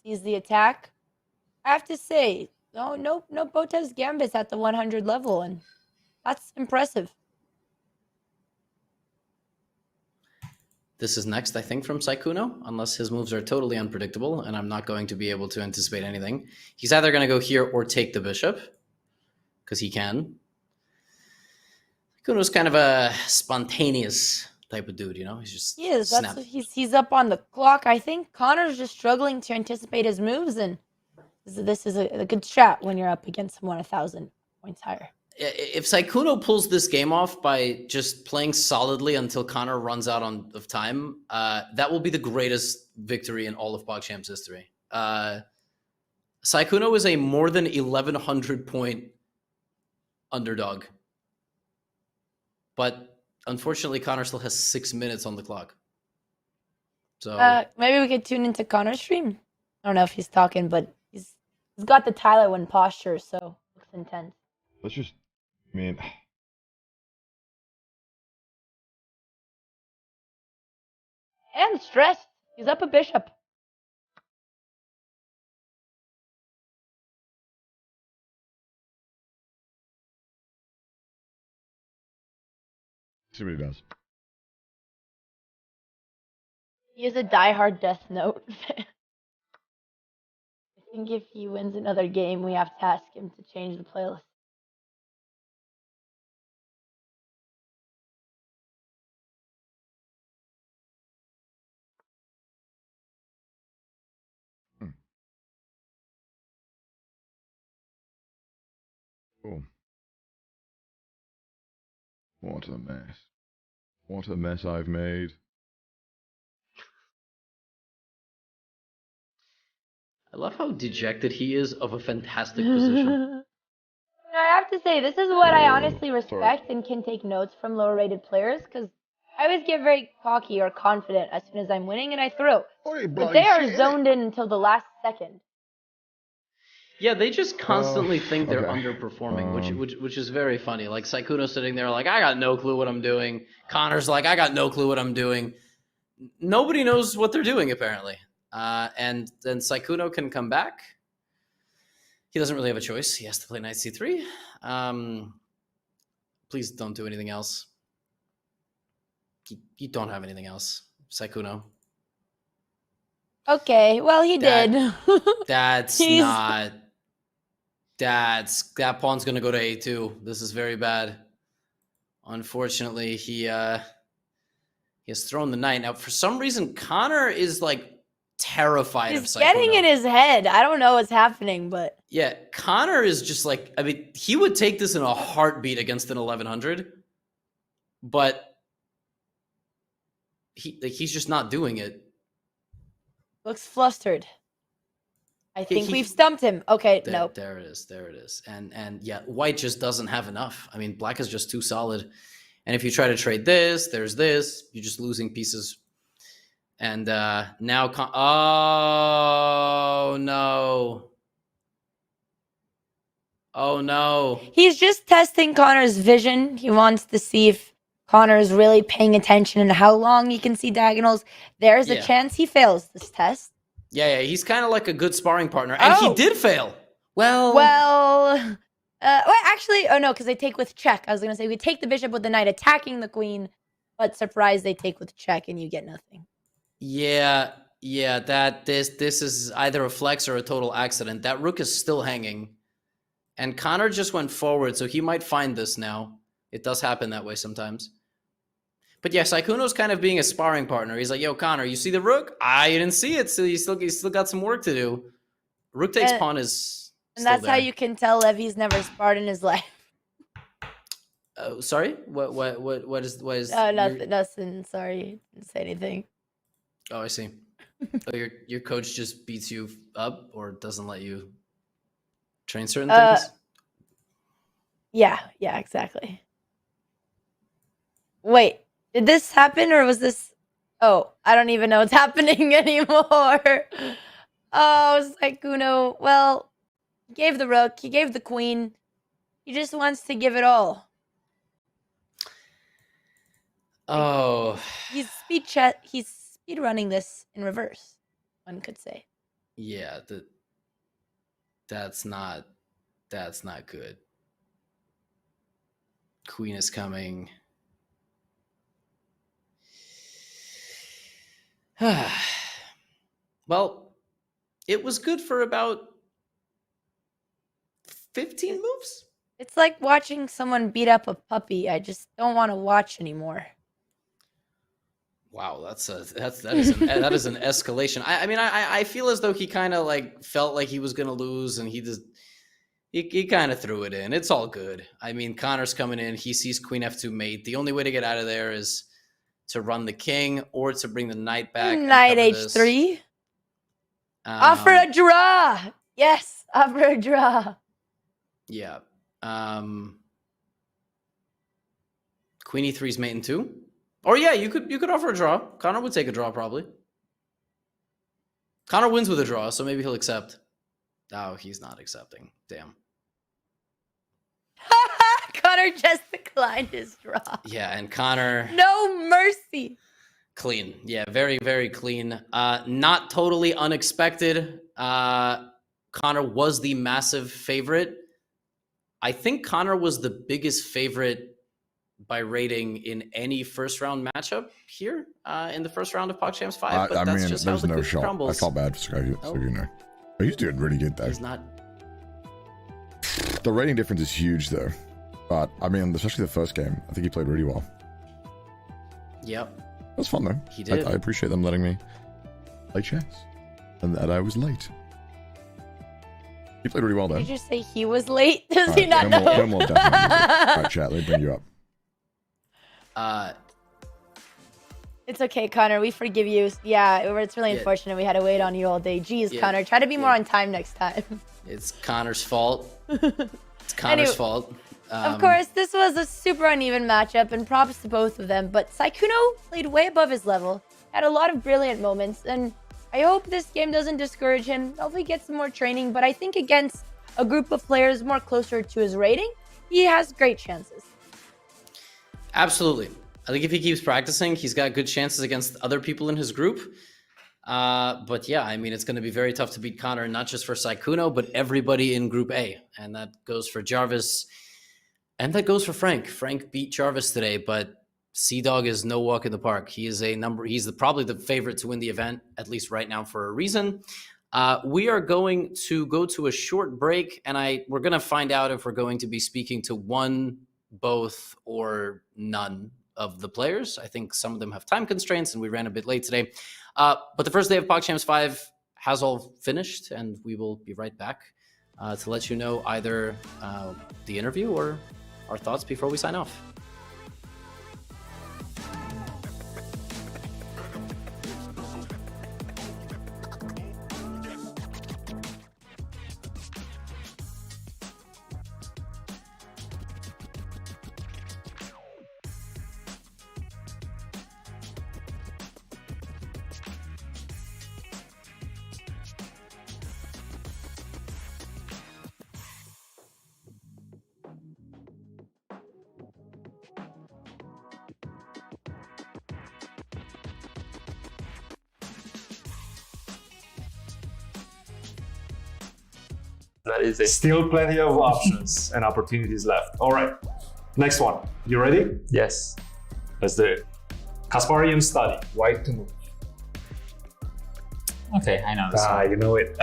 sees the attack. I have to say, no Botez Gambits at the 100 level, and that's impressive. This is next, I think, from Sykkuno, unless his moves are totally unpredictable, and I'm not going to be able to anticipate anything. He's either going to go here or take the bishop, because he can. Sykkuno's kind of a spontaneous type of dude, you know? He's just He is. snap. He's up on the clock. I think Connor's just struggling to anticipate his moves, and this is a good strat when you're up against someone 1,000 points higher. If Sykkuno pulls this game off by just playing solidly until Connor runs out of time, that will be the greatest victory in all of PogChamps history. Sykkuno is a more than 1,100 point underdog. But unfortunately, Connor still has 6 minutes on the clock. So maybe we could tune into Connor's stream. I don't know if he's talking, but he's got the Tyler1 posture, so looks intense. Let's just, I mean, And stressed. He's up a bishop. see what he does. He is a diehard Death Note fan. I think if he wins another game, we have to ask him to change the playlist. Cool. What a mess. What a mess I've made. I love how dejected he is of a fantastic position. I have to say, this is what I honestly respect and can take notes from lower rated players, because I always get very cocky or confident as soon as I'm winning and I throw. But they are zoned in until the last second. Yeah, they just constantly think they're underperforming, which is very funny. Like Sykkuno sitting there like, I got no clue what I'm doing. Connor's like, I got no clue what I'm doing. Nobody knows what they're doing, apparently. And then Sykkuno can come back. He doesn't really have a choice. He has to play knight c3. Please don't do anything else. You don't have anything else, Sykkuno. Okay, well, he did. That pawn's gonna go to a2. This is very bad. Unfortunately, he has thrown the knight. Now, for some reason, Connor is like terrified of Sykkuno. He's getting in his head. I don't know what's happening, but yeah, Connor is just like, I mean, he would take this in a heartbeat against an 1100, but he's just not doing it. Looks flustered. I think we've stumped him. Okay, nope. There it is. And yeah, white just doesn't have enough. I mean, black is just too solid. And if you try to trade this, there's this, you're just losing pieces. And now, oh no. Oh no. He's just testing Connor's vision. He wants to see if Connor is really paying attention and how long he can see diagonals. There's a chance he fails this test. Yeah, he's kind of like a good sparring partner. And he did fail. Well, actually, oh no, because they take with check. I was going to say, we take the bishop with the knight attacking the queen, but surprise, they take with check and you get nothing. Yeah, this is either a flex or a total accident. That rook is still hanging. And Connor just went forward, so he might find this now. It does happen that way sometimes. But yeah, Sykkuno's kind of being a sparring partner. He's like, yo, Connor, you see the rook? I didn't see it, so you still got some work to do. Rook takes pawn is And that's how you can tell Levy's never sparred in his life. Sorry? What is Oh, nothing. Sorry. Didn't say anything. Oh, I see. So your coach just beats you up or doesn't let you train certain things? Yeah, exactly. Wait, did this happen or was this Oh, I don't even know what's happening anymore. Oh, Sykkuno. Well, he gave the rook. He gave the queen. He just wants to give it all. Oh. He's speed running this in reverse, one could say. Yeah, that's not good. Queen is coming. Well, it was good for about 15 moves. It's like watching someone beat up a puppy. I just don't want to watch anymore. Wow, that is an escalation. I mean, I feel as though he kind of like felt like he was gonna lose, and he kind of threw it in. It's all good. I mean, Connor's coming in. He sees Queen F2 mate. The only way to get out of there is to run the king or to bring the knight back. Knight H3. Offer a draw. Yes, offer a draw. Yeah. Queen E3's mating too. Or yeah, you could offer a draw. Connor would take a draw probably. Connor wins with a draw, so maybe he'll accept. Oh, he's not accepting. Damn. Connor just declined his draw. Yeah, and Connor. No mercy. Clean. Yeah, very, very clean. Not totally unexpected. Connor was the massive favorite. I think Connor was the biggest favorite by rating in any first round matchup here in the first round of PogChamps 5. But I that's mean, just how there's the no cookie shot. crumbles. I felt bad for Sykkuno. Oh, he's doing really good though. He's not. The rating difference is huge though. But I mean, especially the first game, I think he played really well. Yep. It was fun though. He did. I appreciate them letting me play chess, and that I was late. He played really well though. Did you say he was late? Does he not know? No more definitely. All right, chat. Let me bring you up. It's okay, Connor. We forgive you. Yeah, it's really unfortunate we had to wait on you all day. Jeez, Connor. Try to be more on time next time. It's Connor's fault. It's Connor's fault. Of course, this was a super uneven matchup, and props to both of them. But Sykkuno played way above his level, had a lot of brilliant moments, and I hope this game doesn't discourage him. Hopefully, he gets some more training. But I think against a group of players more closer to his rating, he has great chances. Absolutely. I think if he keeps practicing, he's got good chances against other people in his group. But yeah, I mean, it's going to be very tough to beat Connor, not just for Sykkuno, but everybody in Group A. And that goes for Jarvis. And that goes for Frank. Frank beat Jarvis today, but CDawg is no walk in the park. He is probably the favorite to win the event, at least right now for a reason. We are going to go to a short break, and we're going to find out if we're going to be speaking to one, both, or none of the players. I think some of them have time constraints, and we ran a bit late today. But the first day of PogChamps 5 has all finished, and we will be right back to let you know either the interview or our thoughts before we sign off. That is it. Still plenty of options and opportunities left. All right, next one. You ready? Yes. Let's do it. Kasparian study. White to move. Okay, I know this one. You know it.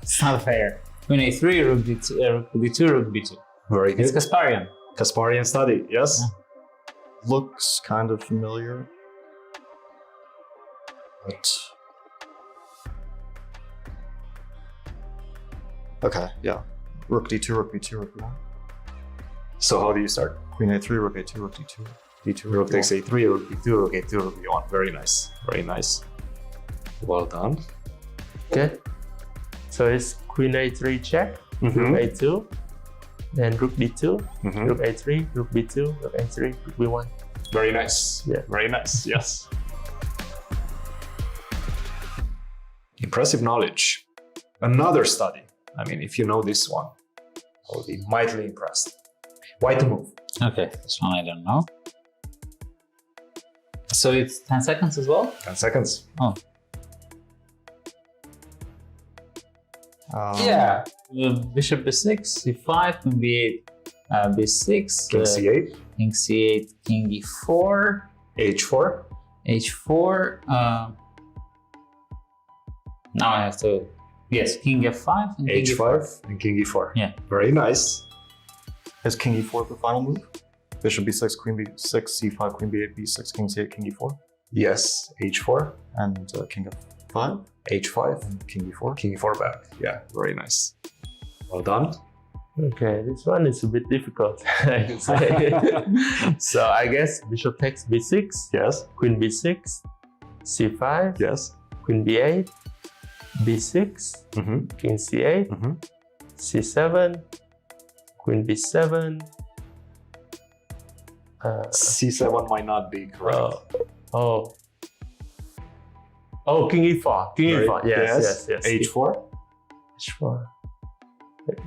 It's not fair. Queen A3, Rook D2, Rook B2, Rook B2. Very good. It's Kasparian. Kasparian study, yes. Yeah. Looks kind of familiar. But... Okay, yeah. Rook D2, Rook B2, Rook B1. So how do you start? Queen A3, Rook A2, Rook D2. D2, Rook takes A3, Rook B2, Rook A2, Rook B1. Very nice. Very nice. Well done. Okay. So it's Queen A3 check, Rook A2, then Rook D2, Rook A3, Rook B2, Rook A3, Rook B1. Very nice. Yeah. Very nice, yes. Impressive knowledge. Another study. I mean, if you know this one, I will be mightily impressed. Why to move? Okay, this one I don't know. So it's 10 seconds as well? 10 seconds. Oh. Yeah. Bishop b6, c5, queen b8, b6. King c8. King c8, king e4. h4. h4. Now I have to... Yes, king f5 and king h5 e4. and king e4. Yeah. Very nice. Is king e4 the final move? Bishop b6, queen b6, c5, queen b8, b6, king c8, king e4. Yes, h4. And king f5. h5. And king e4. King e4 back. Yeah, very nice. Well done. Okay, this one is a bit difficult, I can say. So I guess bishop takes b6. Yes. Queen b6. c5. Yes. Queen b8. b6. King c8. c7. Queen b7. c7 might not be correct. Oh, king e4. King e4. Yes. h4. h4.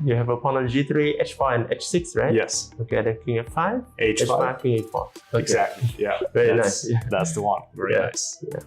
You have a pawn on g3, h4, and h6, right? Yes. Okay, then king f5, h5, king e4. Okay. Exactly. Yeah. Very nice. Yeah. That's the one. Very nice. Yeah.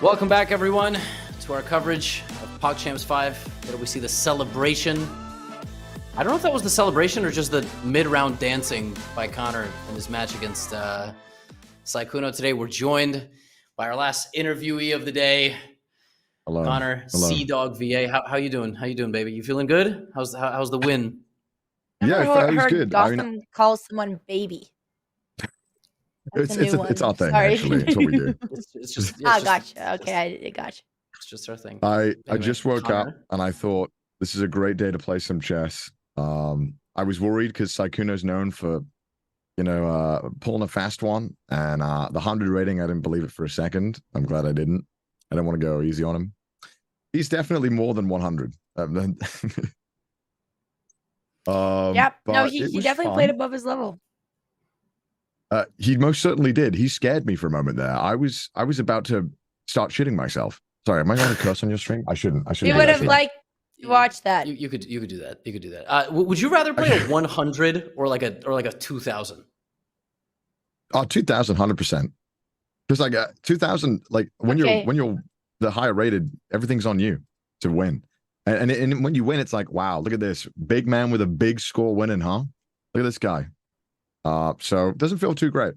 Welcome back, everyone, to to our coverage of PogChamps 5. Where we see the celebration. I don't know if that was the celebration or just the mid-round dancing by Connor in his match against Sykkuno. Today we're joined by our last interviewee of the day, Hello. Connor, Hello. CDawgVA. How you doing? How you doing, baby? You feeling good? How's the win? Yeah, Never it was heard good. Gotham call someone baby. That's a new one. It's our thing, Sorry. actually. It's what we do. It's just. Gotcha. Okay, I gotcha. It's just our thing. I Anyway, just woke up Connor. and I thought this is a great day to play some chess. I was worried because Sykkuno's known for, pulling a fast one, and the 100 rating, I didn't believe it for a second. I'm glad I didn't. I don't want to go easy on him. He's definitely more than 100. Yep. No, he was definitely fun. played above his level. He most certainly did. He scared me for a moment there. I was about to start shitting myself. Sorry, am I going to curse on your stream? I shouldn't. We would have liked to watch that. You could do that. You could do that. Would you rather play a 100 or like a 2000? Oh, 2000, 100%. Because like 2000, like when you're the higher rated, everything's on you to win. And when you win, it's like, wow, look at this big man with a big score winning, huh? Look at this guy. So it doesn't feel too great.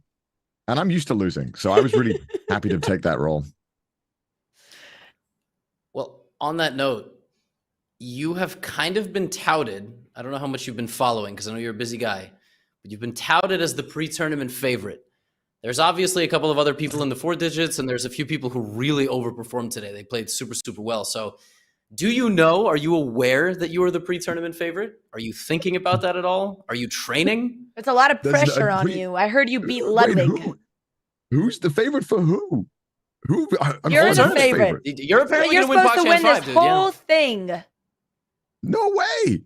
And I'm used to losing, so I was really happy to take that role. Well, on that note, you have kind of been touted. I don't know how much you've been following because I know you're a busy guy, but you've been touted as the pre-tournament favorite. There's obviously a couple of other people in the 4 digits, and there's a few people who really overperformed today. They played super, super well. So are you aware that you are the pre-tournament favorite? Are you thinking about that at all? Are you training? It's a lot of pressure on you. I heard you beat Ludwig. Who's the favorite for who? You're the favorite. You're apparently You're going to win supposed to PogChamps win 5, this dude. Yeah. whole thing. No way,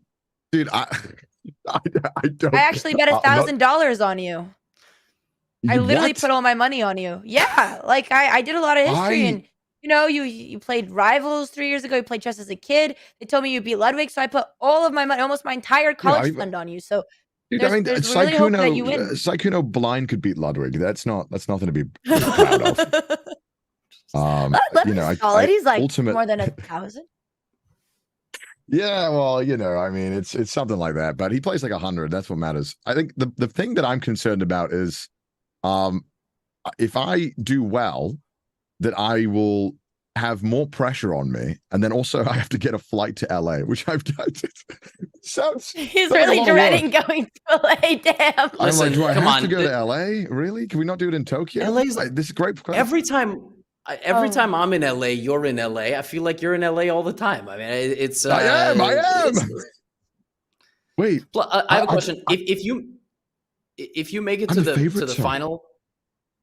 dude. I don't. I actually bet $1,000 on you. I literally put all my money on you. Yeah, like I did a lot of history, and you played Rivals 3 years ago. You played chess as a kid. They told me you beat Ludwig, so I put all of my money, almost my entire college fund on you. So Dude, there's really hope that you win. Sykkuno blind could beat Ludwig. That's nothing to be proud of. Ludwig's solid. He's like ultimate... more than 1,000. Yeah, well, I mean, it's something like that. But he plays like 100. That's what matters. I think the thing that I'm concerned about is, if I do well, that I will have more pressure on me, and then also I have to get a flight to LA, which I've done. He's really dreading going to LA. Damn. I'm like, do I have to go to LA? Really? Can we not do it in Tokyo? LA's like this is great. Every time I'm in LA, you're in LA. I feel like you're in LA all the time. I mean, it's. I am. Wait. I have a question. If you make it to the final.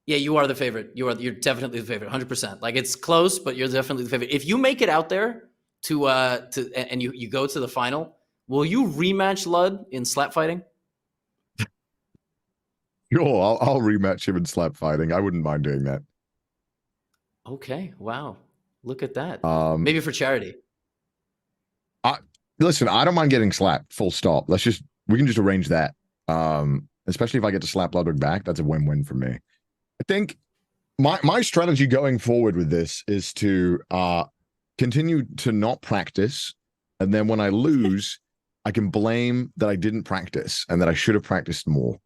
Yeah, you are the favorite. You're definitely the favorite, 100%. Like it's close, but you're definitely the favorite. If you make it out there and you go to the final, will you rematch Lud in slap fighting? Sure, I'll rematch him in slap fighting. I wouldn't mind doing that. Okay, wow, look at that. Maybe for charity. Listen, I don't mind getting slapped. Full stop. We can just arrange that. Especially if I get to slap Ludwig back, that's a win-win for me. I think my strategy going forward with this is to continue to not practice, and then when I lose, I can blame that I didn't practice and that I should have practiced more.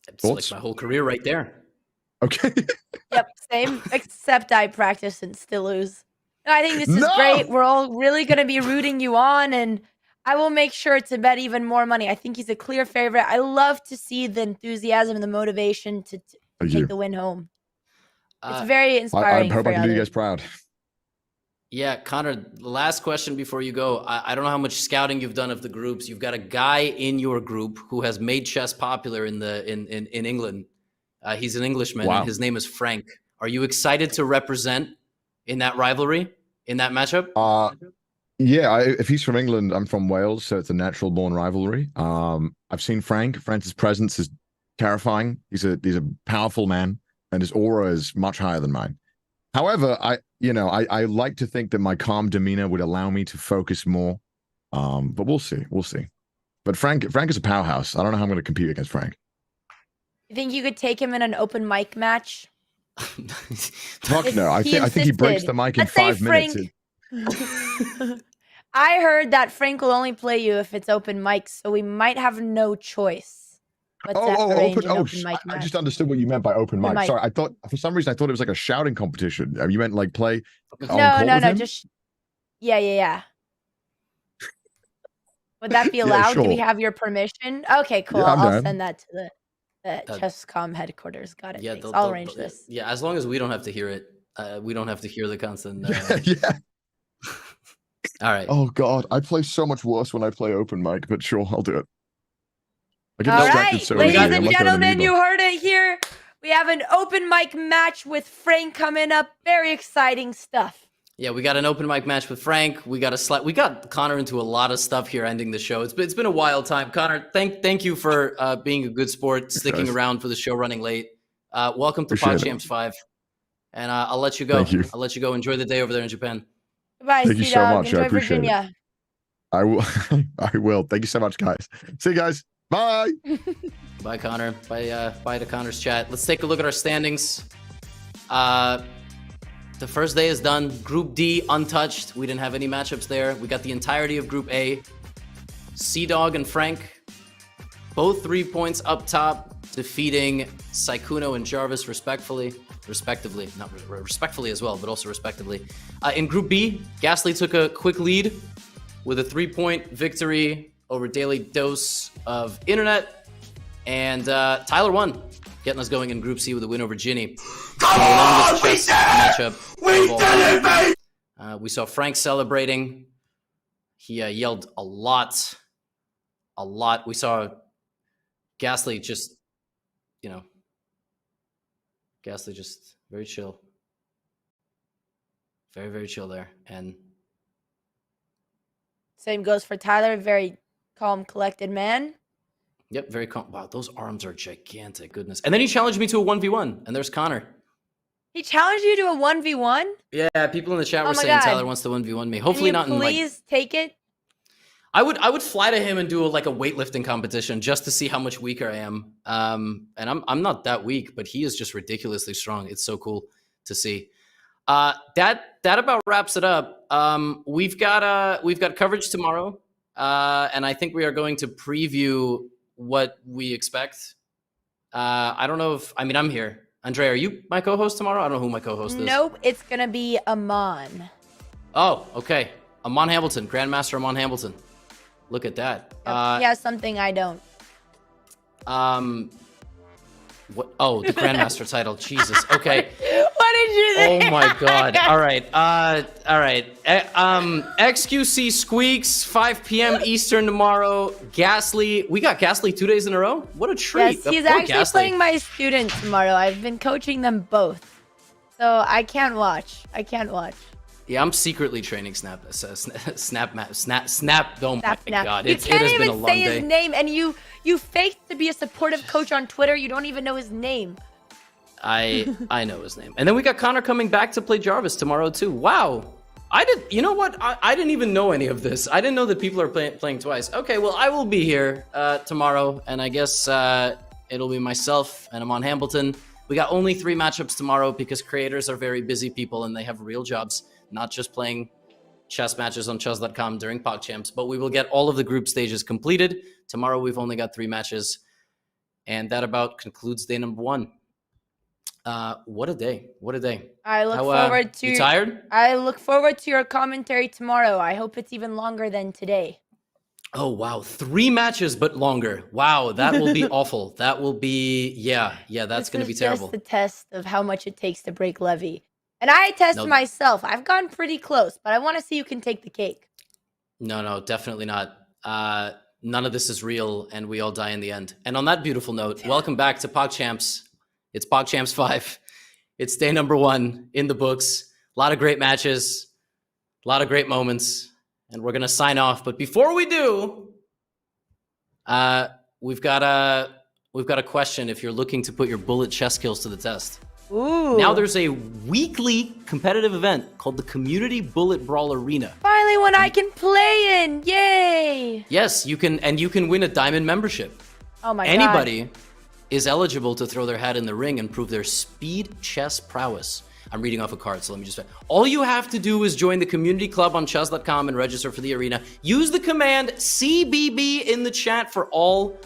It's like my whole career right there. Okay. Yep, same. Except I practice and still lose. No, I think this is great. We're all really going to be rooting you on, and I will make sure to bet even more money. I think he's a clear favorite. I love to see the enthusiasm and the motivation to take the win home. It's very inspiring. I hope I can do you guys proud. Yeah, Connor, last question before you go. I don't know how much scouting you've done of the groups. You've got a guy in your group who has made chess popular in England. He's an Englishman. Wow. And his name is Frank. Are you excited to represent in that rivalry, in that matchup? Yeah, if he's from England, I'm from Wales, so it's a natural born rivalry. I've seen Frank. France's presence is terrifying. He's a powerful man, and his aura is much higher than mine. However, I like to think that my calm demeanor would allow me to focus more. But we'll see. But Frank is a powerhouse. I don't know how I'm going to compete against Frank. You think you could take him in an open mic match? Fuck no. I think he breaks the mic in Let's say 5 minutes. I heard that Frank will only play you if it's open mic, so we might have no choice. But open mic I just understood what you meant by open mic. Sorry, I thought for some reason it was like a shouting competition. You meant like play on call with him? Just yeah. Would that be allowed? sure. Do we have your permission? Okay, cool. Yeah, I'll send that to the Chess.com headquarters. Got it. Yeah, Thanks. I'll arrange this. Yeah, as long as we don't have to hear it. We don't have to hear the constant. Yeah. All right. Oh God, I play so much worse when I play open mic, but sure, I'll do it. I get All distracted right, so ladies easily. and gentlemen, you heard it here. We have an open mic match with Frank coming up. Very exciting stuff. Yeah, we got an open mic match with Frank. We got Connor into a lot of stuff here, ending the show. It's been a wild time. Connor, thank you for being a good sport, sticking around for the show, running late. Welcome to PogChamps 5, and I'll let you go. Thank you. I'll let you go. Enjoy the day over there in Japan. Goodbye, Thank you so much. Enjoy I appreciate Virginia. it. I will. I will. Thank you so much, guys. See you guys. Bye. Bye, Connor. Bye to Connor's chat. Let's take a look at our standings. The first day is done. Group D, untouched. We didn't have any matchups there. We got the entirety of Group A. CDawg and Frank, both 3 points up top, defeating Sykkuno and Jarvis respectively. Not respectfully as well, but also respectively. In Group B, Ghastly took a quick lead with a 3-point victory over Daily Dose of Internet. And Tyler1 getting us going in Group C with a win over Ginny. The longest chess matchup. We saw Frank celebrating. He yelled a lot. We saw Ghastly just, Ghastly just very chill. Very, very chill there. And Same goes for Tyler. Very calm, collected man. Yep, very calm. Wow, those arms are gigantic. Goodness. And then he challenged me to a 1v1. And there's Connor. He challenged you to a 1v1? Yeah, people in the chat were saying God. Tyler wants to 1v1 me. Hopefully not in like... Please take it. I would fly to him and do a weightlifting competition just to see how much weaker I am. And I'm not that weak, but he is just ridiculously strong. It's so cool to see. That about wraps it up. We've got coverage tomorrow, and I think we are going to preview what we expect. I don't know if I'm here. Andre, are you my co-host tomorrow? I don't know who my co-host is. Nope, it's gonna be Amon. Oh, okay. Amon Hamilton, Grandmaster Amon Hamilton. Look at that. He has something I don't. What? Oh, the Grandmaster title. Jesus. Okay. What did you think? Oh my God. All right. XQC Squeaks, 5 p.m. Eastern tomorrow. Ghastly. We got Ghastly 2 days in a row. What a treat. Yes, he's actually playing my student tomorrow. I've been coaching them both, so I can't watch. Yeah, I'm secretly training Snap. Oh my God. You It can't has been a even long say day. his name, and you faked to be a supportive coach on Twitter. You don't even know his name. I know his name. And then we got Connor coming back to play Jarvis tomorrow too. Wow. You know what? I didn't even know any of this. I didn't know that people are playing twice. Okay, well, I will be here tomorrow, and I guess it'll be myself and Amon Hamilton. We got only 3 matchups tomorrow because creators are very busy people and they have real jobs, not just playing chess matches on Chess.com during PogChamps, but we will get all of the group stages completed. Tomorrow we've only got 3 matches, and that about concludes day number 1. What a day. I look forward to... You tired? I look forward to your commentary tomorrow. I hope it's even longer than today. Oh, wow. 3 matches, but longer. Wow, that will be awful. That will be... Yeah, that's going to be terrible. This is just the test of how much it takes to break Levy. And I test myself. I've gone pretty close, but I want to see who can take the cake. No, definitely not. None of this is real, and we all die in the end. And on that beautiful note, welcome back to PogChamps. It's PogChamps 5. It's day number 1 in the books. A lot of great matches, a lot of great moments, and we're going to sign off. But before we do, we've got a question if you're looking to put your bullet chess skills to the test. Ooh. Now there's a weekly competitive event called the Community Bullet Brawl Arena. Finally one I can play in. Yay! Yes, you can win a diamond membership. Oh my God. is eligible to throw their hat in the ring and prove their speed chess prowess. I'm reading off a card, so let me just... All you have to do is join the community club on Chess.com and register for the arena. Use the command CBB in the chat for all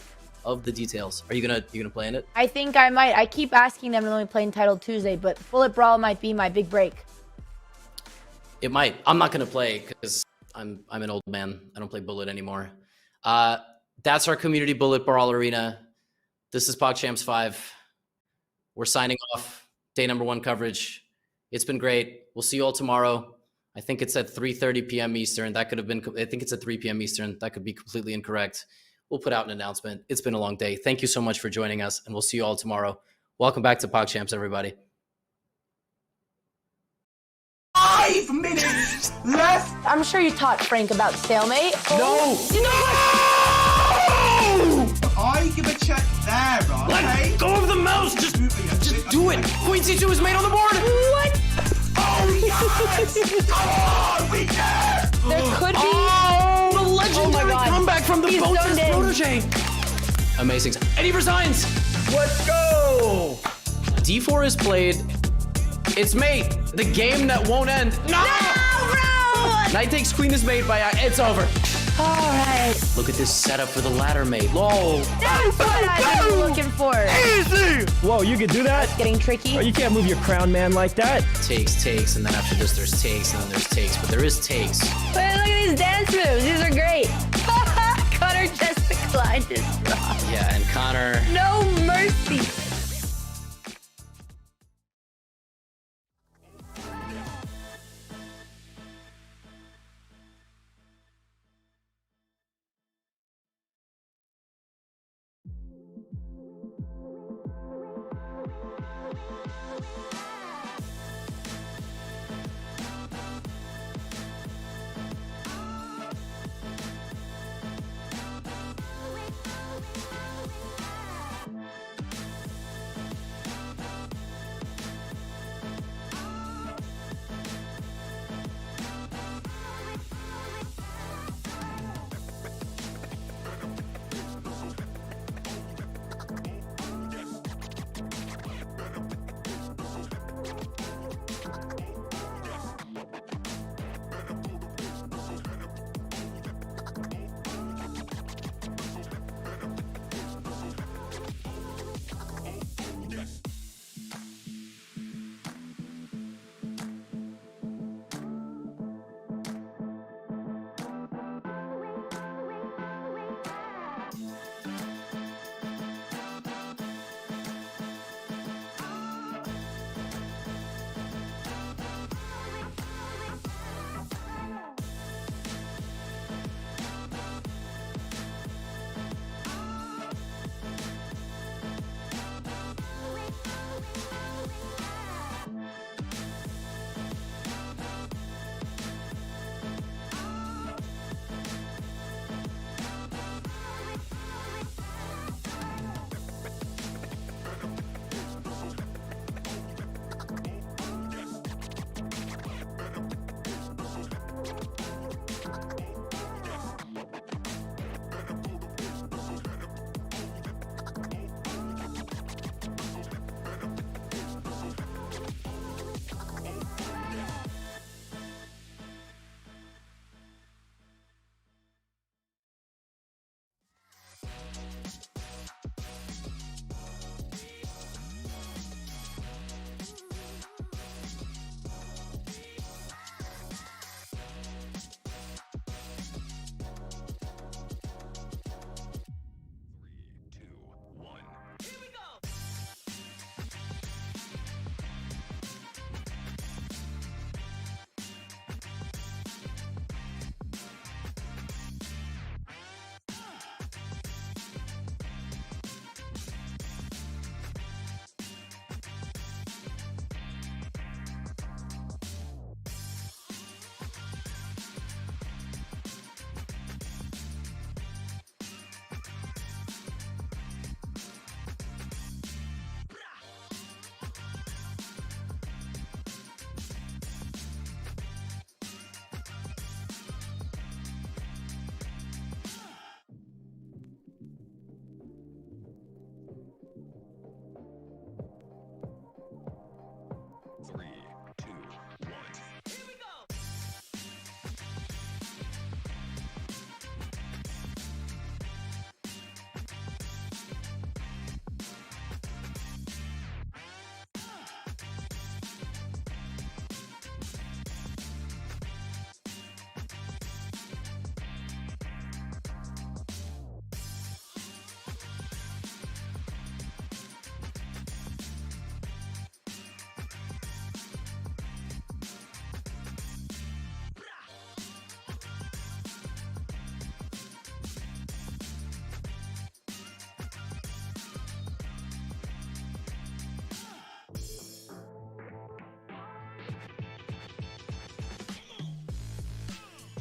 of the details. Are you gonna play in it? I think I might. I keep asking them to let me play Entitled Tuesday, but Bullet Brawl might be my big break. It might. I'm not gonna play because I'm an old man. I don't play Bullet anymore. That's our community Bullet Brawl arena. This is PogChamps 5. We're signing off. Day number 1 coverage. It's been great. We'll see you all tomorrow. I think it's at 3:30 p.m. Eastern. That could have been, I think it's at 3 p.m. Eastern. That could be completely incorrect. We'll put out an announcement. It's been a long day. Thank you so much for joining us, and we'll see you all tomorrow. Welcome back to PogChamps, everybody. 5 minutes left. I'm sure you taught Frank about stalemate. No. I give a check there, right? Let go of the mouse. Just do it. Queen C2 is made on the board. What? Oh, yes! Come on, we can! There could be... the legendary comeback from the Boat's protege. Amazing. And he resigns. Let's go! D4 is played. It's mate. The game that won't end. No, bro! Knight takes queen is mate by... It's over. All right. Look at this setup for the ladder mate. Lol. That's what I was looking for. Easy! Whoa, you could do that? It's getting tricky. Oh, you can't move your crown man like that. Takes, and then after this there's takes, and then there's takes. But there is takes. But look at these dance moves. These are great.